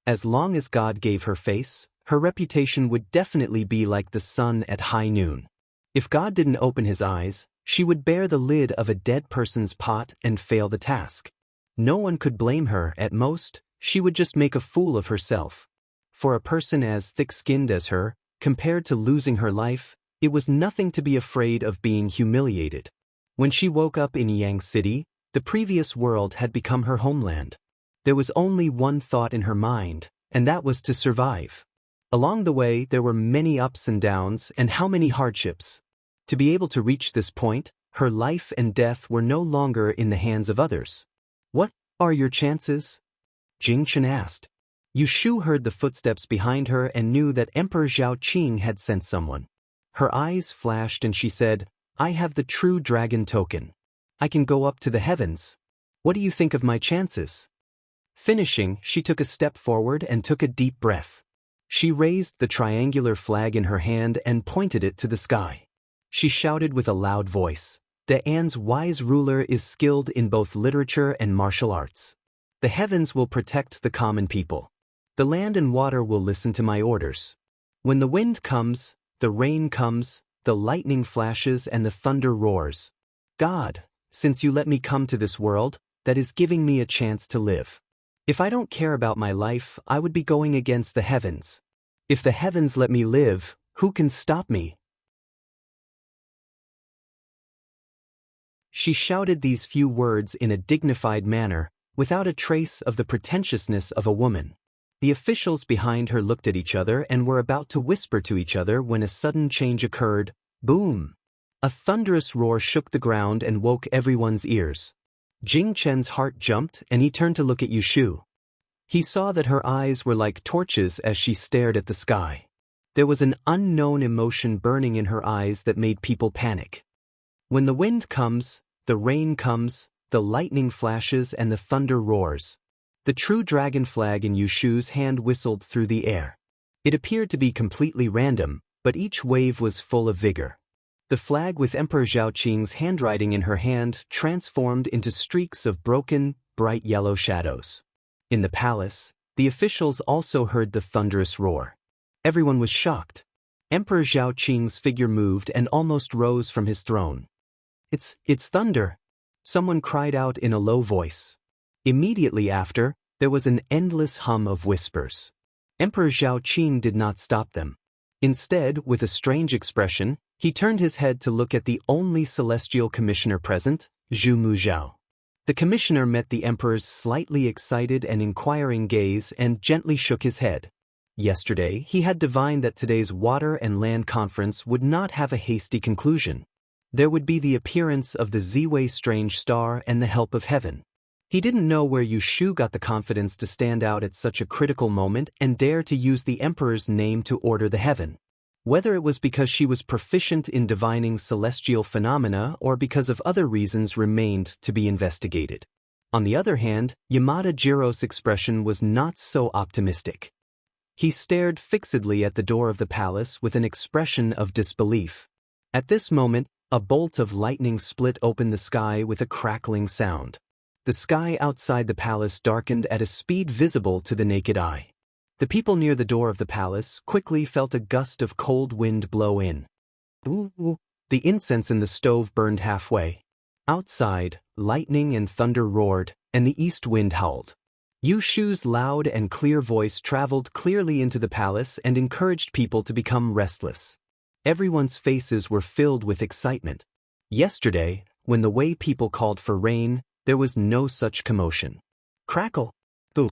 As long as God gave her face, her reputation would definitely be like the sun at high noon. If God didn't open his eyes, she would bear the lid of a dead person's pot and fail the task. No one could blame her. At most, she would just make a fool of herself. For a person as thick-skinned as her, compared to losing her life, it was nothing to be afraid of being humiliated. When she woke up in Yang City, the previous world had become her homeland. There was only one thought in her mind, and that was to survive. Along the way, there were many ups and downs and how many hardships. To be able to reach this point, her life and death were no longer in the hands of others. What are your chances? Jing Chen asked. Yu Shu heard the footsteps behind her and knew that Emperor Zhao Qing had sent someone. Her eyes flashed and she said, I have the true dragon token. I can go up to the heavens. What do you think of my chances? Finishing, she took a step forward and took a deep breath. She raised the triangular flag in her hand and pointed it to the sky. She shouted with a loud voice, Da'an's wise ruler is skilled in both literature and martial arts. The heavens will protect the common people. The land and water will listen to my orders. When the wind comes, the rain comes, the lightning flashes and the thunder roars. God, since you let me come to this world, that is giving me a chance to live. If I don't care about my life, I would be going against the heavens. If the heavens let me live, who can stop me? She shouted these few words in a dignified manner, without a trace of the pretentiousness of a woman. The officials behind her looked at each other and were about to whisper to each other when a sudden change occurred. Boom! A thunderous roar shook the ground and woke everyone's ears. Jing Chen's heart jumped and he turned to look at Yu Shu. He saw that her eyes were like torches as she stared at the sky. There was an unknown emotion burning in her eyes that made people panic. When the wind comes, the rain comes, the lightning flashes and the thunder roars. The true dragon flag in Yu Shu's hand whistled through the air. It appeared to be completely random, but each wave was full of vigor. The flag with Emperor Zhao Qing's handwriting in her hand transformed into streaks of broken, bright yellow shadows. In the palace, the officials also heard the thunderous roar. Everyone was shocked. Emperor Zhao Qing's figure moved and almost rose from his throne. It's thunder! Someone cried out in a low voice. Immediately after, there was an endless hum of whispers. Emperor Zhao Qing did not stop them. Instead, with a strange expression, he turned his head to look at the only celestial commissioner present, Zhu Muzhao. The commissioner met the emperor's slightly excited and inquiring gaze and gently shook his head. Yesterday, he had divined that today's water and land conference would not have a hasty conclusion. There would be the appearance of the Ziwei strange star and the help of heaven. He didn't know where Yu Shu got the confidence to stand out at such a critical moment and dare to use the emperor's name to order the heaven. Whether it was because she was proficient in divining celestial phenomena or because of other reasons remained to be investigated. On the other hand, Yamada Jiro's expression was not so optimistic. He stared fixedly at the door of the palace with an expression of disbelief. At this moment, a bolt of lightning split open the sky with a crackling sound. The sky outside the palace darkened at a speed visible to the naked eye. The people near the door of the palace quickly felt a gust of cold wind blow in. Ooh! The incense in the stove burned halfway. Outside, lightning and thunder roared, and the east wind howled. Yu Shu's loud and clear voice traveled clearly into the palace and encouraged people to become restless. Everyone's faces were filled with excitement. Yesterday, when the Wei people called for rain, there was no such commotion. Crackle! Boo!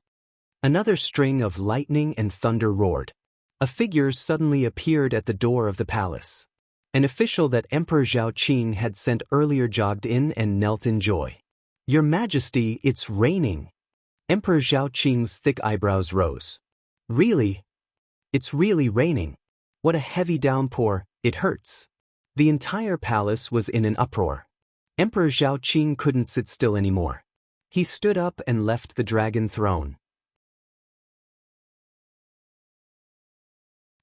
Another string of lightning and thunder roared. A figure suddenly appeared at the door of the palace. An official that Emperor Zhao Qing had sent earlier jogged in and knelt in joy. Your Majesty, it's raining. Emperor Zhao Qing's thick eyebrows rose. Really? It's really raining. What a heavy downpour, it hurts. The entire palace was in an uproar. Emperor Zhao Qing couldn't sit still anymore. He stood up and left the dragon throne.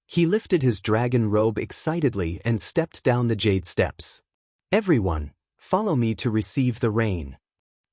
He lifted his dragon robe excitedly and stepped down the jade steps. Everyone, follow me to receive the rain.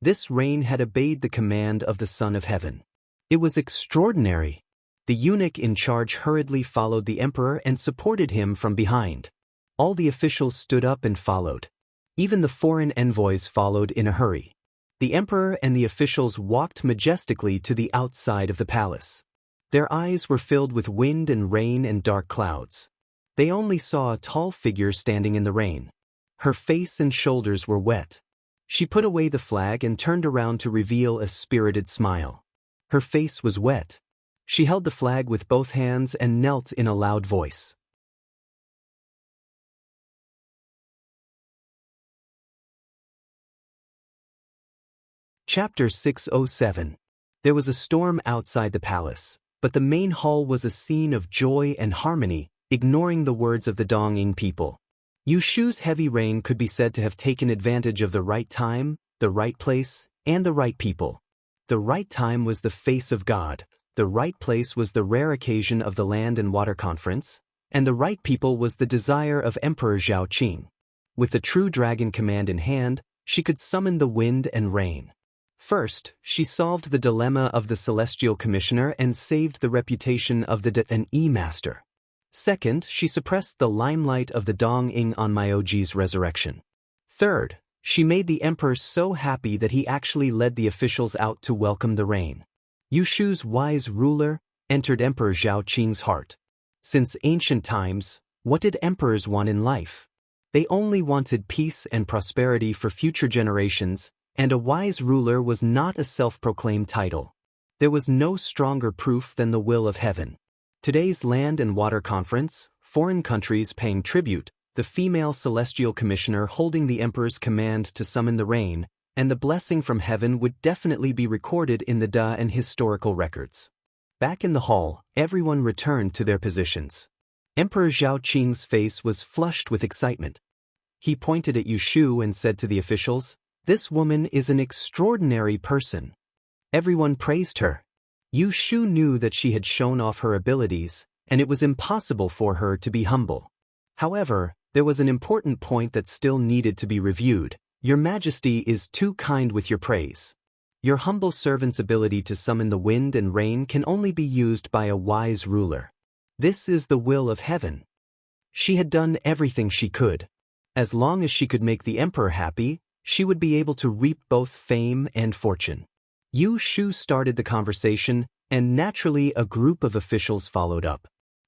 This rain had obeyed the command of the Son of Heaven. It was extraordinary. The eunuch in charge hurriedly followed the emperor and supported him from behind. All the officials stood up and followed. Even the foreign envoys followed in a hurry. The emperor and the officials walked majestically to the outside of the palace. Their eyes were filled with wind and rain and dark clouds. They only saw a tall figure standing in the rain. Her face and shoulders were wet. She put away the flag and turned around to reveal a spirited smile. Her face was wet. She held the flag with both hands and knelt in a loud voice. Chapter 607. There was a storm outside the palace, but the main hall was a scene of joy and harmony, ignoring the words of the Dongying people. Yushu's heavy rain could be said to have taken advantage of the right time, the right place, and the right people. The right time was the face of God, the right place was the rare occasion of the Land and Water Conference, and the right people was the desire of Emperor Zhao Qing. With the true dragon command in hand, she could summon the wind and rain. First, she solved the dilemma of the Celestial Commissioner and saved the reputation of the D&E Master. Second, she suppressed the limelight of the Dongying on Myoji's resurrection. Third, she made the emperor so happy that he actually led the officials out to welcome the rain. Yushu's wise ruler entered Emperor Zhao Qing's heart. Since ancient times, what did emperors want in life? They only wanted peace and prosperity for future generations, and a wise ruler was not a self-proclaimed title. There was no stronger proof than the will of heaven. Today's Land and Water Conference, foreign countries paying tribute, the female celestial commissioner holding the emperor's command to summon the rain, and the blessing from heaven would definitely be recorded in the Da and historical records. Back in the hall, everyone returned to their positions. Emperor Zhao Qing's face was flushed with excitement. He pointed at Yushu and said to the officials, "This woman is an extraordinary person." Everyone praised her. Yushu knew that she had shown off her abilities, and it was impossible for her to be humble. However, there was an important point that still needed to be reviewed. Your Majesty is too kind with your praise. Your humble servant's ability to summon the wind and rain can only be used by a wise ruler. This is the will of heaven. She had done everything she could. As long as she could make the emperor happy, she would be able to reap both fame and fortune. Yushu started the conversation, and naturally a group of officials followed up.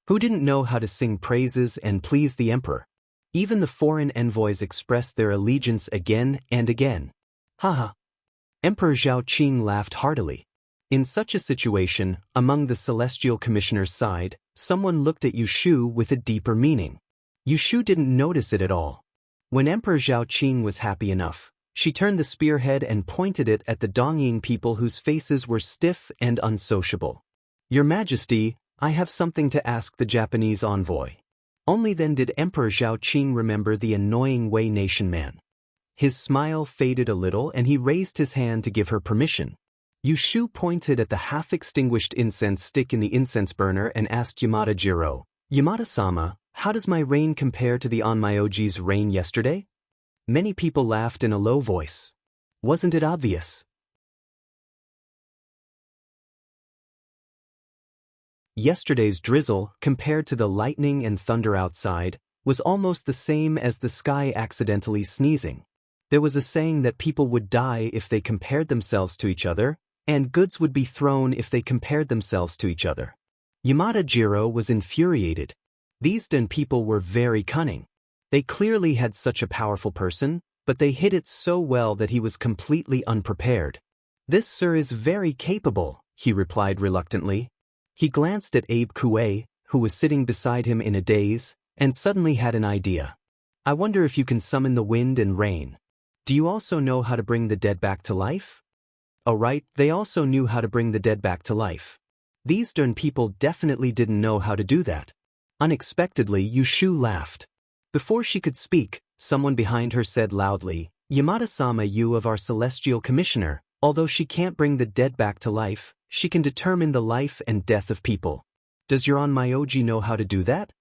Who didn't know how to sing praises and please the emperor? Even the foreign envoys expressed their allegiance again and again. Haha. Emperor Zhao Qing laughed heartily. In such a situation, among the Celestial Commissioner's side, someone looked at Yushu with a deeper meaning. Yushu didn't notice it at all. When Emperor Zhao Qing was happy enough, she turned the spearhead and pointed it at the Dongying people whose faces were stiff and unsociable. Your Majesty, I have something to ask the Japanese envoy. Only then did Emperor Zhao Qing remember the annoying Wei Nation man. His smile faded a little and he raised his hand to give her permission. Yushu pointed at the half-extinguished incense stick in the incense burner and asked Yamada Jiro, "Yamada-sama, how does my rain compare to the Onmyoji's rain yesterday?" Many people laughed in a low voice. Wasn't it obvious? Yesterday's drizzle, compared to the lightning and thunder outside, was almost the same as the sky accidentally sneezing. There was a saying that people would die if they compared themselves to each other, and goods would be thrown if they compared themselves to each other. Yamada Jiro was infuriated. These Den people were very cunning. They clearly had such a powerful person, but they hid it so well that he was completely unprepared. "This sir is very capable," he replied reluctantly. He glanced at Abe Kuei, who was sitting beside him in a daze, and suddenly had an idea. "I wonder if you can summon the wind and rain." Do you also know how to bring the dead back to life? Oh right, they also knew how to bring the dead back to life. These stern people definitely didn't know how to do that. Unexpectedly, Yushu laughed. Before she could speak, someone behind her said loudly, Yamada-sama, you of our celestial commissioner, although she can't bring the dead back to life, she can determine the life and death of people. Does your Onmyoji know how to do that?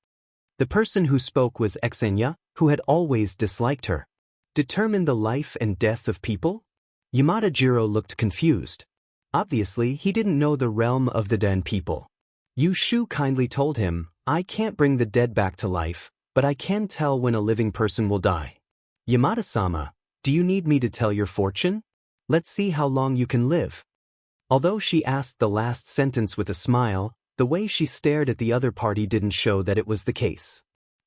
The person who spoke was Xenya, who had always disliked her. Determine the life and death of people? Yamada Jiro looked confused. Obviously, he didn't know the realm of the Den people. Yushu kindly told him, I can't bring the dead back to life, but I can tell when a living person will die. Yamada-sama, do you need me to tell your fortune? Let's see how long you can live. Although she asked the last sentence with a smile, the way she stared at the other party didn't show that it was the case.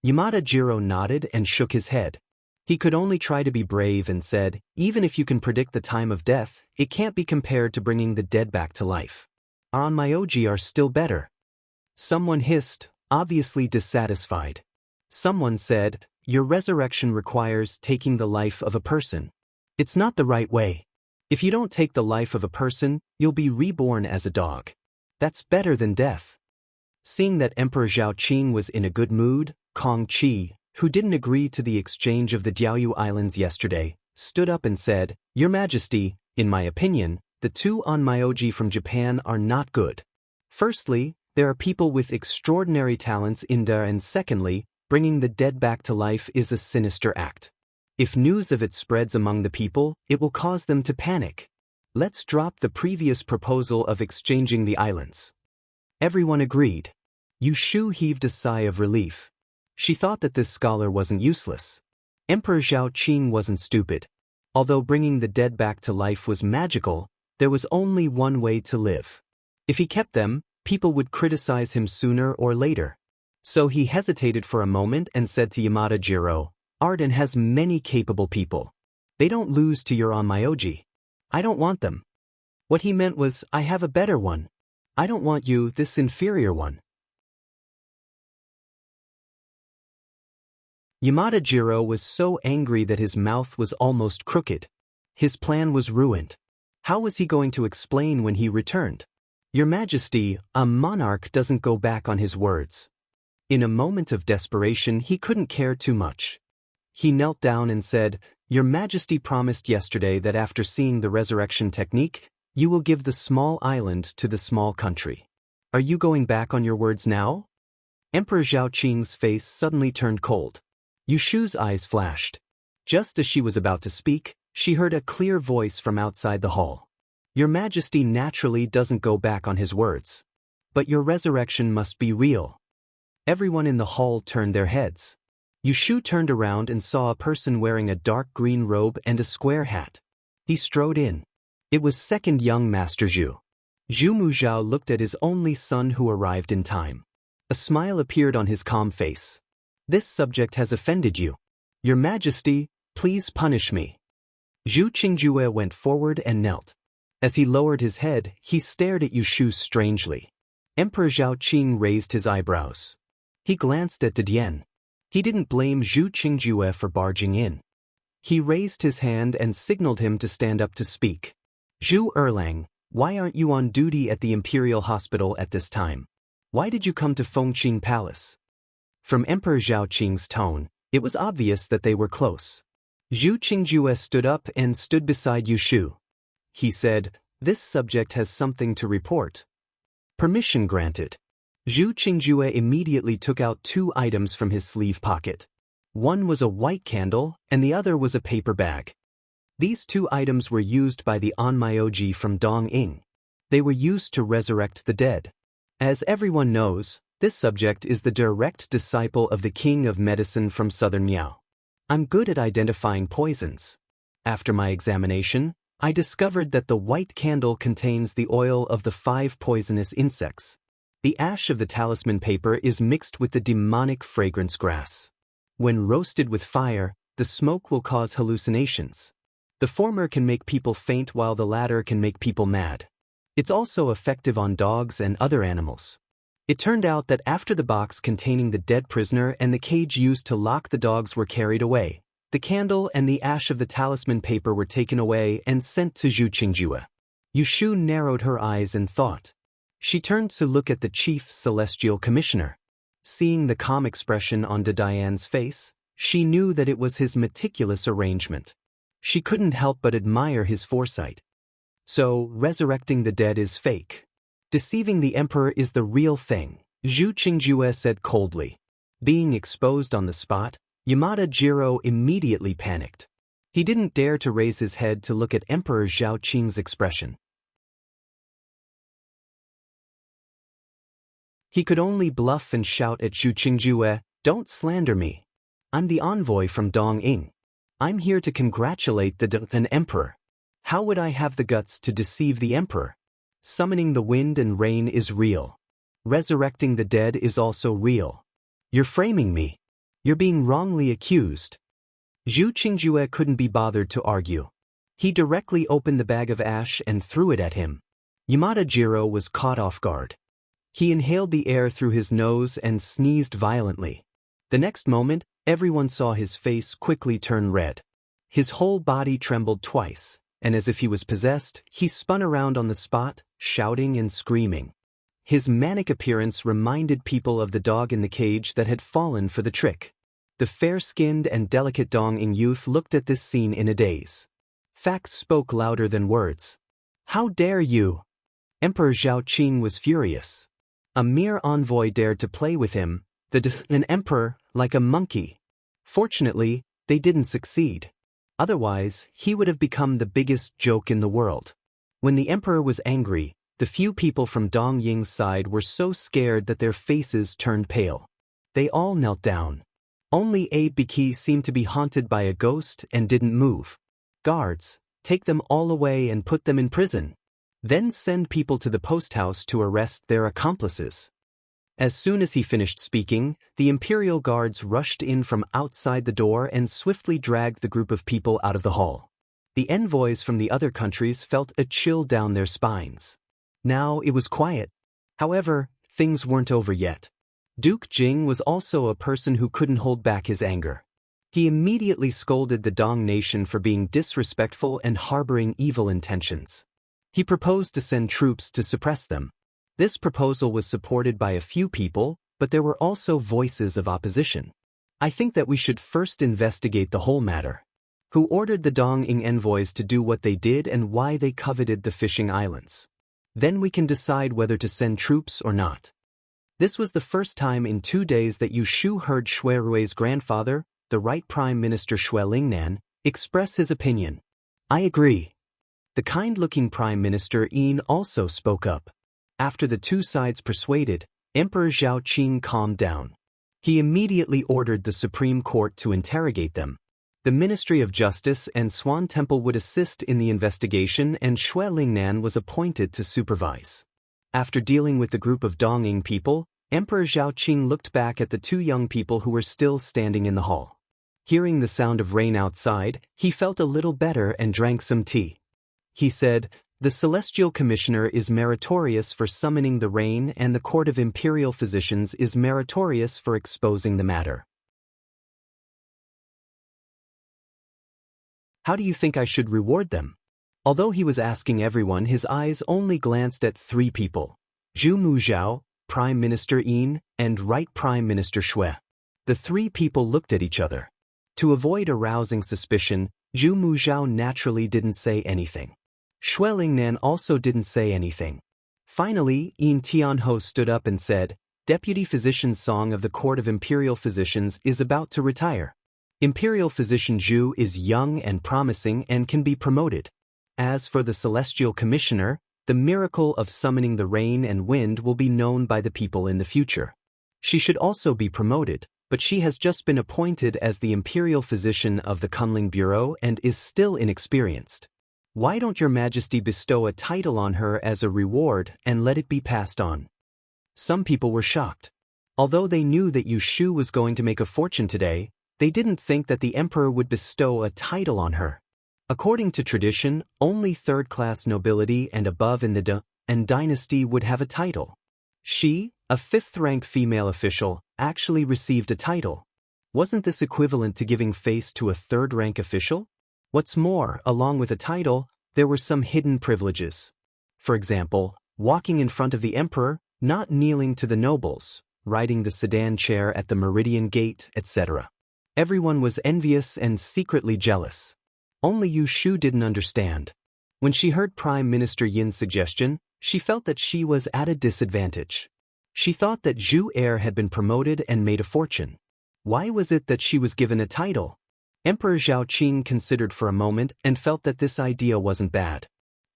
Yamada Jiro nodded and shook his head. He could only try to be brave and said, even if you can predict the time of death, it can't be compared to bringing the dead back to life. Our Onmyoji are still better. Someone hissed, obviously dissatisfied. Someone said, your resurrection requires taking the life of a person. It's not the right way. If you don't take the life of a person, you'll be reborn as a dog. That's better than death. Seeing that Emperor Zhao Qing was in a good mood, Kong Qi, who didn't agree to the exchange of the Diaoyu Islands yesterday, stood up and said, Your Majesty, in my opinion, the two Onmyoji from Japan are not good. Firstly, there are people with extraordinary talents in there, and secondly, bringing the dead back to life is a sinister act. If news of it spreads among the people, it will cause them to panic. Let's drop the previous proposal of exchanging the islands. Everyone agreed. Yushu heaved a sigh of relief. She thought that this scholar wasn't useless. Emperor Zhao Qing wasn't stupid. Although bringing the dead back to life was magical, there was only one way to live. If he kept them, people would criticize him sooner or later. So he hesitated for a moment and said to Yamada Jiro, Arden has many capable people. They don't lose to your Onmyoji. I don't want them. What he meant was, I have a better one. I don't want you, this inferior one. Yamada Jiro was so angry that his mouth was almost crooked. His plan was ruined. How was he going to explain when he returned? Your Majesty, a monarch doesn't go back on his words. In a moment of desperation, he couldn't care too much. He knelt down and said, Your Majesty promised yesterday that after seeing the resurrection technique, you will give the small island to the small country. Are you going back on your words now? Emperor Zhao Qing's face suddenly turned cold. Yushu's eyes flashed. Just as she was about to speak, she heard a clear voice from outside the hall. Your Majesty naturally doesn't go back on his words. But your resurrection must be real. Everyone in the hall turned their heads. Yushu turned around and saw a person wearing a dark green robe and a square hat. He strode in. It was second young Master Zhu. Zhu Muzhao looked at his only son who arrived in time. A smile appeared on his calm face. This subject has offended you. Your Majesty, please punish me. Zhu Qingjue went forward and knelt. As he lowered his head, he stared at Yushu strangely. Emperor Zhao Qing raised his eyebrows. He glanced at Didier. He didn't blame Zhu Qingjue for barging in. He raised his hand and signaled him to stand up to speak. Zhu Erlang, why aren't you on duty at the Imperial Hospital at this time? Why did you come to Fengqing Palace? From Emperor Zhao Qing's tone, it was obvious that they were close. Zhu Qingjue stood up and stood beside Yushu. He said, This subject has something to report. Permission granted. Zhu Qingjue immediately took out two items from his sleeve pocket. One was a white candle, and the other was a paper bag. These two items were used by the Onmyoji from Dong'ing. They were used to resurrect the dead. As everyone knows, this subject is the direct disciple of the King of Medicine from Southern Miao. I'm good at identifying poisons. After my examination, I discovered that the white candle contains the oil of the 5 poisonous insects. The ash of the talisman paper is mixed with the demonic fragrance grass. When roasted with fire, the smoke will cause hallucinations. The former can make people faint while the latter can make people mad. It's also effective on dogs and other animals. It turned out that after the box containing the dead prisoner and the cage used to lock the dogs were carried away, The candle and the ash of the talisman paper were taken away and sent to Zhu Qingjue. Yushu narrowed her eyes in thought. She turned to look at the chief celestial commissioner. Seeing the calm expression on Diane's face, she knew that it was his meticulous arrangement. She couldn't help but admire his foresight. So, resurrecting the dead is fake. Deceiving the emperor is the real thing, Zhu Qingjue said coldly. Being exposed on the spot, Yamada Jiro immediately panicked. He didn't dare to raise his head to look at Emperor Zhao Qing's expression. He could only bluff and shout at Zhu Qingjue, "Don't slander me. I'm the envoy from Dongying. I'm here to congratulate the emperor. How would I have the guts to deceive the emperor? Summoning the wind and rain is real. Resurrecting the dead is also real. You're framing me. You're being wrongly accused." Zhu Qingjue couldn't be bothered to argue. He directly opened the bag of ash and threw it at him. Yamada Jiro was caught off guard. He inhaled the air through his nose and sneezed violently. The next moment, everyone saw his face quickly turn red. His whole body trembled twice, and as if he was possessed, he spun around on the spot, shouting and screaming. His manic appearance reminded people of the dog in the cage that had fallen for the trick. The fair-skinned and delicate Dongying youth looked at this scene in a daze. Facts spoke louder than words. "How dare you?" Emperor Zhao Qing was furious. A mere envoy dared to play with him, an emperor, like a monkey. Fortunately, they didn't succeed. Otherwise, he would have become the biggest joke in the world. When the emperor was angry, the few people from Dongying's side were so scared that their faces turned pale. They all knelt down. Only Abe Biki seemed to be haunted by a ghost and didn't move. "Guards, take them all away and put them in prison. Then send people to the post house to arrest their accomplices." As soon as he finished speaking, the imperial guards rushed in from outside the door and swiftly dragged the group of people out of the hall. The envoys from the other countries felt a chill down their spines. Now it was quiet. However, things weren't over yet. Duke Jing was also a person who couldn't hold back his anger. He immediately scolded the Dong nation for being disrespectful and harboring evil intentions. He proposed to send troops to suppress them. This proposal was supported by a few people, but there were also voices of opposition. "I think that we should first investigate the whole matter. Who ordered the Dongying envoys to do what they did and why they coveted the fishing islands? Then we can decide whether to send troops or not." This was the first time in 2 days that Yushu heard Shui Rui's grandfather, the right Prime Minister Shui Lingnan, express his opinion. "I agree." The kind-looking Prime Minister Yin also spoke up. After the two sides persuaded, Emperor Zhao Qing calmed down. He immediately ordered the Supreme Court to interrogate them. The Ministry of Justice and Swan Temple would assist in the investigation, and Shui Lingnan was appointed to supervise. After dealing with the group of Dongying people, Emperor Zhao Qing looked back at the two young people who were still standing in the hall. Hearing the sound of rain outside, he felt a little better and drank some tea. He said, "The Celestial Commissioner is meritorious for summoning the rain, and the Court of Imperial Physicians is meritorious for exposing the matter. How do you think I should reward them?" Although he was asking everyone, his eyes only glanced at 3 people: Zhu Muzhao, Prime Minister Yin, and Right Prime Minister Shui. The 3 people looked at each other. To avoid arousing suspicion, Zhu Muzhao naturally didn't say anything. Shui Lingnan also didn't say anything. Finally, Yin Tianho stood up and said, "Deputy Physician's Song of the Court of Imperial Physicians is about to retire. Imperial Physician Zhu is young and promising and can be promoted. As for the Celestial Commissioner, the miracle of summoning the rain and wind will be known by the people in the future. She should also be promoted, but she has just been appointed as the Imperial Physician of the Kunling Bureau and is still inexperienced. Why don't your Majesty bestow a title on her as a reward and let it be passed on?" Some people were shocked. Although they knew that Yushu was going to make a fortune today, they didn't think that the emperor would bestow a title on her. According to tradition, only third-class nobility and above in the dynasty would have a title. She, a 5th-rank female official, actually received a title. Wasn't this equivalent to giving face to a third-rank official? What's more, along with a title, there were some hidden privileges. For example, walking in front of the emperor, not kneeling to the nobles, riding the sedan chair at the Meridian Gate, etc. Everyone was envious and secretly jealous. Only Yu Shu didn't understand. When she heard Prime Minister Yin's suggestion, she felt that she was at a disadvantage. She thought that Zhu Heir had been promoted and made a fortune. Why was it that she was given a title? Emperor Zhaoqing considered for a moment and felt that this idea wasn't bad.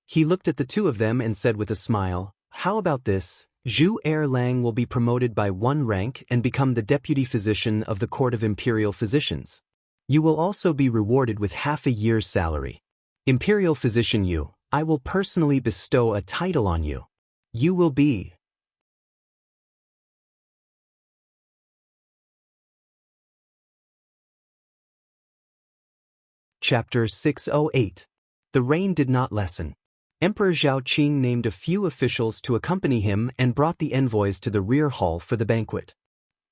He looked at the two of them and said with a smile, "How about this? Zhu Erlang will be promoted by 1 rank and become the deputy physician of the Court of Imperial Physicians. You will also be rewarded with half a year's salary. Imperial Physician Yu, I will personally bestow a title on you. You will be..." Chapter 608. The rain did not lessen. Emperor Zhaoqing named a few officials to accompany him and brought the envoys to the rear hall for the banquet.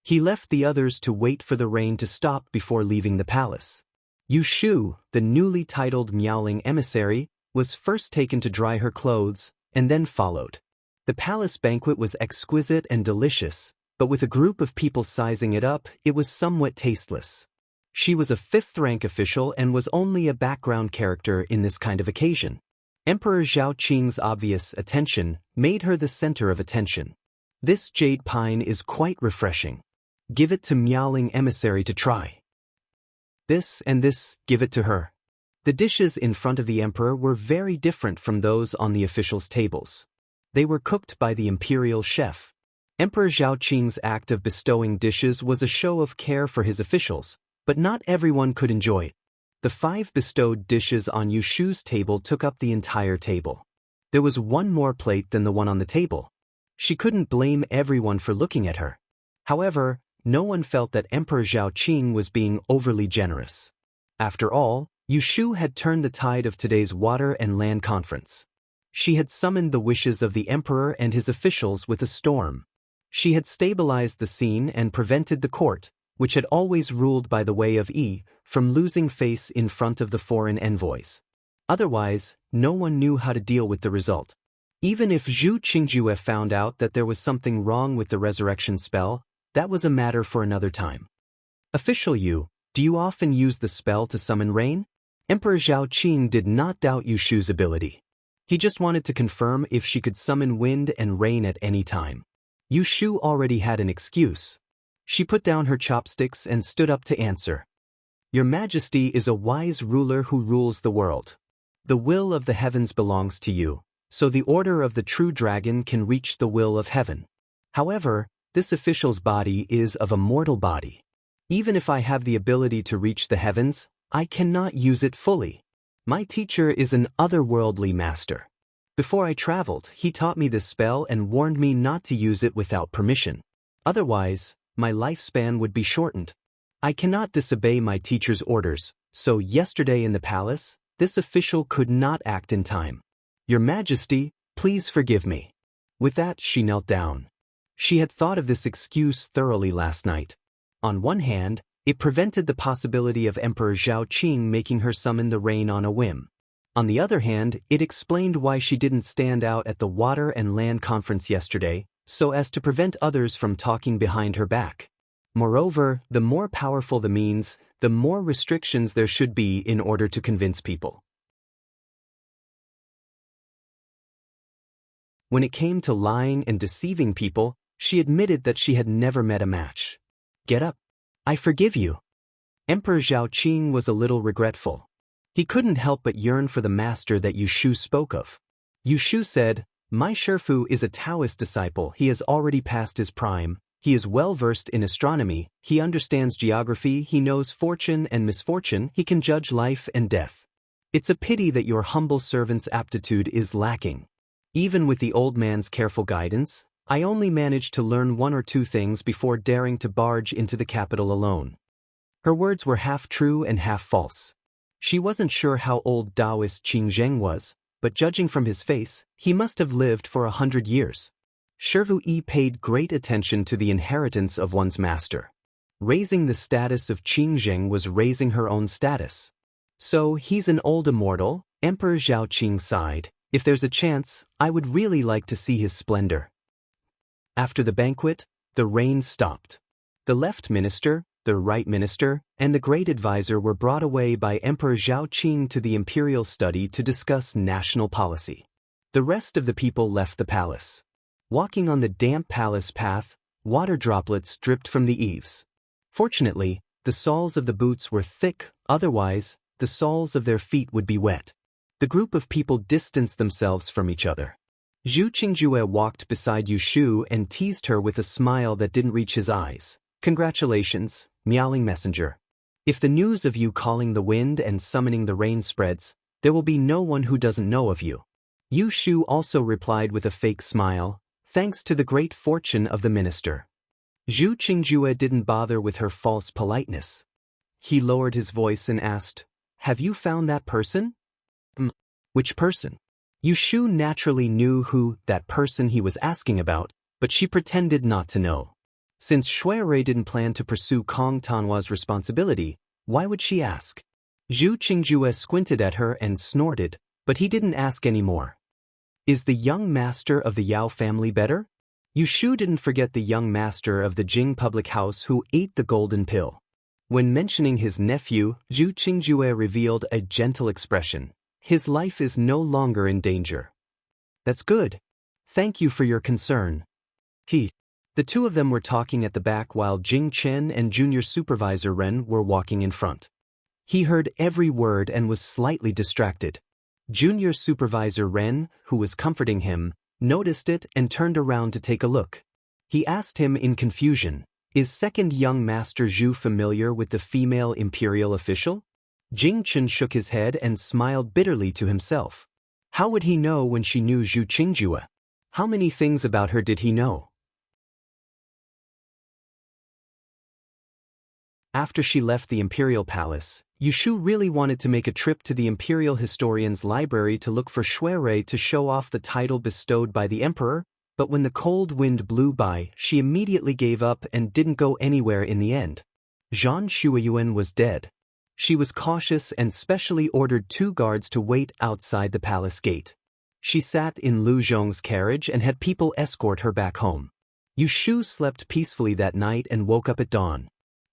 He left the others to wait for the rain to stop before leaving the palace. Yu Shu, the newly titled Miaoling emissary, was first taken to dry her clothes, and then followed. The palace banquet was exquisite and delicious, but with a group of people sizing it up, it was somewhat tasteless. She was a 5th-rank official and was only a background character in this kind of occasion. Emperor Zhaoqing's obvious attention made her the center of attention. This jade pine is quite refreshing. Give it to Miaoling emissary to try. This and this, give it to her. The dishes in front of the emperor were very different from those on the officials' tables. They were cooked by the imperial chef. Emperor Zhaoqing's act of bestowing dishes was a show of care for his officials, but not everyone could enjoy it. The 5 bestowed dishes on Yu Shu's table took up the entire table. There was one more plate than the one on the table. She couldn't blame everyone for looking at her. However, no one felt that Emperor Zhaoqing was being overly generous. After all, Yu Shu had turned the tide of today's water and land conference. She had summoned the wishes of the emperor and his officials with a storm. She had stabilized the scene and prevented the court, which had always ruled by the way of Yi, from losing face in front of the foreign envoys. Otherwise, no one knew how to deal with the result. Even if Zhu Qingjue found out that there was something wrong with the resurrection spell, that was a matter for another time. Official Yu, do you often use the spell to summon rain? Emperor Zhaoqing did not doubt Yu Shu's ability. He just wanted to confirm if she could summon wind and rain at any time. Yu Shu already had an excuse. She put down her chopsticks and stood up to answer. Your Majesty is a wise ruler who rules the world. The will of the heavens belongs to you, so the order of the true dragon can reach the will of heaven. However, this official's body is of a mortal body. Even if I have the ability to reach the heavens, I cannot use it fully. My teacher is an otherworldly master. Before I traveled, he taught me this spell and warned me not to use it without permission. Otherwise, my lifespan would be shortened. I cannot disobey my teacher's orders, so yesterday in the palace, this official could not act in time. Your Majesty, please forgive me. With that, she knelt down. She had thought of this excuse thoroughly last night. On one hand, it prevented the possibility of Emperor Zhaoqing making her summon the rain on a whim. On the other hand, it explained why she didn't stand out at the Water and Land Conference yesterday, so as to prevent others from talking behind her back. Moreover, the more powerful the means, the more restrictions there should be in order to convince people. When it came to lying and deceiving people, she admitted that she had never met a match. Get up. I forgive you. Emperor Zhaoqing was a little regretful. He couldn't help but yearn for the master that Yu Shu spoke of. Yu Shu said, My Shifu is a Taoist disciple. He has already passed his prime. He is well versed in astronomy. He understands geography. He knows fortune and misfortune. He can judge life and death. It's a pity that your humble servant's aptitude is lacking. Even with the old man's careful guidance, I only managed to learn 1 or 2 things before daring to barge into the capital alone. Her words were half true and half false. She wasn't sure how old Taoist Qing Zheng was, but judging from his face, he must have lived for 100 years. Shifu Yi paid great attention to the inheritance of one's master. Raising the status of Qingzheng was raising her own status. So he's an old immortal, Emperor Zhao Qing sighed. If there's a chance, I would really like to see his splendor. After the banquet, the rain stopped. The left minister, the right minister, and the great advisor were brought away by Emperor Zhao Qing to the imperial study to discuss national policy. The rest of the people left the palace. Walking on the damp palace path, water droplets dripped from the eaves. Fortunately, the soles of the boots were thick, otherwise, the soles of their feet would be wet. The group of people distanced themselves from each other. Zhu Qingjue walked beside Yu Shu and teased her with a smile that didn't reach his eyes. Congratulations, meowing messenger. If the news of you calling the wind and summoning the rain spreads, there will be no one who doesn't know of you. Yu Shu also replied with a fake smile, thanks to the great fortune of the minister. Zhu Qingjue didn't bother with her false politeness. He lowered his voice and asked, have you found that person? Which person? Yu Shu naturally knew who that person he was asking about, but she pretended not to know. Since Shuirui didn't plan to pursue Kong Tanhua's responsibility, why would she ask? Zhu Qingjue squinted at her and snorted, but he didn't ask any more. Is the young master of the Yao family better? Yu Shu didn't forget the young master of the Jing public house who ate the golden pill. When mentioning his nephew, Zhu Qingjue revealed a gentle expression. His life is no longer in danger. That's good. Thank you for your concern. The two of them were talking at the back while Jing Chen and Junior Supervisor Ren were walking in front. He heard every word and was slightly distracted. Junior Supervisor Ren, who was comforting him, noticed it and turned around to take a look. He asked him in confusion, is second young master Zhu familiar with the female imperial official? Jing Chen shook his head and smiled bitterly to himself. How would he know when she knew Zhu Qingjue? How many things about her did he know? After she left the imperial palace, Yu Shu really wanted to make a trip to the imperial historian's library to look for Shuirui to show off the title bestowed by the emperor, but when the cold wind blew by, she immediately gave up and didn't go anywhere in the end. Zhan Shuiyuan was dead. She was cautious and specially ordered 2 guards to wait outside the palace gate. She sat in Lu Zhong's carriage and had people escort her back home. Yu Shu slept peacefully that night and woke up at dawn.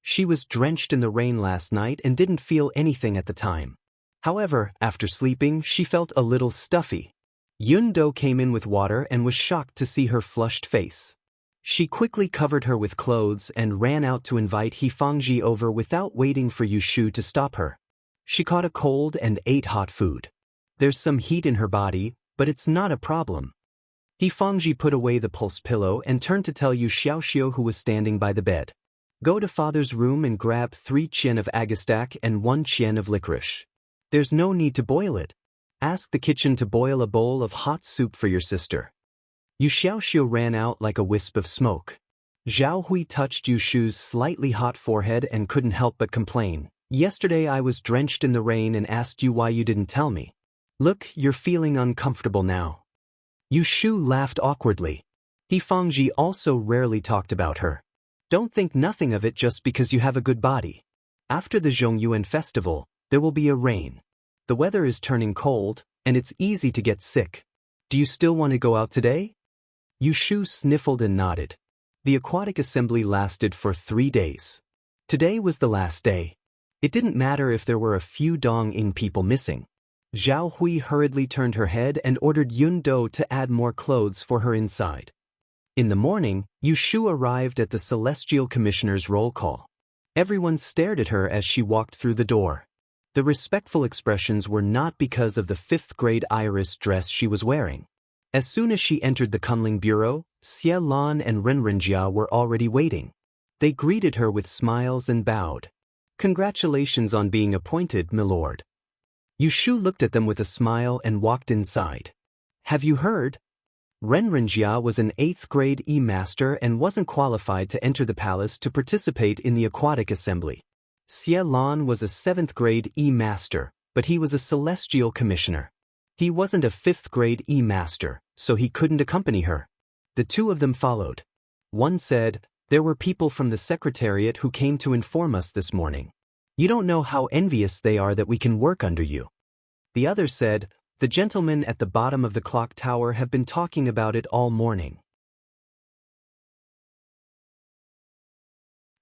She was drenched in the rain last night and didn't feel anything at the time. However, after sleeping, she felt a little stuffy. Yun Do came in with water and was shocked to see her flushed face. She quickly covered her with clothes and ran out to invite He Fangji over without waiting for Yu Shu to stop her. She caught a cold and ate hot food. There's some heat in her body, but it's not a problem. He Fangji put away the pulse pillow and turned to tell Yu Xiaoxiu, who was standing by the bed. Go to father's room and grab 3 qian of agastac and 1 qian of licorice. There's no need to boil it. Ask the kitchen to boil a bowl of hot soup for your sister. Yu Xiaoxiu ran out like a wisp of smoke. Zhao Hui touched Yu Shu's slightly hot forehead and couldn't help but complain. Yesterday I was drenched in the rain and asked you why you didn't tell me. Look, you're feeling uncomfortable now. Yu Shu laughed awkwardly. He Fangji also rarely talked about her. Don't think nothing of it just because you have a good body. After the Zhongyuan festival, there will be a rain. The weather is turning cold, and it's easy to get sick. Do you still want to go out today? Yu Shu sniffled and nodded. The aquatic assembly lasted for 3 days. Today was the last day. It didn't matter if there were a few Dong-ing people missing. Zhao Hui hurriedly turned her head and ordered Yun Do to add more clothes for her inside. In the morning, Yu Shu arrived at the Celestial Commissioner's roll call. Everyone stared at her as she walked through the door. The respectful expressions were not because of the 5th-grade iris dress she was wearing. As soon as she entered the Kunling Bureau, Xie Lan and Renrenjia were already waiting. They greeted her with smiles and bowed. Congratulations on being appointed, milord. Yu Shu looked at them with a smile and walked inside. Have you heard? Renrenjia was an 8th-grade E-Master and wasn't qualified to enter the palace to participate in the aquatic assembly. Xie Lan was a 7th-grade E-Master, but he was a Celestial Commissioner. He wasn't a 5th-grade E-Master, so he couldn't accompany her. The two of them followed. One said, There were people from the secretariat who came to inform us this morning. You don't know how envious they are that we can work under you. The other said, the gentlemen at the bottom of the clock tower have been talking about it all morning.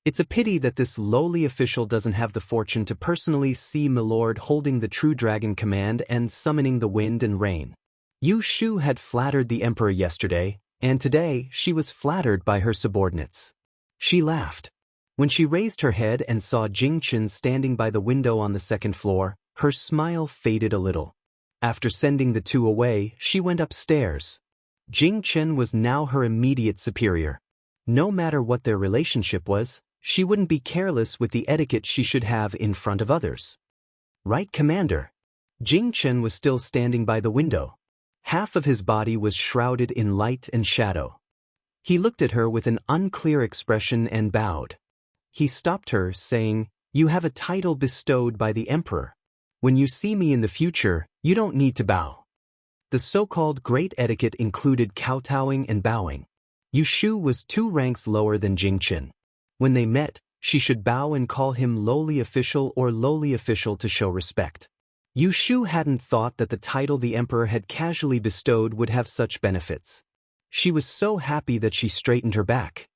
It's a pity that this lowly official doesn't have the fortune to personally see Milord holding the true dragon command and summoning the wind and rain. Yu Shu had flattered the emperor yesterday, and today she was flattered by her subordinates. She laughed. When she raised her head and saw Jing Chen standing by the window on the second floor, her smile faded a little. After sending the two away, she went upstairs. Jing Chen was now her immediate superior. No matter what their relationship was, she wouldn't be careless with the etiquette she should have in front of others. Right, Commander? Jing Chen was still standing by the window. Half of his body was shrouded in light and shadow. He looked at her with an unclear expression and bowed. He stopped her, saying, "You have a title bestowed by the emperor. When you see me in the future, you don't need to bow." The so-called great etiquette included kowtowing and bowing. Yu Shu was 2 ranks lower than Jing Chen. When they met, she should bow and call him lowly official or lowly official to show respect. Yu Shu hadn't thought that the title the emperor had casually bestowed would have such benefits. She was so happy that she straightened her back.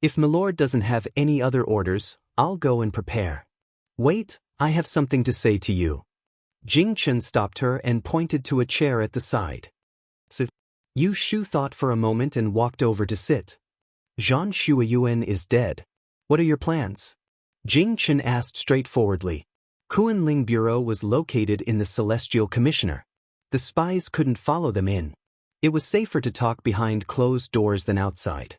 If Milord doesn't have any other orders, I'll go and prepare. Wait, I have something to say to you. Jing Chen stopped her and pointed to a chair at the side. Yu Shu thought for a moment and walked over to sit. Zhan Shuiyuan is dead. What are your plans? Jing Chen asked straightforwardly. Kuanling Bureau was located in the Celestial Commissioner. The spies couldn't follow them in. It was safer to talk behind closed doors than outside.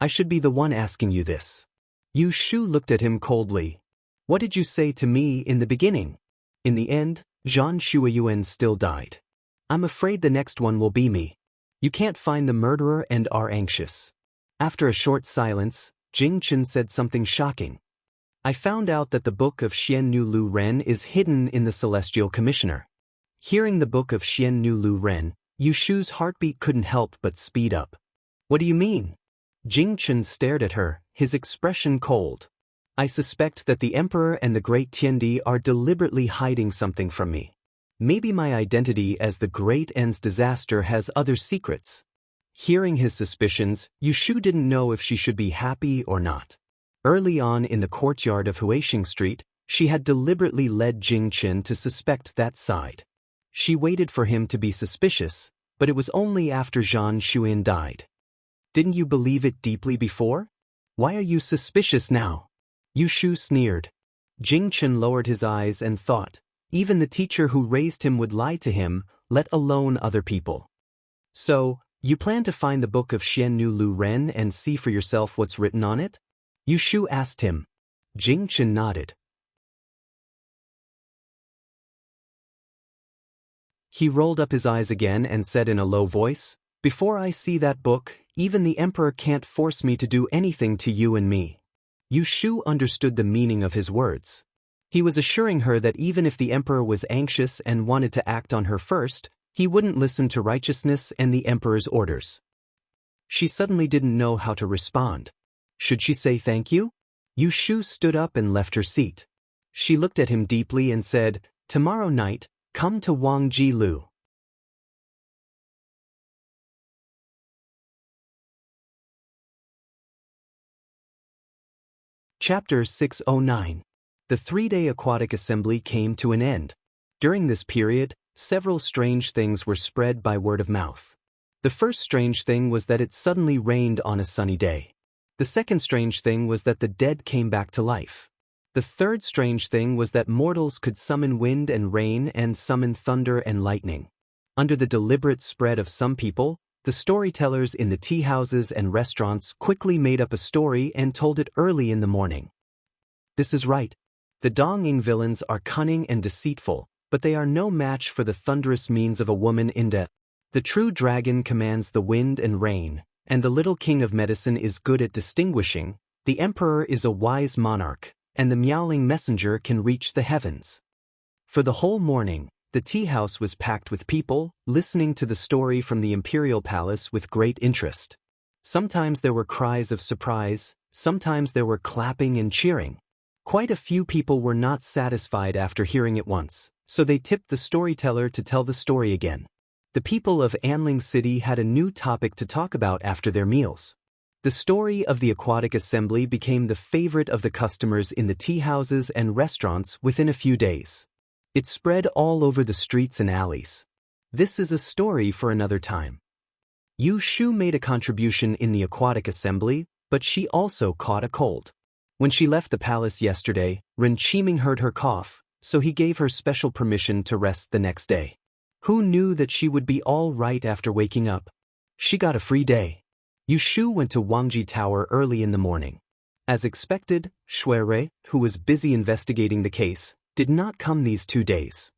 I should be the one asking you this. Yu Shu looked at him coldly. What did you say to me in the beginning? In the end, Zhan Shuiyuan still died. I'm afraid the next one will be me. You can't find the murderer and are anxious. After a short silence, Jing Chen said something shocking. I found out that the book of Xiannu Lu Ren is hidden in the Celestial Commissioner. Hearing the book of Xiannu Lu Ren, Yu Shu's heartbeat couldn't help but speed up. What do you mean? Jing Chen stared at her, his expression cold. I suspect that the Emperor and the Great Tiandi are deliberately hiding something from me. Maybe my identity as the Great End's disaster has other secrets. Hearing his suspicions, Yu Shu didn't know if she should be happy or not. Early on in the courtyard of Huixing Street, she had deliberately led Jing Chen to suspect that side. She waited for him to be suspicious, but it was only after Zhan Shuyan died. Didn't you believe it deeply before? Why are you suspicious now? Yu Shu sneered. Jing Chen lowered his eyes and thought, even the teacher who raised him would lie to him, let alone other people. So, you plan to find the book of Xiannu Lu Ren and see for yourself what's written on it? Yu Shu asked him. Jing Chen nodded. He rolled up his eyes again and said in a low voice, Before I see that book, even the Emperor can't force me to do anything to you and me. Yu Shu understood the meaning of his words. He was assuring her that even if the Emperor was anxious and wanted to act on her first, he wouldn't listen to righteousness and the Emperor's orders. She suddenly didn't know how to respond. Should she say thank you? Yu Shu stood up and left her seat. She looked at him deeply and said, Tomorrow night, come to Wang Ji Lu. Chapter 609. The 3-day aquatic assembly came to an end. During this period, several strange things were spread by word of mouth. The first strange thing was that it suddenly rained on a sunny day. The second strange thing was that the dead came back to life. The third strange thing was that mortals could summon wind and rain and summon thunder and lightning. Under the deliberate spread of some people, the storytellers in the tea houses and restaurants quickly made up a story and told it early in the morning. This is right. The Dongying villains are cunning and deceitful, but they are no match for the thunderous means of a woman in death. The true dragon commands the wind and rain, and the little king of medicine is good at distinguishing. The emperor is a wise monarch, and the meowing messenger can reach the heavens. For the whole morning, the tea house was packed with people, listening to the story from the imperial palace with great interest. Sometimes there were cries of surprise, sometimes there were clapping and cheering. Quite a few people were not satisfied after hearing it once, so they tipped the storyteller to tell the story again. The people of Anling City had a new topic to talk about after their meals. The story of the aquatic assembly became the favorite of the customers in the tea houses and restaurants within a few days. It spread all over the streets and alleys. This is a story for another time. Yu Shu made a contribution in the aquatic assembly, but she also caught a cold. When she left the palace yesterday, Ren Qiming heard her cough, so he gave her special permission to rest the next day. Who knew that she would be all right after waking up? She got a free day. Yu Shu went to Wangji Tower early in the morning. As expected, Shuirui, who was busy investigating the case, did not come these 2 days.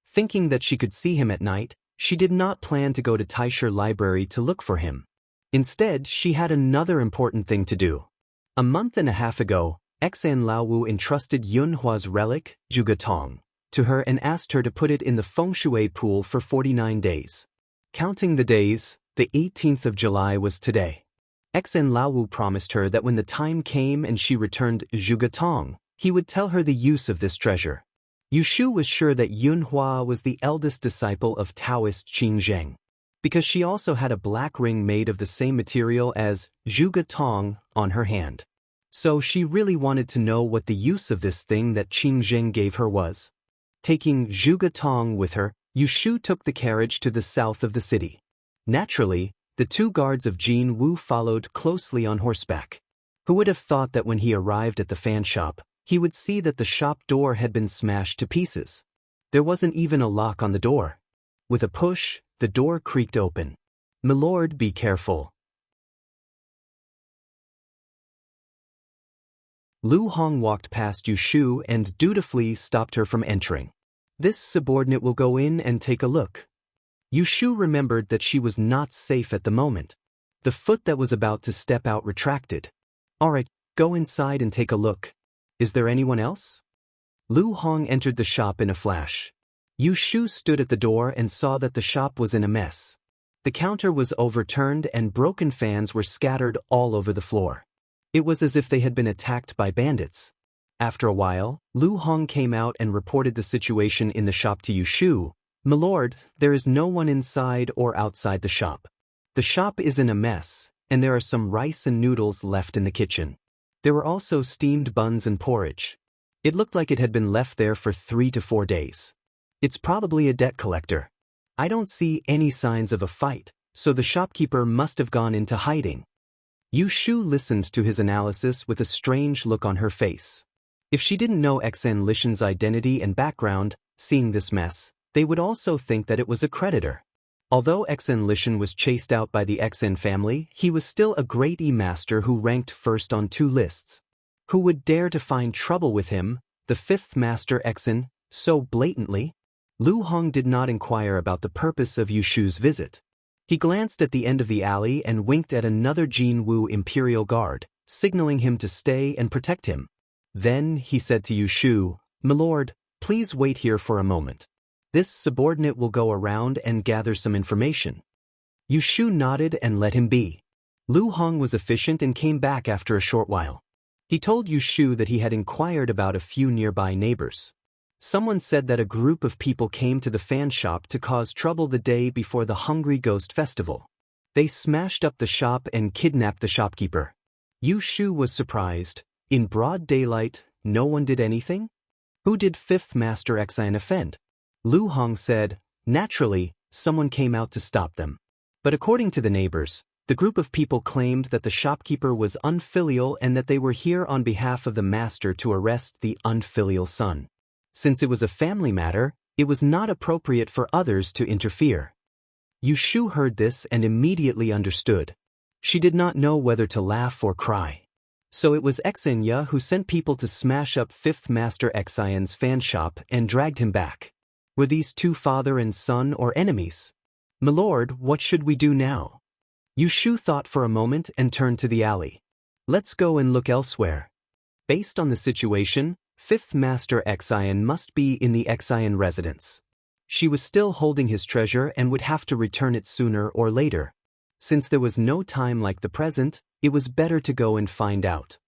Thinking that she could see him at night, she did not plan to go to Taisher Library to look for him. Instead, she had another important thing to do. A month and a half ago, Xan Laowu entrusted Yunhua's relic, Zhugetong, to her and asked her to put it in the feng shui pool for 49 days. Counting the days, the 18th of July was today. Xan Laowu promised her that when the time came and she returned Zhugetong, he would tell her the use of this treasure. Yu Shu was sure that Yunhua was the eldest disciple of Taoist Qing Zheng, because she also had a black ring made of the same material as Zhugetong on her hand. So she really wanted to know what the use of this thing that Qing Zheng gave her was. Taking Zhugetong with her, Yu Shu took the carriage to the south of the city. Naturally, the 2 guards of Jin Wu followed closely on horseback. Who would have thought that when he arrived at the fan shop, he would see that the shop door had been smashed to pieces. There wasn't even a lock on the door. With a push, the door creaked open. "Milord, be careful." Lu Hong walked past Yu Shu and dutifully stopped her from entering. "This subordinate will go in and take a look." Yu Shu remembered that she was not safe at the moment. The foot that was about to step out retracted. "All right, go inside and take a look. Is there anyone else?" Lu Hong entered the shop in a flash. Yu Shu stood at the door and saw that the shop was in a mess. The counter was overturned and broken fans were scattered all over the floor. It was as if they had been attacked by bandits. After a while, Lu Hong came out and reported the situation in the shop to Yu Shu. "Milord, there is no one inside or outside the shop. The shop is in a mess, and there are some rice and noodles left in the kitchen. There were also steamed buns and porridge. It looked like it had been left there for 3 to 4 days. It's probably a debt collector. I don't see any signs of a fight, so the shopkeeper must have gone into hiding." Yu Shu listened to his analysis with a strange look on her face. If she didn't know Xan Lishan's identity and background, seeing this mess, they would also think that it was a creditor. Although Xan Lishan was chased out by the Xan family, he was still a great E-master who ranked first on 2 lists. Who would dare to find trouble with him, the 5th master Xan, so blatantly? Lu Hong did not inquire about the purpose of Yu Shu's visit. He glanced at the end of the alley and winked at another Jin Wu Imperial Guard, signaling him to stay and protect him. Then he said to Yu Shu, "Milord, please wait here for a moment. This subordinate will go around and gather some information." Yu Shu nodded and let him be. Lu Hong was efficient and came back after a short while. He told Yu Shu that he had inquired about a few nearby neighbors. Someone said that a group of people came to the fan shop to cause trouble the day before the Hungry Ghost Festival. They smashed up the shop and kidnapped the shopkeeper. Yu Shu was surprised. In broad daylight, no one did anything? Who did 5th Master Xan offend? Lu Hong said, "Naturally, someone came out to stop them." But according to the neighbors, the group of people claimed that the shopkeeper was unfilial and that they were here on behalf of the master to arrest the unfilial son. Since it was a family matter, it was not appropriate for others to interfere. Yu Shu heard this and immediately understood. She did not know whether to laugh or cry. So it was Xenya who sent people to smash up 5th Master Xian's fan shop and dragged him back. Were these 2 father and son or enemies? "Milord, what should we do now?" Yu Shu thought for a moment and turned to the alley. "Let's go and look elsewhere." Based on the situation, 5th Master Xian must be in the Xian residence. She was still holding his treasure and would have to return it sooner or later. Since there was no time like the present, it was better to go and find out.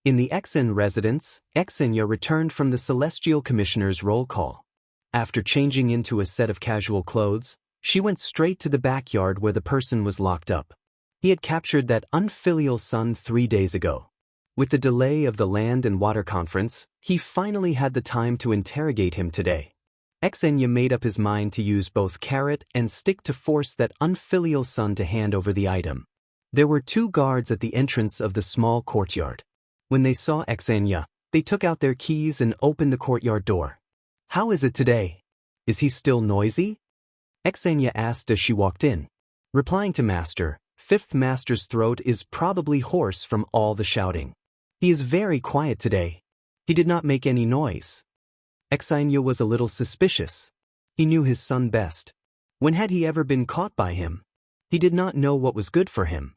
In the Exen residence, Exenya returned from the Celestial Commissioner's roll call. After changing into a set of casual clothes, she went straight to the backyard where the person was locked up. He had captured that unfilial son 3 days ago. With the delay of the Land and Water Conference, he finally had the time to interrogate him today. Exenya made up his mind to use both carrot and stick to force that unfilial son to hand over the item. There were 2 guards at the entrance of the small courtyard. When they saw Exenya, they took out their keys and opened the courtyard door. "How is it today? Is he still noisy?" Exenya asked as she walked in. Replying to Master, Fifth Master's throat is probably hoarse from all the shouting. "He is very quiet today. He did not make any noise." Exenya was a little suspicious. He knew his son best. When had he ever been caught by him? He did not know what was good for him.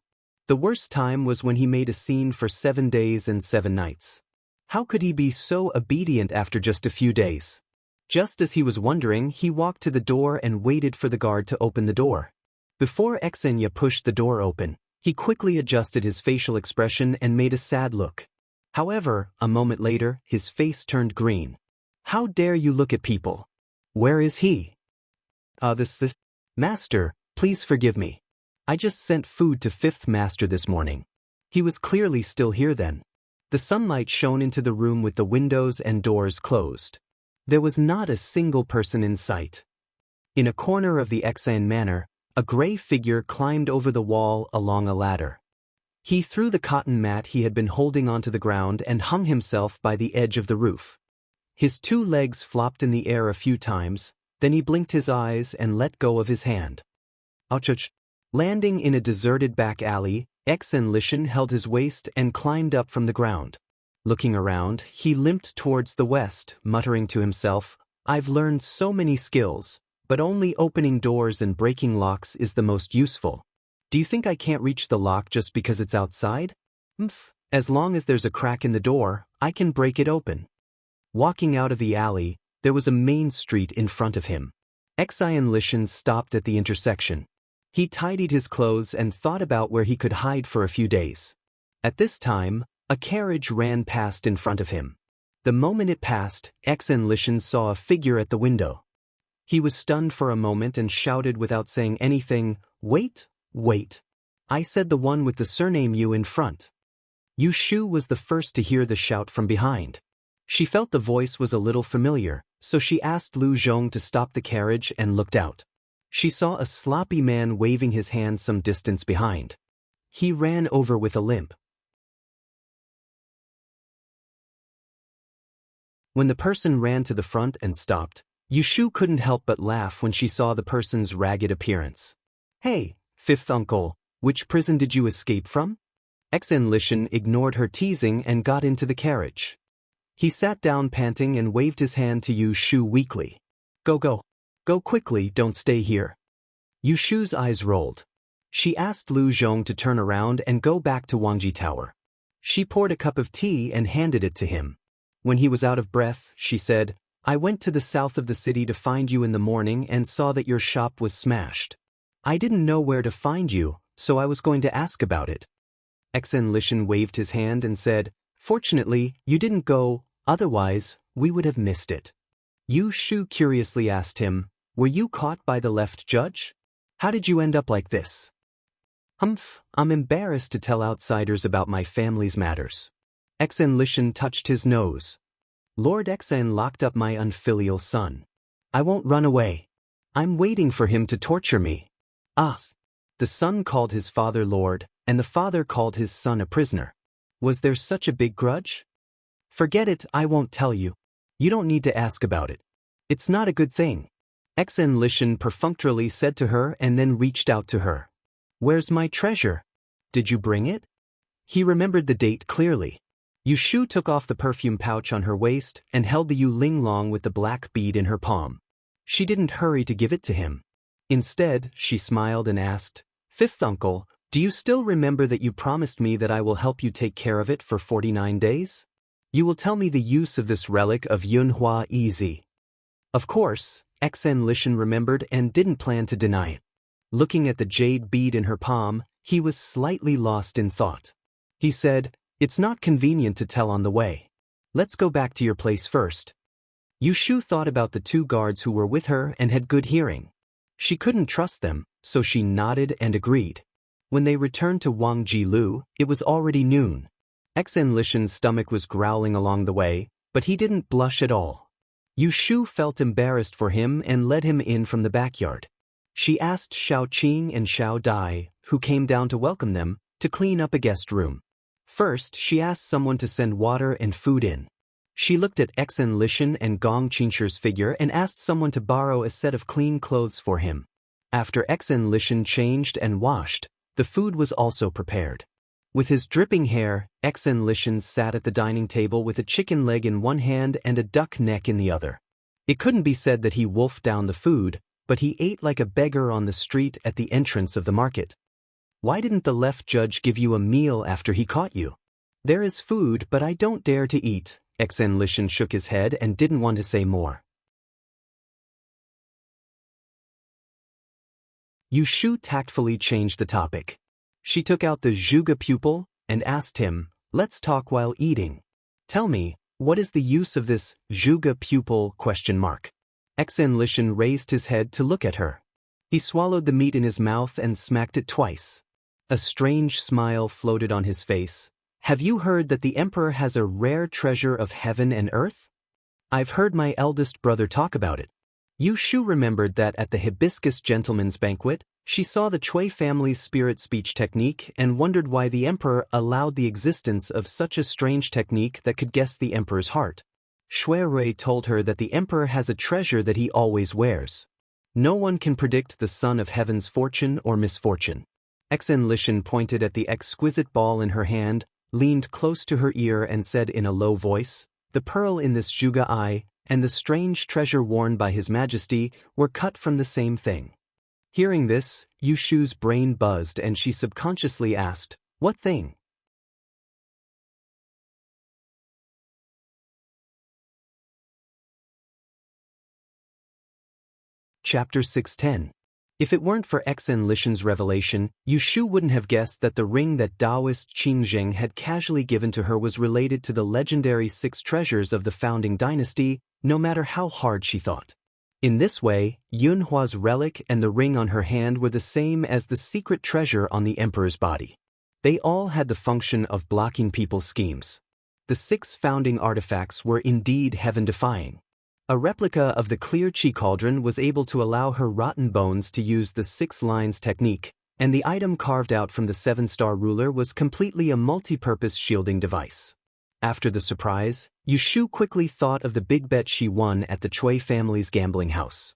The worst time was when he made a scene for 7 days and 7 nights. How could he be so obedient after just a few days? Just as he was wondering, he walked to the door and waited for the guard to open the door. Before Exenya pushed the door open, he quickly adjusted his facial expression and made a sad look. However, a moment later, his face turned green. "How dare you look at people? Where is he?" "This Master, please forgive me. I just sent food to Fifth Master this morning." He was clearly still here then. The sunlight shone into the room with the windows and doors closed. There was not a single person in sight. In a corner of the Exan manor, a gray figure climbed over the wall along a ladder. He threw the cotton mat he had been holding onto the ground and hung himself by the edge of the roof. His 2 legs flopped in the air a few times, then he blinked his eyes and let go of his hand. Ouch! Landing in a deserted back alley, Exen Lishan held his waist and climbed up from the ground. Looking around, he limped towards the west, muttering to himself, "I've learned so many skills, but only opening doors and breaking locks is the most useful. Do you think I can't reach the lock just because it's outside? As long as there's a crack in the door, I can break it open." Walking out of the alley, there was a main street in front of him. Exen Lishan stopped at the intersection. He tidied his clothes and thought about where he could hide for a few days. At this time, a carriage ran past in front of him. The moment it passed, Exen Lishan saw a figure at the window. He was stunned for a moment and shouted without saying anything, "Wait, wait. I said the one with the surname Yu in front." Yu Shu was the first to hear the shout from behind. She felt the voice was a little familiar, so she asked Lu Zhong to stop the carriage and looked out. She saw a sloppy man waving his hand some distance behind. He ran over with a limp. When the person ran to the front and stopped, Yushu couldn't help but laugh when she saw the person's ragged appearance. "Hey, Fifth Uncle, which prison did you escape from?" Exen Lishan ignored her teasing and got into the carriage. He sat down panting and waved his hand to Yushu weakly. Go. Go quickly, don't stay here." Yushu's eyes rolled. She asked Lu Zhong to turn around and go back to Wangji Tower. She poured a cup of tea and handed it to him. When he was out of breath, she said, "I went to the south of the city to find you in the morning and saw that your shop was smashed. I didn't know where to find you, so I was going to ask about it." Exen Lishan waved his hand and said, "Fortunately, you didn't go, otherwise, we would have missed it." Yu Shu curiously asked him, "Were you caught by the left judge? How did you end up like this?" I'm embarrassed to tell outsiders about my family's matters." Exen Lishan touched his nose. "Lord Exen locked up my unfilial son. I won't run away. I'm waiting for him to torture me." The son called his father Lord, and the father called his son a prisoner. Was there such a big grudge? "Forget it, I won't tell you. You don't need to ask about it. It's not a good thing." Exen Lishan perfunctorily said to her and then reached out to her. "Where's my treasure? Did you bring it?" He remembered the date clearly. Yushu took off the perfume pouch on her waist and held the Yu Ling Long with the black bead in her palm. She didn't hurry to give it to him. Instead, she smiled and asked, "Fifth Uncle, do you still remember that you promised me that I will help you take care of it for 49 days? You will tell me the use of this relic of Yunhua easy." Of course, Xen Lishan remembered and didn't plan to deny it. Looking at the jade bead in her palm, he was slightly lost in thought. He said, "It's not convenient to tell on the way. Let's go back to your place first." Yushu thought about the two guards who were with her and had good hearing. She couldn't trust them, so she nodded and agreed. When they returned to Wang Jilu, it was already noon. Xen Lishan's stomach was growling along the way, but he didn't blush at all. Yushu felt embarrassed for him and led him in from the backyard. She asked Xiao Qing and Xiao Dai, who came down to welcome them, to clean up a guest room. First, she asked someone to send water and food in. She looked at Xen Lishan and Gong Qingqi's figure and asked someone to borrow a set of clean clothes for him. After Xen Lishan changed and washed, the food was also prepared. With his dripping hair, Xen Lishan sat at the dining table with a chicken leg in one hand and a duck neck in the other. It couldn't be said that he wolfed down the food, but he ate like a beggar on the street at the entrance of the market. "Why didn't the left judge give you a meal after he caught you?" "There is food, but I don't dare to eat." Xen Lishan shook his head and didn't want to say more. Yushu tactfully changed the topic. She took out the Zhuge pupil and asked him, "Let's talk while eating. Tell me, what is the use of this Zhuge pupil?" Xen Lishan raised his head to look at her. He swallowed the meat in his mouth and smacked it twice. A strange smile floated on his face. "Have you heard that the emperor has a rare treasure of heaven and earth?" "I've heard my eldest brother talk about it." Yushu remembered that at the hibiscus gentleman's banquet, she saw the Cui family's spirit speech technique and wondered why the emperor allowed the existence of such a strange technique that could guess the emperor's heart. Shui Rui told her that the emperor has a treasure that he always wears. No one can predict the son of heaven's fortune or misfortune. Xen Lishan pointed at the exquisite ball in her hand, leaned close to her ear and said in a low voice, "The pearl in this Zhuge eye and the strange treasure worn by His Majesty were cut from the same thing." Hearing this, Yushu's brain buzzed and she subconsciously asked, "What thing?" Chapter 610. If it weren't for Xen Lishan's revelation, Yushu wouldn't have guessed that the ring that Taoist Qin Zheng had casually given to her was related to the legendary 6 treasures of the founding dynasty, no matter how hard she thought. In this way, Yunhua's relic and the ring on her hand were the same as the secret treasure on the emperor's body. They all had the function of blocking people's schemes. The 6 founding artifacts were indeed heaven-defying. A replica of the clear Qi cauldron was able to allow her rotten bones to use the 6 lines technique, and the item carved out from the 7-star ruler was completely a multi-purpose shielding device. After the surprise, Yushu quickly thought of the big bet she won at the Cui family's gambling house.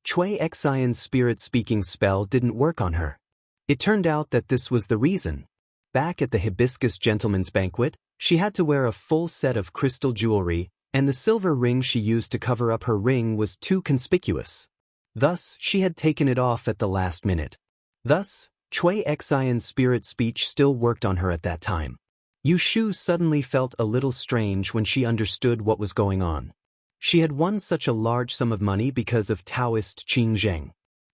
Cui Xian's spirit-speaking spell didn't work on her. It turned out that this was the reason. Back at the hibiscus gentleman's banquet, she had to wear a full set of crystal jewelry, and the silver ring she used to cover up her ring was too conspicuous. Thus, she had taken it off at the last minute. Thus, Cui Xian's spirit speech still worked on her at that time. Yushu suddenly felt a little strange when she understood what was going on. She had won such a large sum of money because of Taoist Qin Zheng.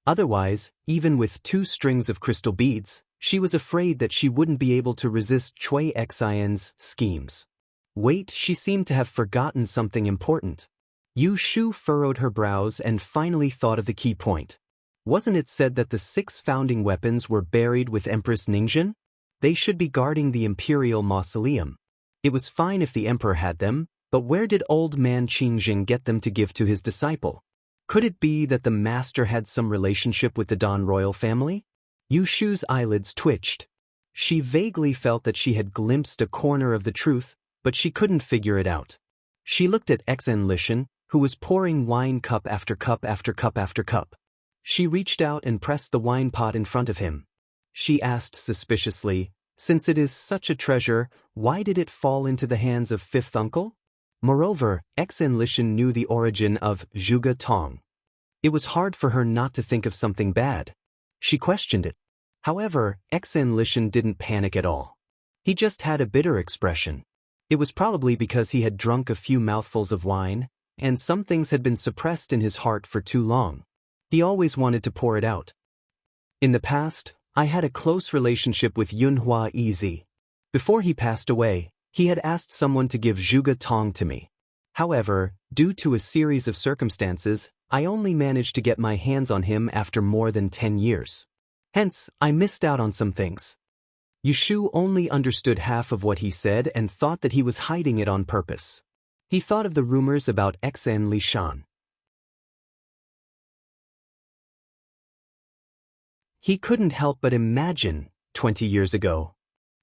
Otherwise, even with 2 strings of crystal beads, she was afraid that she wouldn't be able to resist Cui Xian's schemes. Wait, she seemed to have forgotten something important. Yushu furrowed her brows and finally thought of the key point. Wasn't it said that the 6 founding weapons were buried with Empress Ningzhen? They should be guarding the imperial mausoleum. It was fine if the emperor had them, but where did old man Qingjing get them to give to his disciple? Could it be that the master had some relationship with the Dan royal family? Yushu's eyelids twitched. She vaguely felt that she had glimpsed a corner of the truth, but she couldn't figure it out. She looked at Xen Lishan, who was pouring wine cup after cup after cup after cup. She reached out and pressed the wine pot in front of him. She asked suspiciously, "Since it is such a treasure, why did it fall into the hands of 5th uncle?" Moreover, Xen Lishan knew the origin of Zhuge Tong. It was hard for her not to think of something bad. She questioned it. However, Xen Lishan didn't panic at all. He just had a bitter expression. It was probably because he had drunk a few mouthfuls of wine, and some things had been suppressed in his heart for too long. He always wanted to pour it out. In the past, I had a close relationship with Yunhua Ez. Before he passed away, he had asked someone to give Zhuge Tong to me. However, due to a series of circumstances, I only managed to get my hands on him after more than 10 years. Hence, I missed out on some things. Yushu only understood half of what he said and thought that he was hiding it on purpose. He thought of the rumors about Xan Lishan. He couldn't help but imagine, 20 years ago,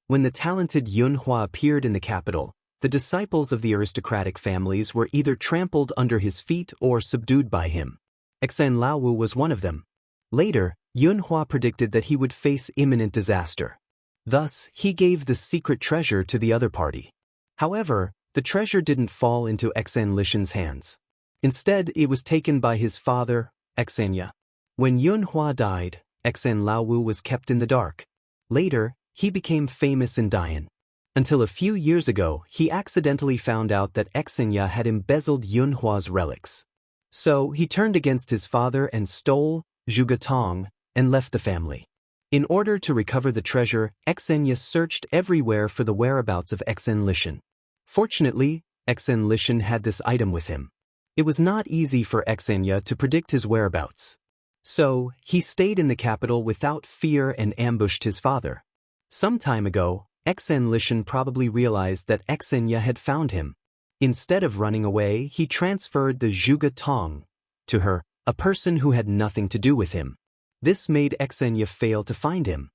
when the talented Yunhua appeared in the capital, the disciples of the aristocratic families were either trampled under his feet or subdued by him. Xan Laowu was one of them. Later, Yunhua predicted that he would face imminent disaster. Thus, he gave the secret treasure to the other party. However, the treasure didn't fall into Xan Lishan's hands. Instead, it was taken by his father, Xanya. When Yunhua died, Xan Laowu was kept in the dark. Later, he became famous in Dian. Until a few years ago, he accidentally found out that Xanya had embezzled Yunhua's relics. So, he turned against his father and stole Zhuge Tong and left the family. In order to recover the treasure, Xanya searched everywhere for the whereabouts of Xan Lishan. Fortunately, Xan Lishan had this item with him. It was not easy for Xanya to predict his whereabouts. So, he stayed in the capital without fear and ambushed his father. Some time ago, Xan Lishan probably realized that Xanya had found him. Instead of running away, he transferred the Zhuge Tong to her, a person who had nothing to do with him. This made Xanya fail to find him.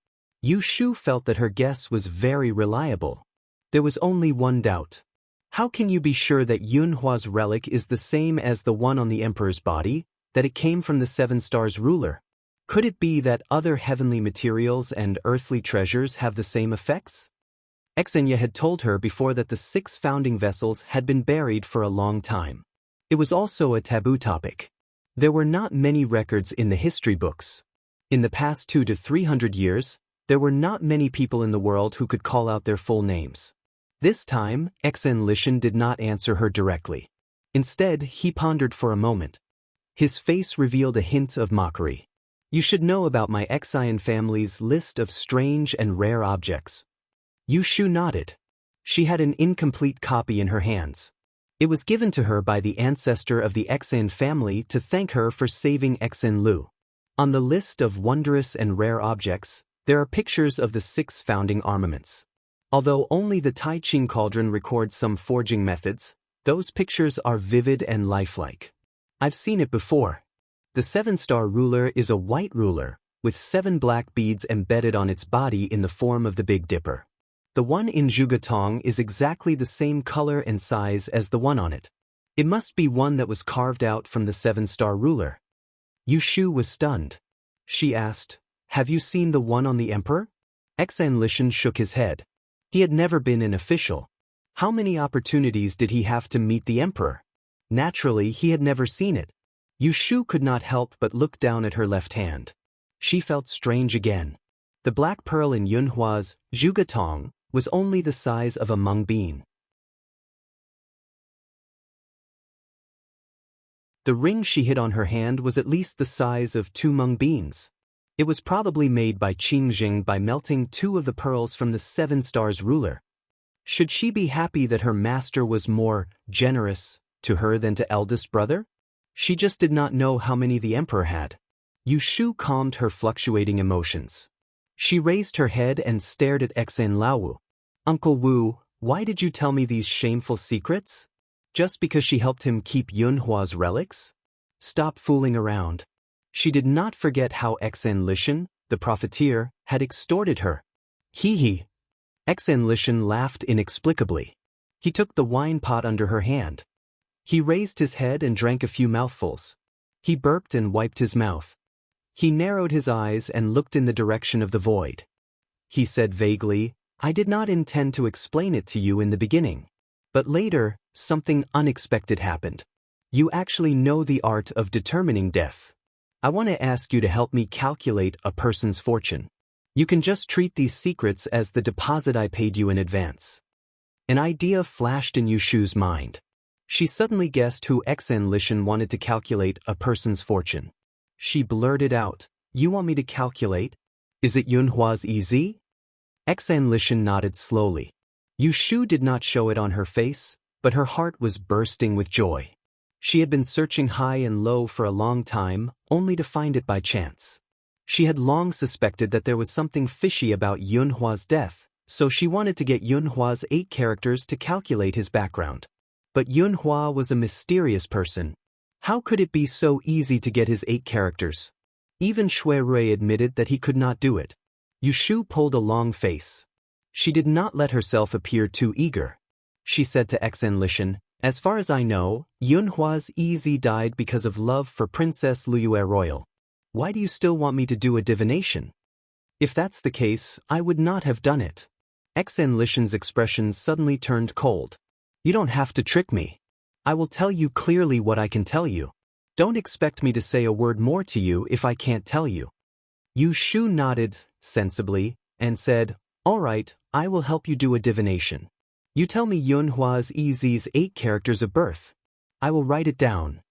Yushu felt that her guess was very reliable. There was only one doubt. How can you be sure that Yunhua's relic is the same as the one on the emperor's body, that it came from the Seven Stars ruler? Could it be that other heavenly materials and earthly treasures have the same effects? Xanya had told her before that the 6 founding vessels had been buried for a long time. It was also a taboo topic. There were not many records in the history books. In the past 200 to 300 years, there were not many people in the world who could call out their full names. This time, Xan Lishan did not answer her directly. Instead, he pondered for a moment. His face revealed a hint of mockery. You should know about my Xian family's list of strange and rare objects. Yushu nodded. She had an incomplete copy in her hands. It was given to her by the ancestor of the Xan family to thank her for saving Xan Lu. On the list of wondrous and rare objects, there are pictures of the 6 founding armaments. Although only the Tai Ching cauldron records some forging methods, those pictures are vivid and lifelike. I've seen it before. The 7-star ruler is a white ruler, with 7 black beads embedded on its body in the form of the Big Dipper. The one in Zhuge Tong is exactly the same color and size as the one on it. It must be one that was carved out from the 7-star ruler. Yushu was stunned. She asked, "Have you seen the one on the emperor?" Xan Lishan shook his head. He had never been an official. How many opportunities did he have to meet the emperor? Naturally, he had never seen it. Yushu could not help but look down at her left hand. She felt strange again. The black pearl in Yunhua's Zhuge Tong was only the size of a mung bean. The ring she hid on her hand was at least the size of 2 mung beans. It was probably made by Qingjing by melting 2 of the pearls from the 7 stars ruler. Should she be happy that her master was more generous to her than to eldest brother? She just did not know how many the emperor had. Yushu calmed her fluctuating emotions. She raised her head and stared at Xan Laowu. "Uncle Wu, why did you tell me these shameful secrets? Just because she helped him keep Yunhua's relics? Stop fooling around." She did not forget how Xan Lishan, the profiteer, had extorted her. Hee. Xan Lishan laughed inexplicably. He took the wine pot under her hand. He raised his head and drank a few mouthfuls. He burped and wiped his mouth. He narrowed his eyes and looked in the direction of the void. He said vaguely, "I did not intend to explain it to you in the beginning. But later, something unexpected happened. You actually know the art of determining death. I want to ask you to help me calculate a person's fortune. You can just treat these secrets as the deposit I paid you in advance." An idea flashed in Yushu's mind. She suddenly guessed who Xan Lishan wanted to calculate a person's fortune. She blurted out, "You want me to calculate? Is it Yunhua's EZ?" Xan Lishan nodded slowly. Yu Shu did not show it on her face, but her heart was bursting with joy. She had been searching high and low for a long time, only to find it by chance. She had long suspected that there was something fishy about Yunhua's death, so she wanted to get Yunhua's 8 characters to calculate his background. But Yunhua was a mysterious person. How could it be so easy to get his 8 characters? Even Shui Rui admitted that he could not do it. Yu Shu pulled a long face. She did not let herself appear too eager. She said to Xan Lishan, "As far as I know, Yunhua's EZ died because of love for Princess Liyue Royal. Why do you still want me to do a divination? If that's the case, I would not have done it." Xan Lishan's expression suddenly turned cold. "You don't have to trick me. I will tell you clearly what I can tell you. Don't expect me to say a word more to you if I can't tell you." Yu Shu nodded, sensibly, and said, "All right, I will help you do a divination. You tell me Yunhua's EZ's 8 characters of birth. I will write it down."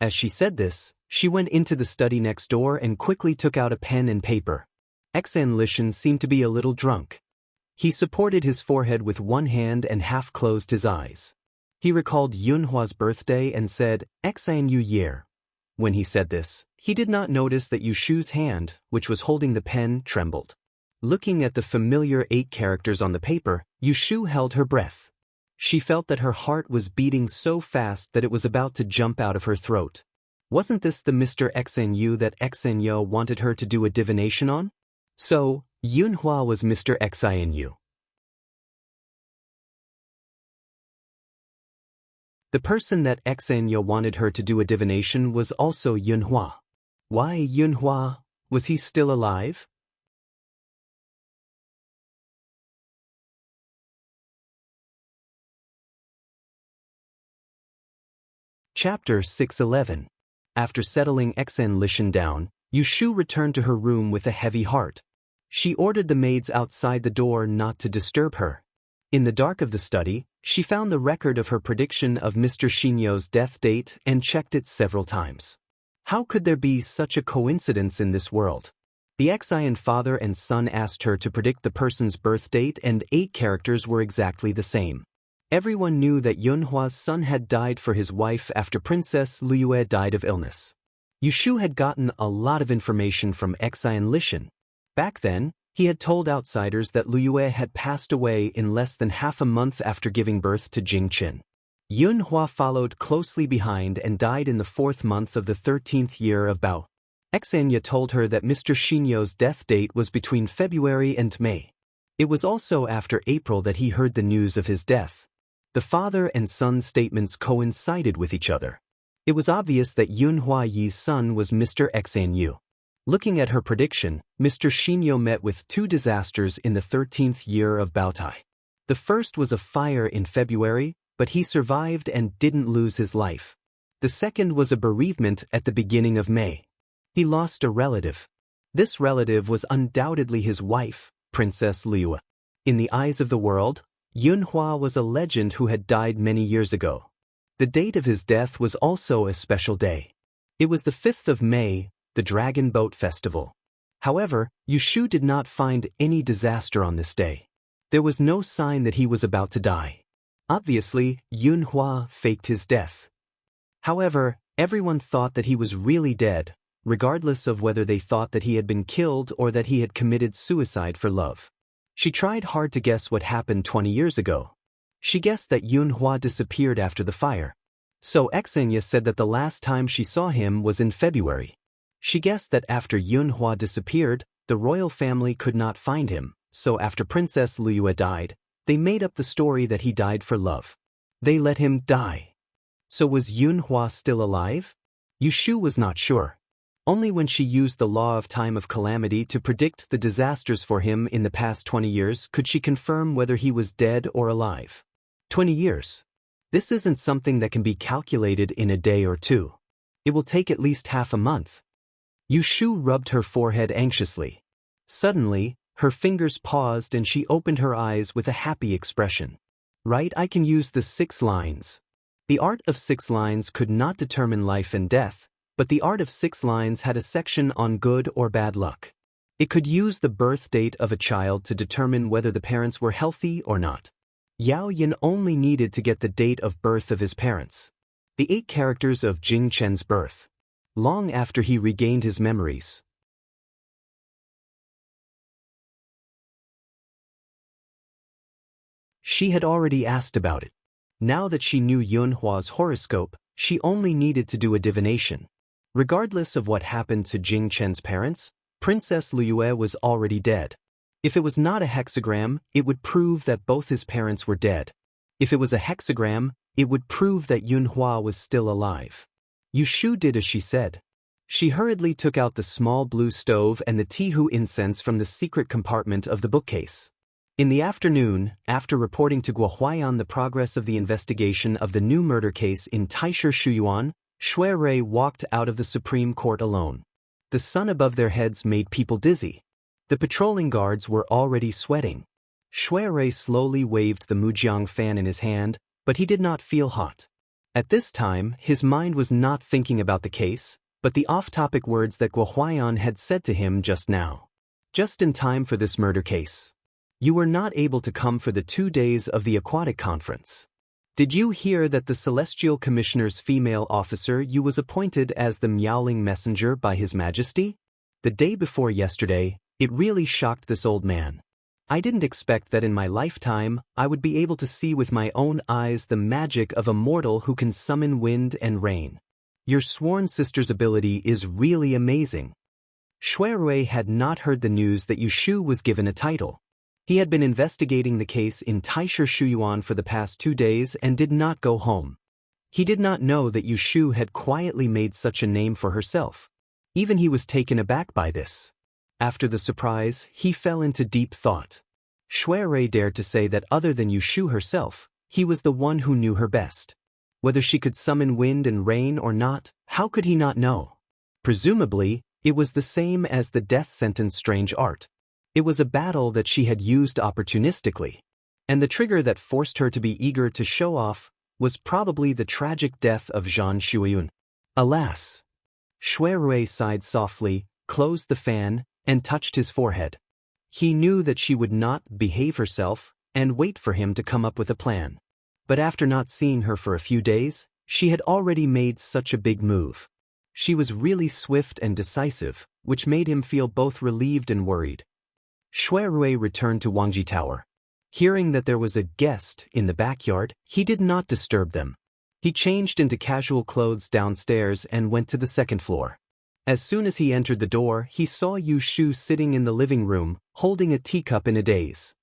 As she said this, she went into the study next door and quickly took out a pen and paper. Xan Lishan seemed to be a little drunk. He supported his forehead with one hand and half closed his eyes. He recalled Yunhua's birthday and said, "Xan Yu Year." When he said this, he did not notice that Yu Shu's hand, which was holding the pen, trembled. Looking at the familiar 8 characters on the paper, Yu Shu held her breath. She felt that her heart was beating so fast that it was about to jump out of her throat. Wasn't this the Mr. Xan Yu that Xan Yu wanted her to do a divination on? So, Yunhua was Mr. Xan Yu. The person that Xan Yu wanted her to do a divination was also Yunhua. Why Yunhua? Was he still alive? Chapter 611. After settling Xan Lishan down, Yu Shu returned to her room with a heavy heart. She ordered the maids outside the door not to disturb her. In the dark of the study, she found the record of her prediction of Mr. Shinyo's death date and checked it several times. How could there be such a coincidence in this world? The Xian father and son asked her to predict the person's birth date, and 8 characters were exactly the same. Everyone knew that Yunhua's son had died for his wife after Princess Liyue died of illness. Yu Shu had gotten a lot of information from Xian Lishan. Back then, he had told outsiders that Liyue had passed away in less than half a month after giving birth to Jingqin. Yunhua followed closely behind and died in the 4th month of the 13th year of Bao. Xan Yu told her that Mr. Shinyo's death date was between February and May. It was also after April that he heard the news of his death. The father and son's statements coincided with each other. It was obvious that Yunhua Yi's son was Mr. Xan Yu. Looking at her prediction, Mr. Shinyo met with 2 disasters in the 13th year of Baotai. The first was a fire in February, but he survived and didn't lose his life. The second was a bereavement at the beginning of May. He lost a relative. This relative was undoubtedly his wife, Princess Liyue. In the eyes of the world, Yunhua was a legend who had died many years ago. The date of his death was also a special day. It was the 5th of May, the Dragon Boat Festival. However, Yu Shu did not find any disaster on this day. There was no sign that he was about to die. Obviously, Yunhua faked his death. However, everyone thought that he was really dead, regardless of whether they thought that he had been killed or that he had committed suicide for love. She tried hard to guess what happened 20 years ago. She guessed that Yunhua disappeared after the fire. So Xan Yu said that the last time she saw him was in February. She guessed that after Yunhua disappeared, the royal family could not find him, so after Princess Liyue died, they made up the story that he died for love. They let him die. So was Yunhua still alive? Yu Shu was not sure. Only when she used the law of time of calamity to predict the disasters for him in the past 20 years could she confirm whether he was dead or alive. 20 years. This isn't something that can be calculated in a day or two. It will take at least half a month. Yu Shu rubbed her forehead anxiously. Suddenly, her fingers paused and she opened her eyes with a happy expression. Right, I can use the 6 lines. The art of 6 lines could not determine life and death, but the art of 6 lines had a section on good or bad luck. It could use the birth date of a child to determine whether the parents were healthy or not. Yao Yin only needed to get the date of birth of his parents. The 8 characters of Jing Chen's birth. Long after he regained his memories. She had already asked about it. Now that she knew Yunhua's horoscope, she only needed to do a divination. Regardless of what happened to Jing Chen's parents, Princess Liyue was already dead. If it was not a hexagram, it would prove that both his parents were dead. If it was a hexagram, it would prove that Yunhua was still alive. Yushu did as she said. She hurriedly took out the small blue stove and the Tihu incense from the secret compartment of the bookcase. In the afternoon, after reporting to Guohuayan the progress of the investigation of the new murder case in Taisher Shuyuan, Shui Rui walked out of the Supreme Court alone. The sun above their heads made people dizzy. The patrolling guards were already sweating. Shui Rui slowly waved the Mujiang fan in his hand, but he did not feel hot. At this time, his mind was not thinking about the case, but the off-topic words that Guohuayan had said to him just now. Just in time for this murder case. You were not able to come for the 2 days of the aquatic conference. Did you hear that the Celestial Commissioner's female officer Yu was appointed as the Miaoling messenger by His Majesty? The day before yesterday, it really shocked this old man. I didn't expect that in my lifetime I would be able to see with my own eyes the magic of a mortal who can summon wind and rain. Your sworn sister's ability is really amazing. Shui Rui had not heard the news that Yushu was given a title. He had been investigating the case in Taisher Shuyuan for the past 2 days and did not go home. He did not know that Yushu had quietly made such a name for herself. Even he was taken aback by this. After the surprise, he fell into deep thought. Shui Rui dared to say that other than Yushu herself, he was the one who knew her best. Whether she could summon wind and rain or not, how could he not know? Presumably, it was the same as the death sentence strange art. It was a battle that she had used opportunistically. And the trigger that forced her to be eager to show off was probably the tragic death of Zhang Shuiyun. Alas! Shui Rui sighed softly, closed the fan, and touched his forehead. He knew that she would not behave herself and wait for him to come up with a plan. But after not seeing her for a few days, she had already made such a big move. She was really swift and decisive, which made him feel both relieved and worried. Shui Rui returned to Wangji Tower. Hearing that there was a guest in the backyard, he did not disturb them. He changed into casual clothes downstairs and went to the 2nd floor. As soon as he entered the door, he saw Yushu sitting in the living room, holding a teacup in a daze.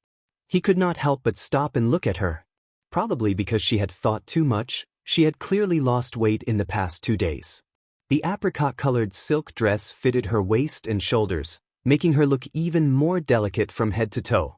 He could not help but stop and look at her. Probably because she had thought too much, she had clearly lost weight in the past 2 days. The apricot-colored silk dress fitted her waist and shoulders, making her look even more delicate from head to toe.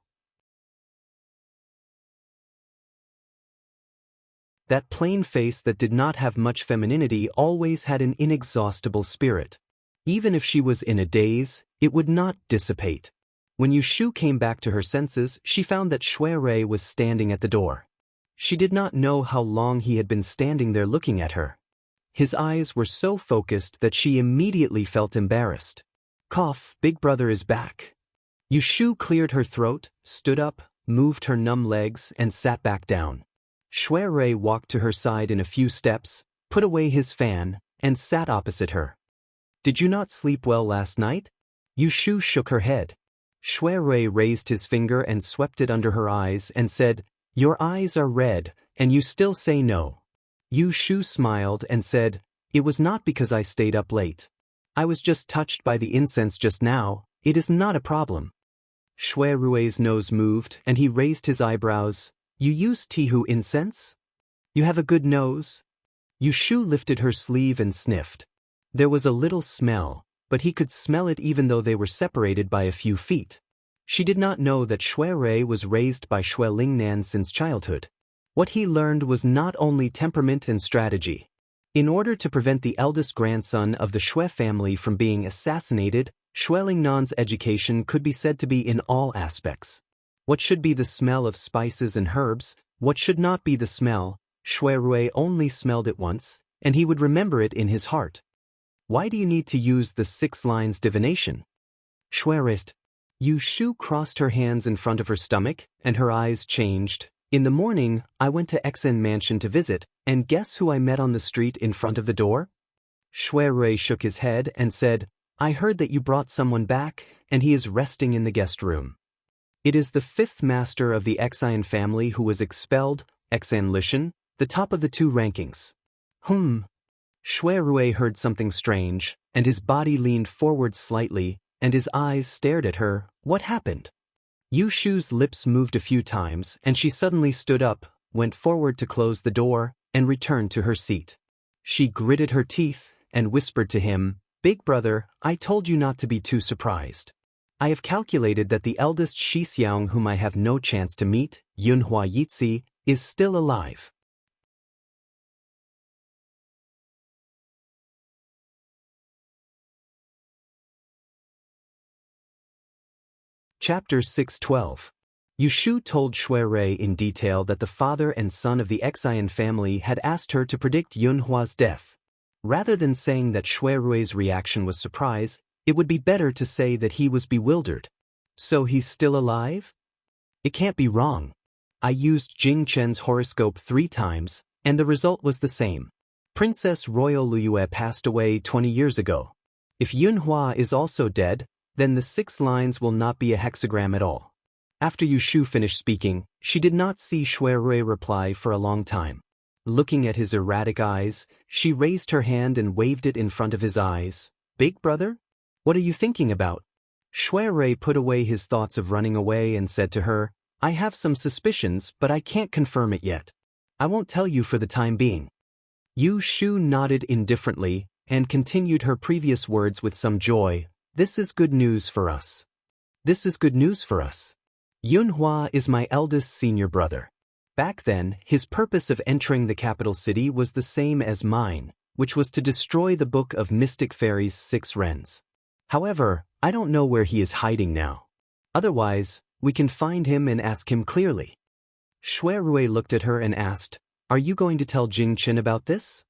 That plain face that did not have much femininity always had an inexhaustible spirit. Even if she was in a daze, it would not dissipate. When Yushu came back to her senses, she found that Shui Rui was standing at the door. She did not know how long he had been standing there looking at her. His eyes were so focused that she immediately felt embarrassed. Cough, Big Brother is back. Yushu cleared her throat, stood up, moved her numb legs, and sat back down. Shui Rui walked to her side in a few steps, put away his fan, and sat opposite her. Did you not sleep well last night? Yushu shook her head. Shui Rui raised his finger and swept it under her eyes and said, Your eyes are red, and you still say no. Yushu smiled and said, It was not because I stayed up late. I was just touched by the incense just now. It is not a problem. Shui Rui's nose moved and he raised his eyebrows. You use Tihu incense? You have a good nose? Yushu lifted her sleeve and sniffed. There was a little smell, but he could smell it even though they were separated by a few feet. She did not know that Shui Rui was raised by Shui Lingnan since childhood. What he learned was not only temperament and strategy. In order to prevent the eldest grandson of the Shui family from being assassinated, Shui Lingnan's education could be said to be in all aspects. What should be the smell of spices and herbs, what should not be the smell, Shui only smelled it once, and he would remember it in his heart. Why do you need to use the 6 lines divination? Shui. Yu Shu crossed her hands in front of her stomach, and her eyes changed. In the morning, I went to Xen Mansion to visit, and guess who I met on the street in front of the door? Shui shook his head and said, I heard that you brought someone back, and he is resting in the guest room. It is the 5th master of the Xian family who was expelled, Xan Lishan, the top of the 2 rankings. Shui heard something strange, and his body leaned forward slightly, and his eyes stared at her. What happened? Yu Shu's lips moved a few times, and she suddenly stood up, went forward to close the door, and returned to her seat. She gritted her teeth and whispered to him, Big brother, I told you not to be too surprised. I have calculated that the eldest Shixiang whom I have no chance to meet, Yunhua Yitzi, is still alive. Chapter 6:12. Yu Shu told Shui in detail that the father and son of the Xian family had asked her to predict Yunhua's death. Rather than saying that Shui's reaction was surprise, it would be better to say that he was bewildered. So he's still alive? It can't be wrong. I used Jing Chen's horoscope 3 times, and the result was the same. Princess Royal Liyue passed away 20 years ago. If Yunhua is also dead, then the 6 lines will not be a hexagram at all. After Yu Shu finished speaking, she did not see Shui reply for a long time. Looking at his erratic eyes, she raised her hand and waved it in front of his eyes. Big brother? What are you thinking about? Shui put away his thoughts of running away and said to her, I have some suspicions, but I can't confirm it yet. I won't tell you for the time being. Yu Shu nodded indifferently and continued her previous words with some joy. This is good news for us. This is good news for us. Yunhua is my eldest senior brother. Back then, his purpose of entering the capital city was the same as mine, which was to destroy the Book of Mystic Fairies' 6 Rens. However, I don't know where he is hiding now. Otherwise, we can find him and ask him clearly. Shui looked at her and asked, Are you going to tell Jing Chen about this?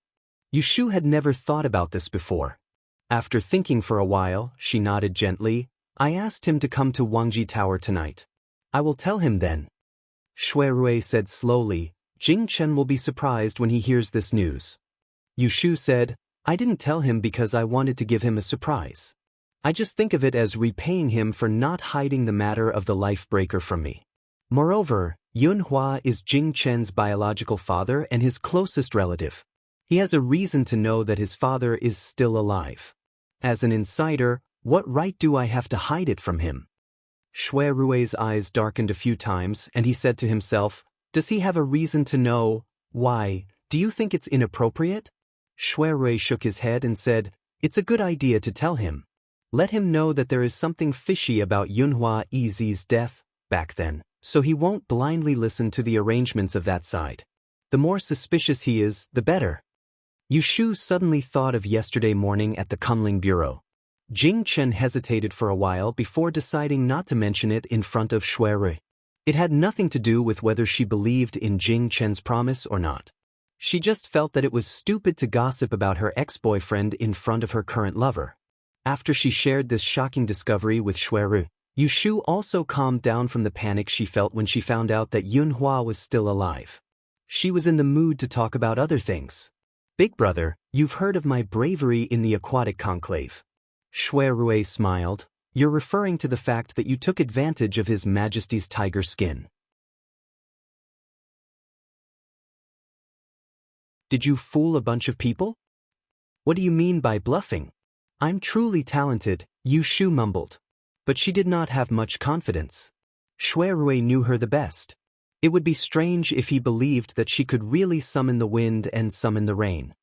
Yu Shu had never thought about this before. After thinking for a while, she nodded gently. I asked him to come to Wangji Tower tonight. I will tell him then. Shui said slowly, Jing Chen will be surprised when he hears this news. Yu Shu said, I didn't tell him because I wanted to give him a surprise. I just think of it as repaying him for not hiding the matter of the life breaker from me. Moreover, Yunhua is Jing Chen's biological father and his closest relative. He has a reason to know that his father is still alive. As an insider, what right do I have to hide it from him? Shui's eyes darkened a few times, and he said to himself, Does he have a reason to know? Why, do you think it's inappropriate? Shui shook his head and said, It's a good idea to tell him. Let him know that there is something fishy about Yunhua Yizi's death back then, so he won't blindly listen to the arrangements of that side. The more suspicious he is, the better. Yu Shu suddenly thought of yesterday morning at the Kunling Bureau. Jing Chen hesitated for a while before deciding not to mention it in front of Shui. It had nothing to do with whether she believed in Jing Chen's promise or not. She just felt that it was stupid to gossip about her ex-boyfriend in front of her current lover. After she shared this shocking discovery with Shui, Yu Shu also calmed down from the panic she felt when she found out that Yunhua was still alive. She was in the mood to talk about other things. Big brother, you've heard of my bravery in the aquatic conclave. Shui smiled. You're referring to the fact that you took advantage of His Majesty's tiger skin. Did you fool a bunch of people? What do you mean by bluffing? I'm truly talented, Yu Shu mumbled. But she did not have much confidence. Shui knew her the best. It would be strange if he believed that she could really summon the wind and summon the rain.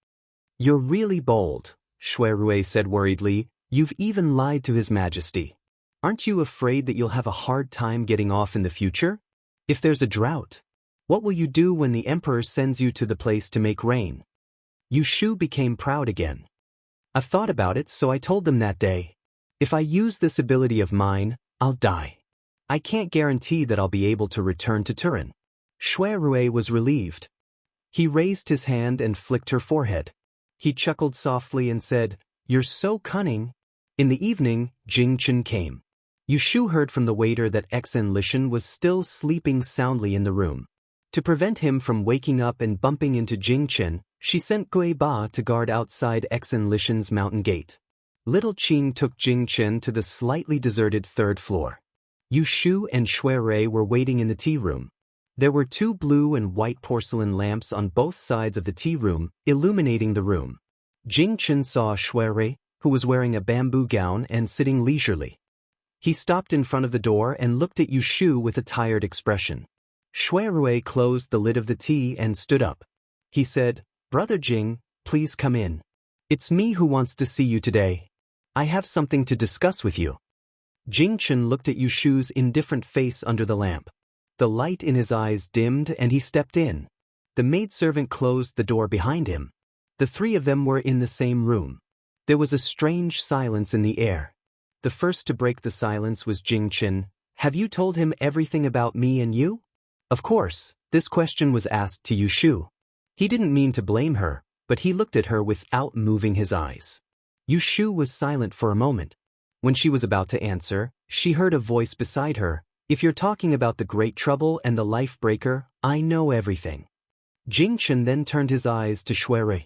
You're really bold, Shui said worriedly. You've even lied to His Majesty. Aren't you afraid that you'll have a hard time getting off in the future? If there's a drought, what will you do when the Emperor sends you to the place to make rain? Yu Shu became proud again. I've thought about it, so I told them that day. If I use this ability of mine, I'll die. I can't guarantee that I'll be able to return to Turin. Shui was relieved. He raised his hand and flicked her forehead. He chuckled softly and said, "You're so cunning." In the evening, Jing Chen came. Yushu heard from the waiter that Xen Lishan was still sleeping soundly in the room. To prevent him from waking up and bumping into Jing Chen, she sent Gui Ba to guard outside Xen Lishan's mountain gate. Little Qing took Jing Chen to the slightly deserted third floor. Yushu and Shui Rui were waiting in the tea room. There were 2 blue and white porcelain lamps on both sides of the tea room, illuminating the room. Jing Chen saw Shui Rui, who was wearing a bamboo gown and sitting leisurely. He stopped in front of the door and looked at Yushu with a tired expression. Shui Rui closed the lid of the tea and stood up. He said, "Brother Jing, please come in. It's me who wants to see you today. I have something to discuss with you." Jing Chen looked at Yushu's indifferent face under the lamp. The light in his eyes dimmed and he stepped in. The maidservant closed the door behind him. The 3 of them were in the same room. There was a strange silence in the air. The first to break the silence was Jing Chen. "Have you told him everything about me and you?" Of course, this question was asked to Yushu. He didn't mean to blame her, but he looked at her without moving his eyes. Yushu was silent for a moment. When she was about to answer, she heard a voice beside her. "If you're talking about the great trouble and the life breaker, I know everything." Jing Chen then turned his eyes to Shui Rui.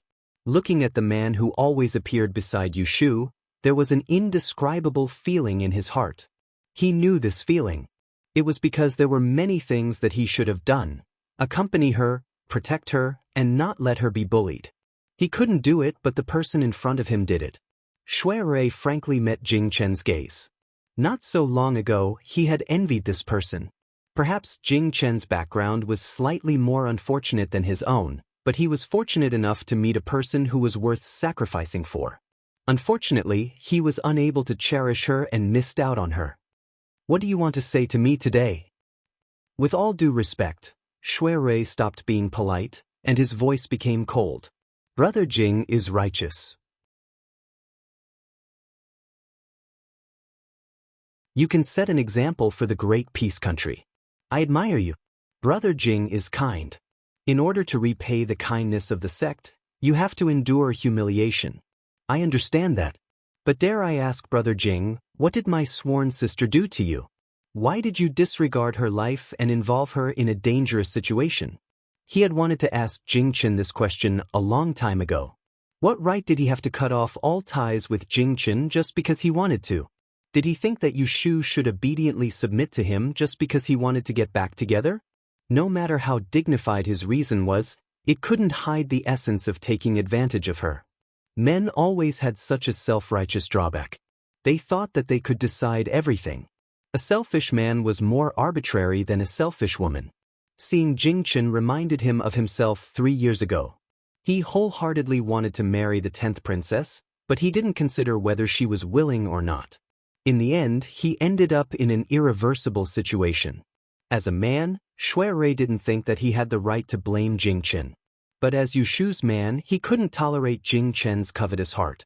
Looking at the man who always appeared beside Yushu, there was an indescribable feeling in his heart. He knew this feeling. It was because there were many things that he should have done: accompany her, protect her, and not let her be bullied. He couldn't do it, but the person in front of him did it. Shui Rui frankly met Jing Chen's gaze. Not so long ago, he had envied this person. Perhaps Jing Chen's background was slightly more unfortunate than his own, but he was fortunate enough to meet a person who was worth sacrificing for. Unfortunately, he was unable to cherish her and missed out on her. "What do you want to say to me today?" With all due respect, Shui Rui stopped being polite, and his voice became cold. "Brother Jing is righteous. You can set an example for the great peace country. I admire you. Brother Jing is kind. In order to repay the kindness of the sect, you have to endure humiliation. I understand that. But dare I ask, Brother Jing, what did my sworn sister do to you? Why did you disregard her life and involve her in a dangerous situation?" He had wanted to ask Jing Chen this question a long time ago. What right did he have to cut off all ties with Jing Chen just because he wanted to? Did he think that Yushu should obediently submit to him just because he wanted to get back together? No matter how dignified his reason was, it couldn't hide the essence of taking advantage of her. Men always had such a self-righteous drawback. They thought that they could decide everything. A selfish man was more arbitrary than a selfish woman. Seeing Jing Chen reminded him of himself 3 years ago. He wholeheartedly wanted to marry the 10th princess, but he didn't consider whether she was willing or not. In the end, he ended up in an irreversible situation. As a man, Shui Rui didn't think that he had the right to blame Jing Chen. But as Yushu's man, he couldn't tolerate Jing Chen's covetous heart.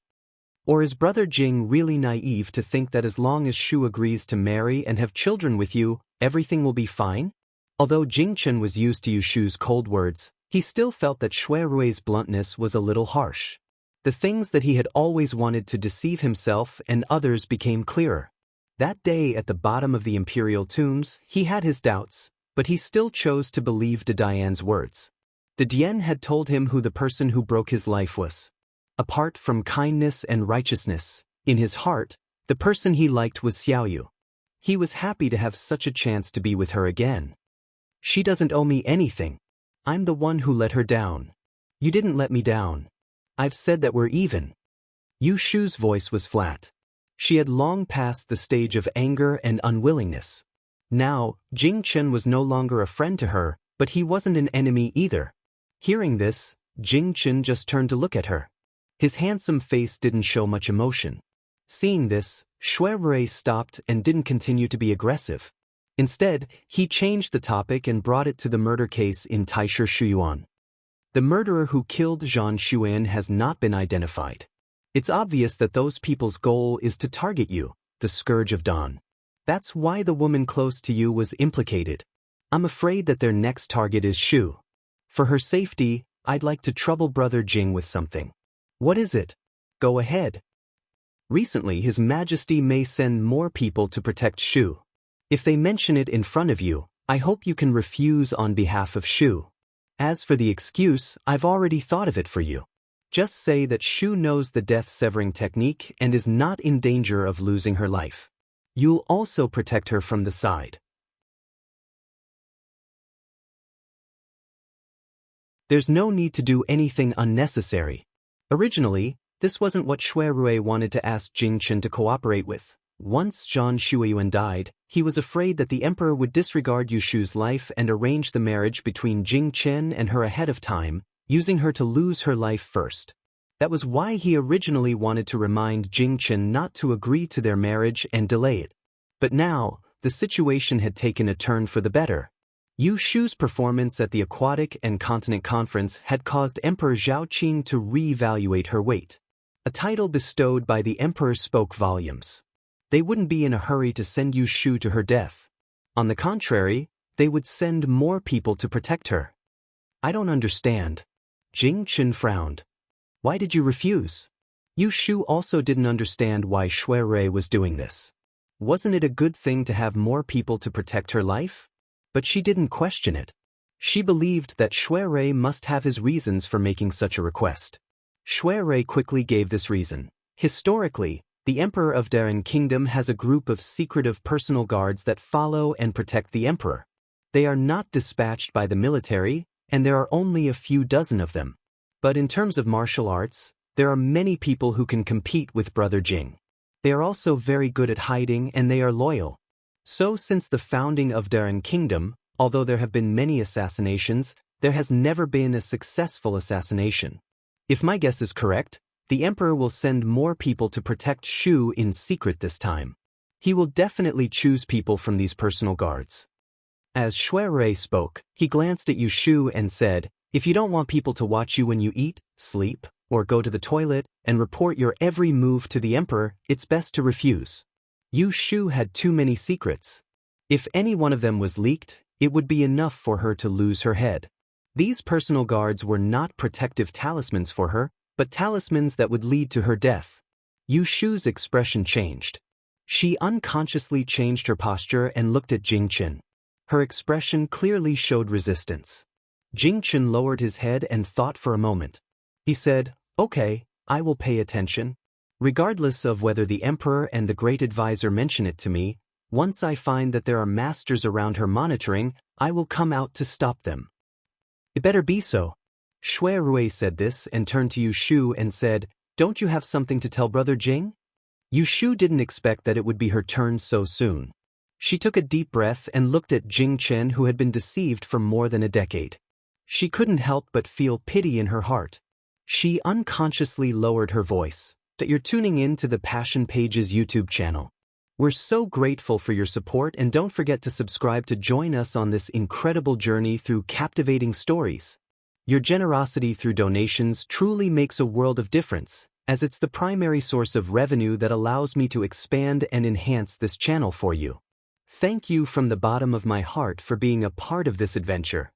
Or is Brother Jing really naive to think that as long as Shu agrees to marry and have children with you, everything will be fine? Although Jing Chen was used to Yushu's cold words, he still felt that Shui Rui's bluntness was a little harsh. The things that he had always wanted to deceive himself and others became clearer. That day at the bottom of the imperial tombs, he had his doubts, but he still chose to believe De Dian's words. De Dian had told him who the person who broke his life was. Apart from kindness and righteousness, in his heart, the person he liked was Xiaoyu. He was happy to have such a chance to be with her again. "She doesn't owe me anything. I'm the one who let her down. You didn't let me down. I've said that we're even." Yu Shu's voice was flat. She had long passed the stage of anger and unwillingness. Now, Jing Chen was no longer a friend to her, but he wasn't an enemy either. Hearing this, Jing Chen just turned to look at her. His handsome face didn't show much emotion. Seeing this, Shui Rui stopped and didn't continue to be aggressive. Instead, he changed the topic and brought it to the murder case in Taisher Shuyuan. The murderer who killed Zhan Xuan has not been identified. It's obvious that those people's goal is to target you, the Scourge of Dawn. That's why the woman close to you was implicated. I'm afraid that their next target is Shu. For her safety, I'd like to trouble Brother Jing with something. What is it? Go ahead. Recently His Majesty may send more people to protect Shu. If they mention it in front of you, I hope you can refuse on behalf of Shu. As for the excuse, I've already thought of it for you. Just say that Shu knows the death-severing technique and is not in danger of losing her life. You'll also protect her from the side. There's no need to do anything unnecessary. Originally, this wasn't what Xue Rui wanted to ask Jing Chen to cooperate with. Once Zhang Shuiyuan died, he was afraid that the emperor would disregard Yu Shu's life and arrange the marriage between Jing Chen and her ahead of time, using her to lose her life first. That was why he originally wanted to remind Jing Chen not to agree to their marriage and delay it. But now, the situation had taken a turn for the better. Yu Shu's performance at the Aquatic and Continent Conference had caused Emperor Zhaoqing to re-evaluate her weight. A title bestowed by the emperor spoke volumes. They wouldn't be in a hurry to send Yu Shu to her death. On the contrary, they would send more people to protect her. I don't understand. Jing Chen frowned. Why did you refuse? Yu Shu also didn't understand why Xue Rui was doing this. Wasn't it a good thing to have more people to protect her life? But she didn't question it. She believed that Xue Rui must have his reasons for making such a request. Xue Rui quickly gave this reason. Historically, the Emperor of Darren Kingdom has a group of secretive personal guards that follow and protect the Emperor. They are not dispatched by the military, and there are only a few dozen of them. But in terms of martial arts, there are many people who can compete with Brother Jing. They are also very good at hiding and they are loyal. So since the founding of Darren Kingdom, although there have been many assassinations, there has never been a successful assassination. If my guess is correct, the Emperor will send more people to protect Shu in secret this time. He will definitely choose people from these personal guards. As Xue Rui spoke, he glanced at Yu Shu and said, if you don't want people to watch you when you eat, sleep, or go to the toilet, and report your every move to the Emperor, it's best to refuse. Yu Shu had too many secrets. If any one of them was leaked, it would be enough for her to lose her head. These personal guards were not protective talismans for her, but talismans that would lead to her death. Yu Shu's expression changed. She unconsciously changed her posture and looked at Jing Chen. Her expression clearly showed resistance. Jing Chen lowered his head and thought for a moment. He said, okay, I will pay attention. Regardless of whether the Emperor and the Great Advisor mention it to me, once I find that there are masters around her monitoring, I will come out to stop them. It better be so. Xue Rui said this and turned to Yu Shu and said, don't you have something to tell Brother Jing? Yu Shu didn't expect that it would be her turn so soon. She took a deep breath and looked at Jing Chen, who had been deceived for more than a decade. She couldn't help but feel pity in her heart. She unconsciously lowered her voice. That you're tuning in to the Passion Pages YouTube channel. We're so grateful for your support, and don't forget to subscribe to join us on this incredible journey through captivating stories. Your generosity through donations truly makes a world of difference, as it's the primary source of revenue that allows me to expand and enhance this channel for you. Thank you from the bottom of my heart for being a part of this adventure.